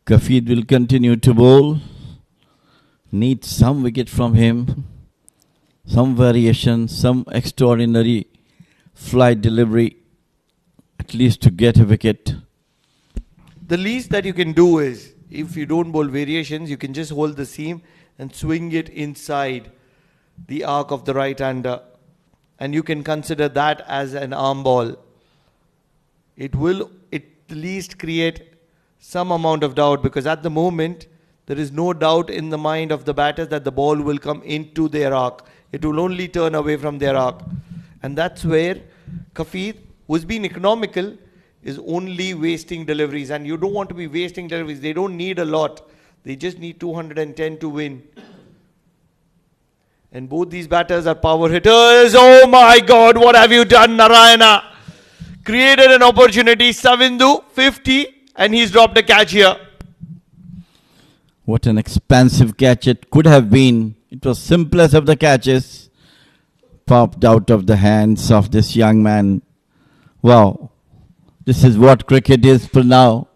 Kafid will continue to bowl. Needs some wicket from him. Some variation, some extraordinary flight delivery. At least to get a wicket. The least that you can do is, if you don't bowl variations, you can just hold the seam and swing it inside the arc of the right-hander. And you can consider that as an arm ball. It will at least create some amount of doubt, because at the moment there is no doubt in the mind of the batters that the ball will come into their arc. It will only turn away from their arc. And that's where Kafid, who's been economical, is only wasting deliveries. And you don't want to be wasting deliveries. They don't need a lot. They just need 210 to win. And both these batters are power hitters. Oh my God, what have you done, Narayana? Created an opportunity. Savindu, 50. And he's dropped a catch here. What an expansive catch it could have been. It was simplest of the catches. Popped out of the hands of this young man. Wow. This is what cricket is for now.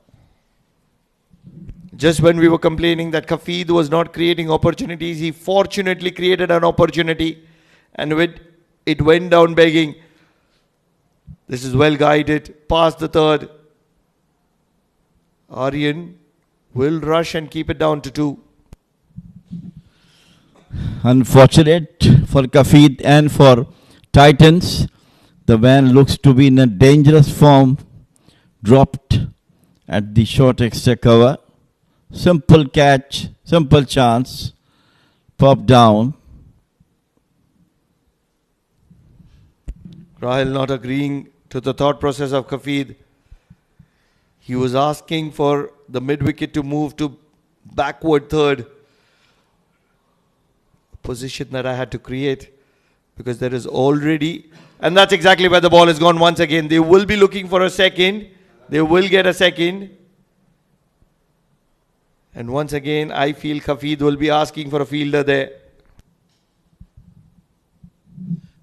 Just when we were complaining that Kafid was not creating opportunities, he fortunately created an opportunity. And it went down begging. This is well guided. Past the third. Aryan will rush and keep it down to 2. Unfortunate for Kafid and for Titans. The man looks to be in a dangerous form. Dropped at the short extra cover. Simple catch, simple chance. Pop down. Rahil not agreeing to the thought process of Kafid. He was asking for the mid-wicket to move to backward third. Position that I had to create. Because there is already... And that's exactly where the ball has gone once again. They will be looking for a second. They will get a second. And once again, I feel Kafid will be asking for a fielder there.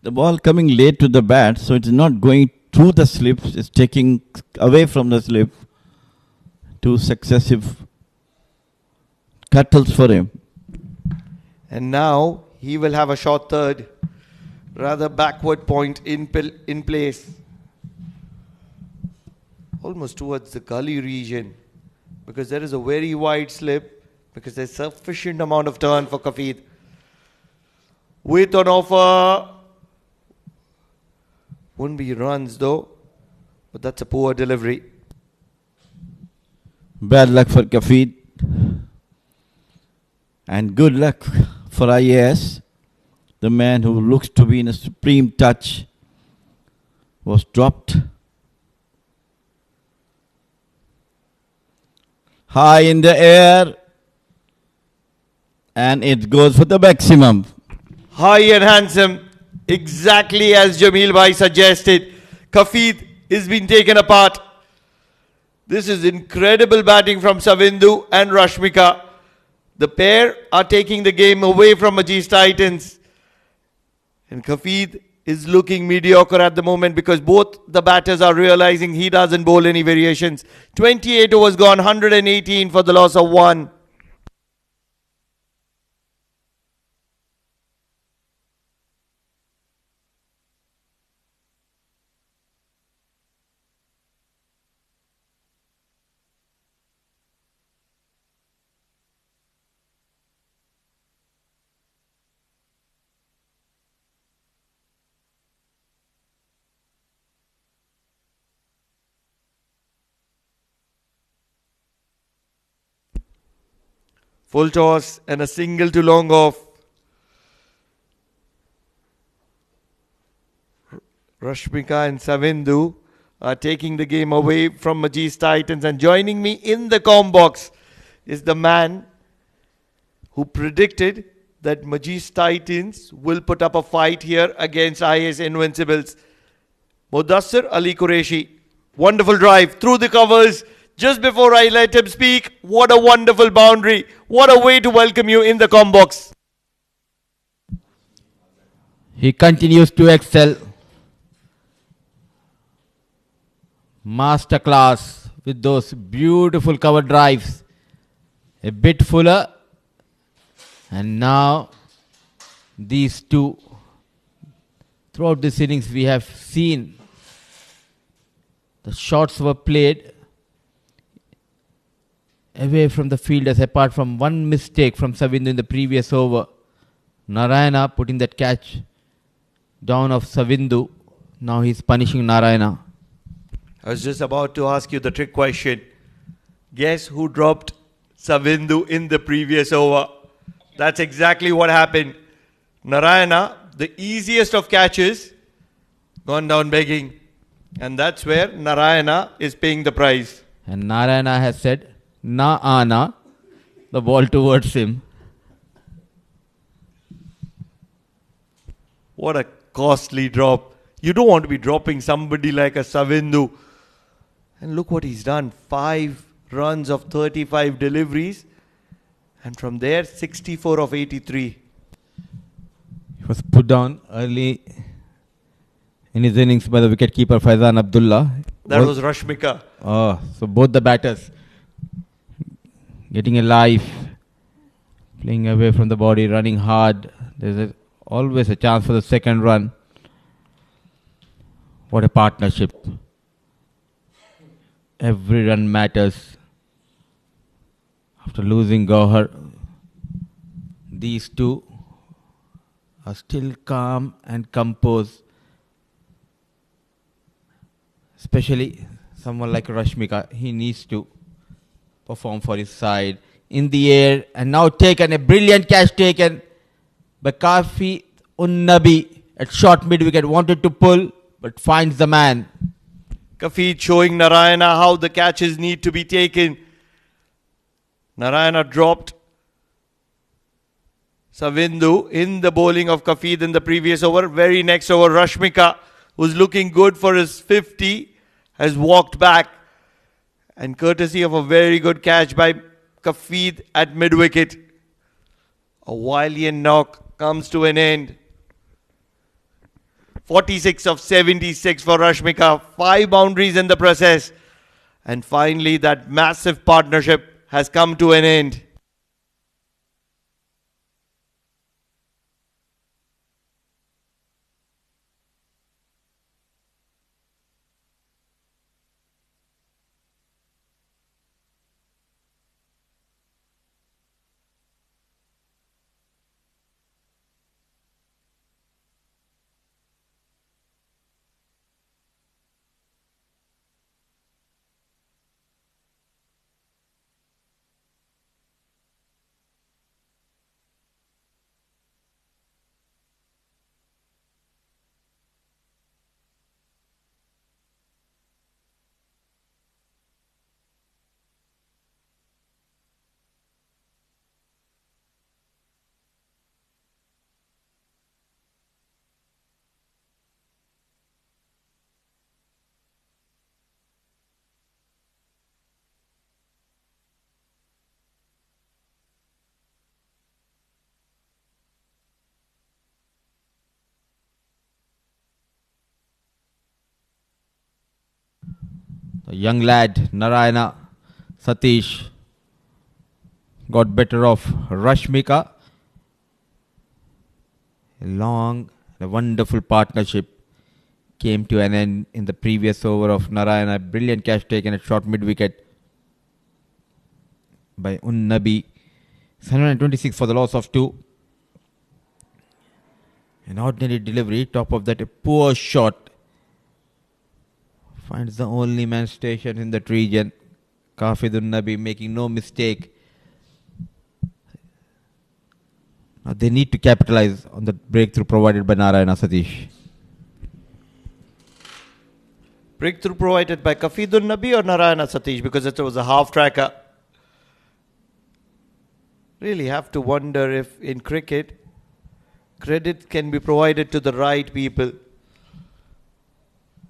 The ball coming late to the bat, so it's not going through the slip. It's taking away from the slip. 2 successive cuttles for him. And now he will have a short third. Rather backward point in place. Almost towards the gully region. Because there is a very wide slip. Because there's sufficient amount of turn for Kafid. With an offer. Won't be runs though. But that's a poor delivery. Bad luck for Kafid. And good luck for Ias. The man who looks to be in a supreme touch was dropped. High in the air. And it goes for the maximum. High and handsome. Exactly as Jamil Bhai suggested. Kafid is being taken apart. This is incredible batting from Savindu and Rashmika. The pair are taking the game away from Majees Titans. And Kafid is looking mediocre at the moment because both the batters are realizing he doesn't bowl any variations. 28 overs gone, 118 for the loss of 1. Full toss and a single to long off. Rashmika and Savindu are taking the game away from Majees Titans, and joining me in the comm box is the man who predicted that Majees Titans will put up a fight here against Ias Invincibles. Mudassir Ali Qureshi. Wonderful drive through the covers. Just before I let him speak, what a wonderful boundary. What a way to welcome you in the comm box. He continues to excel. Masterclass with those beautiful cover drives. A bit fuller. And now these two. Throughout this innings we have seen the shots were played away from the fielders, apart from one mistake from Savindu in the previous over. Narayana putting that catch down of Savindu. Now he's punishing Narayana. I was just about to ask you the trick question. Guess who dropped Savindu in the previous over? That's exactly what happened. Narayana, the easiest of catches, gone down begging. And that's where Narayana is paying the price. And Narayana has said, Na Ana, the ball towards him. What a costly drop. You don't want to be dropping somebody like a Savindu. And look what he's done. 5 runs of 35 deliveries. And from there, 64 of 83. He was put down early in his innings by the wicketkeeper Faizan Abdullah. That was Rashmika. Oh, so both the batters getting a life, playing away from the body, running hard. There's always a chance for the second run. What a partnership. Every run matters. After losing Gauhar, these two are still calm and composed. Especially someone like Rashmika. He needs to perform for his side. In the air, and now taken, a brilliant catch taken by Kafi Unnabi at short mid-wicket. Wanted to pull, but finds the man. Kafid showing Narayana how the catches need to be taken. Narayana dropped Savindu in the bowling of Kafid in the previous over. Very next over, Rashmika, who's looking good for his 50, has walked back. And courtesy of a very good catch by Kafid at mid-wicket, a valiant knock comes to an end. 46 of 76 for Rashmika. 5 boundaries in the process. And finally, that massive partnership has come to an end. A young lad, Narayana Satish, got better of Rashmika. A long, a wonderful partnership came to an end in the previous over of Narayana. Brilliant catch taken at short mid-wicket by Unnabi. 726 for the loss of 2. An ordinary delivery, top of that a poor shot. Finds the only man stationed in that region. Kafidun Nabi making no mistake. Now they need to capitalize on the breakthrough provided by Narayana Satish. Breakthrough provided by Kafidun Nabi or Narayana Satish, because it was a half tracker. Really have to wonder if in cricket credit can be provided to the right people.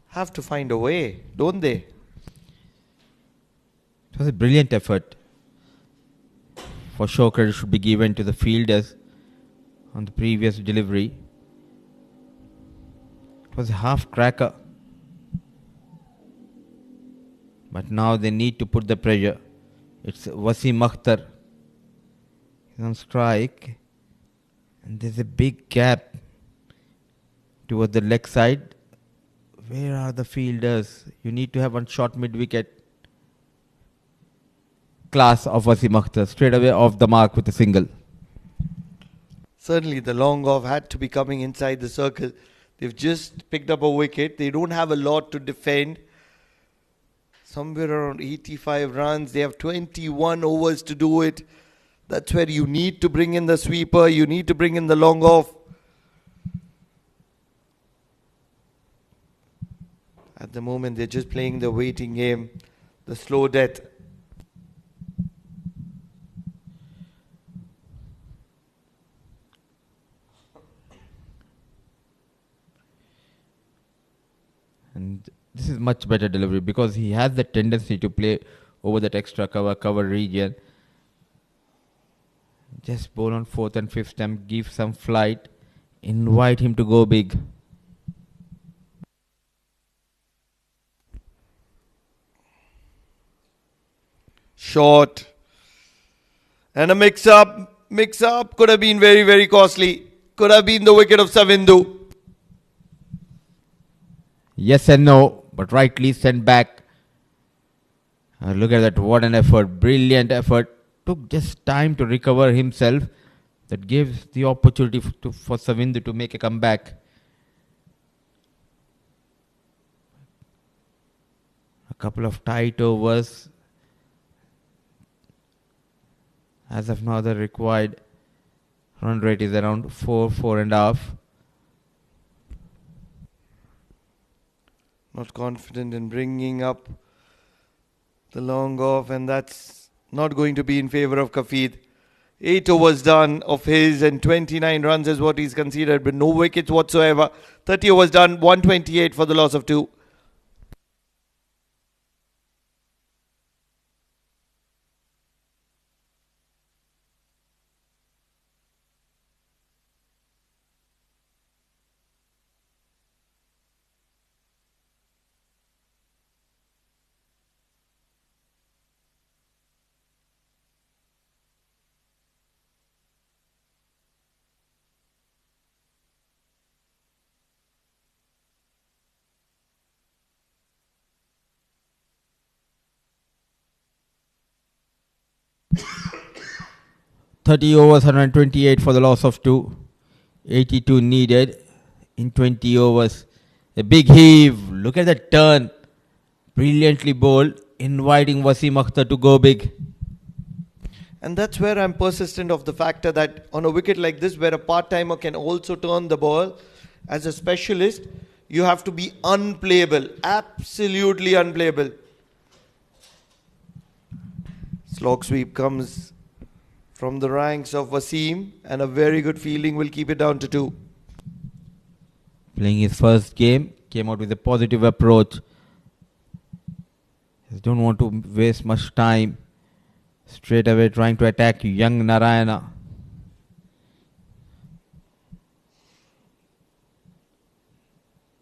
Have to find a way, don't they? It was a brilliant effort. For sure, credit should be given to the fielders on the previous delivery. It was a half cracker. But now they need to put the pressure. It's Wasim Akhtar. He's on strike. And there's a big gap towards the leg side. Where are the fielders? You need to have one short mid-wicket. Class of Wasim Akhtar. Straight away off the mark with a single. Certainly the long off had to be coming inside the circle. They've just picked up a wicket. They don't have a lot to defend. Somewhere around 85 runs. They have 21 overs to do it. That's where you need to bring in the sweeper. You need to bring in the long off. At the moment, they're just playing the waiting game, the slow death. And this is much better delivery because he has the tendency to play over that extra cover region. Just bowl on 4th and 5th stump, give some flight, invite him to go big. Short. And a mix-up. Mix-up could have been very, very costly. Could have been the wicket of Savindu. Yes and no, but rightly sent back. Look at that, what an effort, brilliant effort. Took just time to recover himself. That gives the opportunity for Savindu to make a comeback. A couple of tight overs. As of now, the required run rate is around 4.5. Not confident in bringing up the long off, and that's not going to be in favour of Kafid. 8 overs done of his and 29 runs is what he's considered, but no wickets whatsoever. 30 overs done, 128 for the loss of 2. .30 overs, 128 for the loss of 2. 82 needed in 20 overs. A big heave. Look at that turn. Brilliantly bowled, inviting Wasim Akhtar to go big. And that's where I'm persistent of the factor that on a wicket like this, where a part-timer can also turn the ball, as a specialist, you have to be unplayable. Absolutely unplayable. Slog sweep comes from the ranks of Wasim, and a very good fielding will keep it down to 2. Playing his first game, came out with a positive approach. Just don't want to waste much time. Straight away trying to attack young Narayana.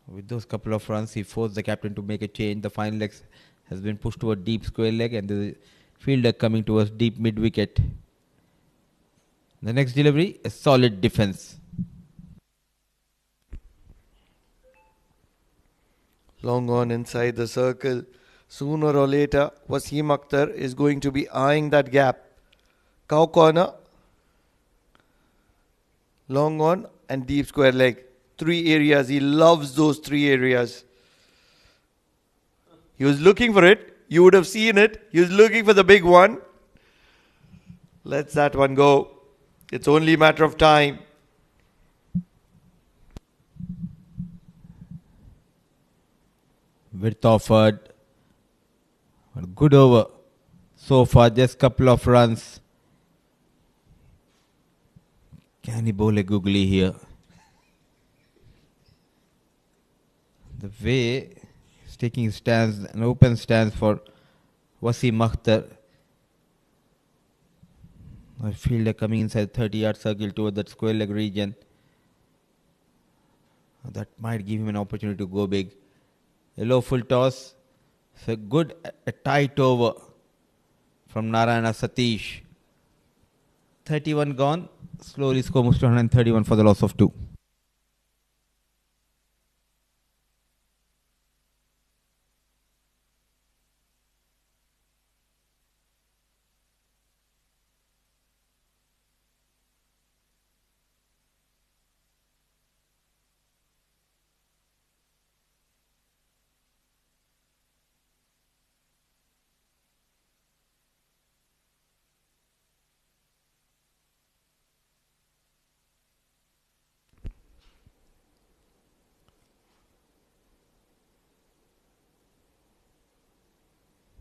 With those couple of runs, he forced the captain to make a change. The final legs has been pushed toward deep square leg, and the fielder coming towards deep mid wicket. The next delivery, a solid defense. Long on inside the circle. Sooner or later, Wasim Akhtar is going to be eyeing that gap. Cow corner. Long on and deep square leg. 3 areas. He loves those 3 areas. He was looking for it. You would have seen it. He was looking for the big one. Lets that one go. It's only a matter of time. Width offered. A good over. So far, just couple of runs. Can he bowl a googly here? The way he's taking his stance, an open stance for Wasim Akhtar. A fielder coming inside 30-yard circle toward that square leg region. That might give him an opportunity to go big. A low full toss. It's a good, a tight over from Narayana Satish. 31 gone. Slowly score moves to 131 for the loss of 2.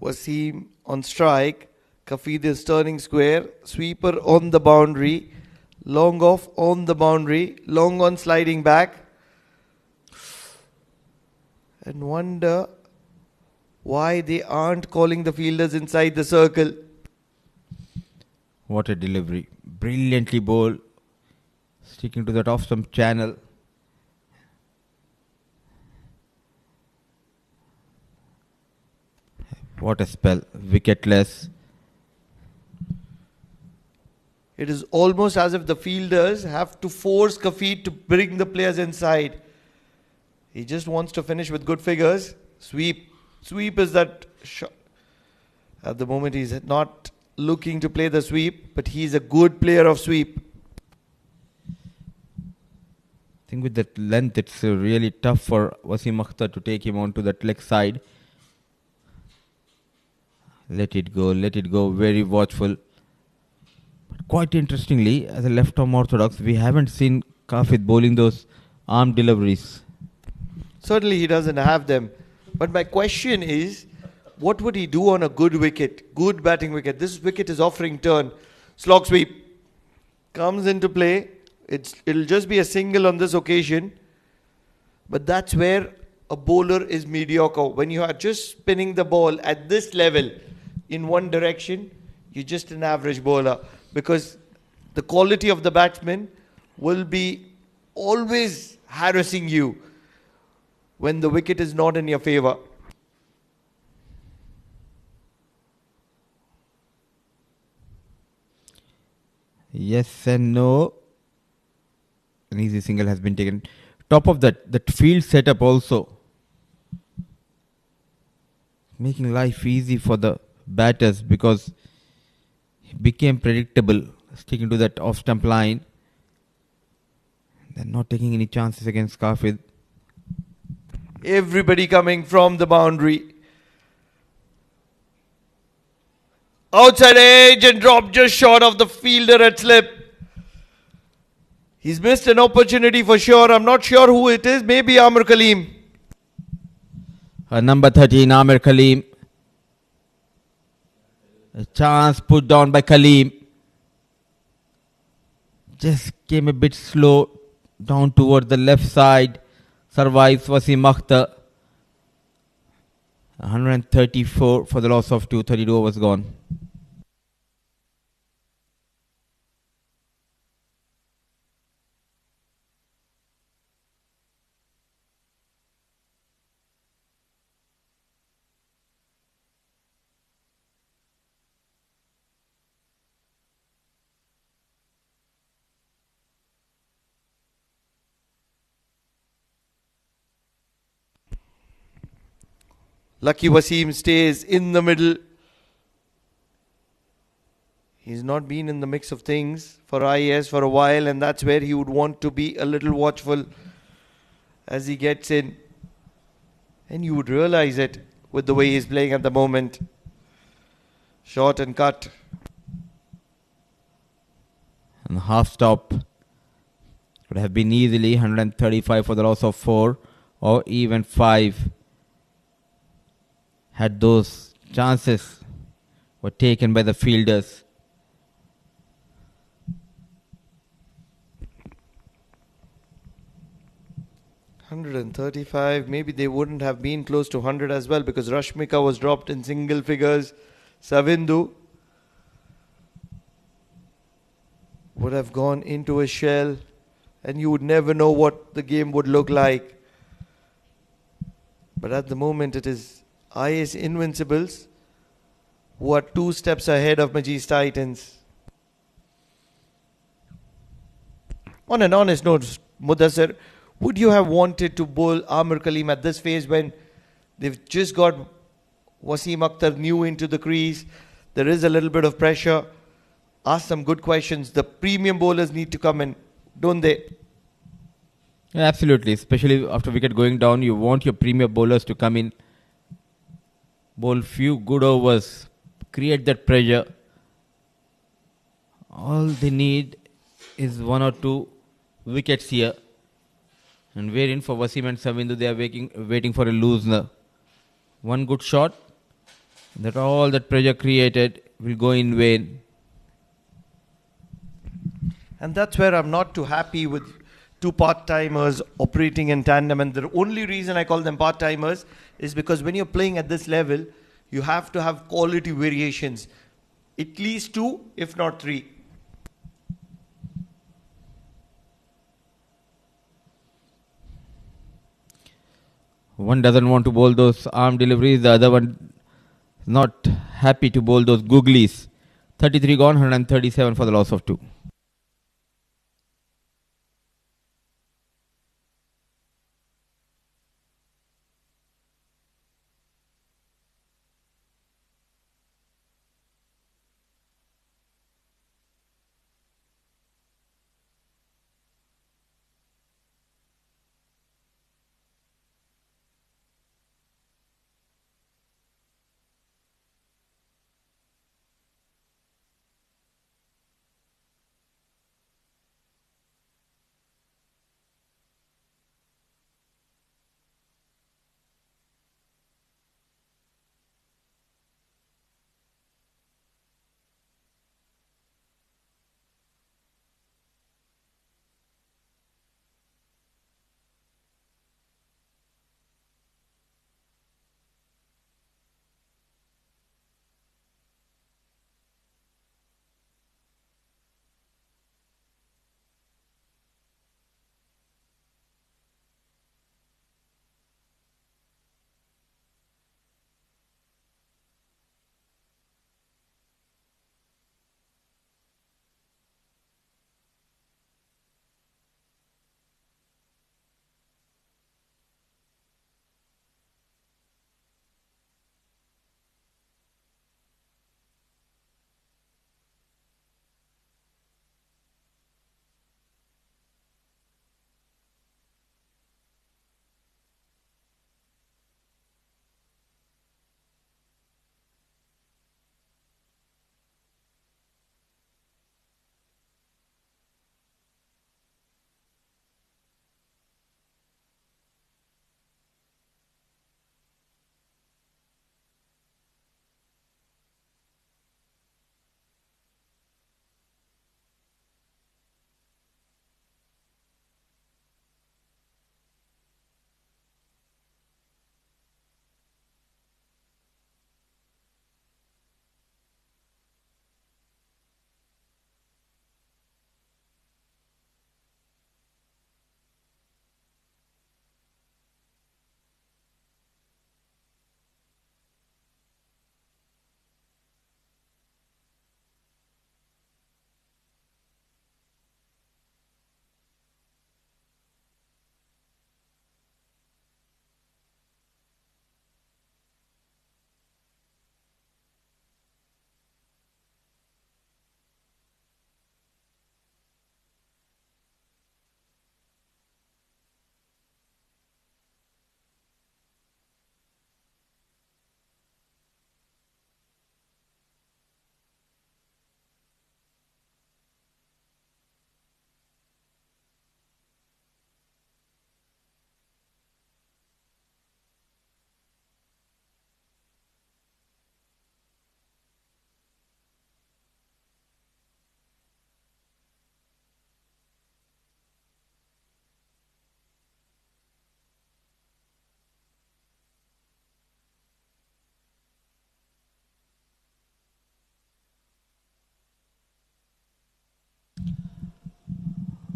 Wasim on strike. Kafid is turning square. Sweeper on the boundary. Long off on the boundary. Long on sliding back. And wonder why they aren't calling the fielders inside the circle. What a delivery. Brilliantly bowled. Sticking to that off-stump channel. What a spell. Wicketless. It is almost as if the fielders have to force Kafid to bring the players inside. He just wants to finish with good figures. Sweep. Sweep is that shot. At the moment he's not looking to play the sweep, but he's a good player of sweep. I think with that length, it's really tough for Wasim Akhtar to take him onto that leg side. Let it go, very watchful. But quite interestingly, as a left-arm orthodox, we haven't seen Kafid bowling those arm deliveries. Certainly he doesn't have them. But my question is, what would he do on a good wicket, good batting wicket? This wicket is offering turn. Slog sweep comes into play. It'll just be a single on this occasion. But that's where a bowler is mediocre. When you are just spinning the ball at this level in one direction, you're just an average bowler. Because the quality of the batsman will be always harassing you when the wicket is not in your favor. Yes and no. An easy single has been taken. Top of that field setup also making life easy for the batters because it became predictable, sticking to that off-stump line. They're not taking any chances against Kafid. Everybody coming from the boundary. Outside edge and drop just short of the fielder at slip. He's missed an opportunity for sure. I'm not sure who it is. Maybe Amir Kaleem. Number 13, Amir Kaleem. A chance put down by Kaleem. Just came a bit slow down towards the left side. Survives Wasim Akhtar. 134 for the loss of 2. 32 overs gone. Lucky Wasim stays in the middle. He's not been in the mix of things for Ias for a while, and that's where he would want to be a little watchful as he gets in. And you would realize it with the way he's playing at the moment. Short and cut. And half stop could have been easily 135 for the loss of 4 or even 5 had those chances were taken by the fielders. $135, maybe they wouldn't have been close to 100 as well, because Rashmika was dropped in single figures. Savindu would have gone into a shell, and you would never know what the game would look like. But at the moment it is Ias Invincibles who are 2 steps ahead of Majees Titans. On an honest note, Mudassir, would you have wanted to bowl Amir Kaleem at this phase when they've just got Wasim Akhtar new into the crease? There is a little bit of pressure. Ask some good questions. The premium bowlers need to come in, don't they? Yeah, absolutely. Especially after wicket going down, you want your premier bowlers to come in, bowl few good overs, create that pressure. All they need is 1 or 2 wickets here. And we're in for Wasim and Savindu. They are waiting for a loosener. One good shot, that all that pressure created will go in vain. And that's where I'm not too happy with 2 part-timers operating in tandem. And the only reason I call them part-timers is because when you're playing at this level, you have to have quality variations. At least 2, if not 3. One doesn't want to bowl those arm deliveries. The other one not happy to bowl those googlies. 33 gone, 137 for the loss of 2.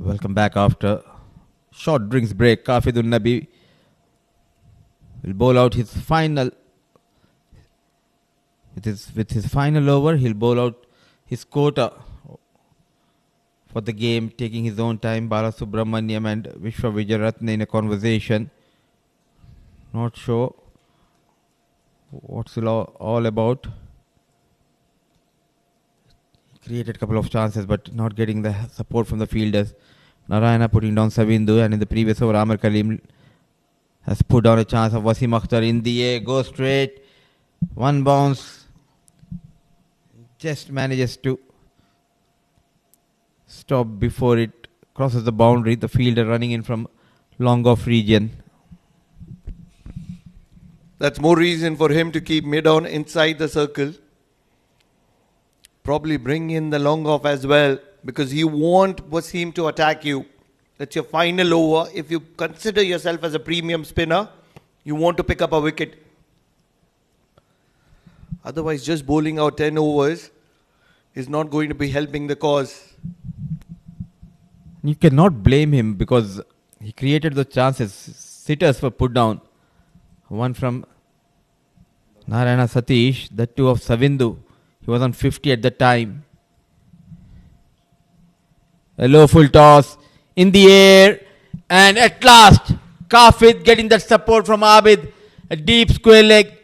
Welcome back after short drinks break. Kafidun Nabi will bowl out his final. With his final over, he'll bowl out his quota for the game, taking his own time. Bala Subramaniam and Vishwa Vijayaratne in a conversation. Not sure what's it all about. Created a couple of chances, but not getting the support from the fielders. Narayana putting down Savindu, and in the previous over, Amar Kalim has put down a chance of Wasim Akhtar in the air. Go straight. One bounce. Just manages to stop before it crosses the boundary. The fielder running in from long off region. That's more reason for him to keep mid-on inside the circle. Probably bring in the long off as well, because you want Wasim to attack you. That's your final over. If you consider yourself as a premium spinner, you want to pick up a wicket. Otherwise, just bowling out 10 overs is not going to be helping the cause. You cannot blame him because he created the chances. Sitters were put down. One from Narayana Satish, the two of Savindu. He was on 50 at the time. A low full toss in the air. And at last, Kafid getting that support from Abid. A deep square leg.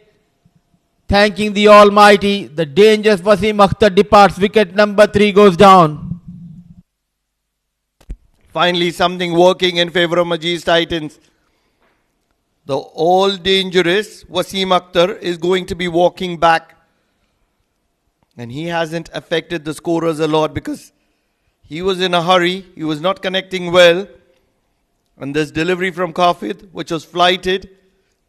Thanking the Almighty. The dangerous Wasim Akhtar departs. Wicket number 3 goes down. Finally, something working in favour of Majees Titans. The all dangerous Wasim Akhtar is going to be walking back. And he hasn't affected the scorers a lot because he was in a hurry. He was not connecting well. And this delivery from Kafid, which was flighted,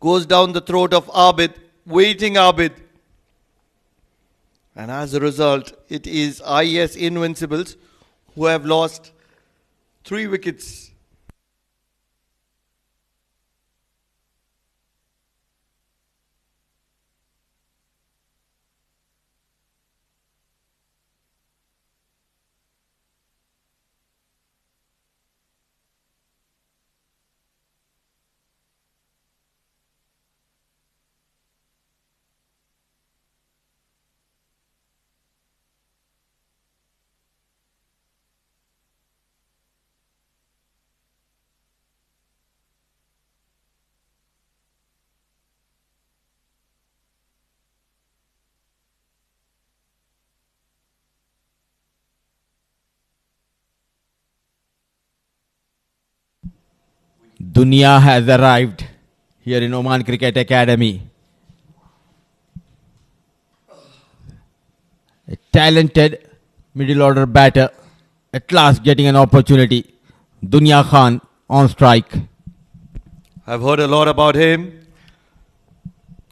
goes down the throat of Abid, waiting Abid. And as a result, it is Ias Invincibles who have lost 3 wickets. Dunya has arrived here in Oman Cricket Academy. A talented middle order batter at last getting an opportunity. Dunya Khan on strike. I've heard a lot about him.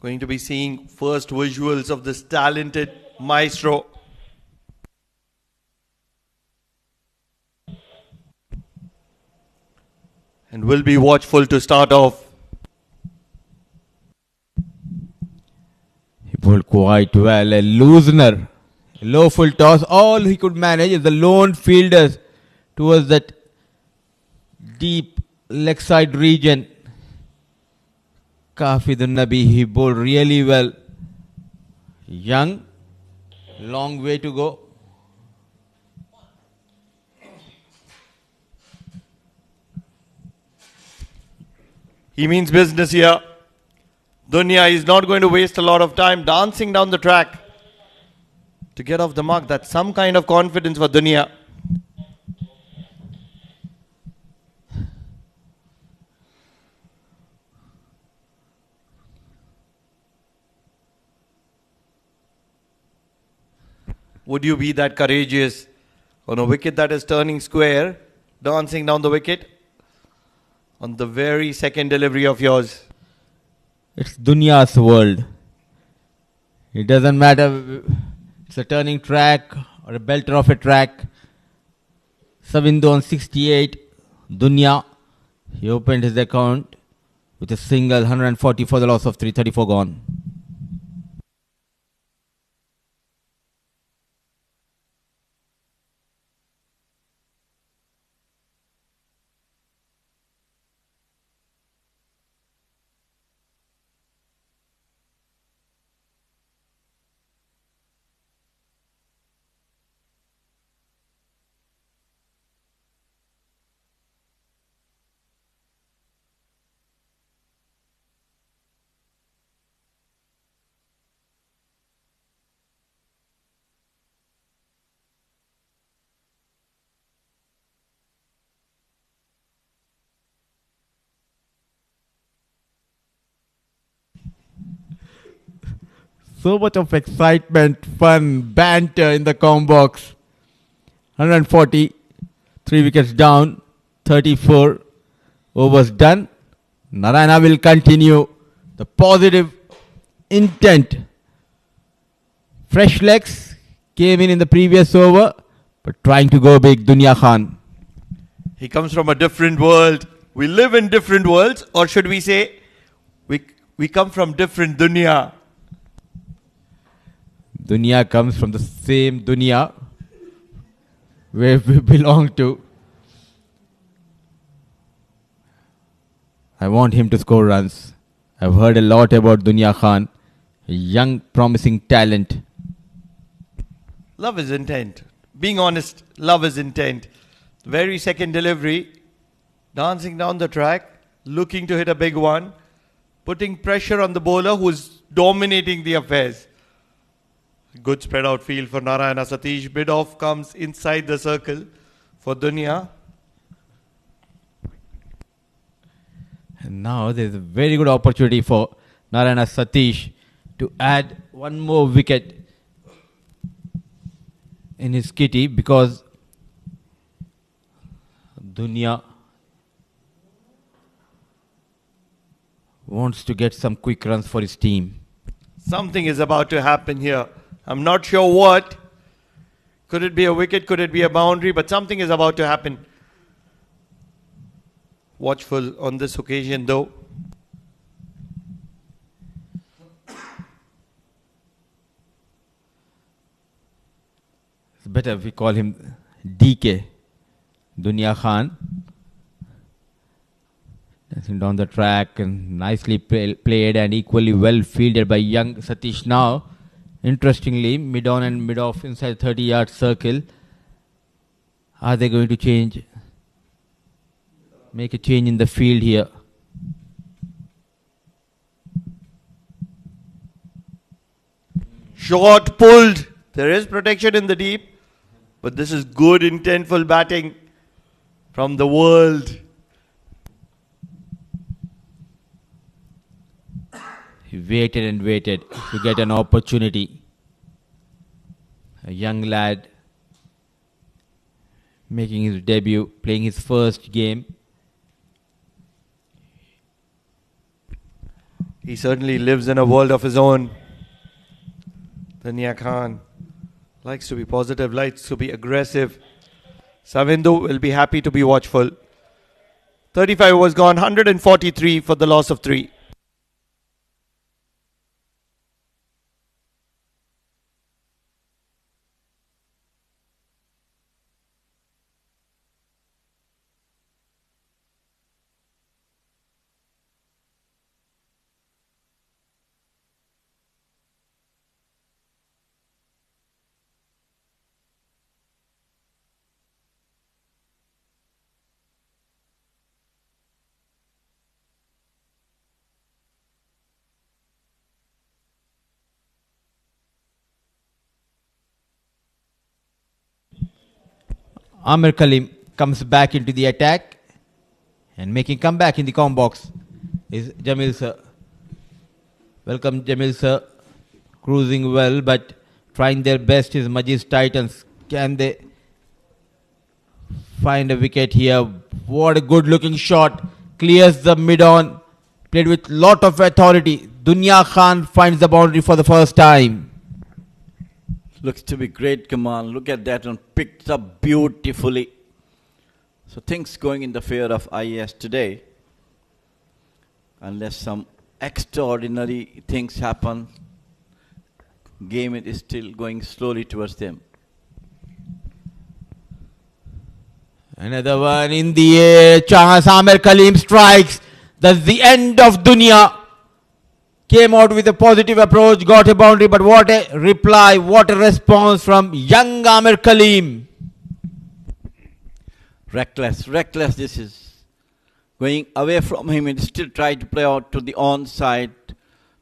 Going to be seeing first visuals of this talented maestro. And will be watchful to start off. He bowled quite well. A loosener. A low full toss. All he could manage is the lone fielders towards that deep leg side region. Kafidun Nabi, he bowled really well. Young. Long way to go. He means business here. Dunya is not going to waste a lot of time dancing down the track to get off the mark. That's some kind of confidence for Dunya. Would you be that courageous on a wicket that is turning square, dancing down the wicket? On the very second delivery of yours. It's Dunya's world. It doesn't matter it's a turning track or a belter of a track. Savindu on 68. Dunya, he opened his account with a single, 140 for the loss of 334 gone. So much of excitement, fun, banter in the com box. 140, 3 wickets down, 34 overs done. Narayana will continue the positive intent. Fresh legs came in the previous over, but trying to go big, Dunya Khan. He comes from a different world. We live in different worlds, or should we say, we come from different dunya. Dunya comes from the same dunya where we belong to. I want him to score runs. I've heard a lot about Dunya Khan, a young, promising talent. Love is intent. Being honest, love is intent. Very second delivery, dancing down the track, looking to hit a big one, putting pressure on the bowler who's dominating the affairs. Good spread out field for Narayana Satish. Bid off comes inside the circle for Dunya. And now there's a very good opportunity for Narayana Satish to add one more wicket in his kitty, because Dunya wants to get some quick runs for his team. Something is about to happen here. I'm not sure what. Could it be a wicket? Could it be a boundary? But something is about to happen. Watchful on this occasion though. It's better if we call him DK, Dunya Khan. Dancing down the track and nicely played and equally well fielded by young Satish. Now, interestingly, mid-on and mid-off inside 30-yard circle. Are they going to change? Make a change in the field here. Short pulled. There is protection in the deep. But this is good intentful batting from the world. He waited and waited to get an opportunity. A young lad making his debut, playing his first game. He certainly lives in a world of his own. Dunya Khan likes to be positive, likes to be aggressive. Savindu will be happy to be watchful. 35 was gone, 143 for the loss of 3. Amir Kalim comes back into the attack and making comeback in the com box is Jamil sir. Welcome Jamil sir. Cruising well but trying their best is Majees Titans. Can they find a wicket here? What a good looking shot. Clears the mid-on. Played with lot of authority. Dunya Khan finds the boundary for the first time. Looks to be great command. Look at that one. Picked up beautifully. So things going in the favor of Ias today. Unless some extraordinary things happen, game is still going slowly towards them. Another one in the air. Chance. Amir Kalim strikes. That's the end of Dunya. Came out with a positive approach, got a boundary, but what a reply, what a response from young Amir Kalim. Reckless this is. Going away from him and still try to play out to the onside.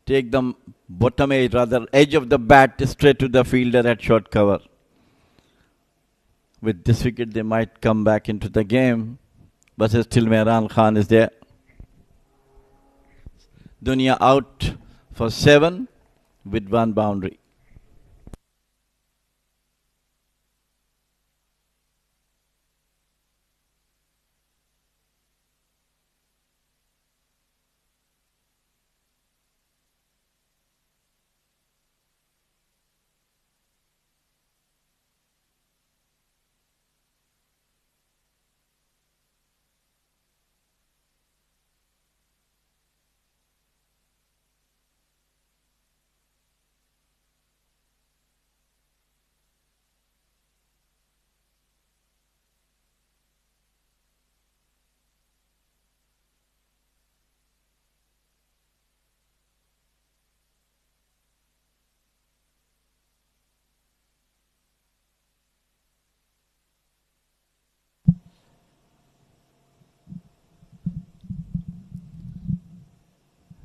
Take the bottom edge, rather edge of the bat straight to the fielder at short cover. With this wicket they might come back into the game. But still Mehran Khan is there. Dunya out for 7 with one boundary.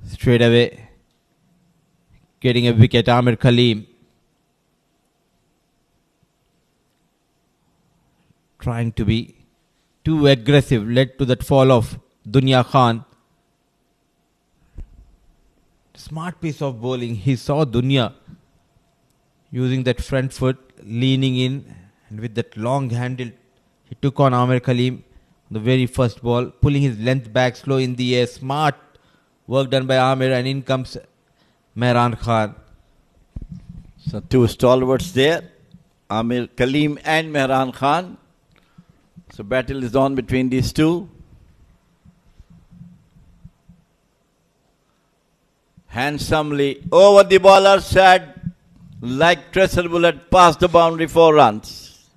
Straight away, getting a wicket, Amir Kaleem. Trying to be too aggressive, led to that fall of Dunya Khan. Smart piece of bowling. He saw Dunya using that front foot, leaning in, and with that long handle, he took on Amir Kaleem. The very first ball, pulling his length back slow in the air. Smart work done by Amir, and in comes Mehran Khan. So two stalwarts there, Amir Kaleem and Mehran Khan. So battle is on between these two. Handsomely over the bowler's head, like tracer bullet past the boundary, 4 runs.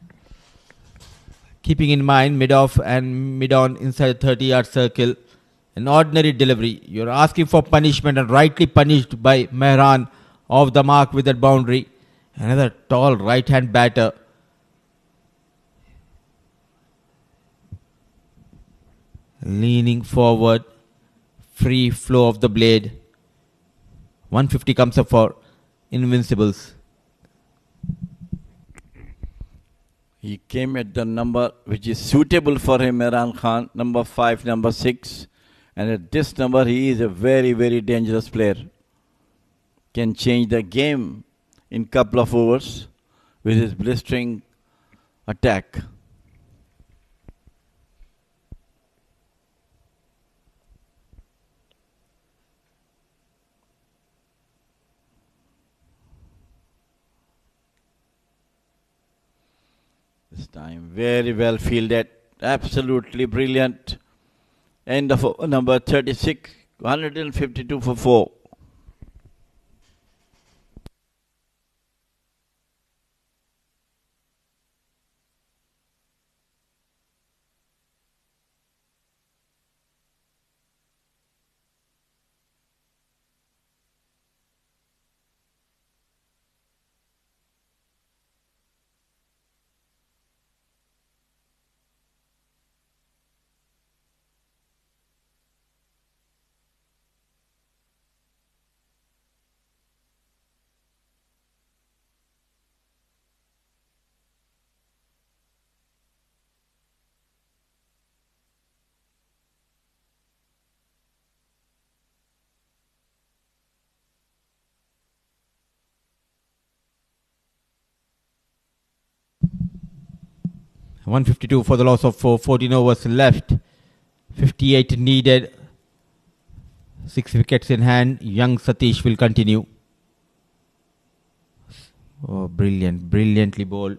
Keeping in mind mid-off and mid-on inside the 30-yard circle. An ordinary delivery. You're asking for punishment and rightly punished by Mehran off the mark with that boundary. Another tall right-hand batter. Leaning forward. Free flow of the blade. 150 comes up for Invincibles. He came at the number which is suitable for him, Mehran Khan, number 5, number 6. And at this number, he is a very, very dangerous player. Can change the game in couple of overs with his blistering attack. This time, very well fielded, absolutely brilliant. End of over number 36, 152 for 4. $152 for the loss of 4, 14 overs left. 58 needed. 6 wickets in hand. Young Satish will continue. Oh, brilliant. Brilliantly bowled.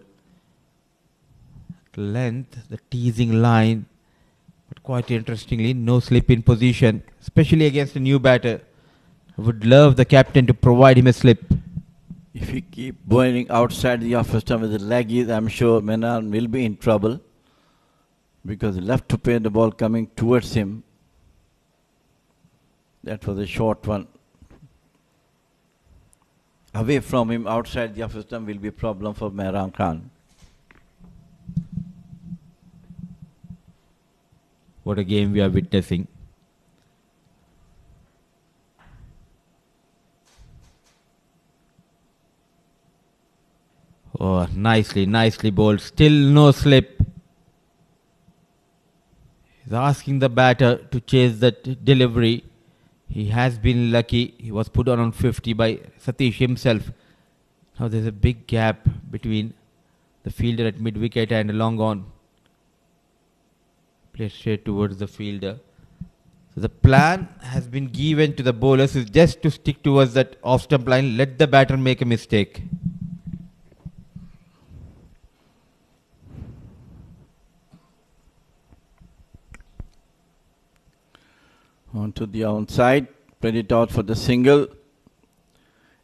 Length, the teasing line. But quite interestingly, no slip in position. Especially against a new batter. I would love the captain to provide him a slip. If he keep bowling outside the off stump with the leggies, I'm sure Mehran will be in trouble. Because he left to play the ball coming towards him. That was a short one. Away from him, outside the off stump will be a problem for Mehran Khan. What a game we are witnessing. Oh, nicely bowled. Still no slip. He's asking the batter to chase that delivery. He has been lucky. He was put on 50 by Satish himself. Now there's a big gap between the fielder at mid-wicket and long on. Play straight towards the fielder. So the plan has been given to the bowlers is just to stick towards that off-stump line. Let the batter make a mistake. On to the outside, played it out for the single.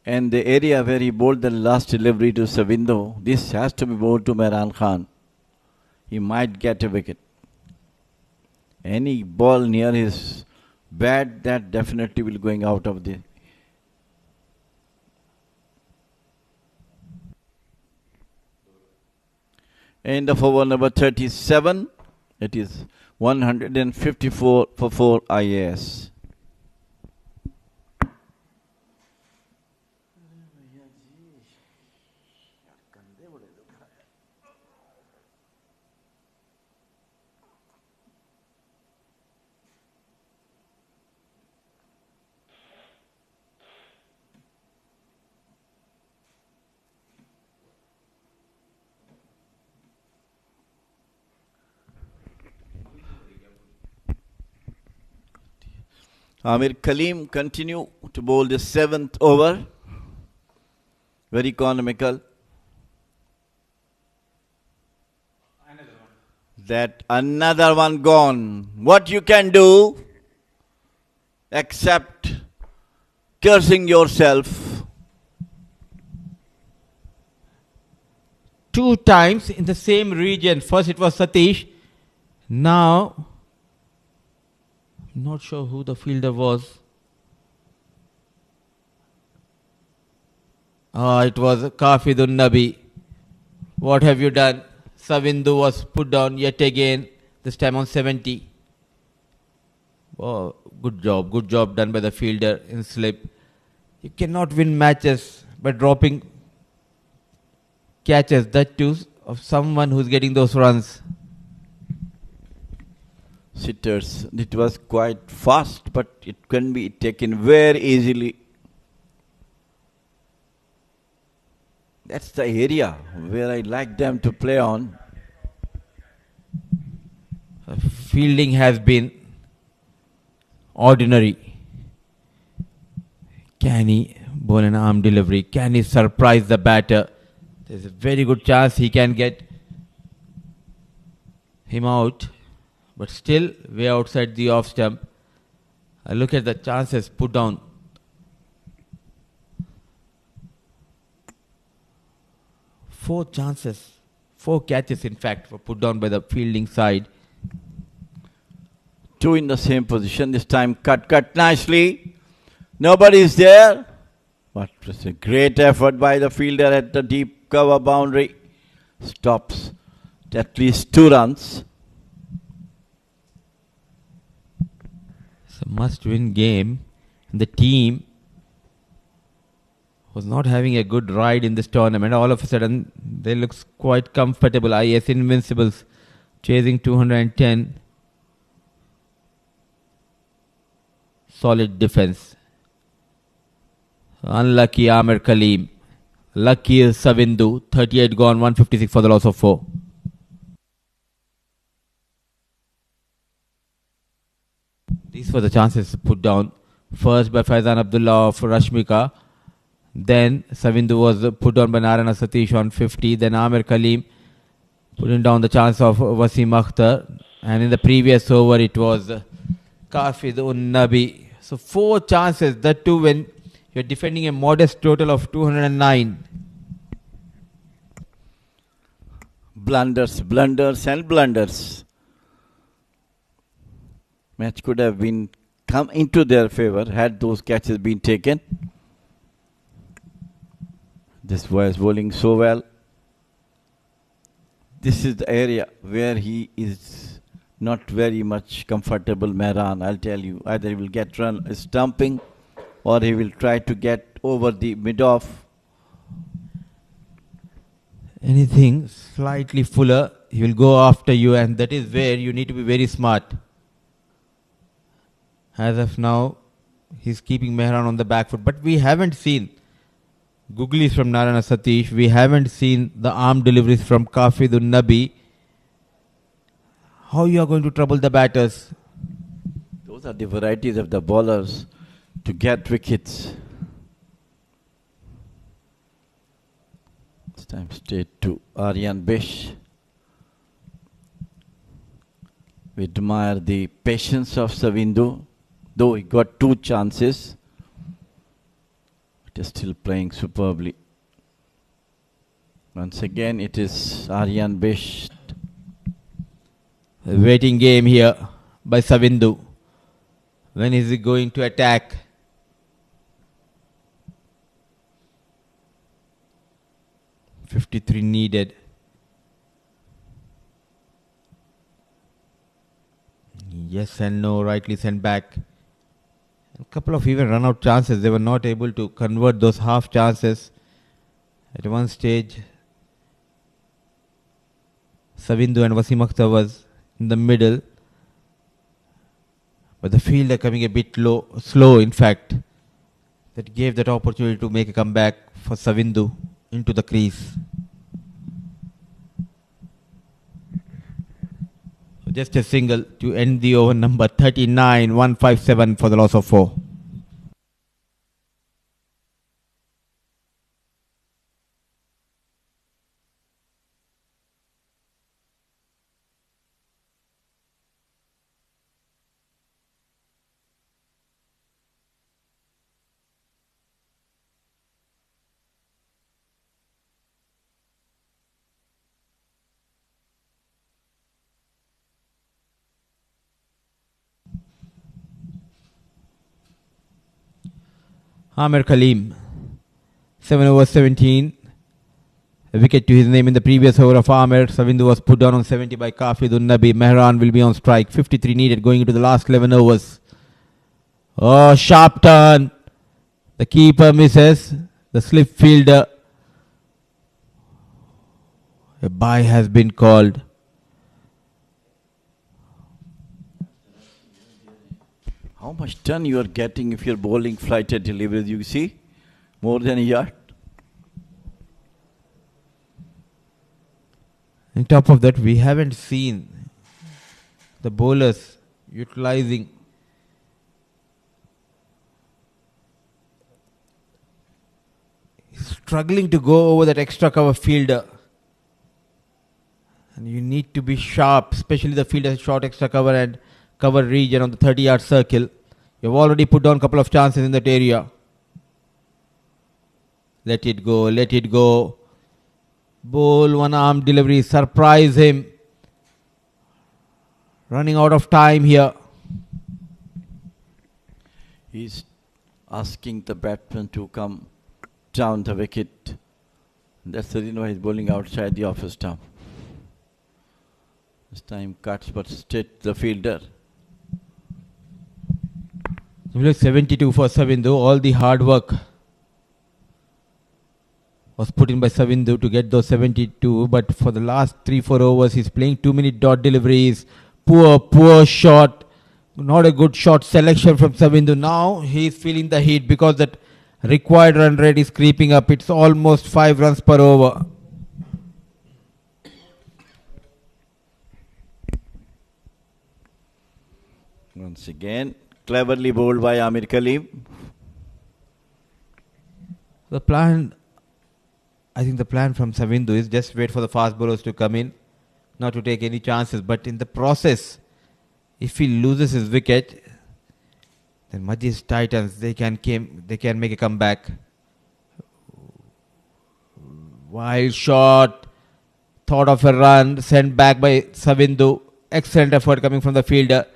And the area where he bowled the last delivery to Savindo, this has to be bowled to Mehran Khan. He might get a wicket. Any ball near his bat, that definitely will going out of the... End of over number 37. It is 154 for 4 Ias. Amir Kaleem continue to bowl the 7th over. Very economical. That another one gone. What you can do except cursing yourself. 2 times in the same region. First it was Satish. Now, I'm not sure who the fielder was. It was Kafidun Nabi. What have you done? Savindu was put down yet again, this time on 70. Oh, good job done by the fielder in slip. You cannot win matches by dropping catches, that too of someone who's getting those runs. Sitters, it was quite fast, but it can be taken very easily. That's the area where I like them to play on. Fielding has been ordinary. Can he bowl an arm delivery? Can he surprise the batter? There's a very good chance he can get him out, but still way outside the off stump. I look at the chances put down. Four catches in fact were put down by the fielding side. 2 in the same position, this time cut nicely. Nobody is there. What was a great effort by the fielder at the deep cover boundary. Stops at least 2 runs. It's a must-win game. The team was not having a good ride in this tournament. All of a sudden, they look quite comfortable. Ias Invincibles chasing 210. Solid defense. Unlucky Amir Kaleem. Lucky is Savindu. 38 gone, 156 for the loss of 4. These were the chances put down. First by Faizan Abdullah of Rashmika. Then Savindu was put down by Narana Satish on 50. Then Amir Kaleem putting down the chance of Wasim Akhtar. And in the previous over it was Kafid Nabi. So 4 chances, that too when you're defending a modest total of 209. Blunders and blunders. Match could have been come into their favor had those catches been taken. This boy is bowling so well. This is the area where he is not very much comfortable, Mehran, I'll tell you. Either he will get run stumping or he will try to get over the mid-off. Anything slightly fuller, he will go after you, and that is where you need to be very smart. As of now, He's keeping Mehran on the back foot. But we haven't seen googlies from Narana Satish. We haven't seen the arm deliveries from Kafidun Nabi. How you are going to trouble the batters? Those are the varieties of the bowlers to get wickets. This time straight to Aryan Bish. We admire the patience of Savindu, though he got 2 chances, but is still playing superbly. Once again, it is Aryan Bish. A waiting game here by Savindu. When is he going to attack? .53 needed. Yes and no, rightly sent back. A couple of even run out chances. They were not able to convert those half chances. At one stage, Savindu and Wasim Akhtar was in the middle. But the fielder coming a bit slow in fact. That gave that opportunity to make a comeback for Savindu into the crease. So just a single to end the over, number 39, 157 for the loss of 4. Amir Kaleem, 7 over 17. A wicket to his name in the previous over of Amir. Savindu was put down on 70 by Kafidun Nabi. Mehran will be on strike. 53 needed going into the last 11 overs. Oh, sharp turn. The keeper misses. The slip fielder. A bye has been called. How much turn you are getting if you're bowling flighted deliveries, you see? More than a yard. On top of that, we haven't seen the bowlers utilizing struggling to go over that extra cover fielder. And you need to be sharp, especially the fielder short extra cover and cover region on the 30-yard circle. You've already put down a couple of chances in that area. Let it go, let it go. Bowl, one arm delivery, surprise him. Running out of time here. He's asking the batsman to come down the wicket. That's the reason why he's bowling outside the office stump. This time cuts but straight the fielder. 72 for Savindu. All the hard work was put in by Savindu to get those 72. But for the last 3-4 overs, he's playing 2-minute dot deliveries. Poor shot. Not a good shot selection from Savindu. Now he's feeling the heat because that required run rate is creeping up. It's almost 5 runs per over. Once again, cleverly bowled by Amir Kaleem. The plan, I think the plan from Savindu is just wait for the fast bowlers to come in, not to take any chances. But in the process, if he loses his wicket, then Majees Titans, they can make a comeback. Wild shot, thought of a run, sent back by Savindu. Excellent effort coming from the fielder.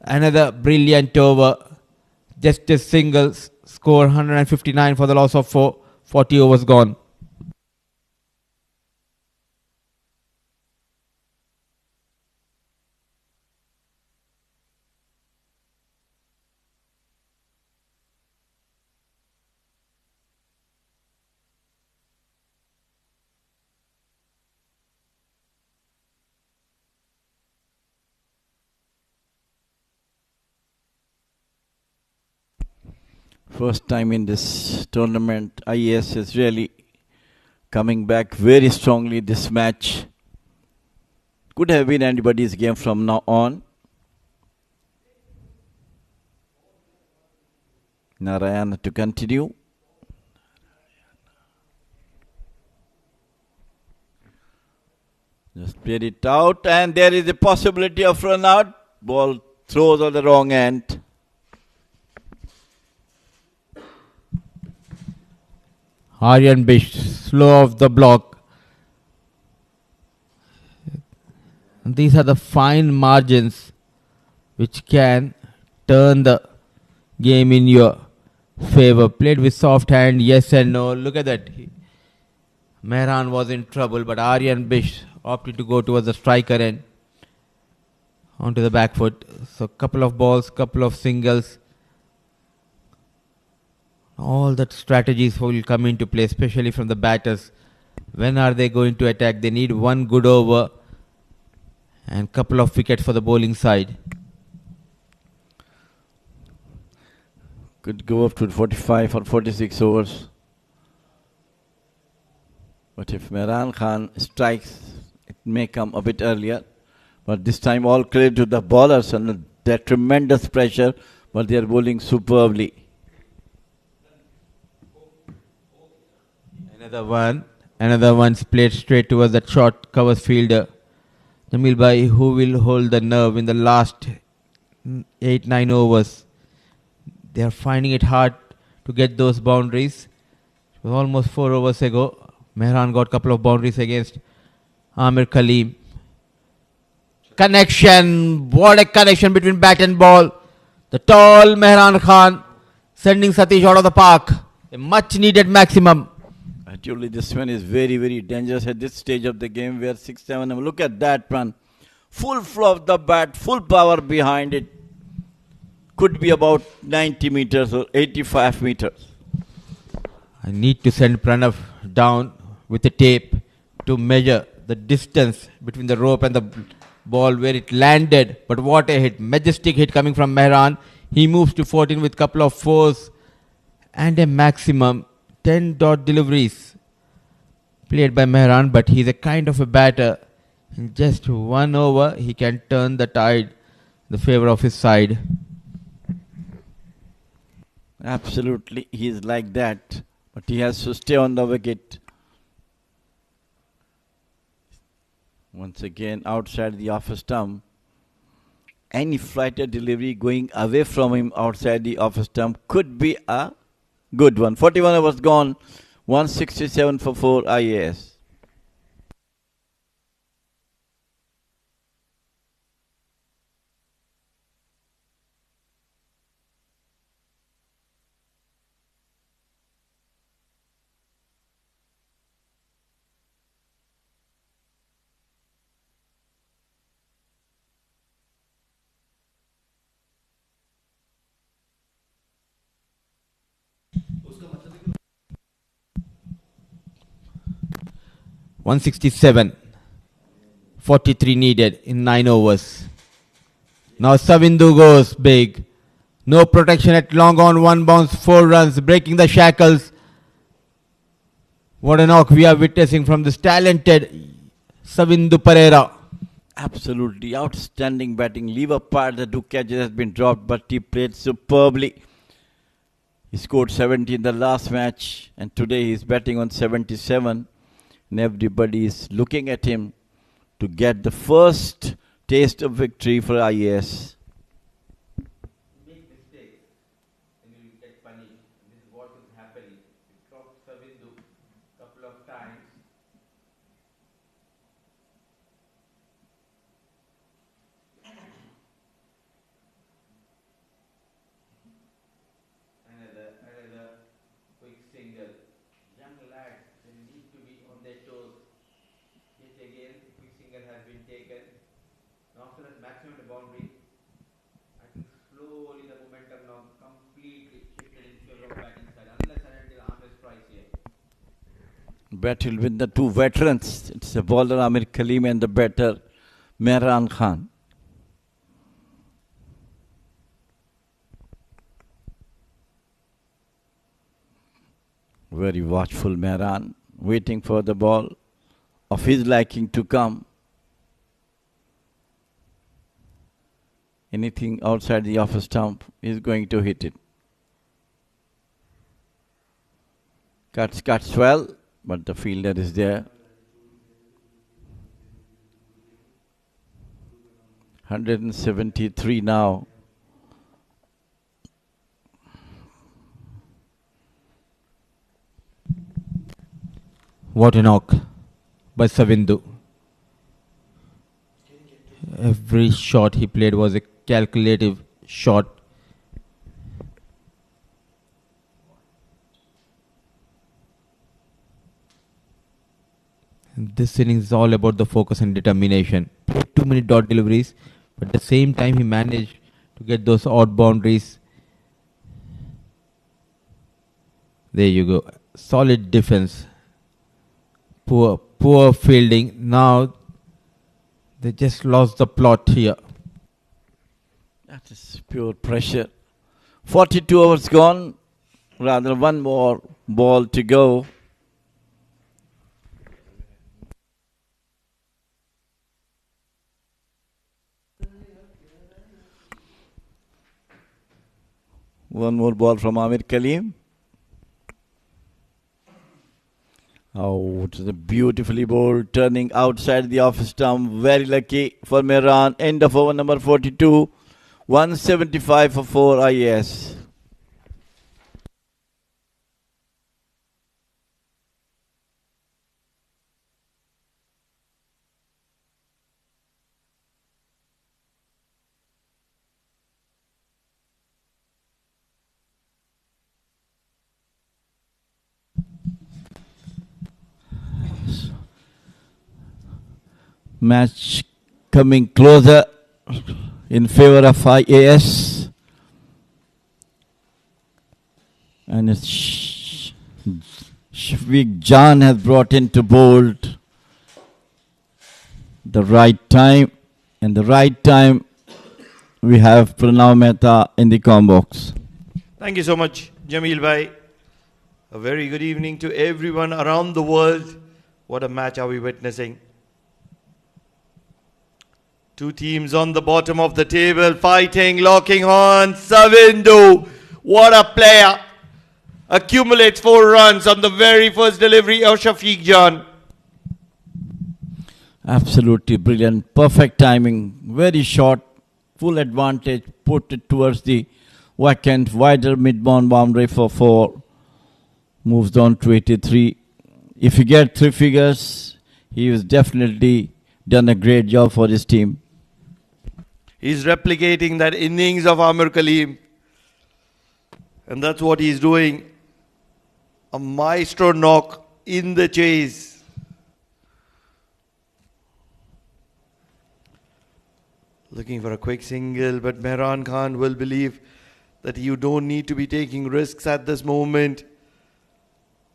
Another brilliant over. Just a single, score 159 for the loss of 4. 40 overs gone. First time in this tournament, Ias is really coming back very strongly this match. Could have been anybody's game from now on. Narayana to continue. Just played it out, and there is a possibility of run out. Ball throws on the wrong end. Aryan Bish, slow off the block. These are the fine margins which can turn the game in your favor. Played with soft hand, yes and no. Look at that. Mehran was in trouble, but Aryan Bish opted to go towards the striker end onto the back foot. So couple of balls, couple of singles. All that strategies will come into play, especially from the batters. When are they going to attack? They need one good over and couple of wickets for the bowling side. Could go up to 45 or 46 overs. But if Mehran Khan strikes, it may come a bit earlier. But this time all credit to the bowlers under that tremendous pressure, but they are bowling superbly. Another one played straight towards that short covers fielder. Jamil Bhai, who will hold the nerve in the last 8-9 overs. They are finding it hard to get those boundaries. It was almost 4 overs ago. Mehran got a couple of boundaries against Amir Kaleem. Connection. What a connection between bat and ball. The tall Mehran Khan sending Satish out of the park. A much needed maximum. Actually, this one is very, very dangerous at this stage of the game where 6-7. Look at that run. Full flow of the bat, full power behind it. Could be about 90 meters or 85 meters. I need to send Pranav down with a tape to measure the distance between the rope and the ball where it landed. But what a hit. Majestic hit coming from Mehran. He moves to 14 with couple of fours and a maximum 10 dot deliveries played by Mehran, but he's a kind of a batter. In just 1 over, he can turn the tide in the favor of his side. Absolutely, he's like that. But he has to stay on the wicket. Once again, outside the off stump. Any flighter delivery going away from him outside the off stump could be a good one. 41 overs gone. 167 for 4 IAS. $167. 43 needed in 9 overs. Now Savindu goes big. No protection at long on, 1 bounce, 4 runs, breaking the shackles. What a knock we are witnessing from this talented Savindu Pereira. Absolutely outstanding batting. Leave apart the 2 catches has been dropped, but he played superbly. He scored 70 in the last match, and today he's batting on 77. And everybody is looking at him to get the first taste of victory for IAS. Make mistakes and you will get punished. This is what is happening. He dropped Savindu a couple of times. Another quick single. Young lads, they need to be on their toes. Yet again, quick single has been taken. Now after that maximum to boundary, I think slowly the momentum now completely shifted in favor of batting side. Unless and until Amir strikes here. Battle with the 2 veterans. It's the bowler Amir Kaleem and the batter Mehran Khan. Very watchful Mehran, waiting for the ball of his liking to come. Anything outside the off stump is going to hit it. Cuts well, but the fielder is there. 173 now. What a knock by Savindu. Every shot he played was a calculative shot. And this innings is all about the focus and determination. Played too many dot deliveries, but at the same time he managed to get those odd boundaries. There you go. Solid defense. Poor fielding. Now they just lost the plot here. That is pure pressure. 42 overs gone. Rather one more ball to go. One more ball from Amir Kaleem. Oh, it is a beautifully bowled, turning outside the off stump. Very lucky for Mehran. End of over number 42. 175 for 4 Ias. Match coming closer in favor of Ias. And Shafiq Jan has brought into bold the right time. And the right time we have Pranav Mehta in the com box. Thank you so much, Jamil Bhai. A very good evening to everyone around the world. What a match are we witnessing. Two teams on the bottom of the table, fighting, locking on. Savindu, what a player. Accumulates 4 runs on the very first delivery of Shafiq Jan. Absolutely brilliant. Perfect timing. Very short. Full advantage. Put it towards the vacant, wider mid-bound boundary for 4. Moves on to 83. If you get 3 figures, he has definitely done a great job for his team. He's replicating that innings of Amir Kaleem. And that's what he's doing. A maestro knock in the chase. Looking for a quick single, but Mehran Khan will believe that you don't need to be taking risks at this moment.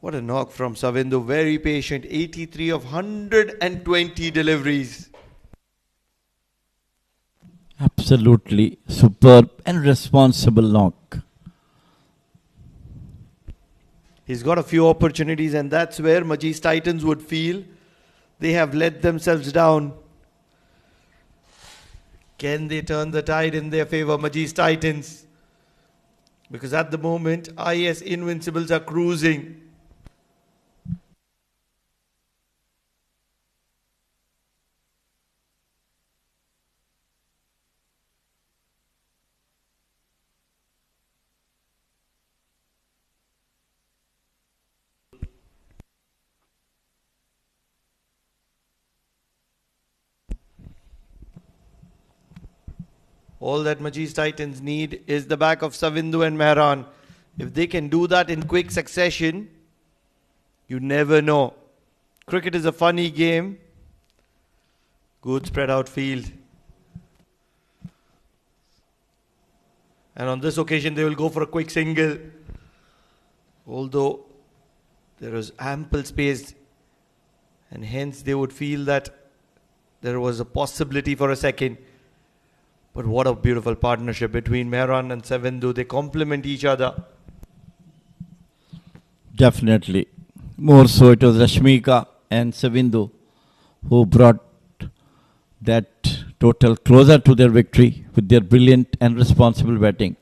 What a knock from Savindu. Very patient. 83 of 120 deliveries. Absolutely superb and responsible knock. He's got a few opportunities, and that's where Majees Titans would feel they have let themselves down. Can they turn the tide in their favor, Majees Titans? Because at the moment, Ias Invincibles are cruising. All that Majees Titans need is the back of Savindu and Mehran. If they can do that in quick succession, you never know. Cricket is a funny game. Good spread out field. And on this occasion, they will go for a quick single. Although there was ample space, and hence they would feel that there was a possibility for a second. But what a beautiful partnership between Mehran and Savindu. They complement each other. Definitely. More so, it was Rashmika and Savindu who brought that total closer to their victory with their brilliant and responsible batting.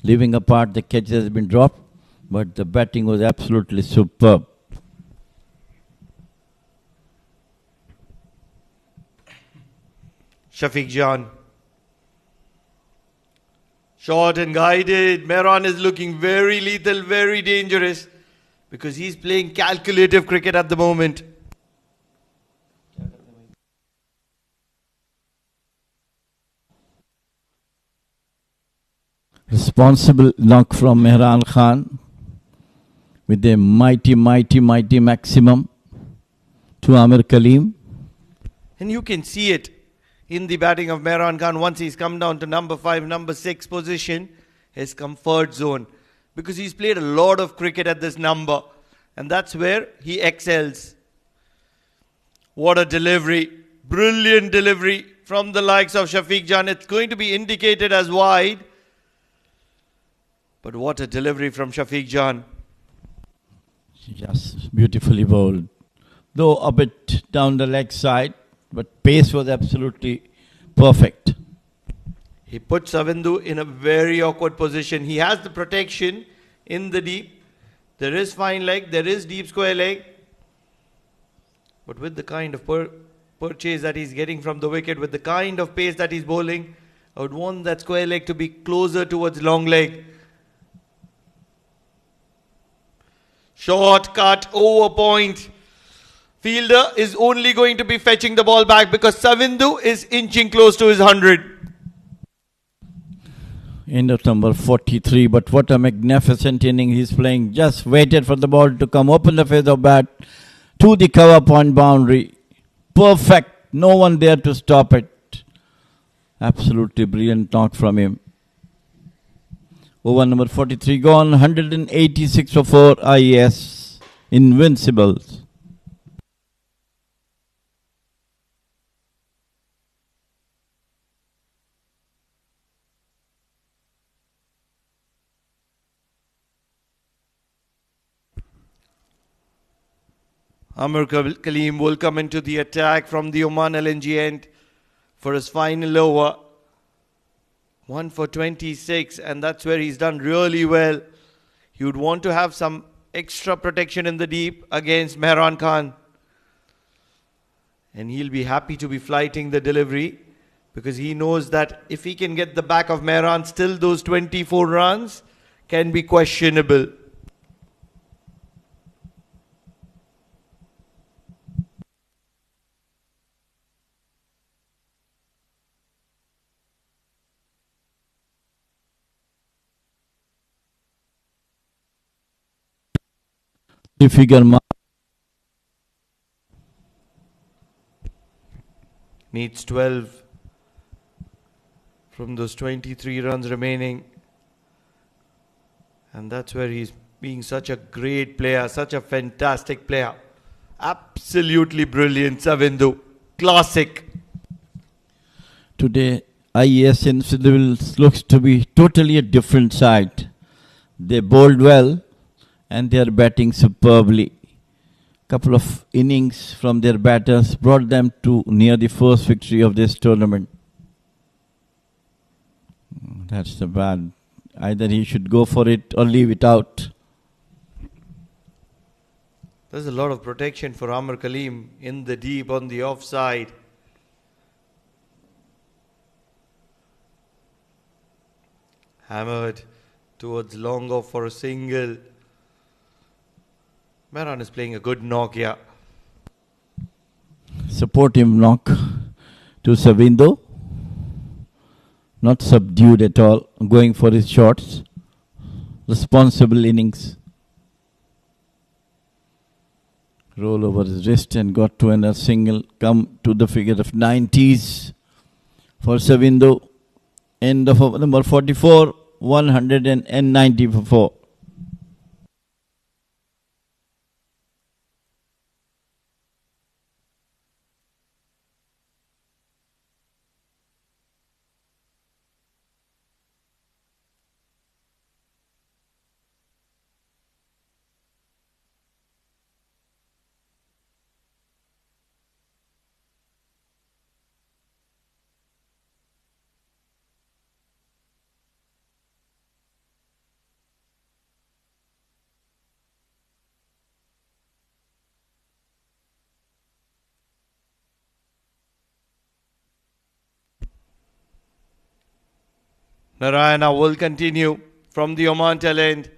Leaving apart the catches has been dropped, but the batting was absolutely superb. Shafiq Jan. Short and guided. Mehran is looking very lethal, very dangerous because he's playing calculative cricket at the moment. Responsible knock from Mehran Khan with a mighty maximum to Amir Kaleem. And you can see it in the batting of Mehran Khan once he's come down to number 5, number 6 position, his comfort zone. Because he's played a lot of cricket at this number. And that's where he excels. What a delivery. Brilliant delivery from the likes of Shafiq Jan. It's going to be indicated as wide. But what a delivery from Shafiq Jan. Yes, beautifully bowled. Though a bit down the leg side, but pace was absolutely perfect. He put Savindu in a very awkward position. He has the protection in the deep. There is fine leg, there is deep square leg. But with the kind of purchase that he's getting from the wicket, with the kind of pace that he's bowling, I would want that square leg to be closer towards long leg. Short cut over point. Fielder is only going to be fetching the ball back because Savindu is inching close to his 100. End of number 43, but what a magnificent inning he's playing. Just waited for the ball to come, open the face of bat to the cover point boundary. Perfect. No one there to stop it. Absolutely brilliant knock from him. Over number 43 gone, 186 for 4 Ias Invincibles. Amir Kaleem will come into the attack from the Oman LNG end for his final over. 1 for 26, and that's where he's done really well. He would want to have some extra protection in the deep against Mehran Khan. And he'll be happy to be flighting the delivery because he knows that if he can get the back of Mehran, still those 24 runs can be questionable. Figure mark. Needs 12 from those 23 runs remaining. And that's where he's being such a great player, such a fantastic player. Absolutely brilliant, Savindu. Classic. Today, Ias Invincibles looks to be totally a different side. They bowled well and they are batting superbly. Couple of innings from their batters brought them to near the first victory of this tournament. That's the bad. Either he should go for it or leave it out. There's a lot of protection for Amir Kaleem in the deep on the offside. Hammered towards long off for a single. Mehran is playing a good knock here. Supportive knock to Savindo. Not subdued at all, going for his shots. Responsible innings. Roll over his wrist and got to another single. Come to the figure of 90s for Savindo. End of over number 44, 190 for 4. Narayana will continue from the Oman tail end.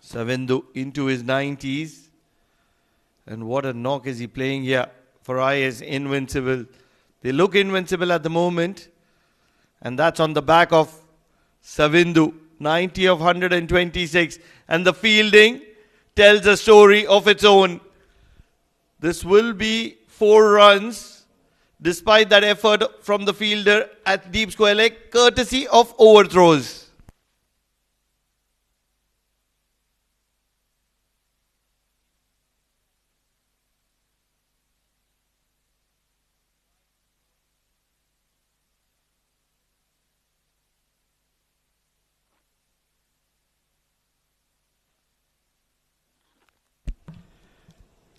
Savindu into his 90s. And what a knock is he playing here for Ias Invincible. They look invincible at the moment. And that's on the back of Savindu. 90 of 126. And the fielding tells a story of its own. This will be 4 runs despite that effort from the fielder at deep square leg, courtesy of overthrows.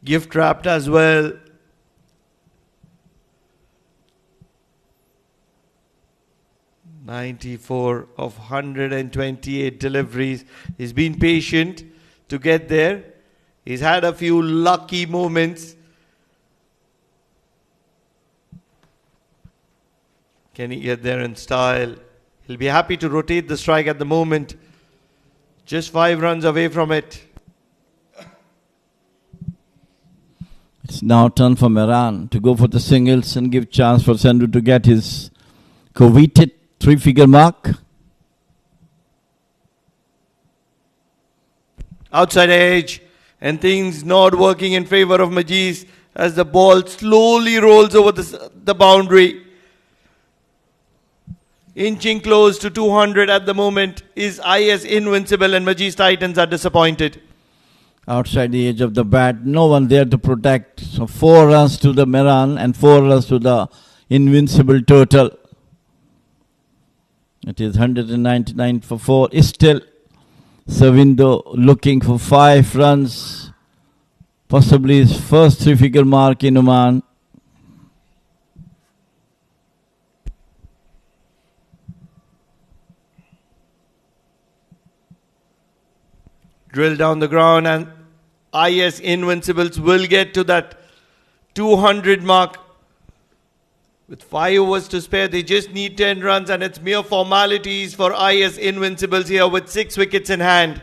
Gift wrapped as well. "94 of 128 deliveries. He's been patient to get there. He's had a few lucky moments. Can he get there in style? He'll be happy to rotate the strike at the moment. Just 5 runs away from it. It's now turn for Mehran to go for the singles and give chance for Sandhu to get his coveted 3-figure mark. Outside edge, and things not working in favor of Majees as the ball slowly rolls over the boundary. Inching close to 200 at the moment is Ias Invincible, and Majees Titans are disappointed. Outside the edge of the bat, no one there to protect. So 4 runs to the Mehran and 4 runs to the Invincible total. It is 199 for 4. Still, Savindu looking for 5 runs. Possibly his first 3-figure mark in Oman. Drill down the ground, and Ias Invincibles will get to that 200 mark. With 5 overs to spare, they just need 10 runs, and it's mere formalities for Ias Invincibles here with 6 wickets in hand.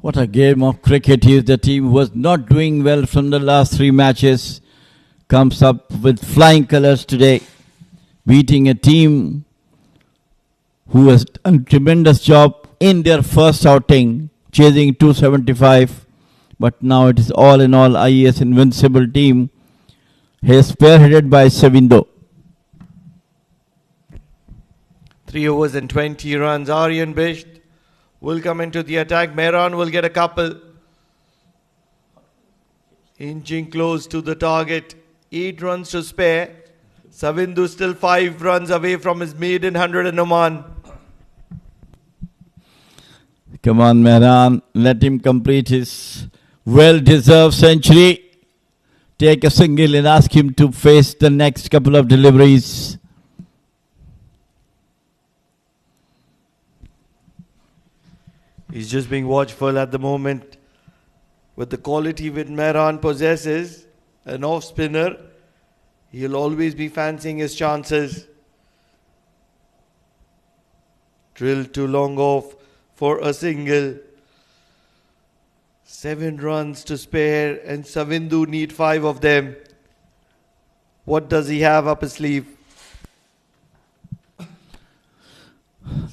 What a game of cricket is. The team was not doing well from the last 3 matches. Comes up with flying colours today. Beating a team who has done a tremendous job in their first outing. Chasing 275. But now it is all in all Ias Invincible team. He is spearheaded by Savindu. 3 overs and 20 runs. Aryan Bisht will come into the attack. Mehran will get a couple. Inching close to the target. 8 runs to spare. Savindu still 5 runs away from his maiden 100 in Oman. Come on, Mehran. Let him complete his well-deserved century. Take a single and ask him to face the next couple of deliveries. He's just being watchful at the moment. With the quality which Mehran possesses, an off-spinner, he'll always be fancying his chances. Drill too long off for a single. 7 runs to spare, and Savindu need 5 of them. What does he have up his sleeve?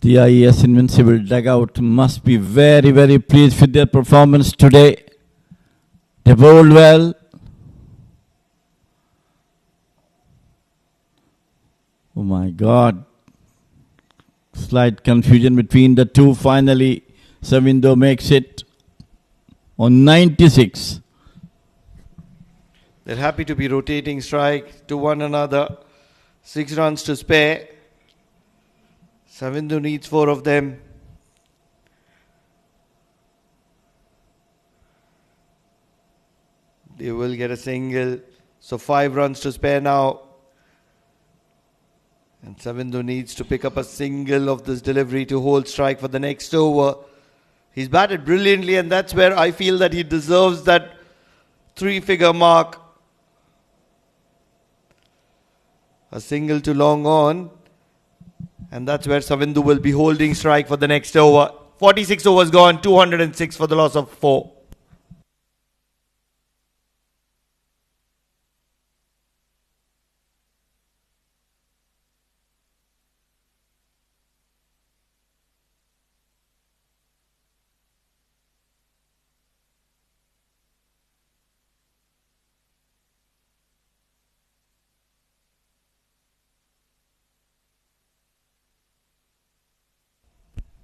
The Ias Invincible dugout must be very, very pleased with their performance today. They bowled well. Oh my God. Slight confusion between the two. Finally, Savindu makes it on 96. They're happy to be rotating strike to one another. 6 runs to spare. Savindu needs 4 of them. They will get a single. So 5 runs to spare now. And Savindu needs to pick up a single of this delivery to hold strike for the next over. He's batted brilliantly, and that's where I feel that he deserves that 3-figure mark. A single to long on. And that's where Savindu will be holding strike for the next over. 46 overs gone, 206 for the loss of 4.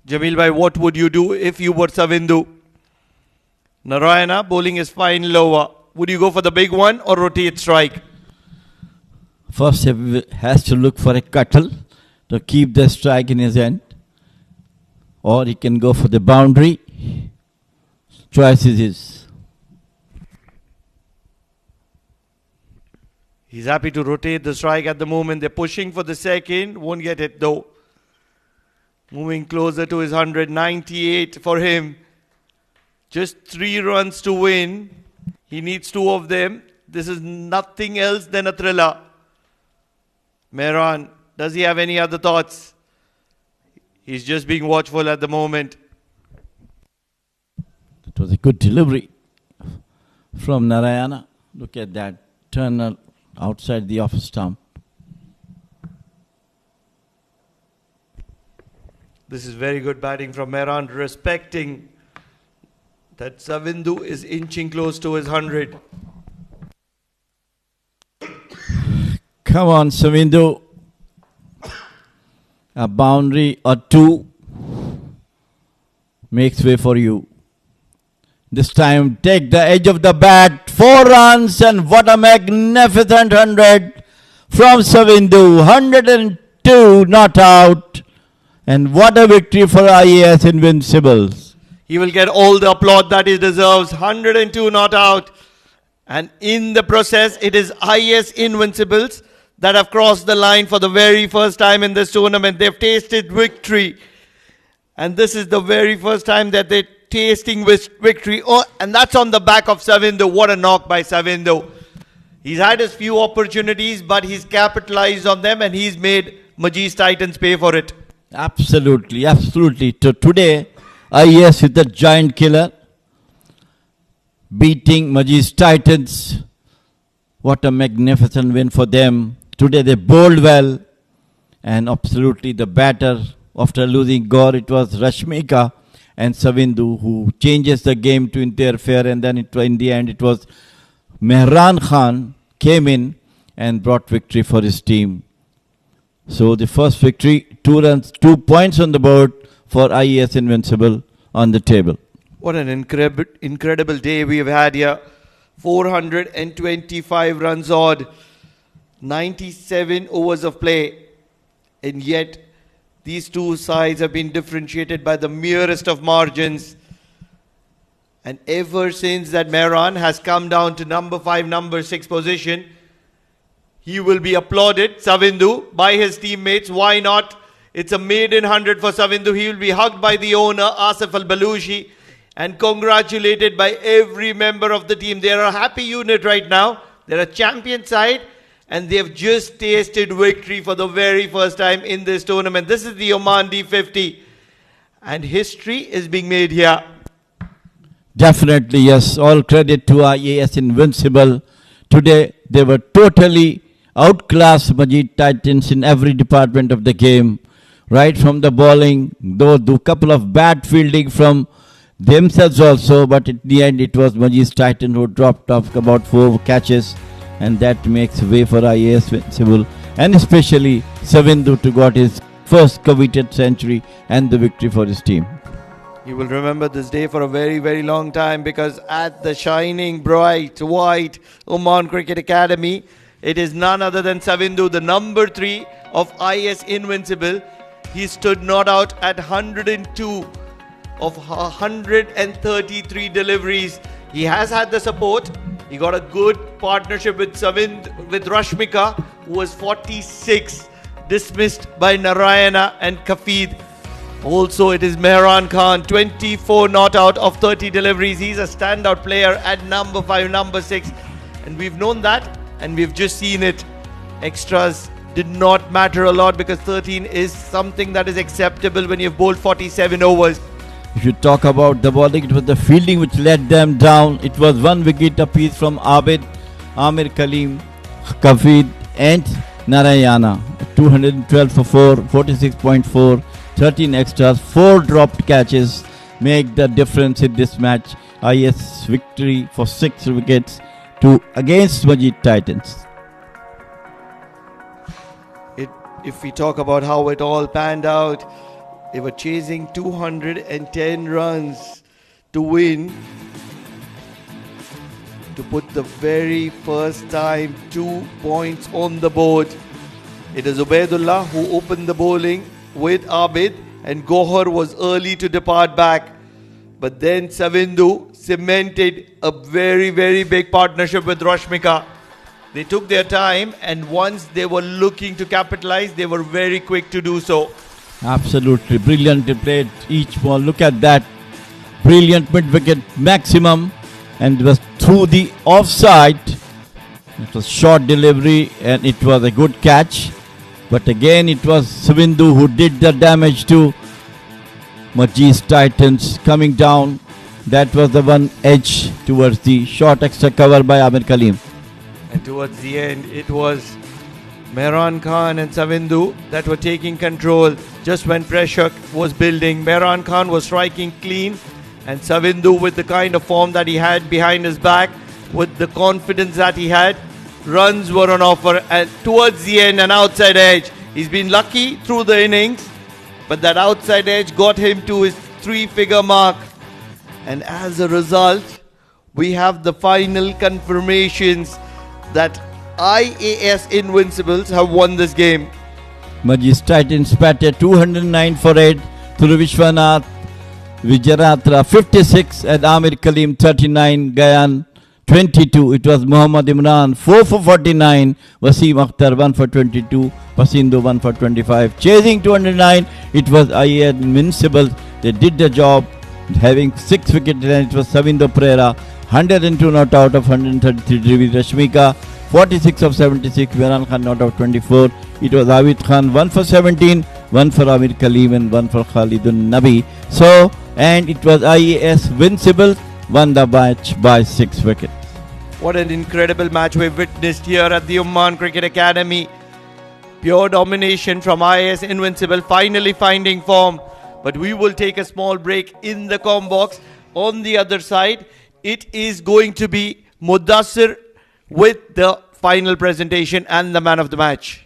Jamil bhai, what would you do if you were Savindu? Narayana bowling is fine lower. Would you go for the big one or rotate strike? First, he has to look for a cuttle to keep the strike in his end. Or he can go for the boundary. Choice is his. He's happy to rotate the strike at the moment. They're pushing for the second. Won't get it though. Moving closer to his 198 for him. Just 3 runs to win. He needs 2 of them. This is nothing else than a thriller. Mehran, does he have any other thoughts? He's just being watchful at the moment. It was a good delivery from Narayana. Look at that turner outside the off stump. This is very good batting from Mehran, respecting that Savindu is inching close to his 100. Come on, Savindu. A boundary or 2 makes way for you. This time, take the edge of the bat. 4 runs, and what a magnificent 100 from Savindu. 102 not out. And what a victory for Ias Invincibles. He will get all the applaud that he deserves. 102 not out. And in the process, it is Ias Invincibles that have crossed the line for the very first time in this tournament. They've tasted victory. And this is the very first time that they're tasting victory. Oh, and that's on the back of Savindu. What a knock by Savindu. He's had his few opportunities, but he's capitalized on them and he's made Majees Titans pay for it. Absolutely, absolutely. So today, Ias is the giant killer, beating Majees Titans. What a magnificent win for them. Today they bowled well, and absolutely the batter, after losing Gaur, it was Rashmika and Savindu who changes the game to interfere, and then in the end it was Mehran Khan came in and brought victory for his team. So the first victory, 2 runs, 2 points on the board for Ias Invincible on the table. What an incredible day we've had here. 425 runs odd, 97 overs of play, and yet these two sides have been differentiated by the merest of margins. And ever since that Mehran has come down to number 5, number 6 position, he will be applauded, Savindu, by his teammates. Why not? It's a maiden 100 for Savindu. He will be hugged by the owner, Asif Al-Balushi, and congratulated by every member of the team. They are a happy unit right now. They're a champion side, and they've just tasted victory for the very first time in this tournament. This is the Oman D50, and history is being made here. Definitely, yes. All credit to Ias Invincible. Today, they were totally outclassed Majees Titans in every department of the game. Right from the bowling, though a couple of bad fielding from themselves also, but at the end it was Majees Titan who dropped off about 4 catches, and that makes way for Ias Invincible, and especially Savindu to got his first coveted century and the victory for his team. You will remember this day for a very, very long time, because at the shining, bright, white Oman Cricket Academy, it is none other than Savindu, the number 3 of Ias Invincible. He stood not out at 102 of 133 deliveries. He has had the support. He got a good partnership with Rashmika, who was 46, dismissed by Narayana and Kafid. Also, it is Mehran Khan, 24 not out of 30 deliveries. He's a standout player at number 5, number 6. And we've known that, and we've just seen it. Extras did not matter a lot because 13 is something that is acceptable when you've bowled 47 overs. If you talk about the bowling, it was the fielding which let them down. It was 1 wicket apiece from Abid, Amir Kaleem, Kafid and Narayana. 212 for 4, 46.4, 13 extras, 4 dropped catches make the difference in this match. Ias victory for 6 wickets to against Majees Titans. If we talk about how it all panned out, they were chasing 210 runs to win, to put the very first time 2 points on the board. It is Ubaidullah who opened the bowling with Abid, and Gohar was early to depart back. But then Savindu cemented a very, very big partnership with Rashmika. They took their time, and once they were looking to capitalize, they were very quick to do so. Absolutely brilliant. They played each ball. Look at that. Brilliant mid-wicket maximum, and it was through the offside. It was short delivery and it was a good catch. But again, it was Savindu who did the damage to Majees Titans coming down. That was the one edge towards the short extra cover by Amir Kaleem. And towards the end, it was Mehran Khan and Savindu that were taking control. Just when pressure was building, Mehran Khan was striking clean, and Savindu, with the kind of form that he had behind his back, with the confidence that he had, runs were on offer. And towards the end, an outside edge. He's been lucky through the innings, but that outside edge got him to his 3-figure mark. And as a result, we have the final confirmations that Ias Invincibles have won this game. Majees Titans batted 209 for 8 through Vishwanath Vijayaratra 56 and Amir Kaleem 39, Gayan 22. It was Muhammad Imran 4 for 49, Wasim Akhtar 1 for 22, Pasindu 1 for 25. Chasing 209, it was Ias Invincibles. They did the job, having 6 wickets, and it was Savindu Pereira 102 not out of 133 deliveries. Rashmika 46 of 76, Mehran Khan not out of 24. It was Avid Khan 1 for 17, 1 for Amir Kaleem and 1 for Khalidun Nabi. So, and it was Ias Invincibles won the match by 6 wickets. What an incredible match we've witnessed here at the Oman Cricket Academy. Pure domination from Ias Invincible, finally finding form. But we will take a small break in the comm box. On the other side, it is going to be Mudassir with the final presentation and the man of the match.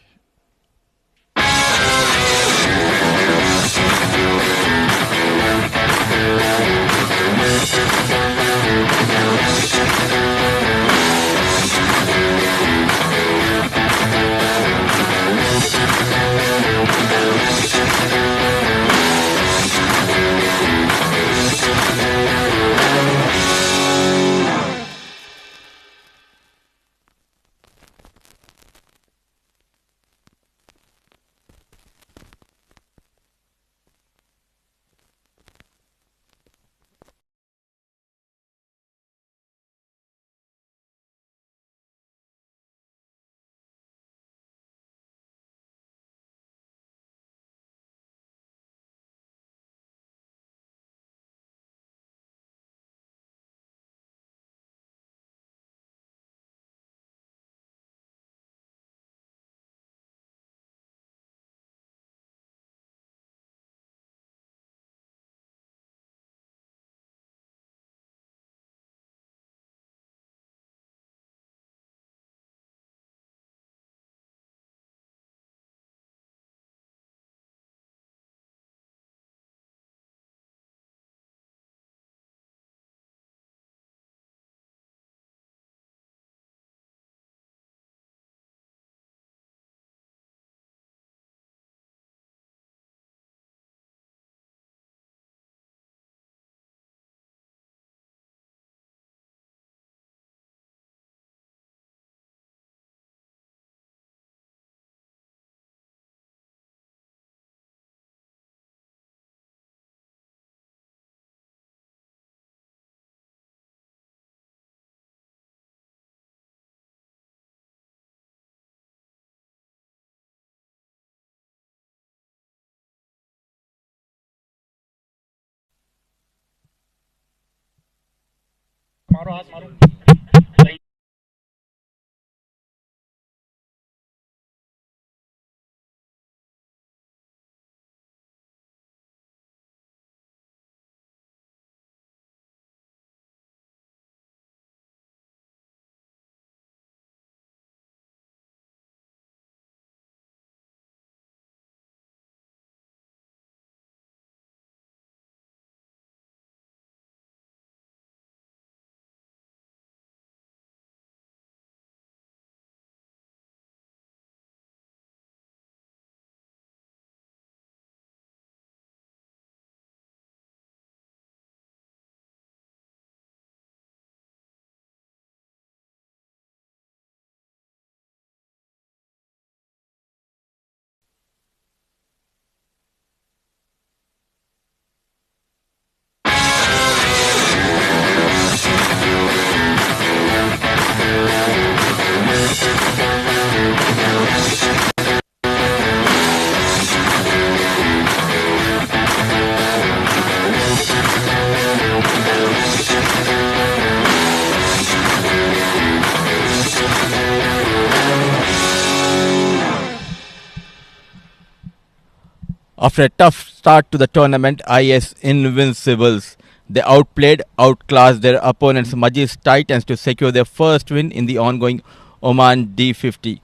After a tough start to the tournament, Ias Invincibles, they outplayed, outclassed their opponents Majees Titans to secure their first win in the ongoing Oman D50.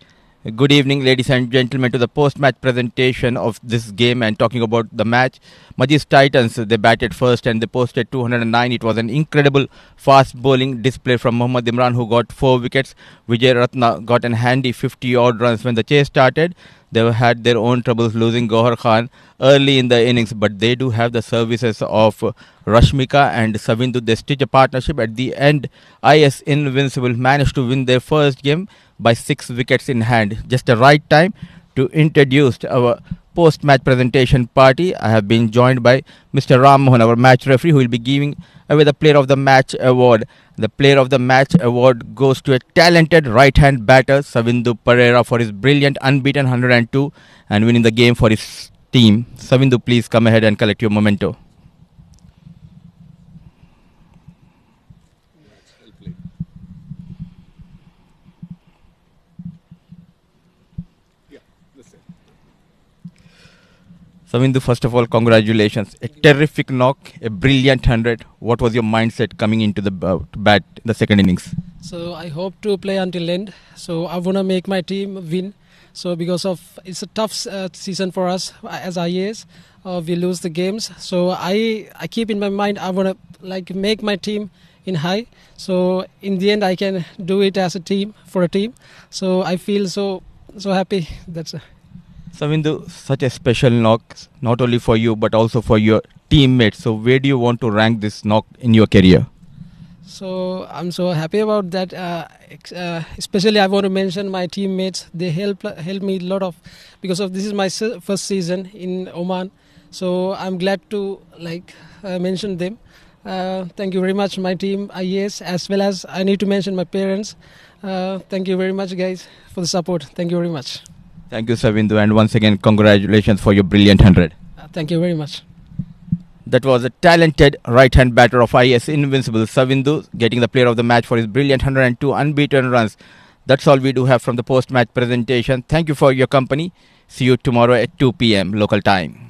Good evening, ladies and gentlemen, to the post-match presentation of this game and talking about the match. Majees Titans, they batted first and they posted 209. It was an incredible fast bowling display from Mohammad Imran, who got 4 wickets. Vijay Ratna got an handy 50-odd runs. When the chase started, they had their own troubles losing Gohar Khan early in the innings, but they do have the services of Rashmika and Savindu. They stitch a partnership. At the end, Ias Invincible managed to win their first game by 6 wickets in hand. Just the right time to introduce our post-match presentation party. I have been joined by Mr. Ram Mohan, our match referee, who will be giving away the Player of the Match award. The Player of the Match award goes to a talented right-hand batter, Savindu Pereira, for his brilliant unbeaten 102 and winning the game for his team. Savindu, please come ahead and collect your memento. Savindu, first of all, congratulations. A terrific knock, a brilliant 100. What was your mindset coming into the bat in the second innings? So I hope to play until end. So I want to make my team win. So because of it's a tough season for us as IAs, we lose the games. So I keep in my mind I want to make my team in high. So in the end I can do it as a team for a team. So I feel so happy. That's. Savindu, such a special knock, not only for you but also for your teammates. So where do you want to rank this knock in your career? So I'm so happy about that. Especially I want to mention my teammates. They help me a lot of because of this is my first season in Oman. So I'm glad to mention them. Thank you very much, my team, IAS, as well as I need to mention my parents. Thank you very much, guys, for the support. Thank you very much. Thank you, Savindu, and once again, congratulations for your brilliant 100. Thank you very much. That was a talented right-hand batter of Ias Invincibles, Savindu, getting the Player of the Match for his brilliant 102 unbeaten runs. That's all we do have from the post-match presentation. Thank you for your company. See you tomorrow at 2 p.m. local time.